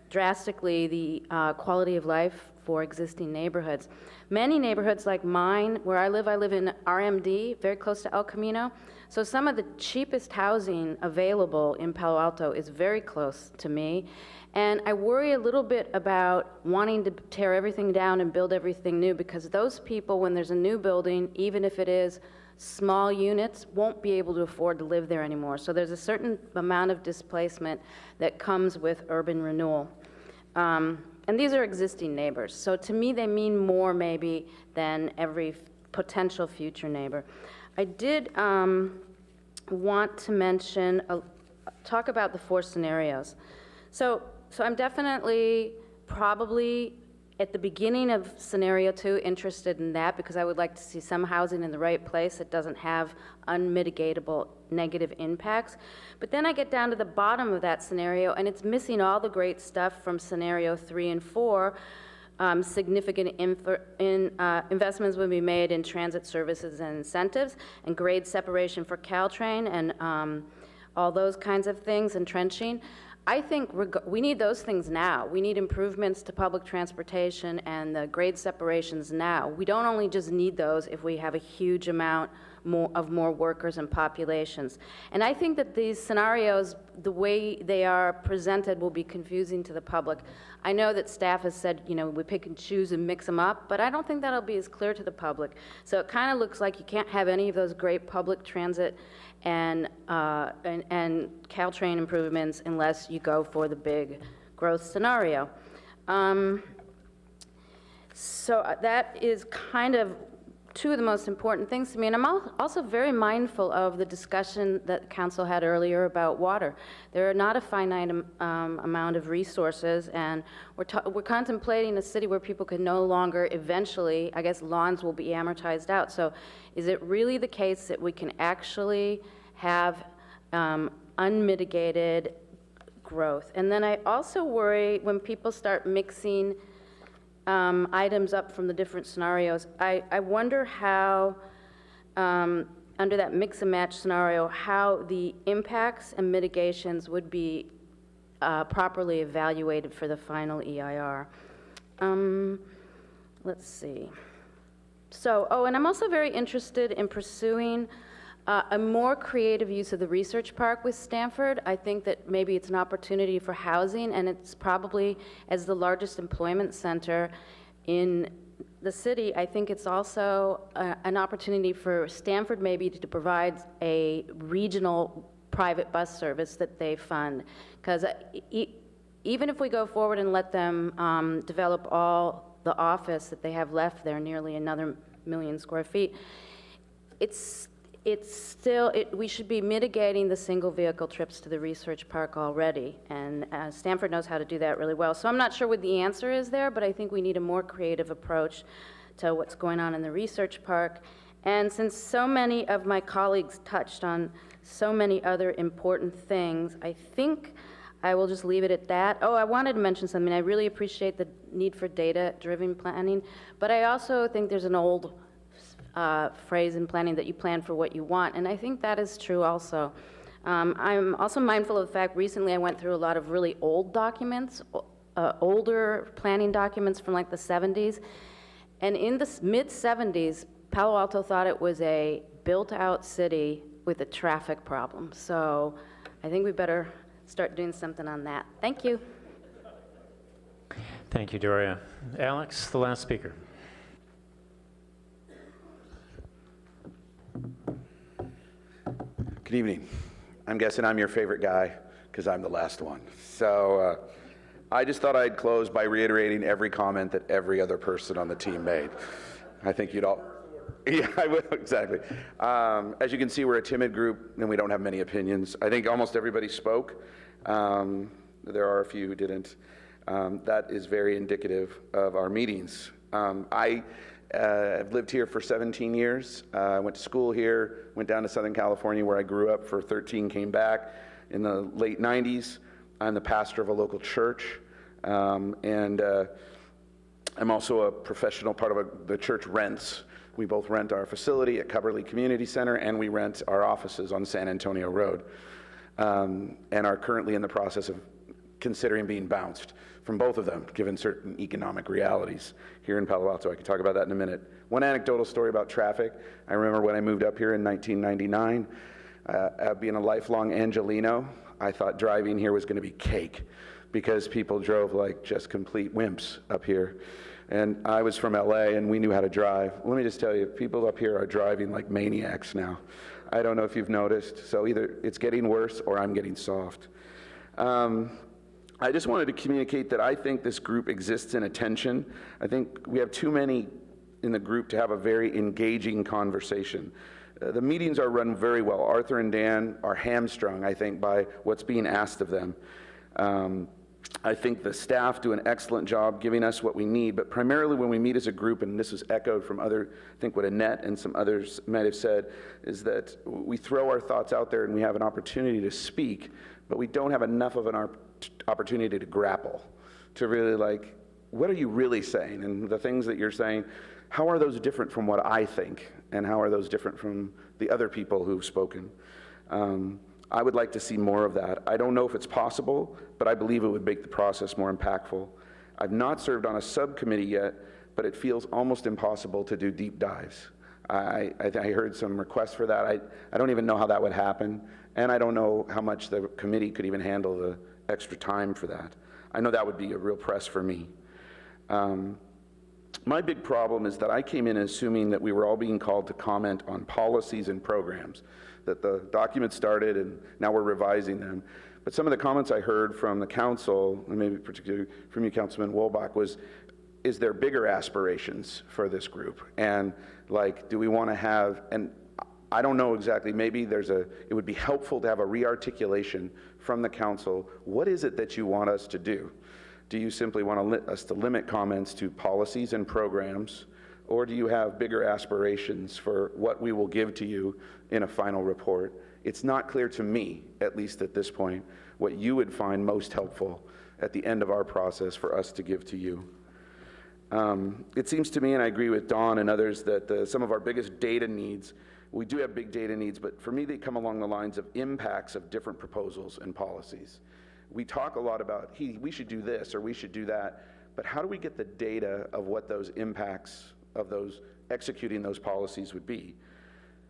drastically the quality of life for existing neighborhoods. Many neighborhoods like mine, where I live in RMD, very close to El Camino. So some of the cheapest housing available in Palo Alto is very close to me. And I worry a little bit about wanting to tear everything down and build everything new, because those people, when there's a new building, even if it is small units, won't be able to afford to live there anymore. So there's a certain amount of displacement that comes with urban renewal. And these are existing neighbors. So to me, they mean more maybe than every potential future neighbor. I did want to mention, talk about the 4 scenarios. So I'm definitely probably at the beginning of scenario 2 interested in that, because I would like to see some housing in the right place that doesn't have unmitigatable negative impacts. But then I get down to the bottom of that scenario, and it's missing all the great stuff from scenario 3 and 4. Significant investments will be made in transit services and incentives, and grade separation for Caltrain, and all those kinds of things, and trenching. I think we need those things now. We need improvements to public transportation and the grade separations now. We don't only just need those if we have a huge amount more workers and populations. And I think that these scenarios, the way they are presented, will be confusing to the public. I know that staff has said, we pick and choose and mix them up, but I don't think that'll be as clear to the public. So it kind of looks like you can't have any of those great public transit and Caltrain improvements unless you go for the big growth scenario. So that is kind of 2 of the most important things to me. And I'm also very mindful of the discussion that Council had earlier about water. There are not a finite amount of resources, and we're contemplating a city where people can no longer eventually, I guess lawns will be amortized out. So is it really the case that we can actually have unmitigated growth? And then I also worry when people start mixing items up from the different scenarios. I wonder how, under that mix and match scenario, how the impacts and mitigations would be properly evaluated for the final EIR. Let's see. So, and I'm also very interested in pursuing a more creative use of the research park with Stanford. I think that maybe it's an opportunity for housing, and it's probably, as the largest employment center in the city, I think it's also an opportunity for Stanford maybe to provide a regional private bus service that they fund. Because even if we go forward and let them develop all the office that they have left there, nearly another 1 million square feet, we should be mitigating the single vehicle trips to the research park already, and Stanford knows how to do that really well. So I'm not sure what the answer is there, but I think we need a more creative approach to what's going on in the research park. And since so many of my colleagues touched on so many other important things, I think I will just leave it at that. Oh, I wanted to mention something. I really appreciate the need for data-driven planning, but I also think there's an old phrase in planning that you plan for what you want, and I think that is true also. I'm also mindful of the fact recently I went through a lot of really old documents, older planning documents from like the 70s, and in the mid-70s, Palo Alto thought it was a built-out city with a traffic problem. So I think we better start doing something on that. Thank you. Thank you, Doria. Alex, the last speaker. Good evening. I'm guessing I'm your favorite guy, because I'm the last one. So I just thought I'd close by reiterating every comment that every other person on the team made. I think you'd all... Yeah, I will, exactly. As you can see, we're a timid group, and we don't have many opinions. I think almost everybody spoke. There are a few who didn't. That is very indicative of our meetings. I've lived here for 17 years. I went to school here, went down to Southern California where I grew up for 13, came back in the late 90s. I'm the pastor of a local church, and I'm also a professional part of the church rents. We both rent our facility at Coverly Community Center, and we rent our offices on San Antonio Road, and are currently in the process of considering being bounced from both of them, given certain economic realities here in Palo Alto. I can talk about that in a minute. One anecdotal story about traffic. I remember when I moved up here in 1999, being a lifelong Angelino, I thought driving here was going to be cake because people drove like just complete wimps up here. And I was from LA and we knew how to drive. Let me just tell you, people up here are driving like maniacs now. I don't know if you've noticed. So either it's getting worse or I'm getting soft. I just wanted to communicate that I think this group exists in attention. I think we have too many in the group to have a very engaging conversation. The meetings are run very well. Arthur and Dan are hamstrung, I think, by what's being asked of them. I think the staff do an excellent job giving us what we need, but primarily when we meet as a group, and this was echoed from I think what Annette and some others might have said, is that we throw our thoughts out there and we have an opportunity to speak, but we don't have enough of an opportunity to grapple, to really like, what are you really saying? And the things that you're saying, how are those different from what I think? And how are those different from the other people who've spoken? I would like to see more of that. I don't know if it's possible, but I believe it would make the process more impactful. I've not served on a subcommittee yet, but it feels almost impossible to do deep dives. I heard some requests for that. I don't even know how that would happen, and I don't know how much the committee could even handle the extra time for that. I know that would be a real press for me. My big problem is that I came in assuming that we were all being called to comment on policies and programs, that the document started and now we're revising them. But some of the comments I heard from the council, and maybe particularly from you, Councilman Wolbach, was, is there bigger aspirations for this group? And like, do we want to have, and I don't know exactly, maybe it would be helpful to have a re-articulation from the council. What is it that you want us to do? Do you simply want us to limit comments to policies and programs, or do you have bigger aspirations for what we will give to you in a final report? It's not clear to me, at least at this point, what you would find most helpful at the end of our process for us to give to you. It seems to me, and I agree with Dawn and others, that some of our biggest data needs, we do have big data needs, but for me they come along the lines of impacts of different proposals and policies. We talk a lot about, we should do this or we should do that, but how do we get the data of what those impacts of those executing those policies would be?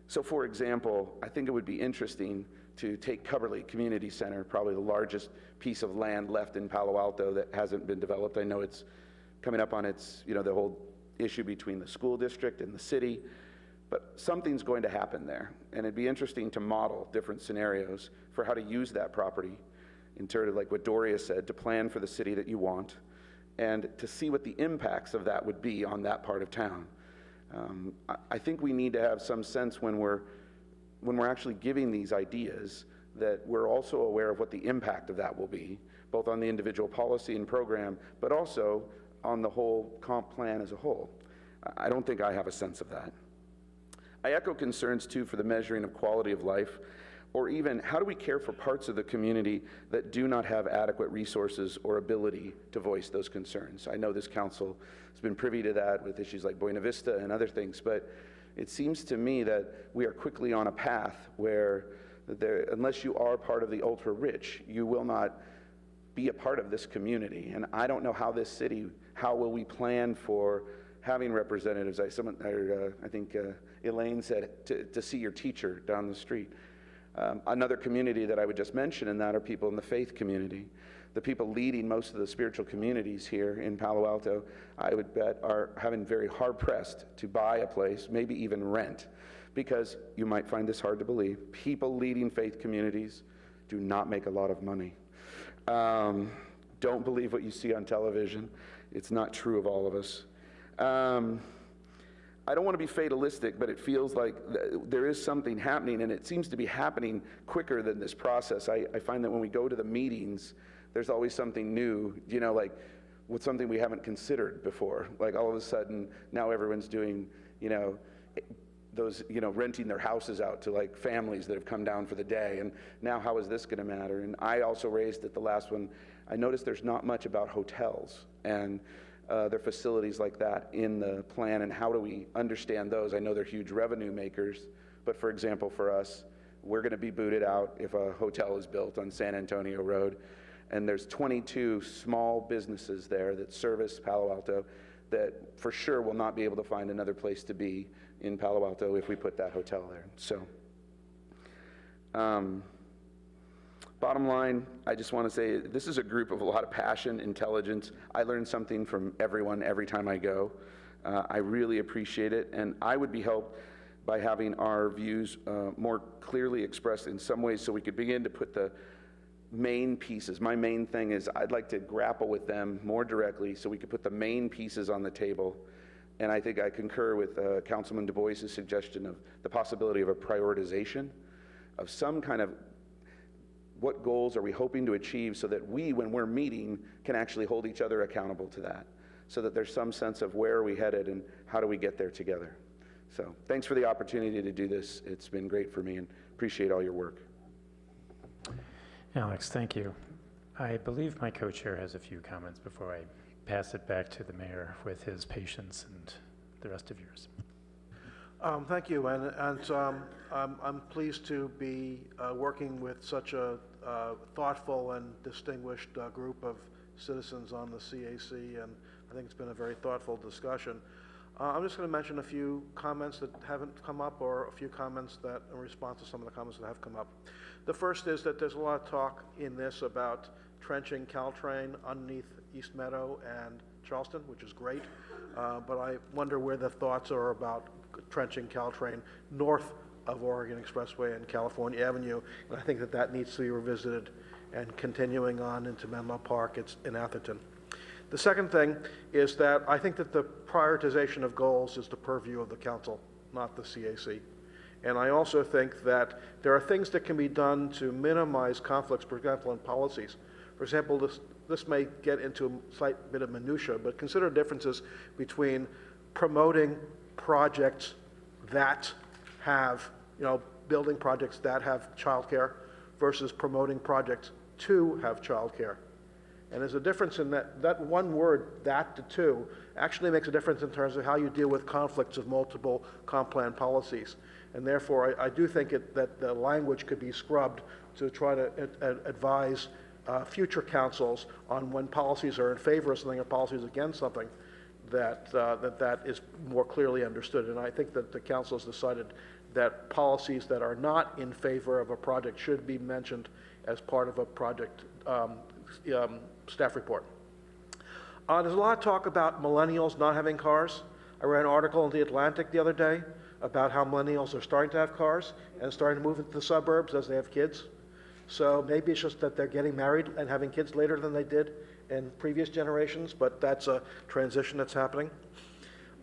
So for example, I think it would be interesting to take Coverly Community Center, probably the largest piece of land left in Palo Alto that hasn't been developed. I know it's coming up on its, the whole issue between the school district and the city, but something's going to happen there. And it'd be interesting to model different scenarios for how to use that property in terms of like what Doria said, to plan for the city that you want and to see what the impacts of that would be on that part of town. I think we need to have some sense when we're actually giving these ideas that we're also aware of what the impact of that will be, both on the individual policy and program, but also on the whole comp plan as a whole. I don't think I have a sense of that. I echo concerns too for the measuring of quality of life, or even how do we care for parts of the community that do not have adequate resources or ability to voice those concerns. I know this council has been privy to that with issues like Buena Vista and other things, but it seems to me that we are quickly on a path where unless you are part of the ultra-rich, you will not be a part of this community. And I don't know how this city, how will we plan for having representatives? I think Elaine said to see your teacher down the street. Another community that I would just mention in that are people in the faith community. The people leading most of the spiritual communities here in Palo Alto, I would bet, are having very hard pressed to buy a place, maybe even rent, because you might find this hard to believe. People leading faith communities do not make a lot of money. Don't believe what you see on television. It's not true of all of us. I don't want to be fatalistic, but it feels like there is something happening, and it seems to be happening quicker than this process. I find that when we go to the meetings, there's always something new, you know, like with something we haven't considered before. Like all of a sudden, now everyone's doing, you know, those, you know, renting their houses out to like families that have come down for the day, and now how is this going to matter? And I also raised at the last one, I noticed there's not much about hotels and their facilities like that in the plan, and how do we understand those? I know they're huge revenue makers, but for example, for us, we're going to be booted out if a hotel is built on San Antonio Road, and there's 22 small businesses there that service Palo Alto that for sure will not be able to find another place to be in Palo Alto if we put that hotel there. So, bottom line, I just want to say this is a group of a lot of passion, intelligence. I learn something from everyone every time I go. I really appreciate it, and I would be helped by having our views more clearly expressed in some ways so we could begin to put the main pieces. My main thing is I'd like to grapple with them more directly so we could put the main pieces on the table. And I think I concur with Councilman Du Bois' suggestion of the possibility of a prioritization of some kind of what goals are we hoping to achieve so that we, when we're meeting, can actually hold each other accountable to that, so that there's some sense of where are we headed and how do we get there together. So thanks for the opportunity to do this. It's been great for me, and appreciate all your work. Alex, thank you. I believe my co-chair has a few comments before I pass it back to the mayor with his patience and the rest of yours. Thank you, and I'm pleased to be working with such a thoughtful and distinguished group of citizens on the CAC, and I think it's been a very thoughtful discussion. I'm just going to mention a few comments that haven't come up, or a few comments that in response to some of the comments that have come up. The first is that there's a lot of talk in this about trenching Caltrain underneath East Meadow and Charleston, which is great, but I wonder where the thoughts are about trenching Caltrain north of Oregon Expressway and California Avenue, and I think that that needs to be revisited, and continuing on into Menlo Park, it's in Atherton. The second thing is that I think that the prioritization of goals is the purview of the council, not the CAC. And I also think that there are things that can be done to minimize conflicts, for example, in policies. For example, this may get into a slight bit of minutia, but consider differences between promoting projects that have, you know, building projects that have childcare versus promoting projects to have childcare. And there's a difference in that one word, that to two, actually makes a difference in terms of how you deal with conflicts of multiple comp plan policies. And therefore, I do think that the language could be scrubbed to try to advise future councils on when policies are in favor of something or policies against something, that is more clearly understood. And I think that the council has decided that policies that are not in favor of a project should be mentioned as part of a project staff report. There's a lot of talk about millennials not having cars. I read an article in The Atlantic the other day about how millennials are starting to have cars and starting to move into the suburbs as they have kids. So maybe it's just that they're getting married and having kids later than they did in previous generations, but that's a transition that's happening.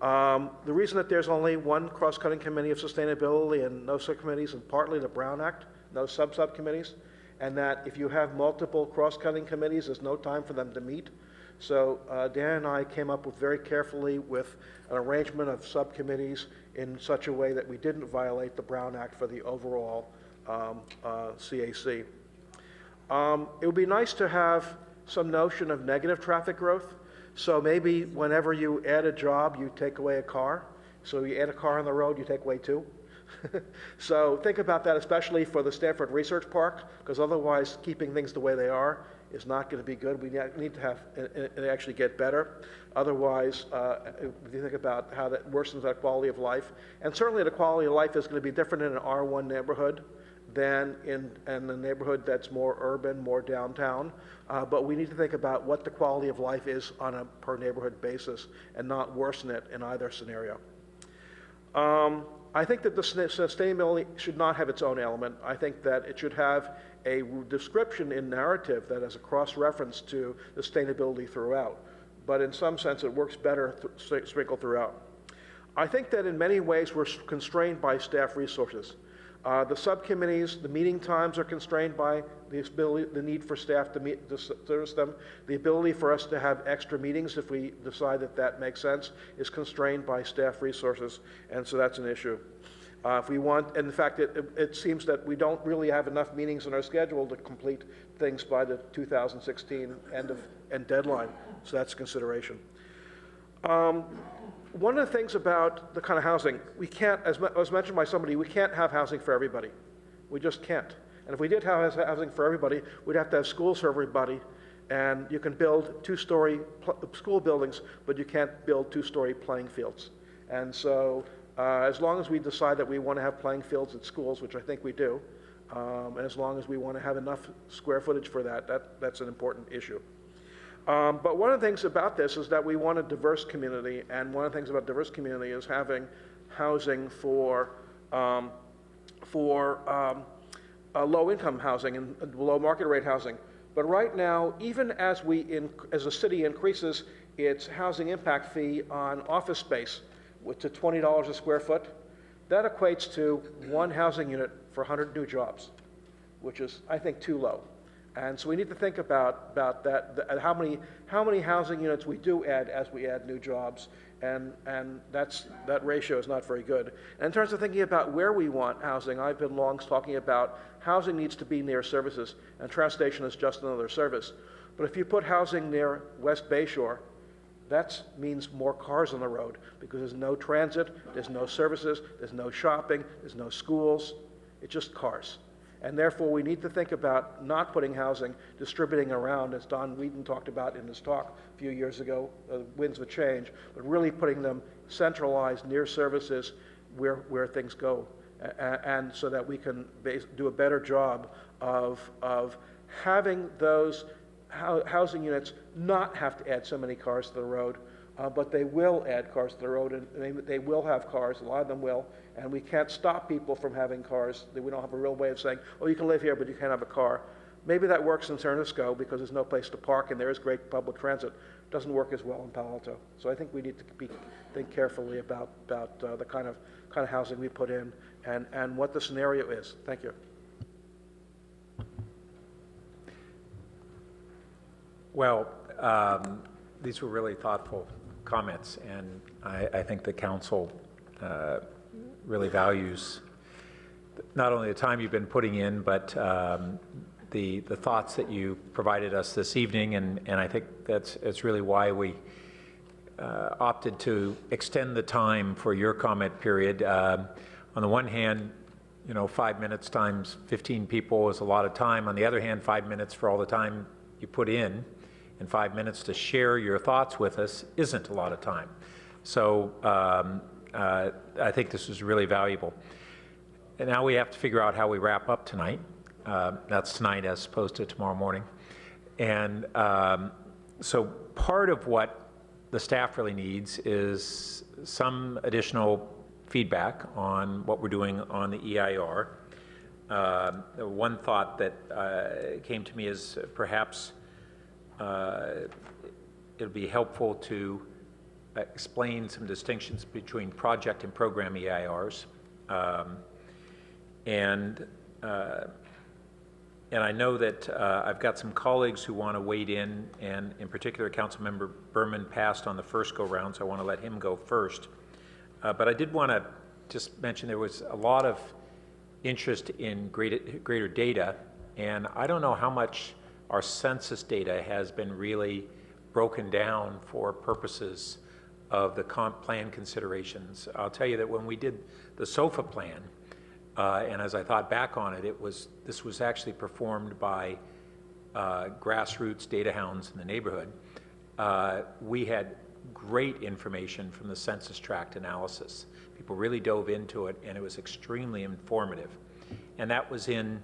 The reason that there's only one cross-cutting committee of sustainability and no subcommittees, and partly the Brown Act, no subcommittees, and that if you have multiple cross-cutting committees, there's no time for them to meet. So Dan and I came up with very carefully with an arrangement of subcommittees in such a way that we didn't violate the Brown Act for the overall CAC. It would be nice to have some notion of negative traffic growth. So maybe whenever you add a job, you take away a car. So you add a car on the road, you take away two. So think about that, especially for the Stanford Research Park, because otherwise keeping things the way they are is not going to be good. We need to have it actually get better. Otherwise, if you think about how that worsens our quality of life, and certainly the quality of life is going to be different in an R1 neighborhood than in a neighborhood that's more urban, more downtown. But we need to think about what the quality of life is on a per neighborhood basis and not worsen it in either scenario. I think that the sustainability should not have its own element. I think that it should have a description in narrative that has a cross-reference to sustainability throughout. But in some sense, it works better sprinkled throughout. I think that in many ways, we're constrained by staff resources. The subcommittees, the meeting times are constrained by the need for staff to service them. The ability for us to have extra meetings, if we decide that that makes sense, is constrained by staff resources, and so that's an issue. If we want, and in fact, it seems that we don't really have enough meetings in our schedule to complete things by the 2016 end deadline, so that's a consideration. One of the things about the kind of housing, we can't, as was mentioned by somebody, we can't have housing for everybody. We just can't. And if we did have housing for everybody, we'd have to have schools for everybody. And you can build two-story school buildings, but you can't build two-story playing fields. And so as long as we decide that we want to have playing fields at schools, which I think we do, and as long as we want to have enough square footage for that's an important issue. But one of the things about this is that we want a diverse community, and one of the things about diverse community is having housing for low-income housing and below market rate housing. But right now, even as the city increases its housing impact fee on office space to $20 a square foot, that equates to one housing unit for 100 new jobs, which is, I think, too low. And so we need to think about that, how many housing units we do add as we add new jobs, and that ratio is not very good. And in terms of thinking about where we want housing, I've been long talking about housing needs to be near services, and transportation is just another service. But if you put housing near West Bayshore, that means more cars on the road, because there's no transit, there's no services, there's no shopping, there's no schools, it's just cars. And therefore, we need to think about not putting housing, distributing around, as Don Whedon talked about in his talk a few years ago, Winds of Change, but really putting them centralized near services where things go, and so that we can do a better job of having those housing units not have to add so many cars to the road, but they will add cars to the road, and they will have cars, a lot of them will, and we can't stop people from having cars. We don't have a real way of saying, oh, you can live here, but you can't have a car. Maybe that works in San Francisco because there's no place to park and there is great public transit. It doesn't work as well in Palo Alto. So I think we need to think carefully about the kind of housing we put in and what the scenario is. Thank you. Well, these were really thoughtful comments, and I think the council really values not only the time you've been putting in, but the thoughts that you provided us this evening, and I think it's really why we opted to extend the time for your comment period. On the one hand, 5 minutes times 15 people is a lot of time. On the other hand, 5 minutes for all the time you put in, and 5 minutes to share your thoughts with us isn't a lot of time. So I think this is really valuable. And now we have to figure out how we wrap up tonight. That's tonight as opposed to tomorrow morning. And so part of what the staff really needs is some additional feedback on what we're doing on the EIR. One thought that came to me is perhaps it'll be helpful to explain some distinctions between project and program EIRs. And I know that I've got some colleagues who want to wade in, and in particular, Councilmember Berman passed on the first go-round, so I want to let him go first. But I did want to just mention there was a lot of interest in greater data, and I don't know how much our census data has been really broken down for purposes of the comp plan considerations. I'll tell you that when we did the SOFA plan, and as I thought back on it, this was actually performed by grassroots data hounds in the neighborhood. We had great information from the census tract analysis. People really dove into it, and it was extremely informative. And that was in,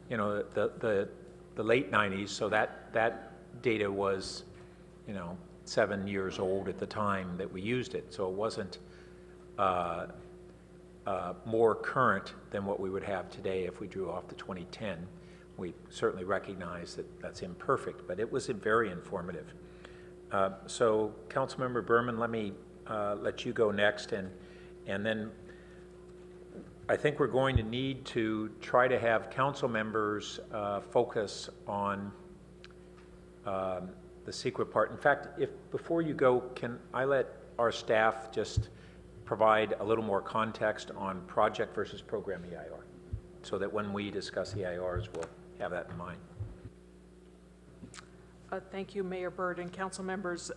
the late 90s, so that data was, 7 years old at the time that we used it. So it wasn't more current than what we would have today if we drew off the 2010. we certainly recognize that that's imperfect, but it was very informative. So, Councilmember Berman, let me let you go next, and then I think we're going to need to try to have council members focus on the secret part. In fact, if before you go, can I let our staff just provide a little more context on project versus program EIR, so that when we discuss EIRs, we'll have that in mind. Thank you, Mayor Byrd and council members.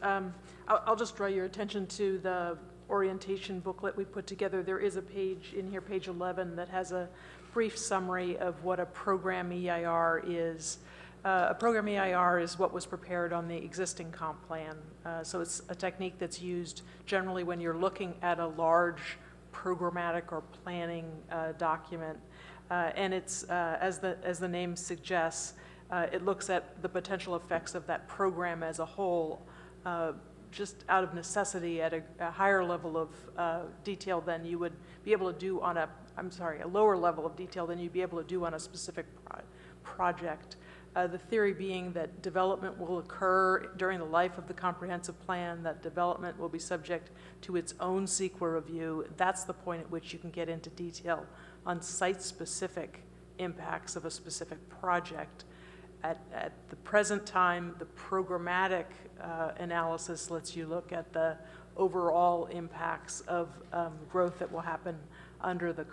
I'll just draw your attention to the orientation booklet we put together. There is a page in here, page 11, that has a brief summary of what a program EIR is. A program EIR is what was prepared on the existing comp plan. So it's a technique that's used generally when you're looking at a large programmatic or planning document. And it's, as the name suggests, it looks at the potential effects of that program as a whole, just out of necessity at a higher level of detail than you would be able to do on a lower level of detail than you'd be able to do on a specific project. The theory being that development will occur during the life of the comprehensive plan, that development will be subject to its own CEQA review. That's the point at which you can get into detail on site-specific impacts of a specific project. At the present time, the programmatic analysis lets you look at the overall impacts of growth that will happen under the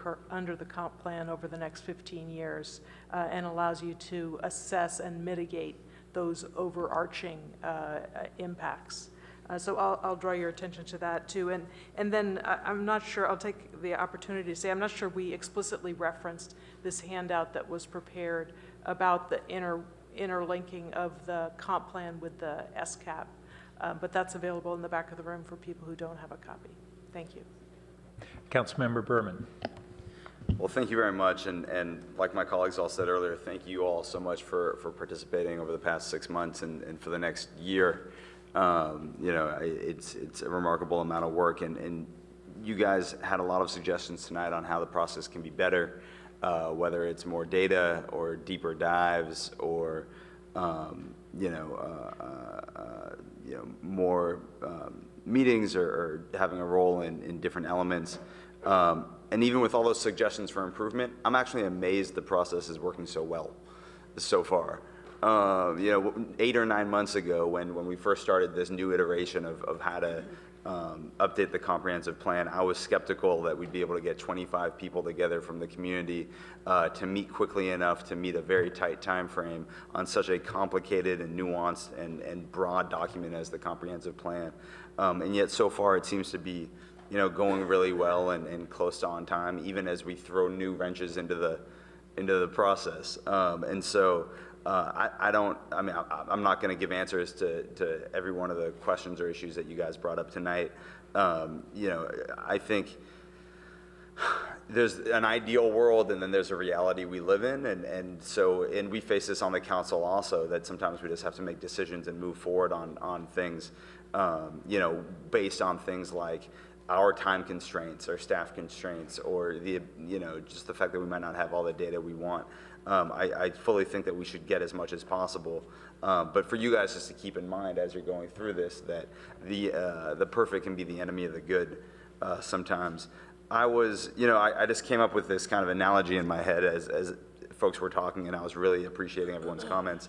comp plan over the next 15 years and allows you to assess and mitigate those overarching impacts. So I'll draw your attention to that too. And then I'm not sure, I'll take the opportunity to say, I'm not sure we explicitly referenced this handout that was prepared about the interlinking of the comp plan with the SCAP. But that's available in the back of the room for people who don't have a copy. Thank you. Councilmember Berman. Well, thank you very much, and like my colleagues all said earlier, thank you all so much for participating over the past 6 months and for the next year. You know, it's a remarkable amount of work, and you guys had a lot of suggestions tonight on how the process can be better, whether it's more data or deeper dives or more meetings or having a role in different elements. And even with all those suggestions for improvement, I'm actually amazed the process is working so well so far. 8 or 9 months ago when we first started this new iteration of how to update the comprehensive plan, I was skeptical that we'd be able to get 25 people together from the community to meet quickly enough to meet a very tight time frame on such a complicated and nuanced and broad document as the comprehensive plan. And yet so far it seems to be going really well and close to on time, even as we throw new wrenches into the process. And so I'm not going to give answers to every one of the questions or issues that you guys brought up tonight. I think there's an ideal world and then there's a reality we live in, and we face this on the council also, that sometimes we just have to make decisions and move forward on things, based on things like our time constraints or staff constraints or just the fact that we might not have all the data we want. I fully think that we should get as much as possible, but for you guys just to keep in mind as you're going through this that the perfect can be the enemy of the good sometimes. I just came up with this kind of analogy in my head as folks were talking, and I was really appreciating everyone's comments,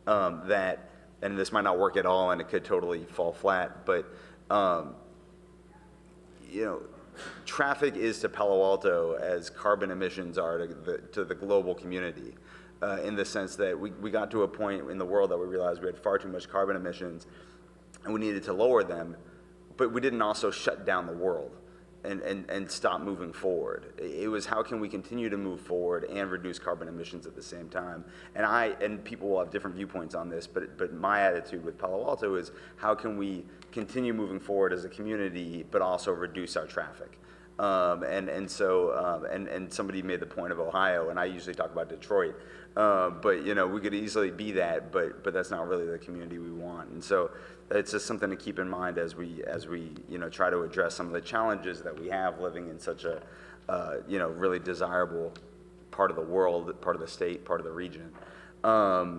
and this might not work at all and it could totally fall flat, but traffic is to Palo Alto as carbon emissions are to the global community, in the sense that we got to a point in the world that we realized we had far too much carbon emissions and we needed to lower them, but we didn't also shut down the world and stop moving forward. It was how can we continue to move forward and reduce carbon emissions at the same time? And people will have different viewpoints on this, but my attitude with Palo Alto is how can we continue moving forward as a community, but also reduce our traffic? And somebody made the point of Ohio, and I usually talk about Detroit, but we could easily be that, but that's not really the community we want. And so it's just something to keep in mind as we try to address some of the challenges that we have living in such a really desirable part of the world, part of the state, part of the region. I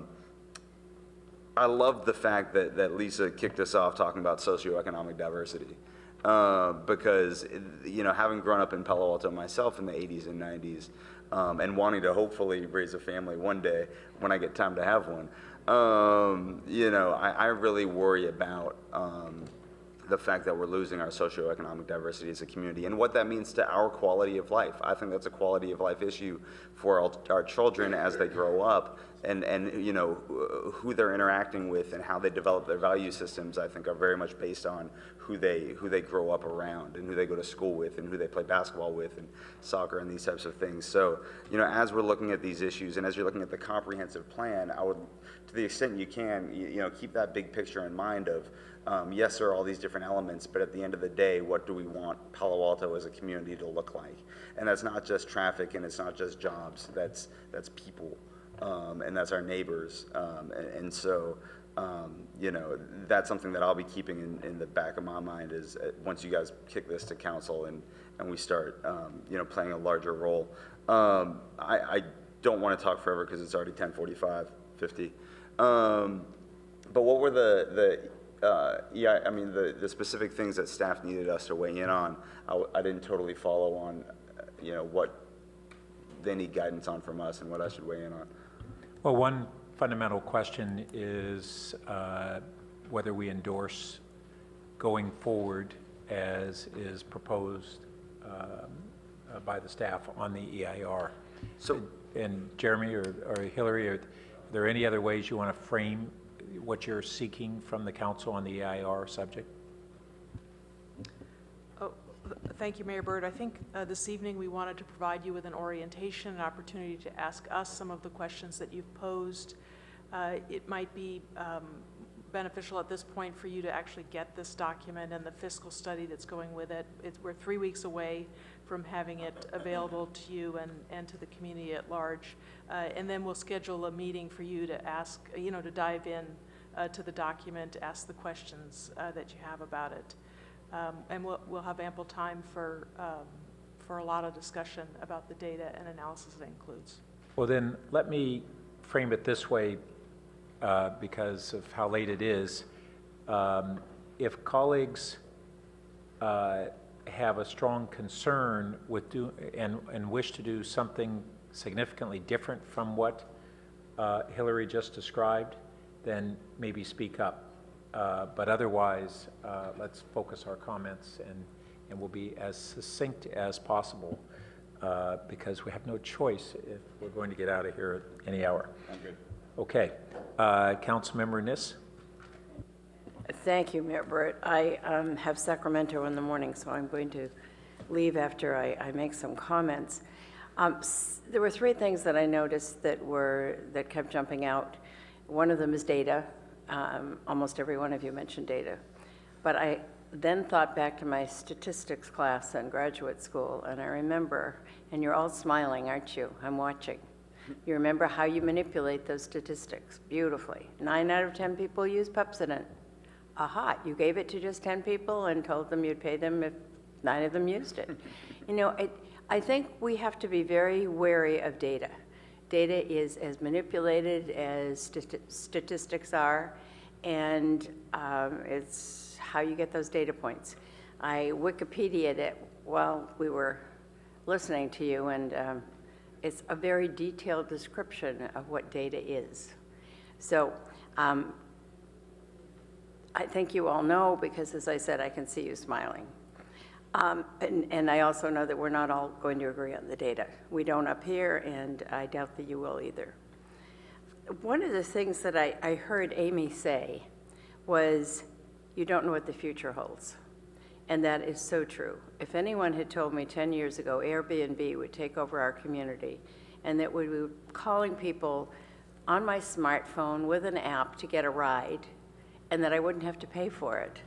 love the fact that Lisa kicked us off talking about socioeconomic diversity. Because, you know, having grown up in Palo Alto myself in the 80s and 90s, and wanting to hopefully raise a family one day when I get time to have one, you know, I really worry about the fact that we're losing our socioeconomic diversity as a community and what that means to our quality of life. I think that's a quality of life issue for our children as they grow up, and you know, who they're interacting with and how they develop their value systems, I think, are very much based on who they grow up around and who they go to school with and who they play basketball with and soccer and these types of things. So, you know, as we're looking at these issues and as you're looking at the comprehensive plan, I would, to the extent you can, you know, keep that big picture in mind of, yes, there are all these different elements, but at the end of the day, what do we want Palo Alto as a community to look like? And that's not just traffic and it's not just jobs, that's people, and that's our neighbors. And so, you know, that's something that I'll be keeping in the back of my mind is once you guys kick this to council and we start, you know, playing a larger role. I don't want to talk forever because it's already 10:45, 50. But what were the specific things that staff needed us to weigh in on? I didn't totally follow on, you know, what they need guidance on from us and what I should weigh in on. Well, one fundamental question is whether we endorse going forward as is proposed by the staff on the EIR. So, and Jeremy or Hillary, are there any other ways you want to frame what you're seeking from the council on the EIR subject? Oh, thank you, Mayor Byrd. I think this evening we wanted to provide you with an orientation, an opportunity to ask us some of the questions that you've posed. It might be beneficial at this point for you to actually get this document and the fiscal study that's going with it. We're 3 weeks away from having it available to you and to the community at large. And then we'll schedule a meeting for you to ask, you know, to dive in to the document, ask the questions that you have about it. And we'll have ample time for a lot of discussion about the data and analysis it includes. Well, then let me frame it this way because of how late it is. If colleagues have a strong concern with and wish to do something significantly different from what Hillary just described, then maybe speak up. But otherwise, let's focus our comments and we'll be as succinct as possible because we have no choice if we're going to get out of here at any hour. I'm good. Okay. Councilmember Niss. Thank you, Mayor Burt. I have Sacramento in the morning, so I'm going to leave after I make some comments. There were 3 things that I noticed that kept jumping out. One of them is data. Almost every one of you mentioned data. But I then thought back to my statistics class in graduate school, and I remember, and you're all smiling, aren't you? I'm watching. You remember how you manipulate those statistics beautifully. 9 out of 10 people use Pepsodent. Aha, you gave it to just 10 people and told them you'd pay them if 9 of them used it. You know, I think we have to be very wary of data. Data is as manipulated as statistics are, and it's how you get those data points. I Wikipedia'd it while we were listening to you, and it's a very detailed description of what data is. So I think you all know, because as I said, I can see you smiling. And I also know that we're not all going to agree on the data. We don't up here, and I doubt that you will either. One of the things that I heard Amy say was, you don't know what the future holds. And that is so true. If anyone had told me 10 years ago Airbnb would take over our community and that we would be calling people on my smartphone with an app to get a ride and that I wouldn't have to pay for it,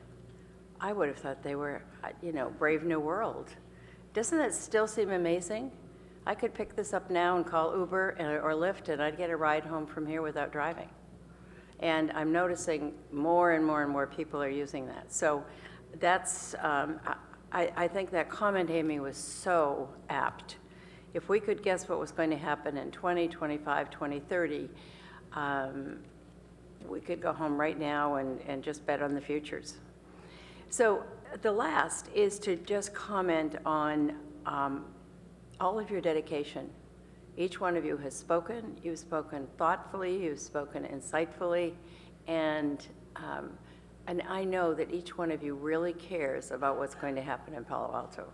I would have thought they were, you know, brave new world. Doesn't that still seem amazing? I could pick this up now and call Uber or Lyft and I'd get a ride home from here without driving. And I'm noticing more and more and more people are using that. So that's, I think that comment, Amy, was so apt. If we could guess what was going to happen in 2025, 2030, we could go home right now and just bet on the futures. So the last is to just comment on all of your dedication. Each one of you has spoken. You've spoken thoughtfully. You've spoken insightfully. And I know that each one of you really cares about what's going to happen in Palo Alto.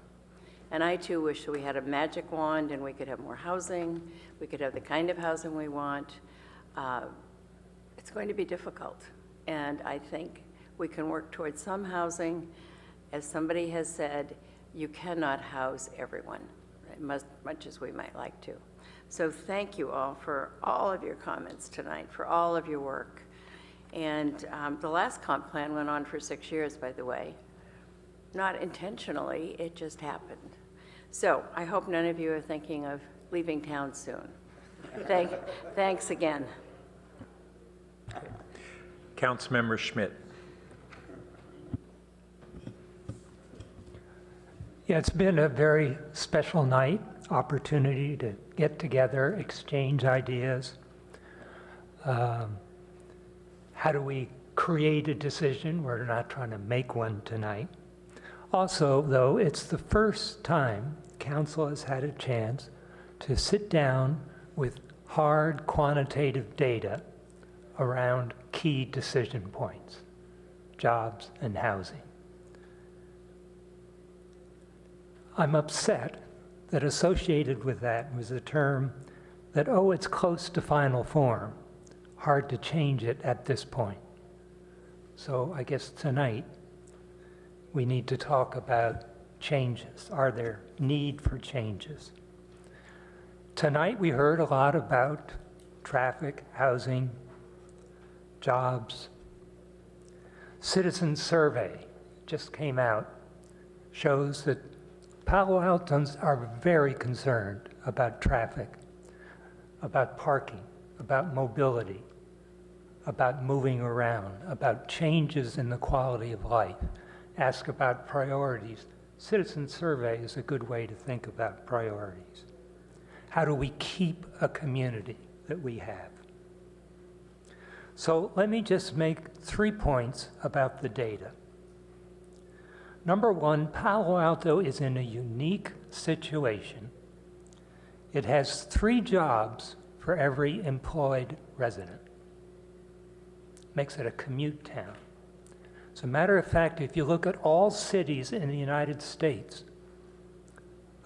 And I too wish that we had a magic wand and we could have more housing. We could have the kind of housing we want. It's going to be difficult. And I think we can work towards some housing. As somebody has said, you cannot house everyone, much as we might like to. So thank you all for all of your comments tonight, for all of your work. And the last comp plan went on for 6 years, by the way. Not intentionally, it just happened. So I hope none of you are thinking of leaving town soon. Thanks again. Councilmember Schmidt. Yeah, it's been a very special night, opportunity to get together, exchange ideas. How do we create a decision? We're not trying to make one tonight. Also, though, it's the first time council has had a chance to sit down with hard quantitative data around key decision points, jobs and housing. I'm upset that associated with that was a term that, oh, it's close to final form, hard to change it at this point. So I guess tonight we need to talk about changes. Are there need for changes? Tonight we heard a lot about traffic, housing, jobs. Citizen survey just came out, shows that Palo Altans are very concerned about traffic, about parking, about mobility, about moving around, about changes in the quality of life. Ask about priorities. Citizen survey is a good way to think about priorities. How do we keep a community that we have? So let me just make 3 points about the data. Number one, Palo Alto is in a unique situation. It has 3 jobs for every employed resident. Makes it a commute town. As a matter of fact, if you look at all cities in the United States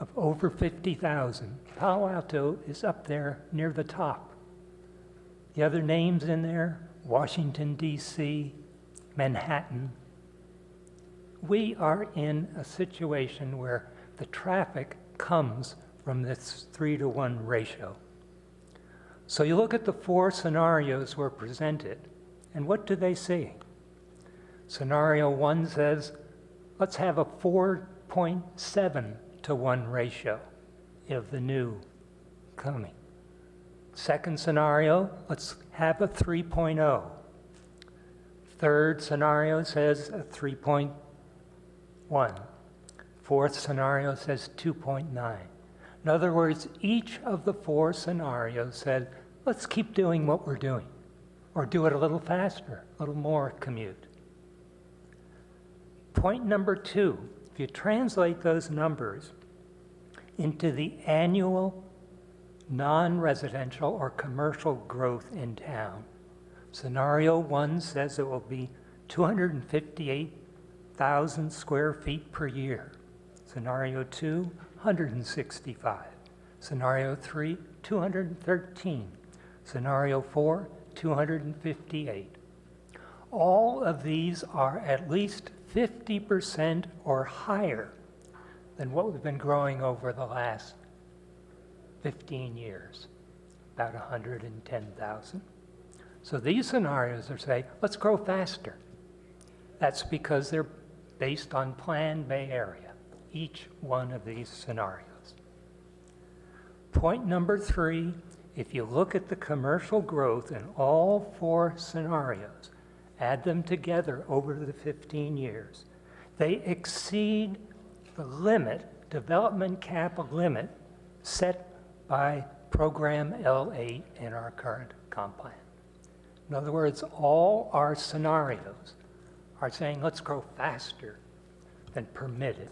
of over 50,000, Palo Alto is up there near the top. The other names in there, Washington, D.C., Manhattan. We are in a situation where the traffic comes from this 3-to-1 ratio. So you look at the 4 scenarios were presented, and what do they see? Scenario 1 says, let's have a 4.7-to-1 ratio of the new coming. Second scenario, let's have a 3.0. Third scenario says a 3.1. Fourth scenario says 2.9. In other words, each of the 4 scenarios said, let's keep doing what we're doing, or do it a little faster, a little more commute. Point number 2, if you translate those numbers into the annual non-residential or commercial growth in town, scenario 1 says it will be 258,000 square feet per year. Scenario 2, 165. Scenario 3, 213. Scenario 4, 258. All of these are at least 50% or higher than what we've been growing over the last 15 years, about 110,000. So these scenarios are saying, let's grow faster. That's because they're based on Plan Bay Area, each one of these scenarios. Point number 3, if you look at the commercial growth in all 4 scenarios, add them together over the 15 years, they exceed the limit, development cap limit, set by Program L8 in our current comp plan. In other words, all our scenarios are saying let's grow faster than permitted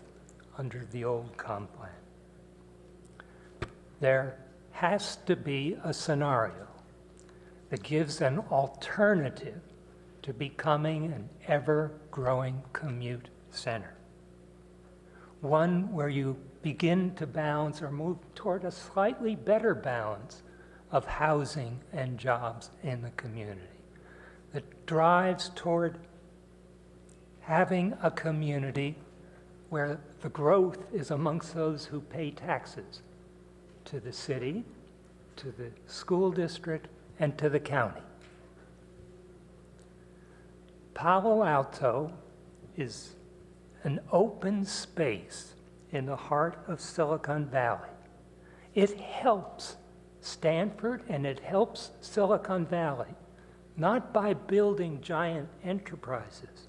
under the old comp plan. There has to be a scenario that gives an alternative to becoming an ever-growing commute center. One where you begin to balance or move toward a slightly better balance of housing and jobs in the community, that drives toward having a community where the growth is amongst those who pay taxes to the city, to the school district, and to the county. Palo Alto is an open space in the heart of Silicon Valley. It helps Stanford and it helps Silicon Valley, not by building giant enterprises,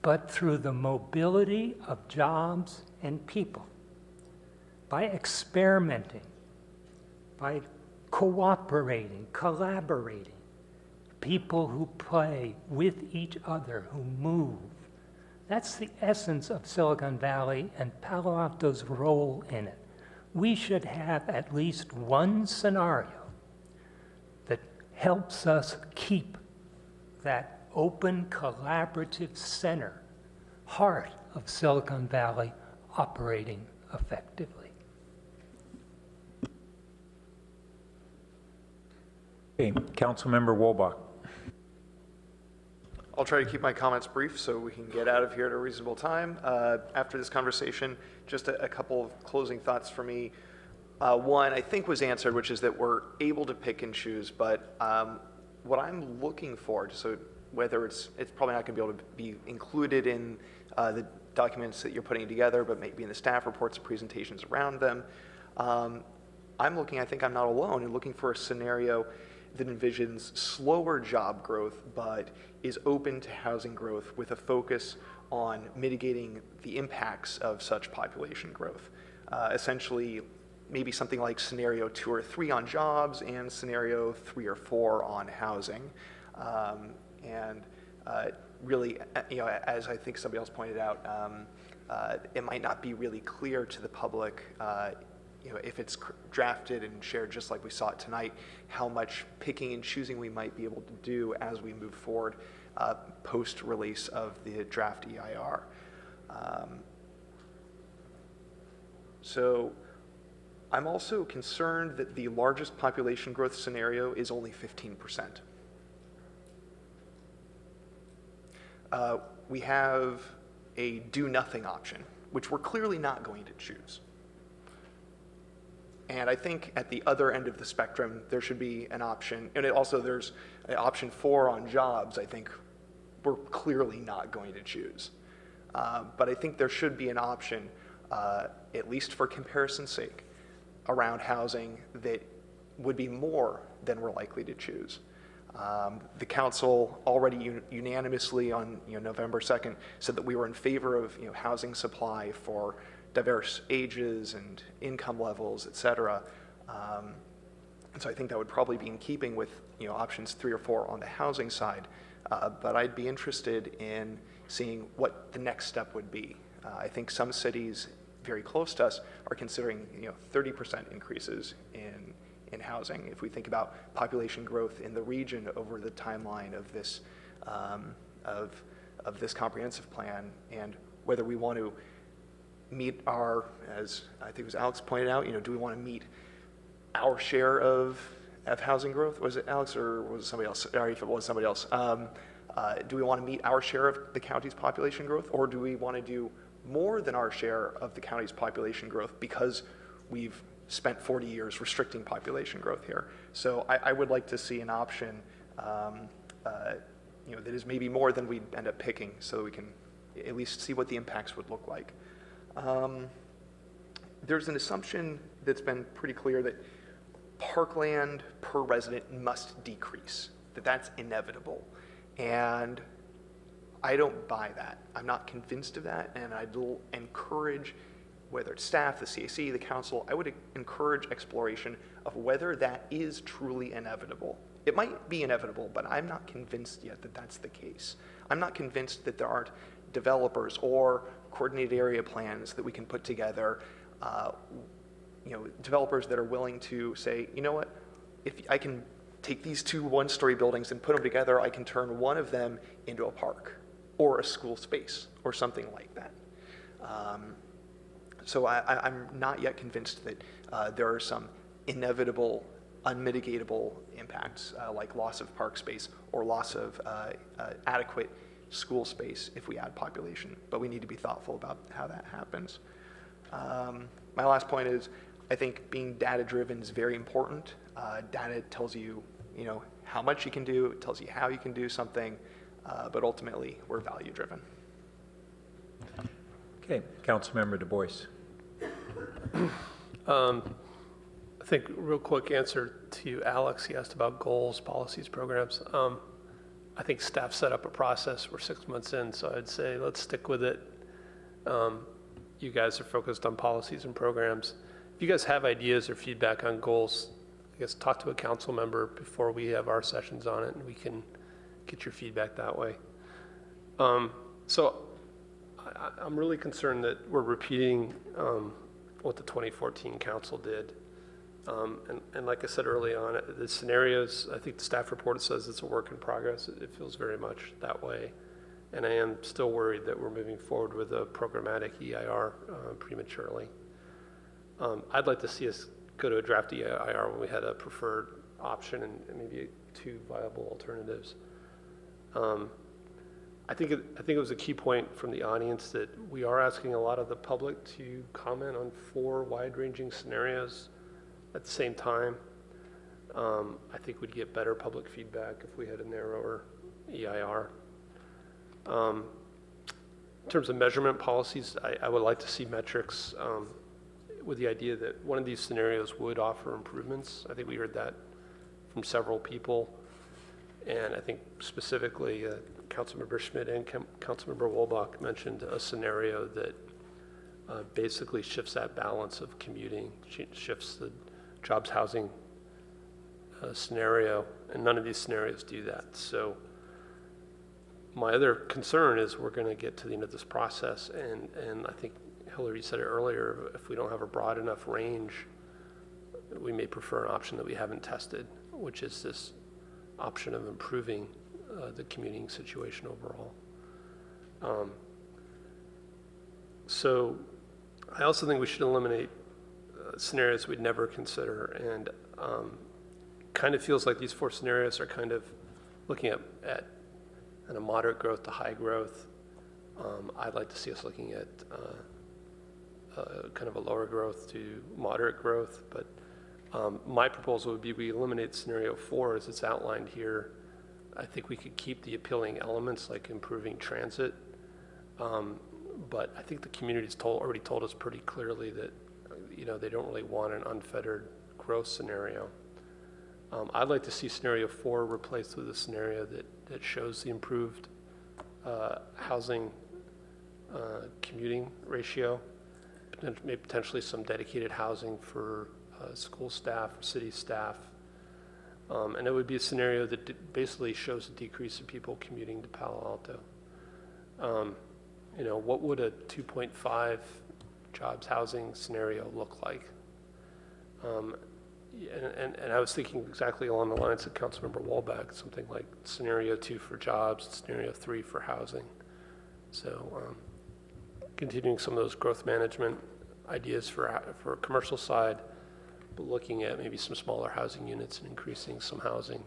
but through the mobility of jobs and people, by experimenting, by cooperating, collaborating, people who play with each other, who move. That's the essence of Silicon Valley and Palo Alto's role in it. We should have at least one scenario that helps us keep that open, collaborative center, heart of Silicon Valley, operating effectively. Okay, Councilmember Wolbach. I'll try to keep my comments brief so we can get out of here at a reasonable time. After this conversation, just a couple of closing thoughts for me. One, I think was answered, which is that we're able to pick and choose, but what I'm looking for, so whether it's probably not going to be able to be included in the documents that you're putting together, but maybe in the staff reports and presentations around them. I'm looking, I think I'm not alone, in looking for a scenario that envisions slower job growth, but is open to housing growth with a focus on mitigating the impacts of such population growth. Essentially, maybe something like scenario 2 or 3 on jobs and scenario 3 or 4 on housing. Really, as I think somebody else pointed out, it might not be really clear to the public, if it's drafted and shared just like we saw it tonight, how much picking and choosing we might be able to do as we move forward post-release of the draft EIR. So I'm also concerned that the largest population growth scenario is only 15%. We have a do-nothing option, which we're clearly not going to choose. And I think at the other end of the spectrum, there should be an option, and there's an option 4 on jobs, I think we're clearly not going to choose. But I think there should be an option, at least for comparison's sake, around housing that would be more than we're likely to choose. The council already unanimously on November 2nd said that we were in favor of housing supply for diverse ages and income levels, et cetera. And so I think that would probably be in keeping with options 3 or 4 on the housing side. But I'd be interested in seeing what the next step would be. I think some cities very close to us are considering 30% increases in housing. If we think about population growth in the region over the timeline of this comprehensive plan, and whether we want to meet our, as I think it was Alex pointed out, do we want to meet our share of housing growth? Was it Alex or was it somebody else? Sorry if it was somebody else. Do we want to meet our share of the county's population growth, or do we want to do more than our share of the county's population growth because we've spent 40 years restricting population growth here? So I would like to see an option that is maybe more than we end up picking, so that we can at least see what the impacts would look like. There's an assumption that's been pretty clear that parkland per resident must decrease, that's inevitable. And I don't buy that. I'm not convinced of that, and I'd encourage, whether it's staff, the CAC, the council, I would encourage exploration of whether that is truly inevitable. It might be inevitable, but I'm not convinced yet that that's the case. I'm not convinced that there aren't developers or coordinated area plans that we can put together, developers that are willing to say, you know what, if I can take these two one-story buildings and put them together, I can turn one of them into a park or a school space or something like that. So I'm not yet convinced that there are some inevitable, unmitigatable impacts like loss of park space or loss of adequate school space if we add population, but we need to be thoughtful about how that happens. My last point is, I think being data-driven is very important. Data tells you, how much you can do, it tells you how you can do something, but ultimately, we're value-driven. Okay, Councilmember Du Bois. I think real quick answer to Alex, he asked about goals, policies, programs. I think staff set up a process. We're 6 months in, so I'd say let's stick with it. You guys are focused on policies and programs. If you guys have ideas or feedback on goals, I guess talk to a council member before we have our sessions on it, and we can get your feedback that way. So I'm really concerned that we're repeating what the 2014 council did. And like I said early on, the scenarios, I think the staff report says it's a work in progress. It feels very much that way. And I am still worried that we're moving forward with a programmatic EIR prematurely. I'd like to see us go to a draft EIR when we had a preferred option and maybe two viable alternatives. I think it was a key point from the audience that we are asking a lot of the public to comment on 4 wide-ranging scenarios at the same time. I think we'd get better public feedback if we had a narrower EIR. In terms of measurement policies, I would like to see metrics with the idea that one of these scenarios would offer improvements. I think we heard that from several people. And I think specifically Councilmember Schmidt and Councilmember Wolbach mentioned a scenario that basically shifts that balance of commuting, shifts the jobs housing scenario, and none of these scenarios do that. So my other concern is we're going to get to the end of this process, and I think Hillary said it earlier, if we don't have a broad enough range, we may prefer an option that we haven't tested, which is this option of improving the commuting situation overall. So I also think we should eliminate scenarios we'd never consider, and kind of feels like these 4 scenarios are kind of looking at kind of moderate growth to high growth. I'd like to see us looking at kind of a lower growth to moderate growth, but my proposal would be we eliminate scenario 4 as it's outlined here. I think we could keep the appealing elements like improving transit, but I think the community's already told us pretty clearly that they don't really want an unfettered growth scenario. I'd like to see scenario 4 replaced with a scenario that shows the improved housing commuting ratio, maybe potentially some dedicated housing for school staff or city staff. And it would be a scenario that basically shows a decrease in people commuting to Palo Alto. What would a 2.5 jobs housing scenario look like? And I was thinking exactly along the lines of Councilmember Wolbach, something like scenario 2 for jobs, scenario 3 for housing. So continuing some of those growth management ideas for a commercial side, but looking at maybe some smaller housing units and increasing some housing.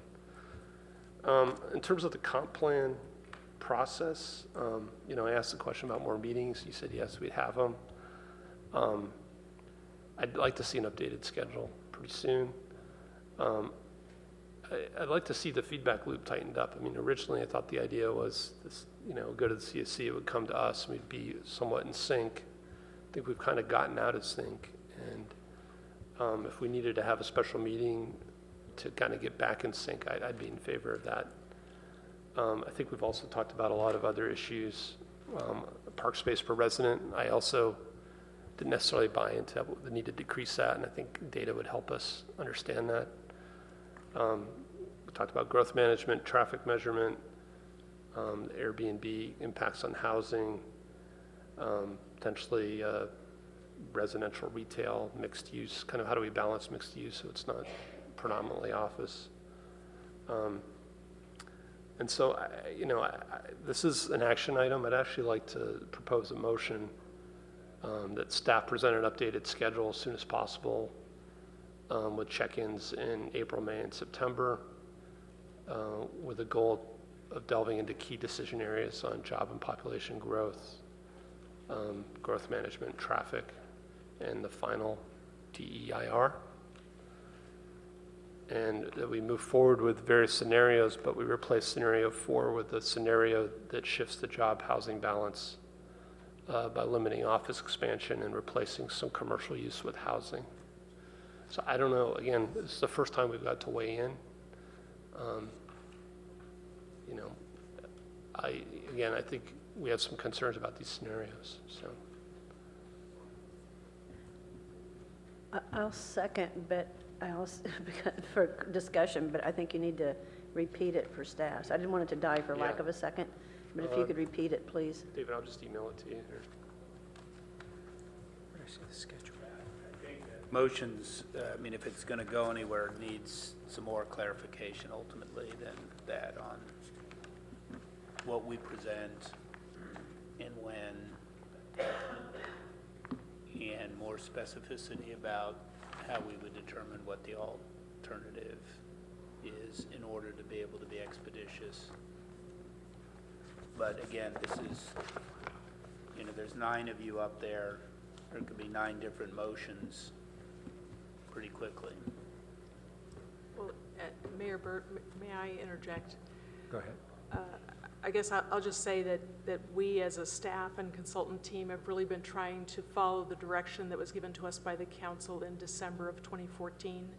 In terms of the comp plan process, I asked the question about more meetings. You said yes, we'd have them. I'd like to see an updated schedule pretty soon. I'd like to see the feedback loop tightened up. I mean, originally I thought the idea was this, go to the CSC, it would come to us, and we'd be somewhat in sync. I think we've kind of gotten out of sync, and if we needed to have a special meeting to kind of get back in sync, I'd be in favor of that. I think we've also talked about a lot of other issues. Park space per resident, I also didn't necessarily buy into the need to decrease that, and I think data would help us understand that. talked about growth management, traffic measurement, Airbnb impacts on housing, potentially residential retail, mixed use, kind of how do we balance mixed use so it's not predominantly office. And so, this is an action item. I'd actually like to propose a motion that staff present an updated schedule as soon as possible with check-ins in April, May, and September with a goal of delving into key decision areas on job and population growth, growth management, traffic, and the final DEIR. And that we move forward with various scenarios, but we replace scenario 4 with a scenario that shifts the job housing balance by limiting office expansion and replacing some commercial use with housing. So I don't know, again, this is the first time we've got to weigh in. I think we have some concerns about these scenarios, so. I'll second, but I also, for discussion, but I think you need to repeat it for staff. So I didn't want it to die for lack of a second, but if you could repeat it, please. David, I'll just email it to you here. Where do I see the schedule? Motions, I mean, if it's going to go anywhere, needs some more clarification ultimately than that on what we present and when, and more specificity about how we would determine what the alternative is in order to be able to be expeditious. But again, this is, there's 9 of you up there. There could be 9 different motions pretty quickly. Well, Mayor Burt, may I interject? Go ahead. I guess I'll just say that we as a staff and consultant team have really been trying to follow the direction that was given to us by the council in December of 2014.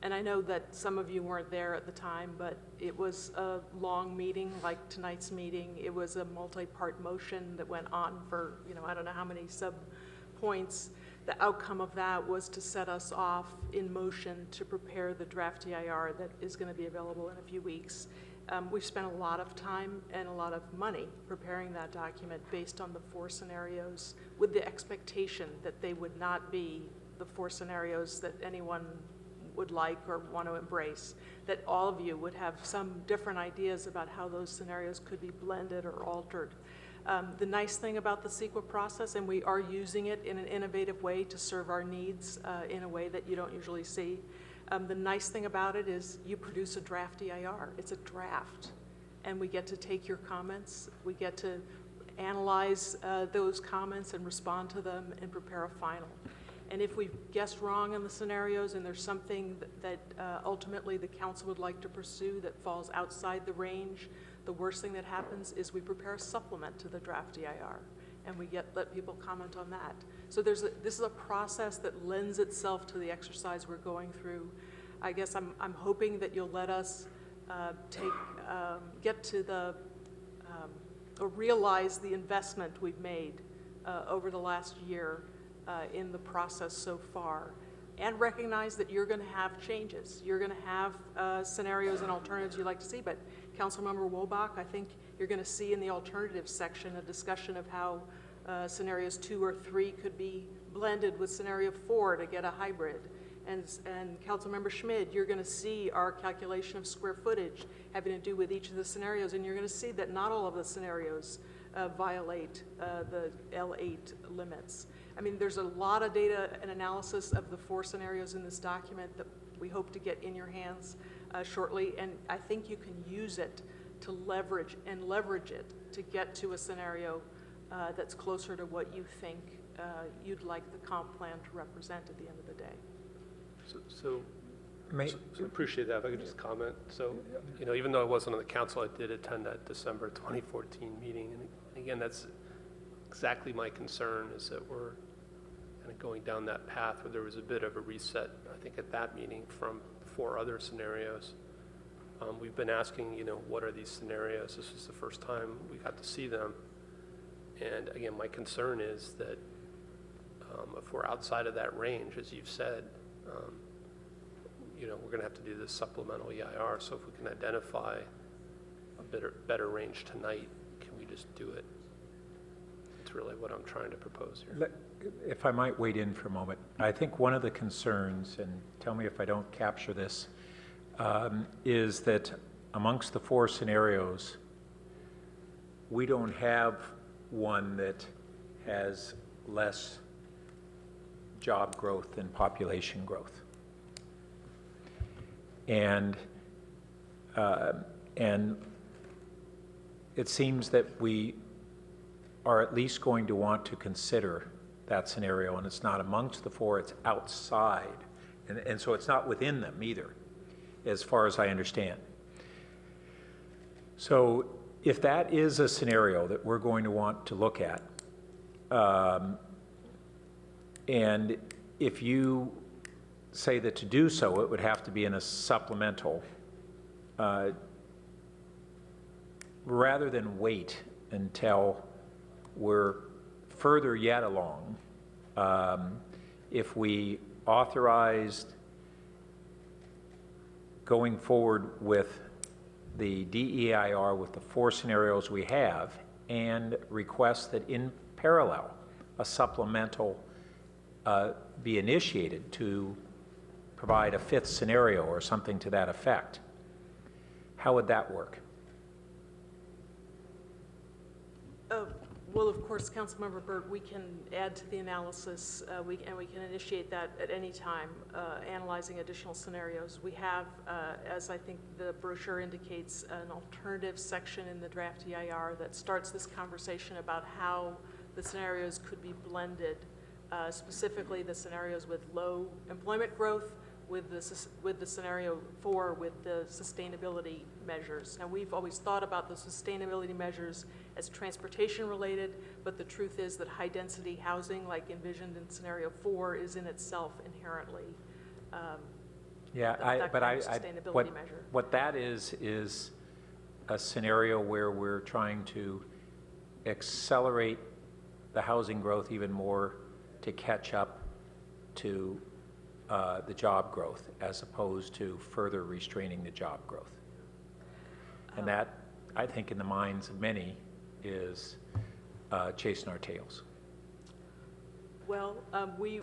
And I know that some of you weren't there at the time, but it was a long meeting like tonight's meeting. It was a multi-part motion that went on for, I don't know how many sub-points. The outcome of that was to set us off in motion to prepare the draft EIR that is going to be available in a few weeks. We've spent a lot of time and a lot of money preparing that document based on the 4 scenarios with the expectation that they would not be the 4 scenarios that anyone would like or want to embrace, that all of you would have some different ideas about how those scenarios could be blended or altered. The nice thing about the CEQA process, and we are using it in an innovative way to serve our needs in a way that you don't usually see. The nice thing about it is you produce a draft EIR. It's a draft, and we get to take your comments. We get to analyze those comments and respond to them and prepare a final. And if we've guessed wrong in the scenarios and there's something that ultimately the council would like to pursue that falls outside the range, the worst thing that happens is we prepare a supplement to the draft EIR, and we let people comment on that. So this is a process that lends itself to the exercise we're going through. I guess I'm hoping that you'll let us get to or realize the investment we've made over the last year in the process so far, and recognize that you're going to have changes. You're going to have scenarios and alternatives you'd like to see, but Councilmember Wobach, I think you're going to see in the alternatives section a discussion of how scenarios 2 or 3 could be blended with scenario 4 to get a hybrid. And Councilmember Schmid, you're going to see our calculation of square footage having to do with each of the scenarios, and you're going to see that not all of the scenarios violate the L8 limits. I mean, there's a lot of data and analysis of the 4 scenarios in this document that we hope to get in your hands shortly, and I think you can use it to leverage it to get to a scenario that's closer to what you think you'd like the comp plan to represent at the end of the day. So appreciate that. If I could just comment. So, even though I wasn't on the council, I did attend that December 2014 meeting. And again, that's exactly my concern, is that we're kind of going down that path where there was a bit of a reset, I think, at that meeting from 4 other scenarios. We've been asking, what are these scenarios? This was the first time we got to see them. And again, my concern is that if we're outside of that range, as you've said, we're going to have to do this supplemental EIR, so if we can identify a better range tonight, can we just do it? It's really what I'm trying to propose here. If I might wade in for a moment, I think one of the concerns, and tell me if I don't capture this, is that amongst the 4 scenarios, we don't have one that has less job growth than population growth. And it seems that we are at least going to want to consider that scenario, and it's not amongst the 4, it's outside. And so it's not within them either, as far as I understand. So if that is a scenario that we're going to want to look at, and if you say that to do so, it would have to be in a supplemental, rather than wait until we're further yet along, if we authorized going forward with the DEIR with the 4 scenarios we have, and request that in parallel a supplemental be initiated to provide a 5th scenario or something to that effect. How would that work? Well, of course, Councilmember Burt, we can add to the analysis, and we can initiate that at any time, analyzing additional scenarios. We have, as I think the brochure indicates, an alternative section in the draft EIR that starts this conversation about how the scenarios could be blended, specifically the scenarios with low employment growth, with the scenario 4 with the sustainability measures. Now, we've always thought about the sustainability measures as transportation related, but the truth is that high density housing, like envisioned in scenario 4, is in itself inherently sustainability measure. What that is a scenario where we're trying to accelerate the housing growth even more to catch up to the job growth, as opposed to further restraining the job growth. And that, I think, in the minds of many, is chasing our tails. Well, we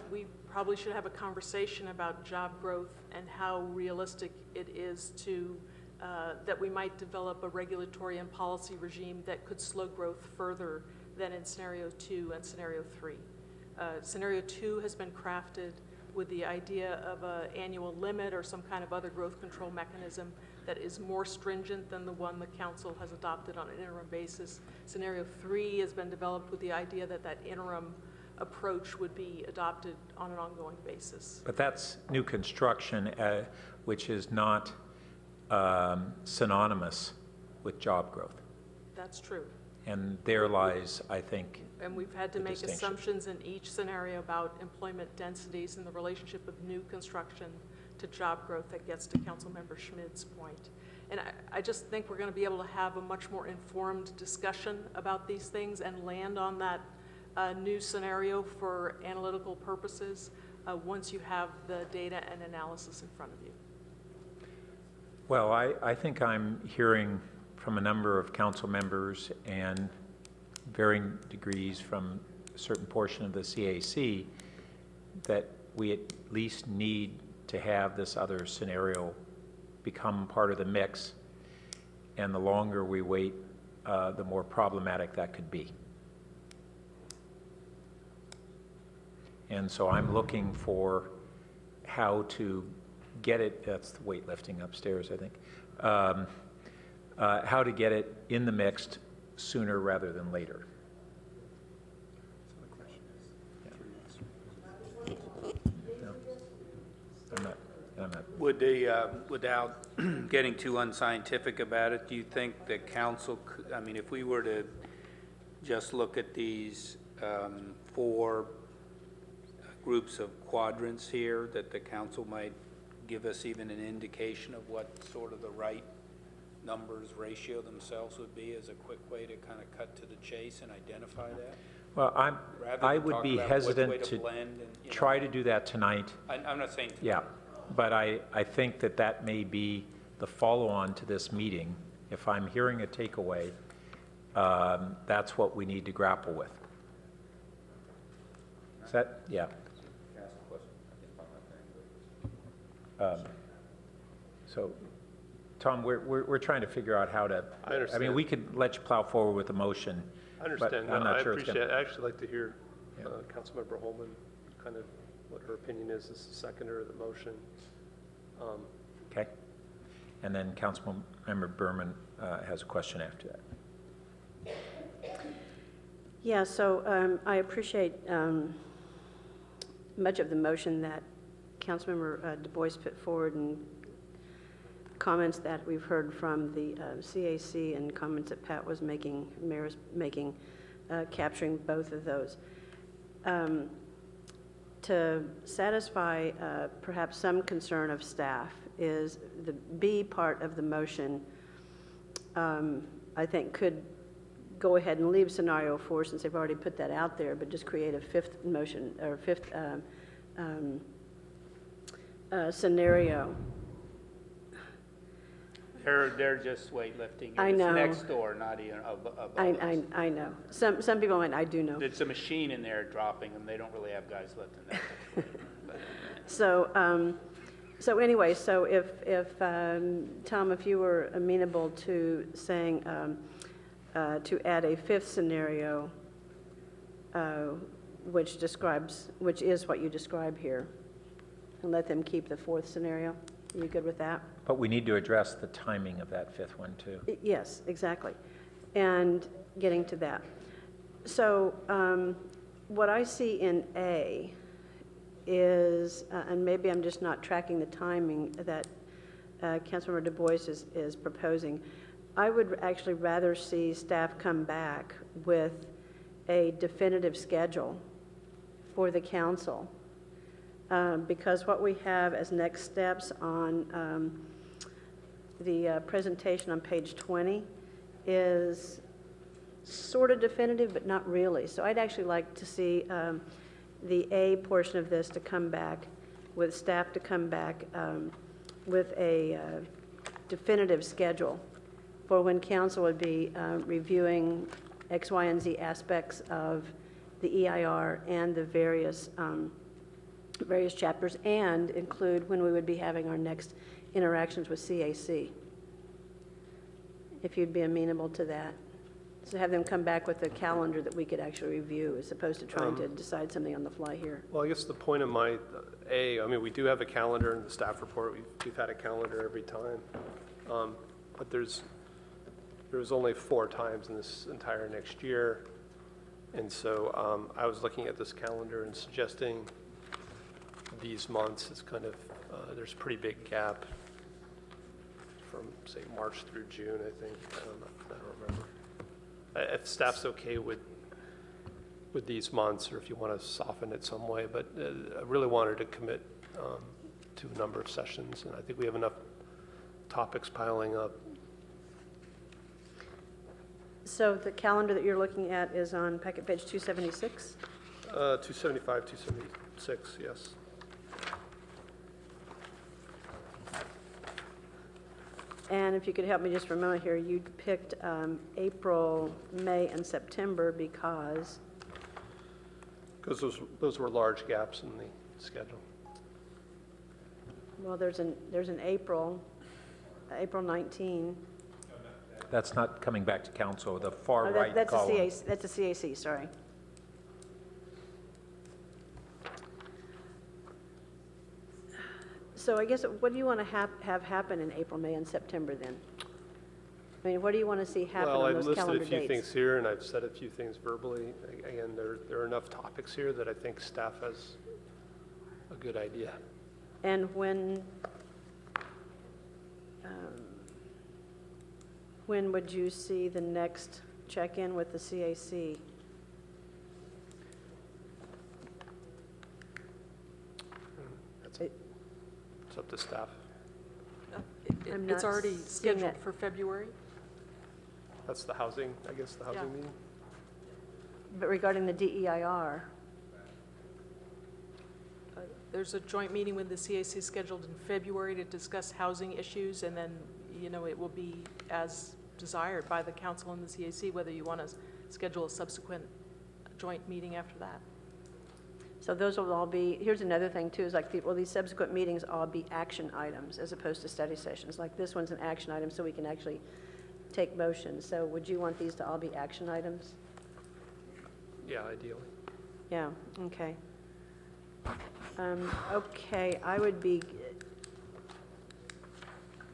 probably should have a conversation about job growth and how realistic it is to that we might develop a regulatory and policy regime that could slow growth further than in scenario 2 and scenario 3. Scenario 2 has been crafted with the idea of an annual limit or some kind of other growth control mechanism that is more stringent than the one the council has adopted on an interim basis. Scenario 3 has been developed with the idea that that interim approach would be adopted on an ongoing basis. But that's new construction, which is not synonymous with job growth. That's true. And there lies, I think, and we've had to make assumptions in each scenario about employment densities and the relationship of new construction to job growth that gets to Councilmember Schmid's point. And I just think we're going to be able to have a much more informed discussion about these things and land on that new scenario for analytical purposes once you have the data and analysis in front of you. Well, I think I'm hearing from a number of council members and varying degrees from a certain portion of the CAC that we at least need to have this other scenario become part of the mix, and the longer we wait, the more problematic that could be. And so I'm looking for how to get it, that's the weightlifting upstairs, I think, how to get it in the mix sooner rather than later. I'm not. Without getting too unscientific about it, do you think the council could, I mean, if we were to just look at these 4 groups of quadrants here, that the council might give us even an indication of what sort of the right numbers ratio themselves would be as a quick way to kind of cut to the chase and identify that? Well, I would be hesitant to try to do that tonight. I'm not saying tonight. Yeah. but I think that that may be the follow-on to this meeting. If I'm hearing a takeaway, that's what we need to grapple with. Is that, yeah. So, Tom, we're trying to figure out how to. I understand. I mean, we could let you plow forward with the motion. I understand. But I'm No, not I sure it's appreciate gonna. it. I'd actually like to hear Councilmember Holman, kind of what her opinion is as the seconder of the motion. Okay. And then Councilmember Berman has a question after that. Yeah, so I appreciate much of the motion that Councilmember Du Bois put forward, and comments that we've heard from the CAC and comments that Pat was making, Mayor was making, capturing both of those. To satisfy perhaps some concern of staff is the B part of the motion, I think could go ahead and leave scenario 4 since they've already put that out there, but just create a fifth motion or fifth scenario. They're just weightlifting. I know. It's next door, not even above us. I know. Some people might, I do know. It's a machine in there dropping them. They don't really have guys lifting that. So anyway, so if Tom, if you were amenable to saying to add a fifth scenario, which is what you describe here, and let them keep the fourth scenario. Are you good with that? But we need to address the timing of that fifth one too. Yes, exactly. And getting to that. So what I see in A is, and maybe I'm just not tracking the timing that Councilmember Du Bois is proposing, I would actually rather see staff come back with a definitive schedule for the council. Because what we have as next steps on the presentation on page 20 is sort of definitive, but not really. So I'd actually like to see the A portion of this to come back, with staff to come back with a definitive schedule for when council would be reviewing X, Y, and Z aspects of the EIR and the various chapters, and include when we would be having our next interactions with CAC, if you'd be amenable to that. So have them come back with a calendar that we could actually review, as opposed to trying to decide something on the fly here. Well, I guess the point of my I mean, we do have a calendar in the staff report. We've had a calendar every time, but there was only 4 times in this entire next year, and so I was looking at this calendar and suggesting these months is kind of there's a pretty big gap from, say, March through June, I think. I don't remember. If staff's okay with these months, or if you want to soften it some way, but I really wanted to commit to a number of sessions, and I think we have enough topics piling up. So the calendar that you're looking at is on packet page 276? 275, 276, yes. And if you could help me just for a moment here, you picked April, May, and September because? Because those were large gaps in the schedule. Well, there's an April 19. That's not coming back to council, the far Oh, right that's column. That's a CAC, sorry. So I guess, what do you want to have happen in April, May, and September then? I mean, what do you want to see happen on those calendar Well, I've listed a few dates? things here, and I've said a few things verbally. Again, there are enough topics here that I think staff has a good idea. And when would you see the next check-in with the CAC? It's up to staff. I'm not It's already seeing scheduled that. for February. That's the housing, I guess, the housing meeting? But regarding the DEIR, there's a joint meeting with the CAC scheduled in February to discuss housing issues, and then, it will be as desired by the council and the CAC, whether you want to schedule a subsequent joint meeting after that. So those will all be, here's another thing too, is like, these subsequent meetings all be action items as opposed to study sessions. Like this one's an action item, so we can actually take motions. So would you want these to all be action items? Yeah, ideally. Yeah, okay. Okay, I would be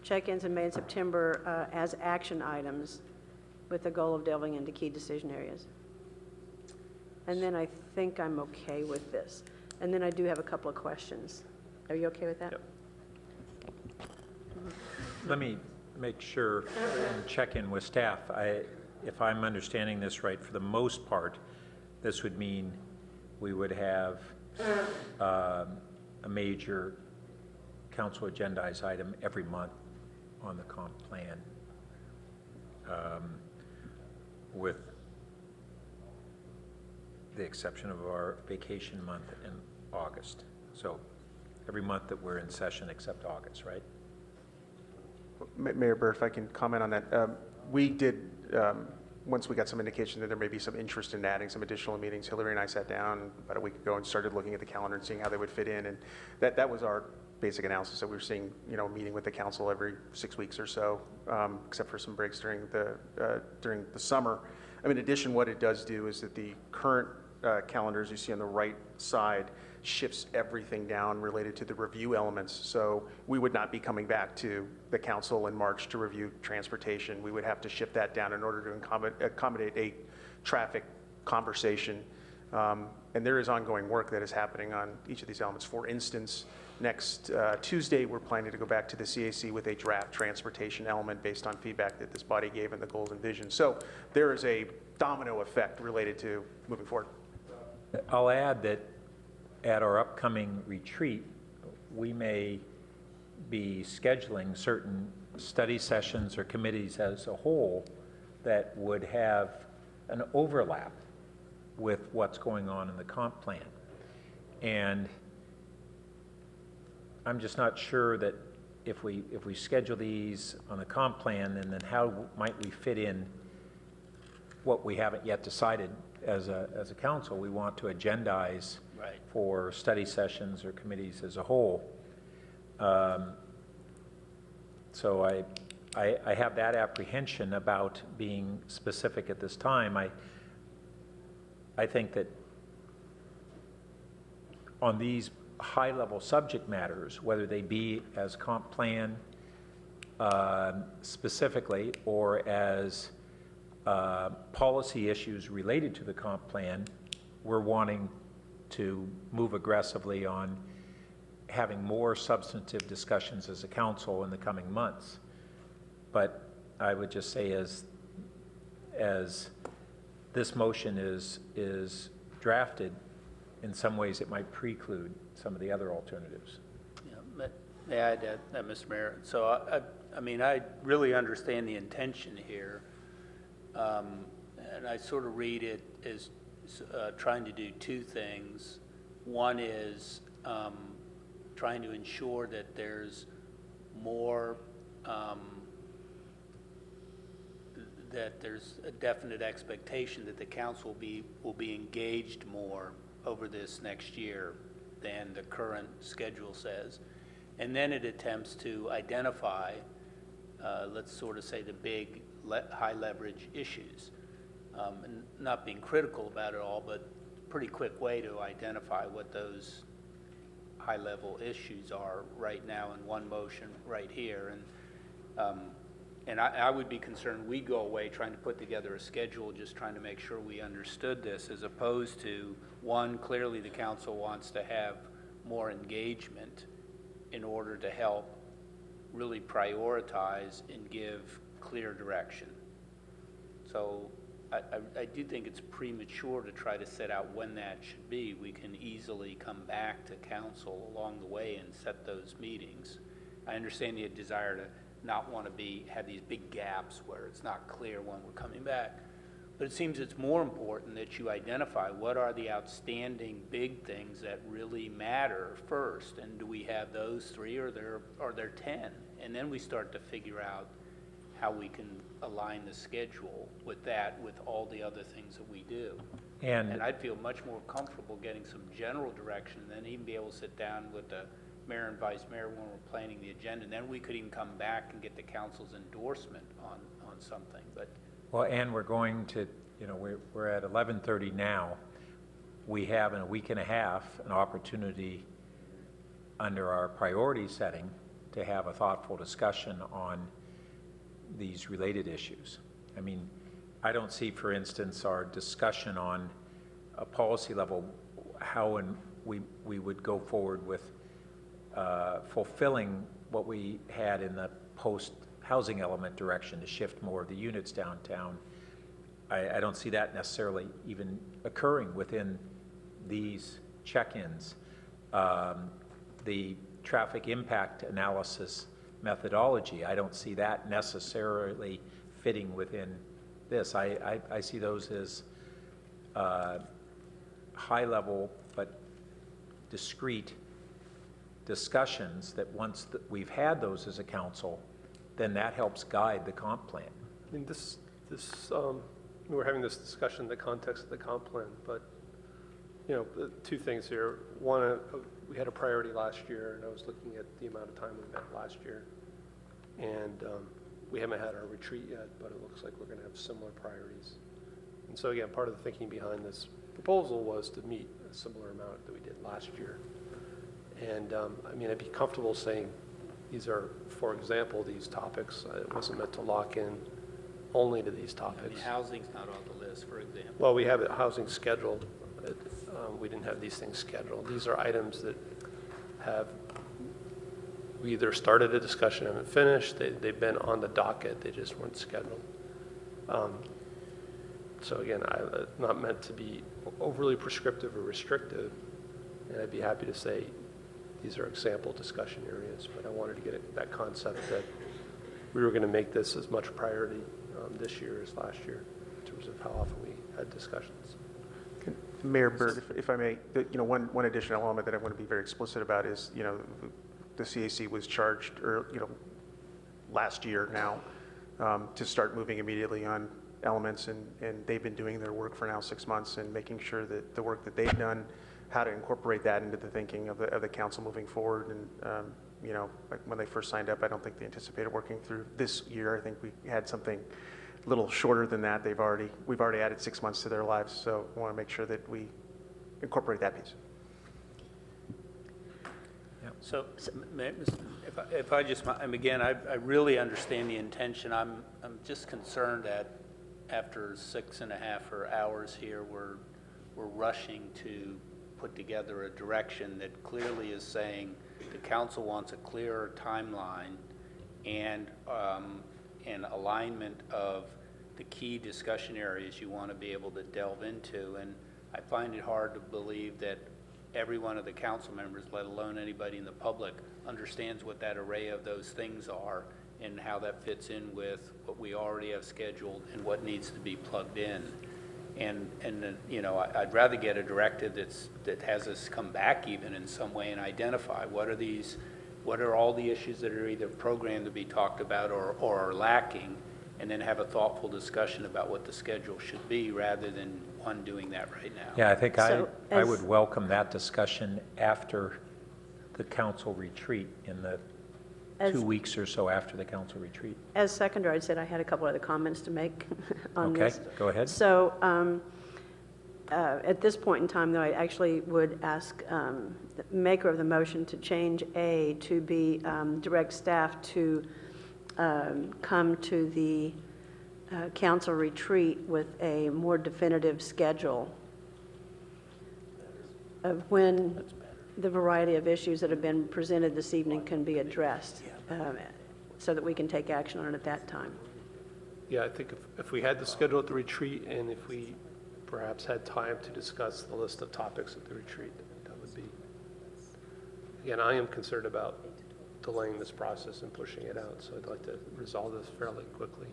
check-ins in May and September as action items with the goal of delving into key decision areas. And then I think I'm okay with this. And then I do have a couple of questions. Are you okay with that? Yep. Let me make sure and check in with staff. If I'm understanding this right, for the most part, this would mean we would have a major council agendized item every month on the comp plan, with the exception of our vacation month in August. So every month that we're in session except August, right? Mayor Byrd, if I can comment on that. We did, once we got some indication that there may be some interest in adding some additional meetings, Hillary and I sat down about a week ago and started looking at the calendar and seeing how they would fit in. And that was our basic analysis, that we were seeing, meeting with the council every 6 weeks or so, except for some breaks during the summer. In addition, what it does do is that the current calendars you see on the right side shifts everything down related to the review elements. So we would not be coming back to the council in March to review transportation. We would have to shift that down in order to accommodate a traffic conversation. And there is ongoing work that is happening on each of these elements. For instance, next Tuesday, we're planning to go back to the CAC with a draft transportation element based on feedback that this body gave in the goals and vision. So there is a domino effect related to moving forward. I'll add that at our upcoming retreat, we may be scheduling certain study sessions or committees as a whole that would have an overlap with what's going on in the comp plan. And I'm just not sure that if we schedule these on the comp plan, and then how might we fit in what we haven't yet decided as a council we want to agendize for study sessions or committees as a whole. So I have that apprehension about being specific at this time. I think that on these high-level subject matters, whether they be as comp plan specifically or as policy issues related to the comp plan, we're wanting to move aggressively on having more substantive discussions as a council in the coming months. But I would just say as this motion is drafted, in some ways it might preclude some of the other alternatives. Yeah, may I add that, Mr. Mayor? So I really understand the intention here. And I sort of read it as trying to do two things. One is trying to ensure that there's more, that there's a definite expectation that the council will be engaged more over this next year than the current schedule says. And then it attempts to identify, let's sort of say, the big high leverage issues. And not being critical about it all, but pretty quick way to identify what those high level issues are right now in one motion right here. And I would be concerned we go away trying to put together a schedule, just trying to make sure we understood this, as opposed to, one, clearly the council wants to have more engagement in order to help really prioritize and give clear direction. So I do think it's premature to try to set out when that should be. We can easily come back to council along the way and set those meetings. I understand the desire to not want to have these big gaps where it's not clear when we're coming back, But it seems it's more important that you identify what are the outstanding big things that really matter first, and do we have those 3 or are there 10? And then we start to figure out how we can align the schedule with that, with all the other things that we do. And I'd feel much more comfortable getting some general direction than even be able to sit down with the mayor and vice mayor when we're planning the agenda. And then we could even come back and get the council's endorsement on something. But Well, and we're going to, you know, we're at 11:30 now. We have in a week and a half an opportunity under our priority setting to have a thoughtful discussion on these related issues. I mean, I don't see, for instance, our discussion on a policy level, how we would go forward with fulfilling what we had in the post-housing element direction to shift more of the units downtown. I don't see that necessarily even occurring within these check-ins. The traffic impact analysis methodology, I don't see that necessarily fitting within this. I see those as high-level but discrete discussions that once we've had those as a council, then that helps guide the comp plan. I mean, we're having this discussion in the context of the comp plan, but, you know, 2 things here. One, we had a priority last year, and I was looking at the amount of time we met last year, and we haven't had our retreat yet, but it looks like we're going to have similar priorities. And so, again, part of the thinking behind this proposal was to meet a similar amount that we did last year. And, I mean, I'd be comfortable saying these are, for example, these topics. It wasn't meant to lock in only to these topics. I mean, housing's not on the list, for example. Well, we have housing scheduled. We didn't have these things scheduled. These are items that we either started a discussion and haven't finished. They've been on the docket. They just weren't scheduled. So again, I'm not meant to be overly prescriptive or restrictive, and I'd be happy to say these are example discussion areas, but I wanted to get that concept that we were going to make this as much priority this year as last year in terms of how often we had discussions. Mayor Byrd, if I may, one additional element that I want to be very explicit about is, the CAC was charged, last year now, to start moving immediately on elements, and they've been doing their work for now 6 months and making sure that the work that they've done, how to incorporate that into the thinking of the council moving forward. And like when they first signed up, I don't think they anticipated working through this year. I think we had something a little shorter than that. We've already added 6 months to their lives, so I want to make sure that we incorporate that piece. So, if I just, and again, I really understand the intention. I'm just concerned that after 6.5 hours here, we're rushing to put together a direction that clearly is saying the council wants a clearer timeline and alignment of the key discussion areas you want to be able to delve into. And I find it hard to believe that every one of the council members, let alone anybody in the public, understands what that array of those things are and how that fits in with what we already have scheduled and what needs to be plugged in. And I'd rather get a directive that has us come back even in some way and identify what are all the issues that are either programmed to be talked about or are lacking, and then have a thoughtful discussion about what the schedule should be rather than one doing that right now. Yeah, I think I would welcome that discussion after the council retreat, in the 2 weeks or so after the council retreat. As seconder, I said I had a couple other comments to make on this. Okay, go ahead. So at this point in time, though, I actually would ask the maker of the motion to change A to be direct staff to come to the council retreat with a more definitive schedule of when the variety of issues that have been presented this evening can be addressed, so that we can take action on it at that time. Yeah, I think if we had the schedule at the retreat, and if we perhaps had time to discuss the list of topics at the retreat, that would be, again, I am concerned about delaying this process and pushing it out, so I'd like to resolve this fairly quickly.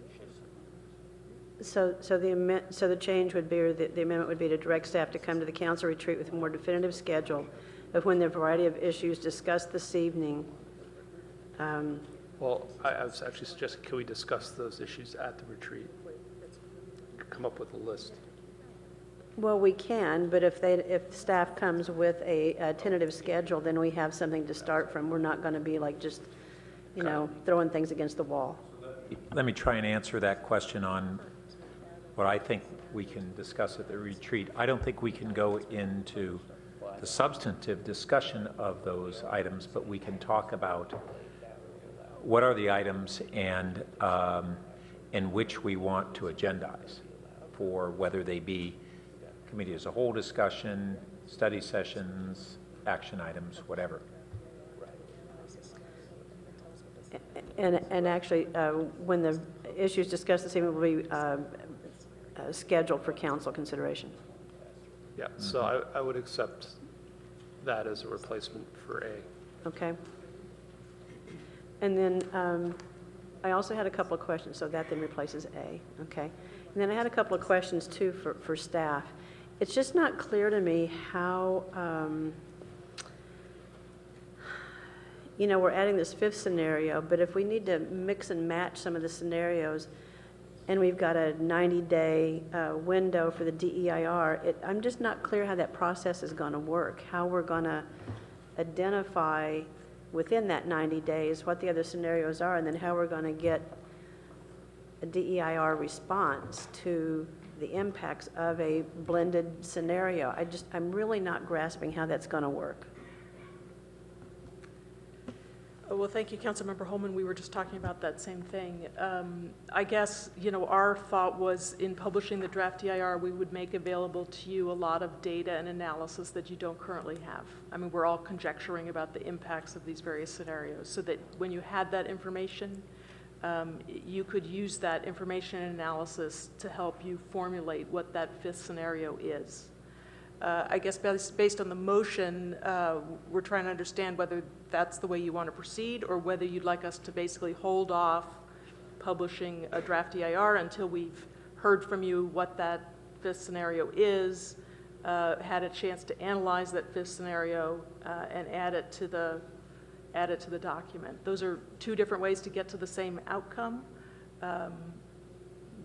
So the change would be, or the amendment would be to direct staff to come to the council retreat with a more definitive schedule of when the variety of issues discussed this evening. Well, I was actually suggesting, can we discuss those issues at the retreat? Come up with a list. Well, we can, but if staff comes with a tentative schedule, then we have something to start from. We're not going to be like just, throwing things against the wall. Let me try and answer that question on what I think we can discuss at the retreat. I don't think we can go into the substantive discussion of those items, but we can talk about what are the items and in which we want to agendize, for whether they be committee as a whole discussion, study sessions, action items, whatever. And actually, when the issues discussed this evening will be scheduled for council consideration. Yeah, so I would accept that as a replacement for A. Okay. And then I also had a couple of questions, so that then replaces A, okay? And then I had a couple of questions too for staff. It's just not clear to me how, we're adding this fifth scenario, but if we need to mix and match some of the scenarios, and we've got a 90-day window for the DEIR, I'm just not clear how that process is going to work, how we're going to identify within that 90 days what the other scenarios are, and then how we're going to get a DEIR response to the impacts of a blended scenario. I'm really not grasping how that's going to work. Well, thank you, Councilmember Holman. We were just talking about that same thing. I guess, our thought was in publishing the draft DIR, we would make available to you a lot of data and analysis that you don't currently have. I mean, we're all conjecturing about the impacts of these various scenarios, so that when you had that information, you could use that information and analysis to help you formulate what that fifth scenario is. I guess based on the motion, we're trying to understand whether that's the way you want to proceed, or whether you'd like us to basically hold off publishing a draft DIR until we've heard from you what that fifth scenario is, had a chance to analyze that fifth scenario, and add it to the document. Those are two different ways to get to the same outcome.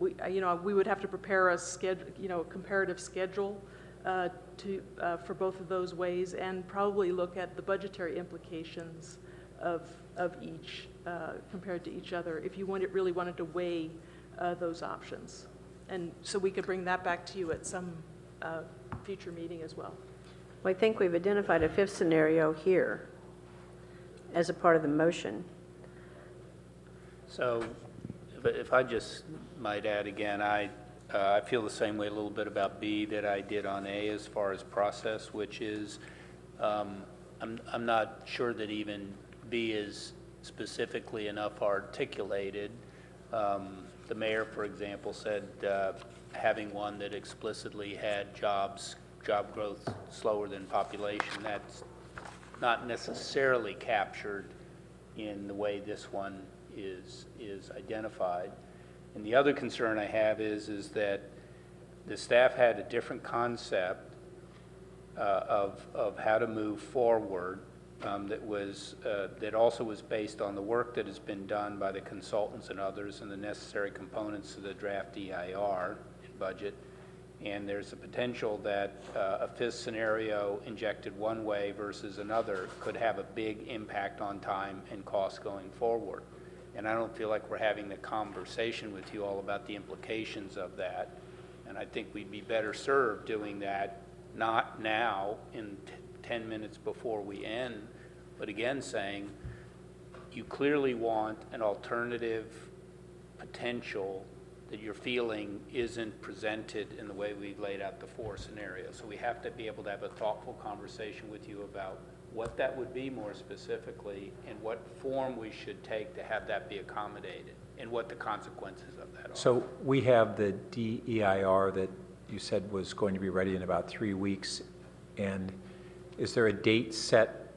We would have to prepare a schedule, a comparative schedule for both of those ways, and probably look at the budgetary implications of each compared to each other, if you really wanted to weigh those options. And so we could bring that back to you at some future meeting as well. Well, I think we've identified a fifth scenario here as a part of the motion. So if I just might add again, I feel the same way a little bit about B that I did on A as far as process, which is I'm not sure that even B is specifically enough articulated. The mayor, for example, said having one that explicitly had job growth slower than population. That's not necessarily captured in the way this one is identified. And the other concern I have is that the staff had a different concept of how to move forward that also was based on the work that has been done by the consultants and others and the necessary components of the draft DIR budget. And there's a potential that a fifth scenario injected one way versus another could have a big impact on time and cost going forward. And I don't feel like we're having the conversation with you all about the implications of that. And I think we'd be better served doing that, not now in 10 minutes before we end, but again saying, you clearly want an alternative potential that you're feeling isn't presented in the way we've laid out the four scenarios. So we have to be able to have a thoughtful conversation with you about what that would be more specifically and what form we should take to have that be accommodated and what the consequences of that are. So we have the DEIR that you said was going to be ready in about 3 weeks. And is there a date set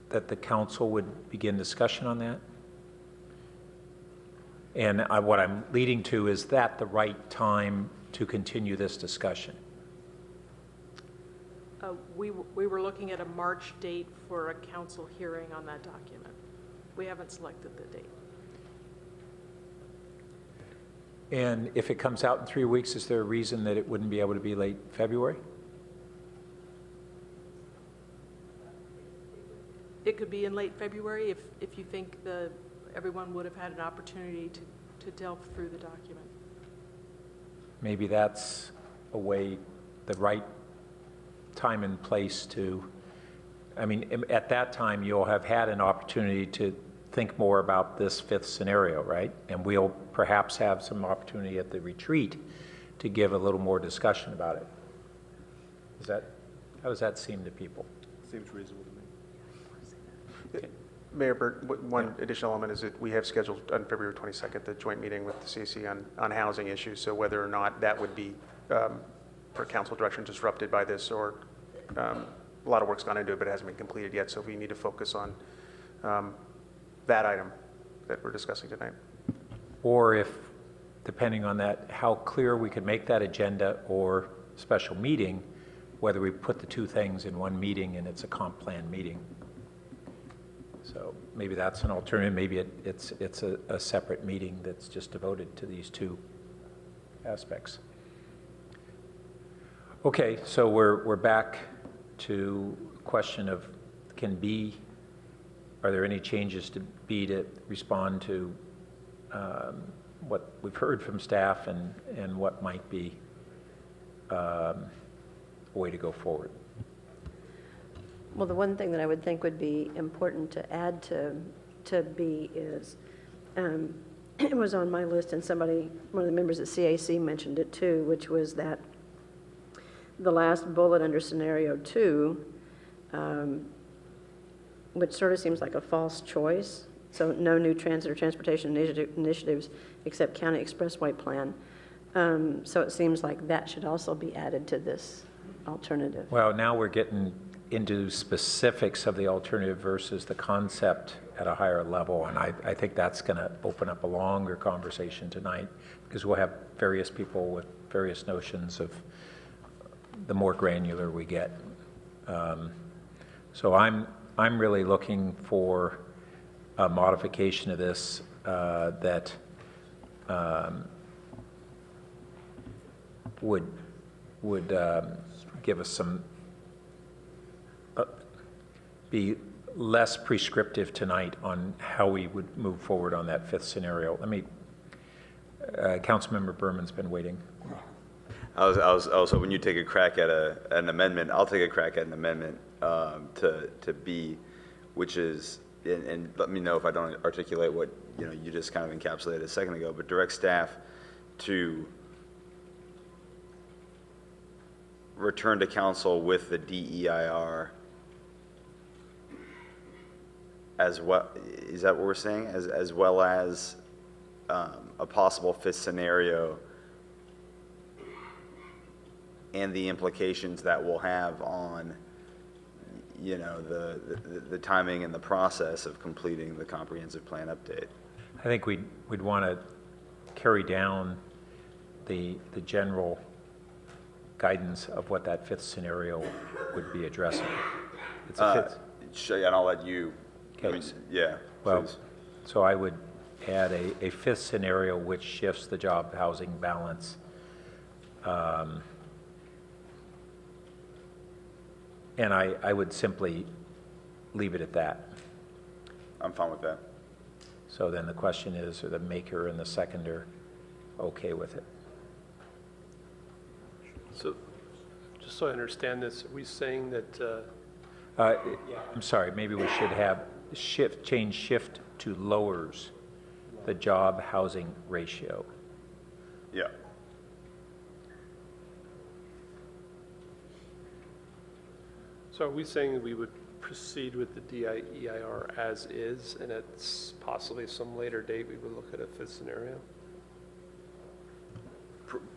that the council would begin discussion on that? And what I'm leading to, is that the right time to continue this discussion? We were looking at a March date for a council hearing on that document. We haven't selected the date. And if it comes out in 3 weeks, is there a reason that it wouldn't be able to be late February? It could be in late February if you think everyone would have had an opportunity to delve through the document. Maybe that's a way, the right time and place to, I mean, at that time, you'll have had an opportunity to think more about this fifth scenario, right? And we'll perhaps have some opportunity at the retreat to give a little more discussion about it. How does that seem to people? Seems reasonable to me. Mayor Burt, one additional element is that we have scheduled on February 22nd the joint meeting with the CAC on housing issues, so whether or not that would be, per council direction, disrupted by this, or a lot of work's gone into it, but it hasn't been completed yet, so we need to focus on that item that we're discussing tonight. Or if, depending on that, how clear we could make that agenda or special meeting, whether we put the two things in one meeting and it's a comp plan meeting. So maybe that's an alternative. Maybe it's a separate meeting that's just devoted to these two aspects. Okay, so we're back to question of are there any changes to B to respond to what we've heard from staff and what might be a way to go forward? Well, the one thing that I would think would be important to add to B is, it was on my list, and one of the members at CAC mentioned it too, which was that the last bullet under scenario 2, which sort of seems like a false choice. So no new transit or transportation initiatives except county expressway plan. So it seems like that should also be added to this alternative. Well, now we're getting into specifics of the alternative versus the concept at a higher level, and I think that's going to open up a longer conversation tonight, because we'll have various people with various notions of the more granular we get. So I'm really looking for a modification of this that would give us some, be less prescriptive tonight on how we would move forward on that fifth scenario. Councilmember Berman's been waiting. I was hoping you'd take a crack at an amendment. I'll take a crack at an amendment to B, which is, and let me know if I don't articulate what you just kind of encapsulated a second ago, but direct staff to return to council with the DEIR as well. Is that what we're saying? As well as a possible fifth scenario and the implications that will have on the timing and the process of completing the comprehensive plan update. I think we'd want to carry down the general guidance of what that fifth scenario would be addressing. It's a fifth. And I'll let you. Okay. Yeah. Well, please. so I would add a fifth scenario which shifts the job housing balance. And I would simply leave it at that. I'm fine with that. So then the question is, are the maker and the seconder okay with it? So, just so I understand this, are we saying that? I'm sorry, maybe we should have change shift to lowers the job housing ratio. Yeah. So are we saying that we would proceed with the DEIR as is, and at possibly some later date we would look at a fifth scenario?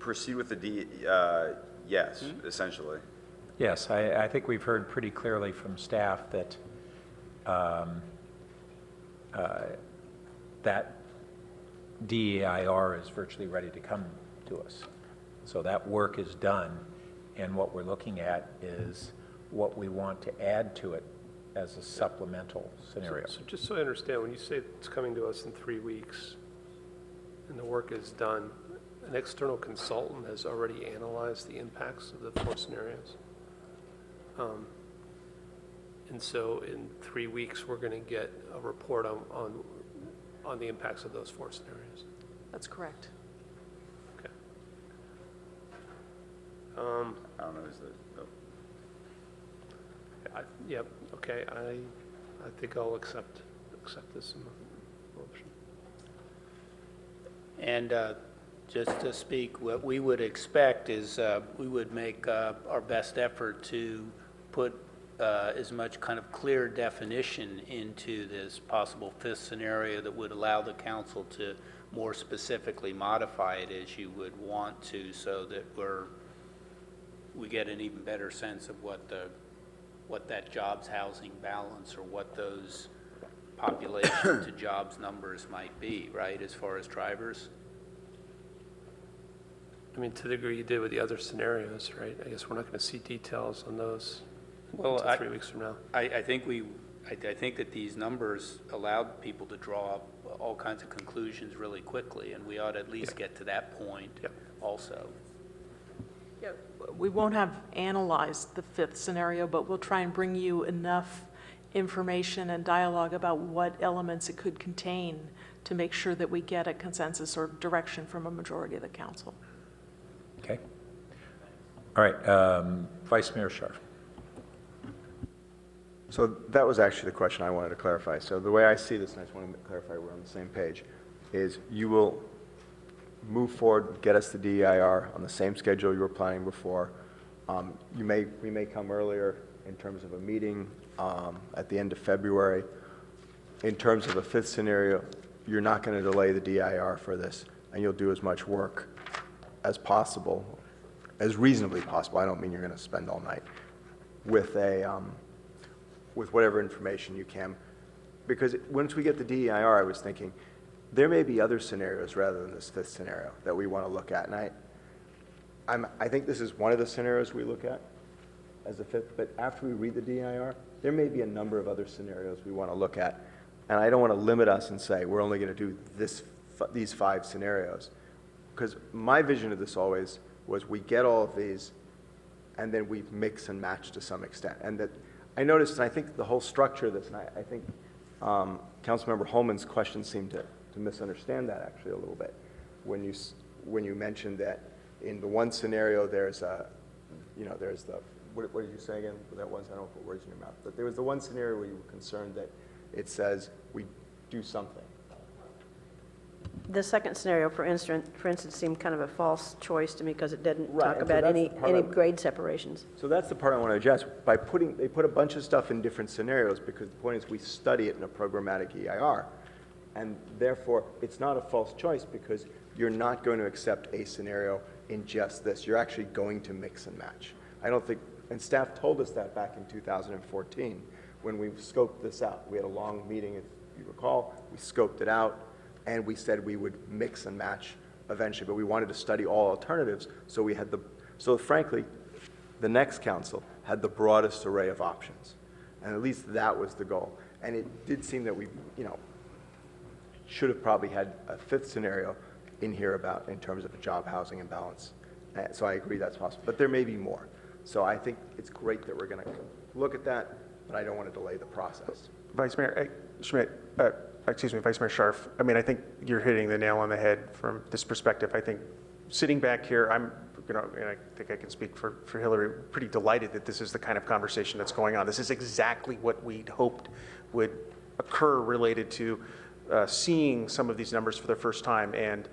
Proceed with the yes, essentially. Yes, I think we've heard pretty clearly from staff that that DEIR is virtually ready to come to us. So that work is done, and what we're looking at is what we want to add to it as a supplemental scenario. So just so I understand, when you say it's coming to us in 3 weeks and the work is done, an external consultant has already analyzed the impacts of the 4 scenarios. And so in 3 weeks, we're going to get a report on the impacts of those 4 scenarios. That's correct. Okay. I don't know, is that, oh. Yep, okay, I think I'll accept this motion. And just to speak, what we would expect is we would make our best effort to put as much kind of clear definition into this possible 5th scenario that would allow the council to more specifically modify it as you would want to, so that we get an even better sense of what that jobs housing balance or what those population to jobs numbers might be, right, as far as drivers? I mean, to the degree you did with the other scenarios, right? I guess we're not going to see details on those until 3 weeks from now. I think that these numbers allowed people to draw up all kinds of conclusions really quickly, and we ought to at least get to that point also. Yeah, we won't have analyzed the 5th scenario, but we'll try and bring you enough information and dialogue about what elements it could contain to make sure that we get a consensus or direction from a majority of the council. Okay. All right, Vice Mayor Scharf. So that was actually the question I wanted to clarify. So the way I see this, and I just want to clarify we're on the same page, is you will move forward, get us the DEIR on the same schedule you were planning before. We may come earlier in terms of a meeting at the end of February. In terms of a 5th scenario, you're not going to delay the DEIR for this, and you'll do as much work as possible, as reasonably possible. I don't mean you're going to spend all night with whatever information you can, because once we get the DEIR, I was thinking there may be other scenarios rather than this 5th scenario that we want to look at, and I think this is one of the scenarios we look at as the 5th, but after we read the DEIR, there may be a number of other scenarios we want to look at, and I don't want to limit us and say we're only going to do these 5 scenarios, because my vision of this always was we get all of these and then we mix and match to some extent. And that I noticed, and I think the whole structure of this, and I think Councilmember Holman's question seemed to misunderstand that actually a little bit when you mentioned that in the one scenario there's the, what did you say again? That was, I don't put words in your mouth, but there was the one scenario where you were concerned that it says we do something. The 2nd scenario, for instance, seemed kind of a false choice to me because it didn't Right, talk and so about that's any the part grade separations. So that's the part I want to address. They put a bunch of stuff in different scenarios because the point is we study it in a programmatic EIR. And therefore, it's not a false choice because you're not going to accept a scenario in just this. You're actually going to mix and match. I don't think, and staff told us that back in 2014 when we scoped this out. We had a long meeting, if you recall. We scoped it out, and we said we would mix and match eventually, but we wanted to study all alternatives, so frankly, the next council had the broadest array of options, and at least that was the goal. And it did seem that we, should have probably had a 5th scenario in here in terms of job housing and balance. So I agree that's possible, but there may be more. So I think it's great that we're going to look at that, but I don't want to delay the process. Vice Mayor Schmidt, Vice Mayor Scharf, I mean, I think you're hitting the nail on the head from this perspective. I think sitting back here, and I think I can speak for Hillary, pretty delighted that this is the kind of conversation that's going on. This is exactly what we'd hoped would occur related to seeing some of these numbers for the first time and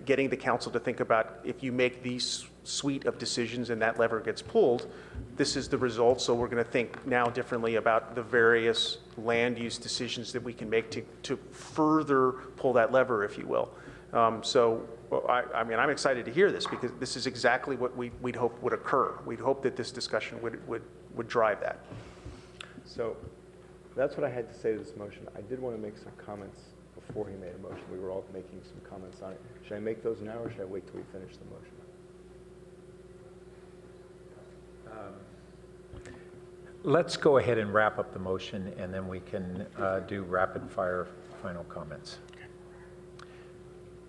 getting the council to think about if you make these suite of decisions and that lever gets pulled, this is the result. So we're going to think now differently about the various land use decisions that we can make to further pull that lever, if you will. I mean, I'm excited to hear this because this is exactly what we'd hope would occur. We'd hope that this discussion would drive that. So that's what I had to say to this motion. I did want to make some comments before he made a motion. We were all making some comments on it. Should I make those now, or should I wait till we finish the motion? Let's go ahead and wrap up the motion, and then we can do rapid-fire final comments.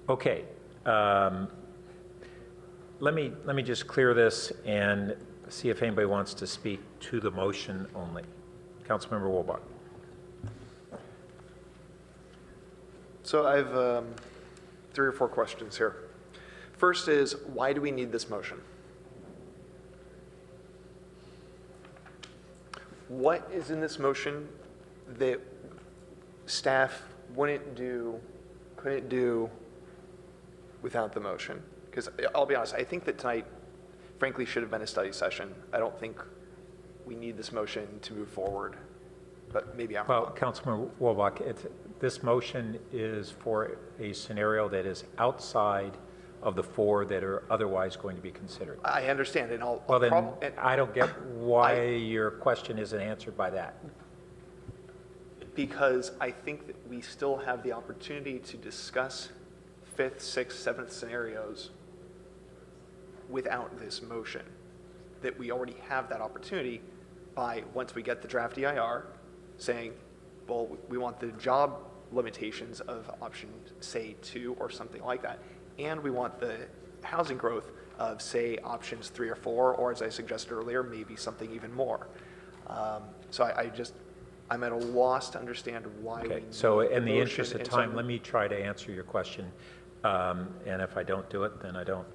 Okay. Let me just clear this and see if anybody wants to speak to the motion only. Councilmember Wolbach. So I have 3 or 4 questions here. First is, why do we need this motion? What is in this motion that staff couldn't do without the motion? Because I'll be honest, I think that tonight, frankly, should have been a study session. I don't think we need this motion to move forward, but maybe I'm wrong. Well, Councilman Wolbach, this motion is for a scenario that is outside of the 4 that are otherwise going to be considered. I understand, and Well, then I don't get why your question isn't answered by that. Because I think that we still have the opportunity to discuss 5th, 6th, 7th scenarios without this motion. That we already have that opportunity by, once we get the draft EIR, saying, well, we want the job limitations of option, say, 2 or something like that. And we want the housing growth of, say, options 3 or 4, or as I suggested earlier, maybe something even more. So I'm at a loss to understand why we need so in the motion interest of and time, some- let me try to answer your question. And if I don't do it, then I don't.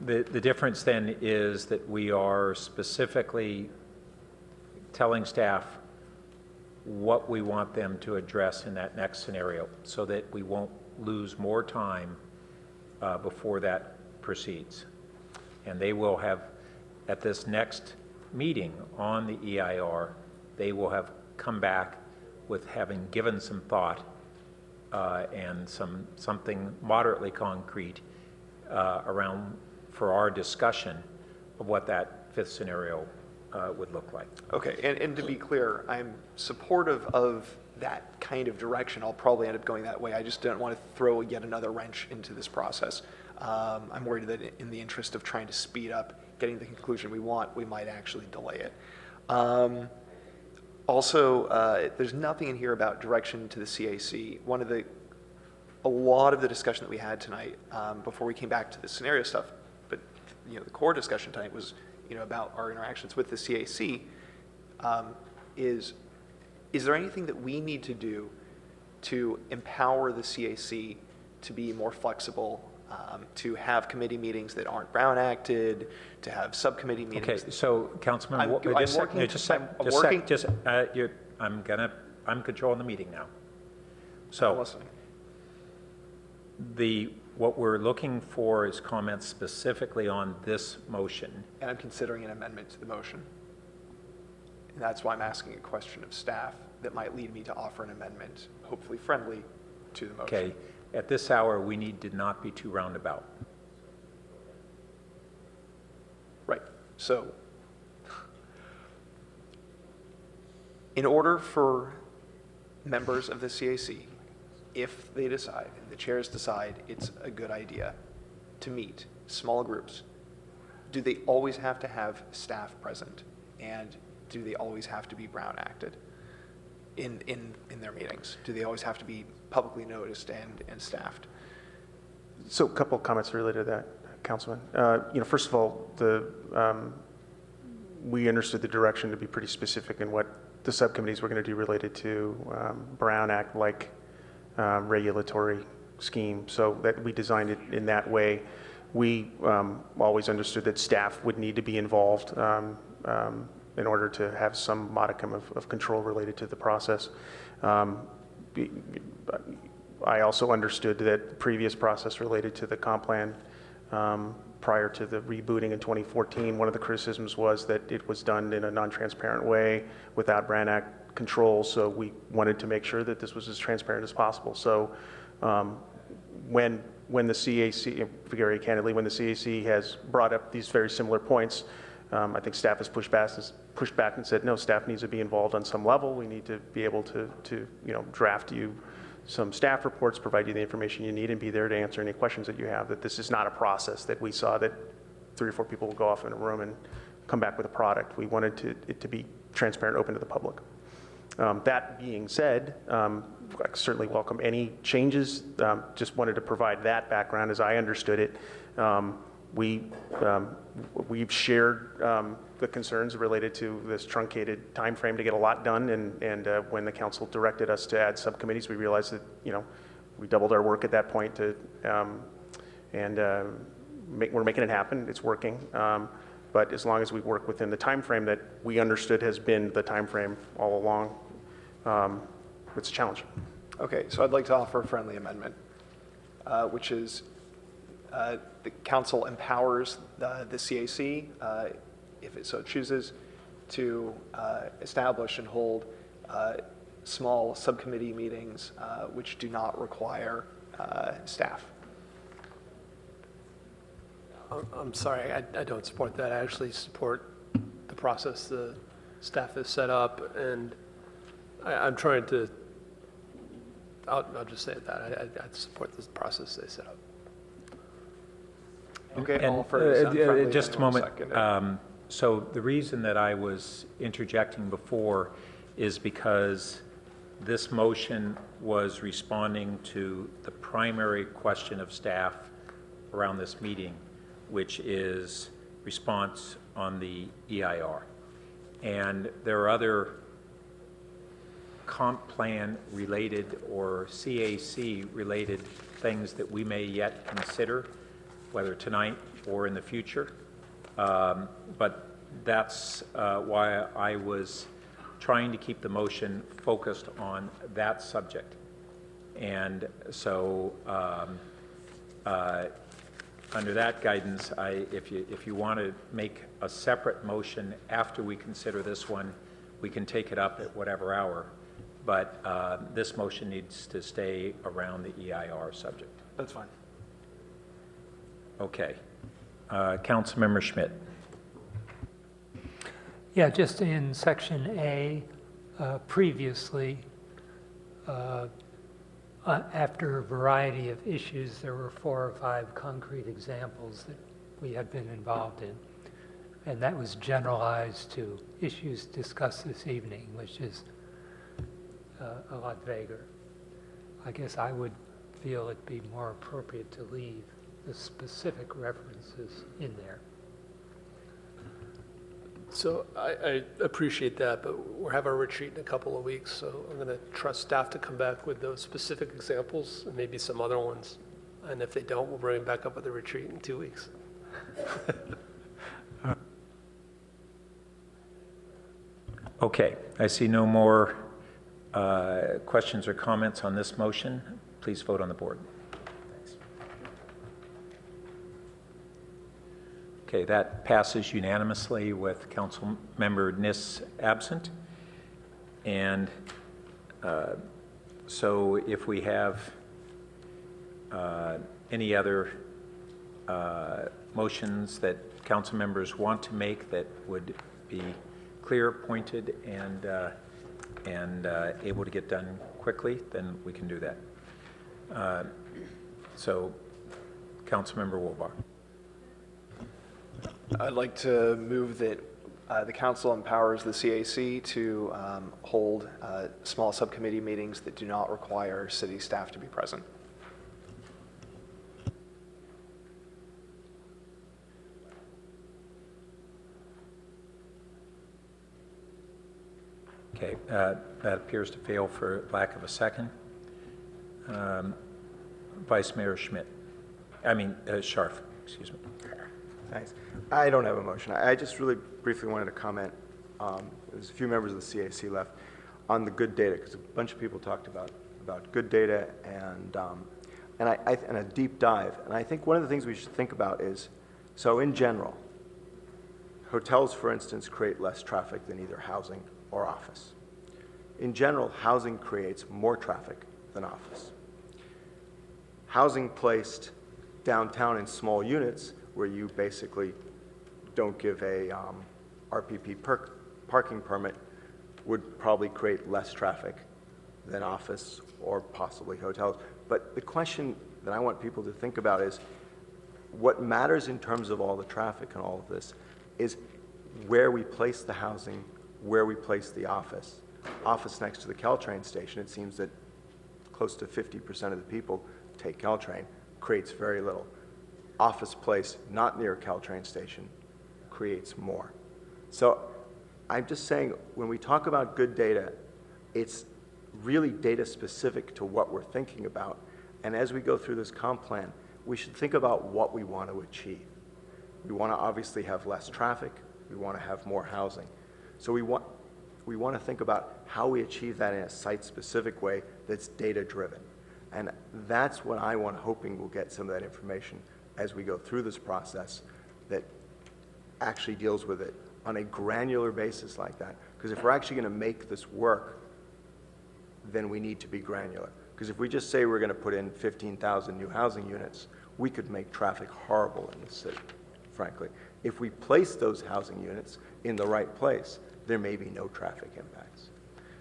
The difference then is that we are specifically telling staff what we want them to address in that next scenario so that we won't lose more time before that proceeds. And they will have, at this next meeting on the EIR, they will have come back with having given some thought and something moderately concrete around for our discussion of what that 5th scenario would look like. Okay, and to be clear, I'm supportive of that kind of direction. I'll probably end up going that way. I just don't want to throw yet another wrench into this process. I'm worried that in the interest of trying to speed up getting the conclusion we want, we might actually delay it. Also, there's nothing in here about direction to the CAC. A lot of the discussion that we had tonight, before we came back to the scenario stuff, but the core discussion tonight was about our interactions with the CAC. Is there anything that we need to do to empower the CAC to be more flexible, to have committee meetings that aren't Brown acted, to have subcommittee meetings? Okay, so Councilman, I'm controlling the meeting now. So I'm listening. What we're looking for is comments specifically on this motion. And I'm considering an amendment to the motion. And that's why I'm asking a question of staff that might lead me to offer an amendment, hopefully friendly, to the motion. Okay, at this hour, we need to not be too roundabout. Right, so in order for members of the CAC, if they decide, and the chairs decide it's a good idea to meet small groups, do they always have to have staff present? And do they always have to be Brown acted in their meetings? Do they always have to be publicly noticed and staffed? So a couple of comments related to that, Councilman. First of all, we understood the direction to be pretty specific in what the subcommittees were going to do related to Brown Act-like regulatory scheme, so that we designed it in that way. We always understood that staff would need to be involved in order to have some modicum of control related to the process. I also understood that the previous process related to the comp plan prior to the rebooting in 2014, one of the criticisms was that it was done in a non-transparent way without Brand Act controls, so we wanted to make sure that this was as transparent as possible. So when the CAC, very candidly, when the CAC has brought up these very similar points, I think staff has pushed back and said, no, staff needs to be involved on some level. We need to be able to draft you some staff reports, provide you the information you need, and be there to answer any questions that you have, that this is not a process that we saw that 3 or 4 people will go off in a room and come back with a product. We wanted it to be transparent, open to the public. That being said, I certainly welcome any changes. Just wanted to provide that background as I understood it. We've shared the concerns related to this truncated time frame to get a lot done, and when the council directed us to add subcommittees, we realized that we doubled our work at that point we're making it happen. It's working, but as long as we work within the time frame that we understood has been the time frame all along, it's a challenge. Okay, so I'd like to offer a friendly amendment, which is the council empowers the CAC, if it so chooses, to establish and hold small subcommittee meetings which do not require staff. I'm sorry, I don't support that. I actually support the process the staff has set up, and I'm trying to, I'll just say that. I support this process they set up. Okay, And, all for just a moment. So the reason that I was interjecting before is because this motion was responding to the primary question of staff around this meeting, which is response on the EIR. And there are other comp plan related or CAC related things that we may yet consider, whether tonight or in the future. But that's why I was trying to keep the motion focused on that subject. And so under that guidance, if you want to make a separate motion after we consider this one, we can take it up at whatever hour. But this motion needs to stay around the EIR subject. That's fine. Okay. Councilmember Schmidt. Yeah, just in section A, previously, after a variety of issues, there were 4 or 5 concrete examples that we had been involved in. And that was generalized to issues discussed this evening, which is a lot vaguer. I guess I would feel it'd be more appropriate to leave the specific references in there. So I appreciate that, but we're having a retreat in a couple of weeks, so I'm going to trust staff to come back with those specific examples and maybe some other ones. And if they don't, we'll bring them back up at the retreat in 2 weeks. Okay, I see no more questions or comments on this motion. Please vote on the board. Okay, that passes unanimously with Councilmember Niss absent. And so if we have any other motions that council members want to make that would be clear, pointed, and able to get done quickly, then we can do that. So, Councilmember Woolbar. I'd like to move that the council empowers the CAC to hold small subcommittee meetings that do not require city staff to be present. Okay, that appears to fail for lack of a second. Vice Mayor Schmidt. Scharf, excuse me. Thanks. I don't have a motion. I just really briefly wanted to comment. There's a few members of the CAC left on the good data, because a bunch of people talked about good data and a deep dive. And I think one of the things we should think about is, so in general, hotels, for instance, create less traffic than either housing or office. In general, housing creates more traffic than office. Housing placed downtown in small units where you basically don't give a RPP parking permit would probably create less traffic than office or possibly hotels. But the question that I want people to think about is what matters in terms of all the traffic and all of this is where we place the housing, where we place the office. Office next to the Caltrain station, it seems that close to 50% of the people take Caltrain, creates very little. Office place not near Caltrain station creates more. So I'm just saying, when we talk about good data, it's really data specific to what we're thinking about. And as we go through this comp plan, we should think about what we want to achieve. We want to obviously have less traffic. We want to have more housing. So we want to think about how we achieve that in a site-specific way that's data-driven. And that's what hoping we'll get some of that information as we go through this process that actually deals with it on a granular basis like that. Because if we're actually going to make this work, then we need to be granular. Because if we just say we're going to put in 15,000 new housing units, we could make traffic horrible in the city, frankly. If we place those housing units in the right place, there may be no traffic impacts.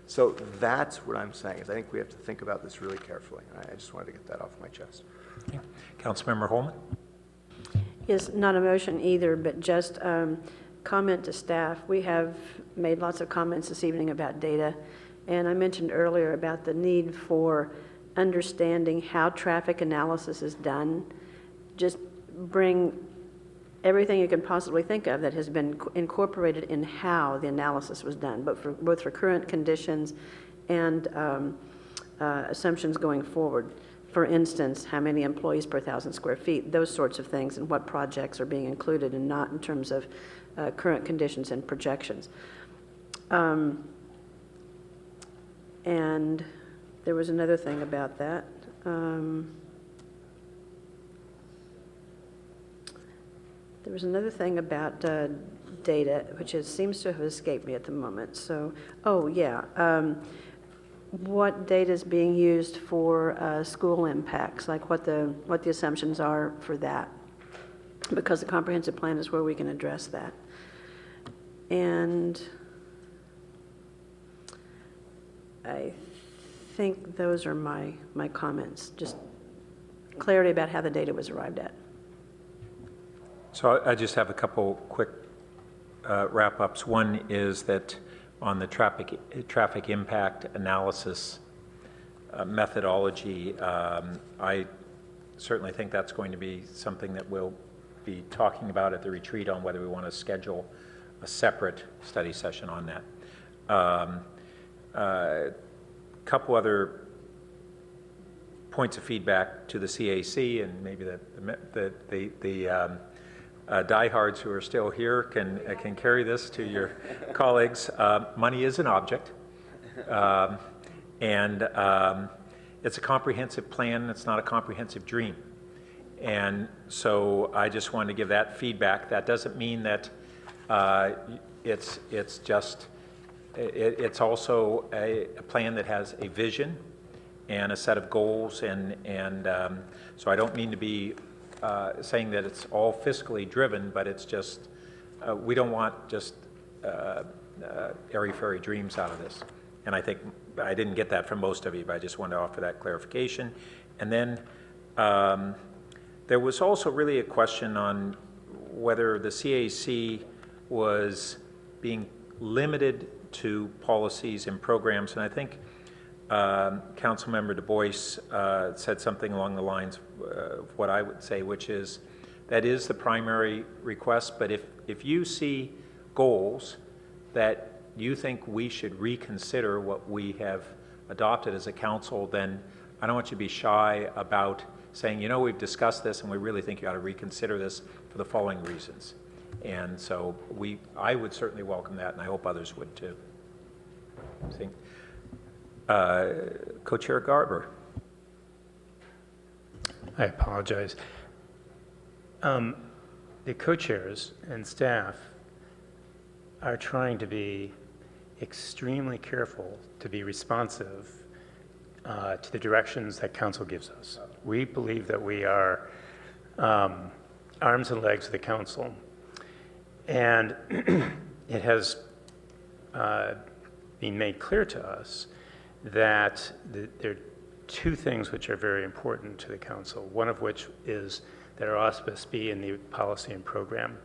So that's what I'm saying, is I think we have to think about this really carefully. And I just wanted to get that off my chest. Okay. Councilmember Holman? Yes, not a motion either, but just comment to staff. We have made lots of comments this evening about data, and I mentioned earlier about the need for understanding how traffic analysis is done. Just bring everything you can possibly think of that has been incorporated in how the analysis was done, but both for current conditions and assumptions going forward. For instance, how many employees per 1,000 square feet, those sorts of things, and what projects are being included and not in terms of current conditions and projections. And there was another thing about that. There was another thing about data, which seems to have escaped me at the moment. So, oh yeah, what data is being used for school impacts, like what the assumptions are for that, because the comprehensive plan is where we can address that. And I think those are my comments, just clarity about how the data was arrived at. So I just have a couple quick wrap-ups. One is that on the traffic impact analysis methodology, I certainly think that's going to be something that we'll be talking about at the retreat on whether we want to schedule a separate study session on that. Couple other points of feedback to the CAC, and maybe the diehards who are still here can carry this to your colleagues. Money is an object, and it's a comprehensive plan. It's not a comprehensive dream, and so I just wanted to give that feedback. That doesn't mean that it's also a plan that has a vision and a set of goals, and so I don't mean to be saying that it's all fiscally driven, but it's just, we don't want just airy-fairy dreams out of this. And I think I didn't get that from most of you, but I just wanted to offer that clarification. And then there was also really a question on whether the CAC was being limited to policies and programs, and I think Councilmember Du Bois said something along the lines of what I would say, which is that is the primary request, but if you see goals that you think we should reconsider what we have adopted as a council, then I don't want you to be shy about saying, you know, we've discussed this and we really think you ought to reconsider this for the following reasons. And so I would certainly welcome that, and I hope others would too. Co-Chair Garber. I apologize. The co-chairs and staff are trying to be extremely careful to be responsive to the directions that council gives us. We believe that we are arms and legs of the council. And it has been made clear to us that there are two things which are very important to the council, one of which is that our auspice be in the policy and program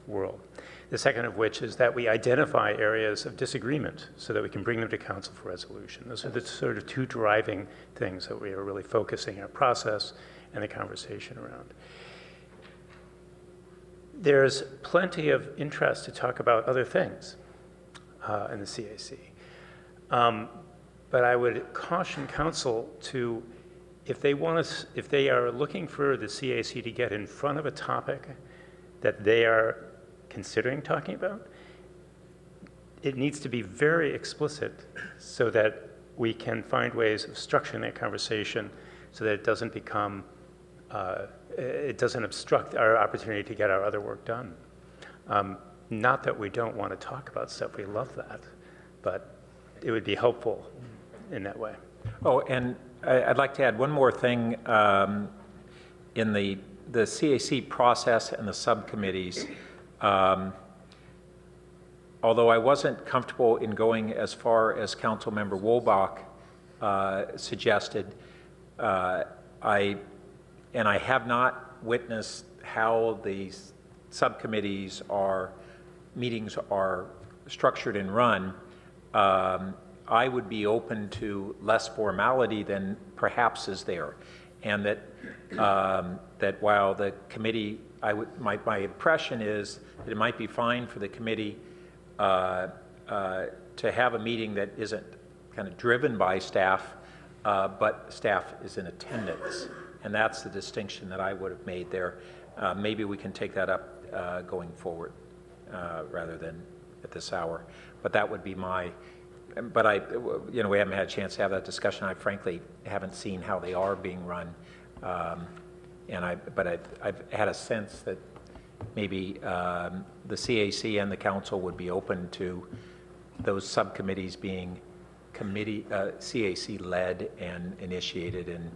world. The second of which is that we identify areas of disagreement so that we can bring them to council for resolution. Those are the sort of two driving things that we are really focusing our process and the conversation around. There's plenty of interest to talk about other things in the CAC. But I would caution council to, if they are looking for the CAC to get in front of a topic that they are considering talking about, it needs to be very explicit so that we can find ways of structuring that conversation so that it doesn't become, it doesn't obstruct our opportunity to get our other work done. Not that we don't want to talk about stuff, we love that, but it would be helpful in that way. Oh, and I'd like to add one more thing. In the CAC process and the subcommittees, although I wasn't comfortable in going as far as Councilmember Wolbach suggested, I have not witnessed how the subcommittees meetings are structured and run. I would be open to less formality than perhaps is there, and that that while the committee, my impression is that it might be fine for the committee to have a meeting that isn't kind of driven by staff, but staff is in attendance, and that's the distinction that I would have made there. Maybe we can take that up going forward rather than at this hour, but that would be my. But we haven't had a chance to have that discussion. I frankly haven't seen how they are being run, but I've had a sense that maybe the CAC and the council would be open to those subcommittees being CAC-led and initiated and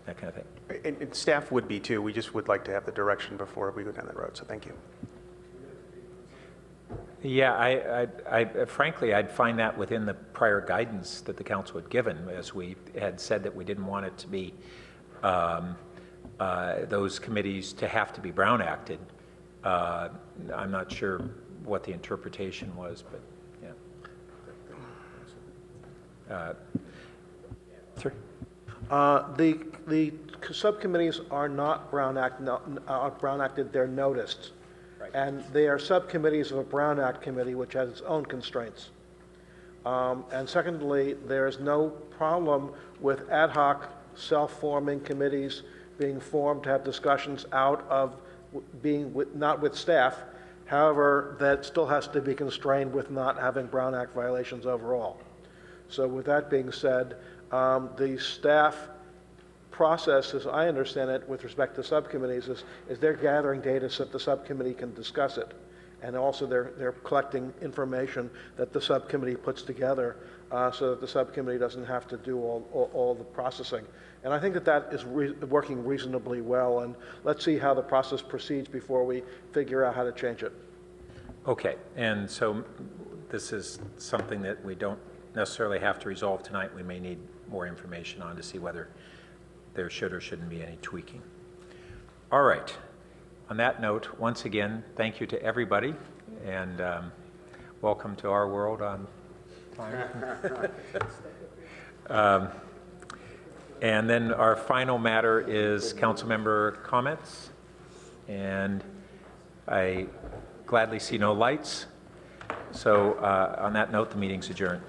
that kind of thing. And staff would be too. We just would like to have the direction before we go down that road, so thank you. Yeah, frankly, I'd find that within the prior guidance that the council had given, as we had said that we didn't want it to be those committees to have to be Brown acted. I'm not sure what the interpretation was, but yeah. Sir? The subcommittees are not Brown acted, they're noticed. Right. And they are subcommittees of a Brown Act committee, which has its own constraints. And secondly, there is no problem with ad hoc self-forming committees being formed to have discussions out of not with staff. However, that still has to be constrained with not having Brown Act violations overall. So with that being said, the staff process, as I understand it, with respect to subcommittees, is they're gathering data so that the subcommittee can discuss it. And also they're collecting information that the subcommittee puts together so that the subcommittee doesn't have to do all the processing. And I think that is working reasonably well, and let's see how the process proceeds before we figure out how to change it. Okay, and so this is something that we don't necessarily have to resolve tonight. We may need more information on to see whether there should or shouldn't be any tweaking. All right. On that note, once again, thank you to everybody, and welcome to our world on time. And then our final matter is council member comments, and I gladly see no lights. So on that note, the meeting's adjourned.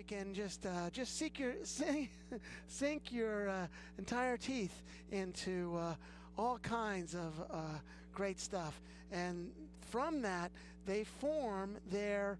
you can just sink your entire teeth into all kinds of great stuff, and from that they form their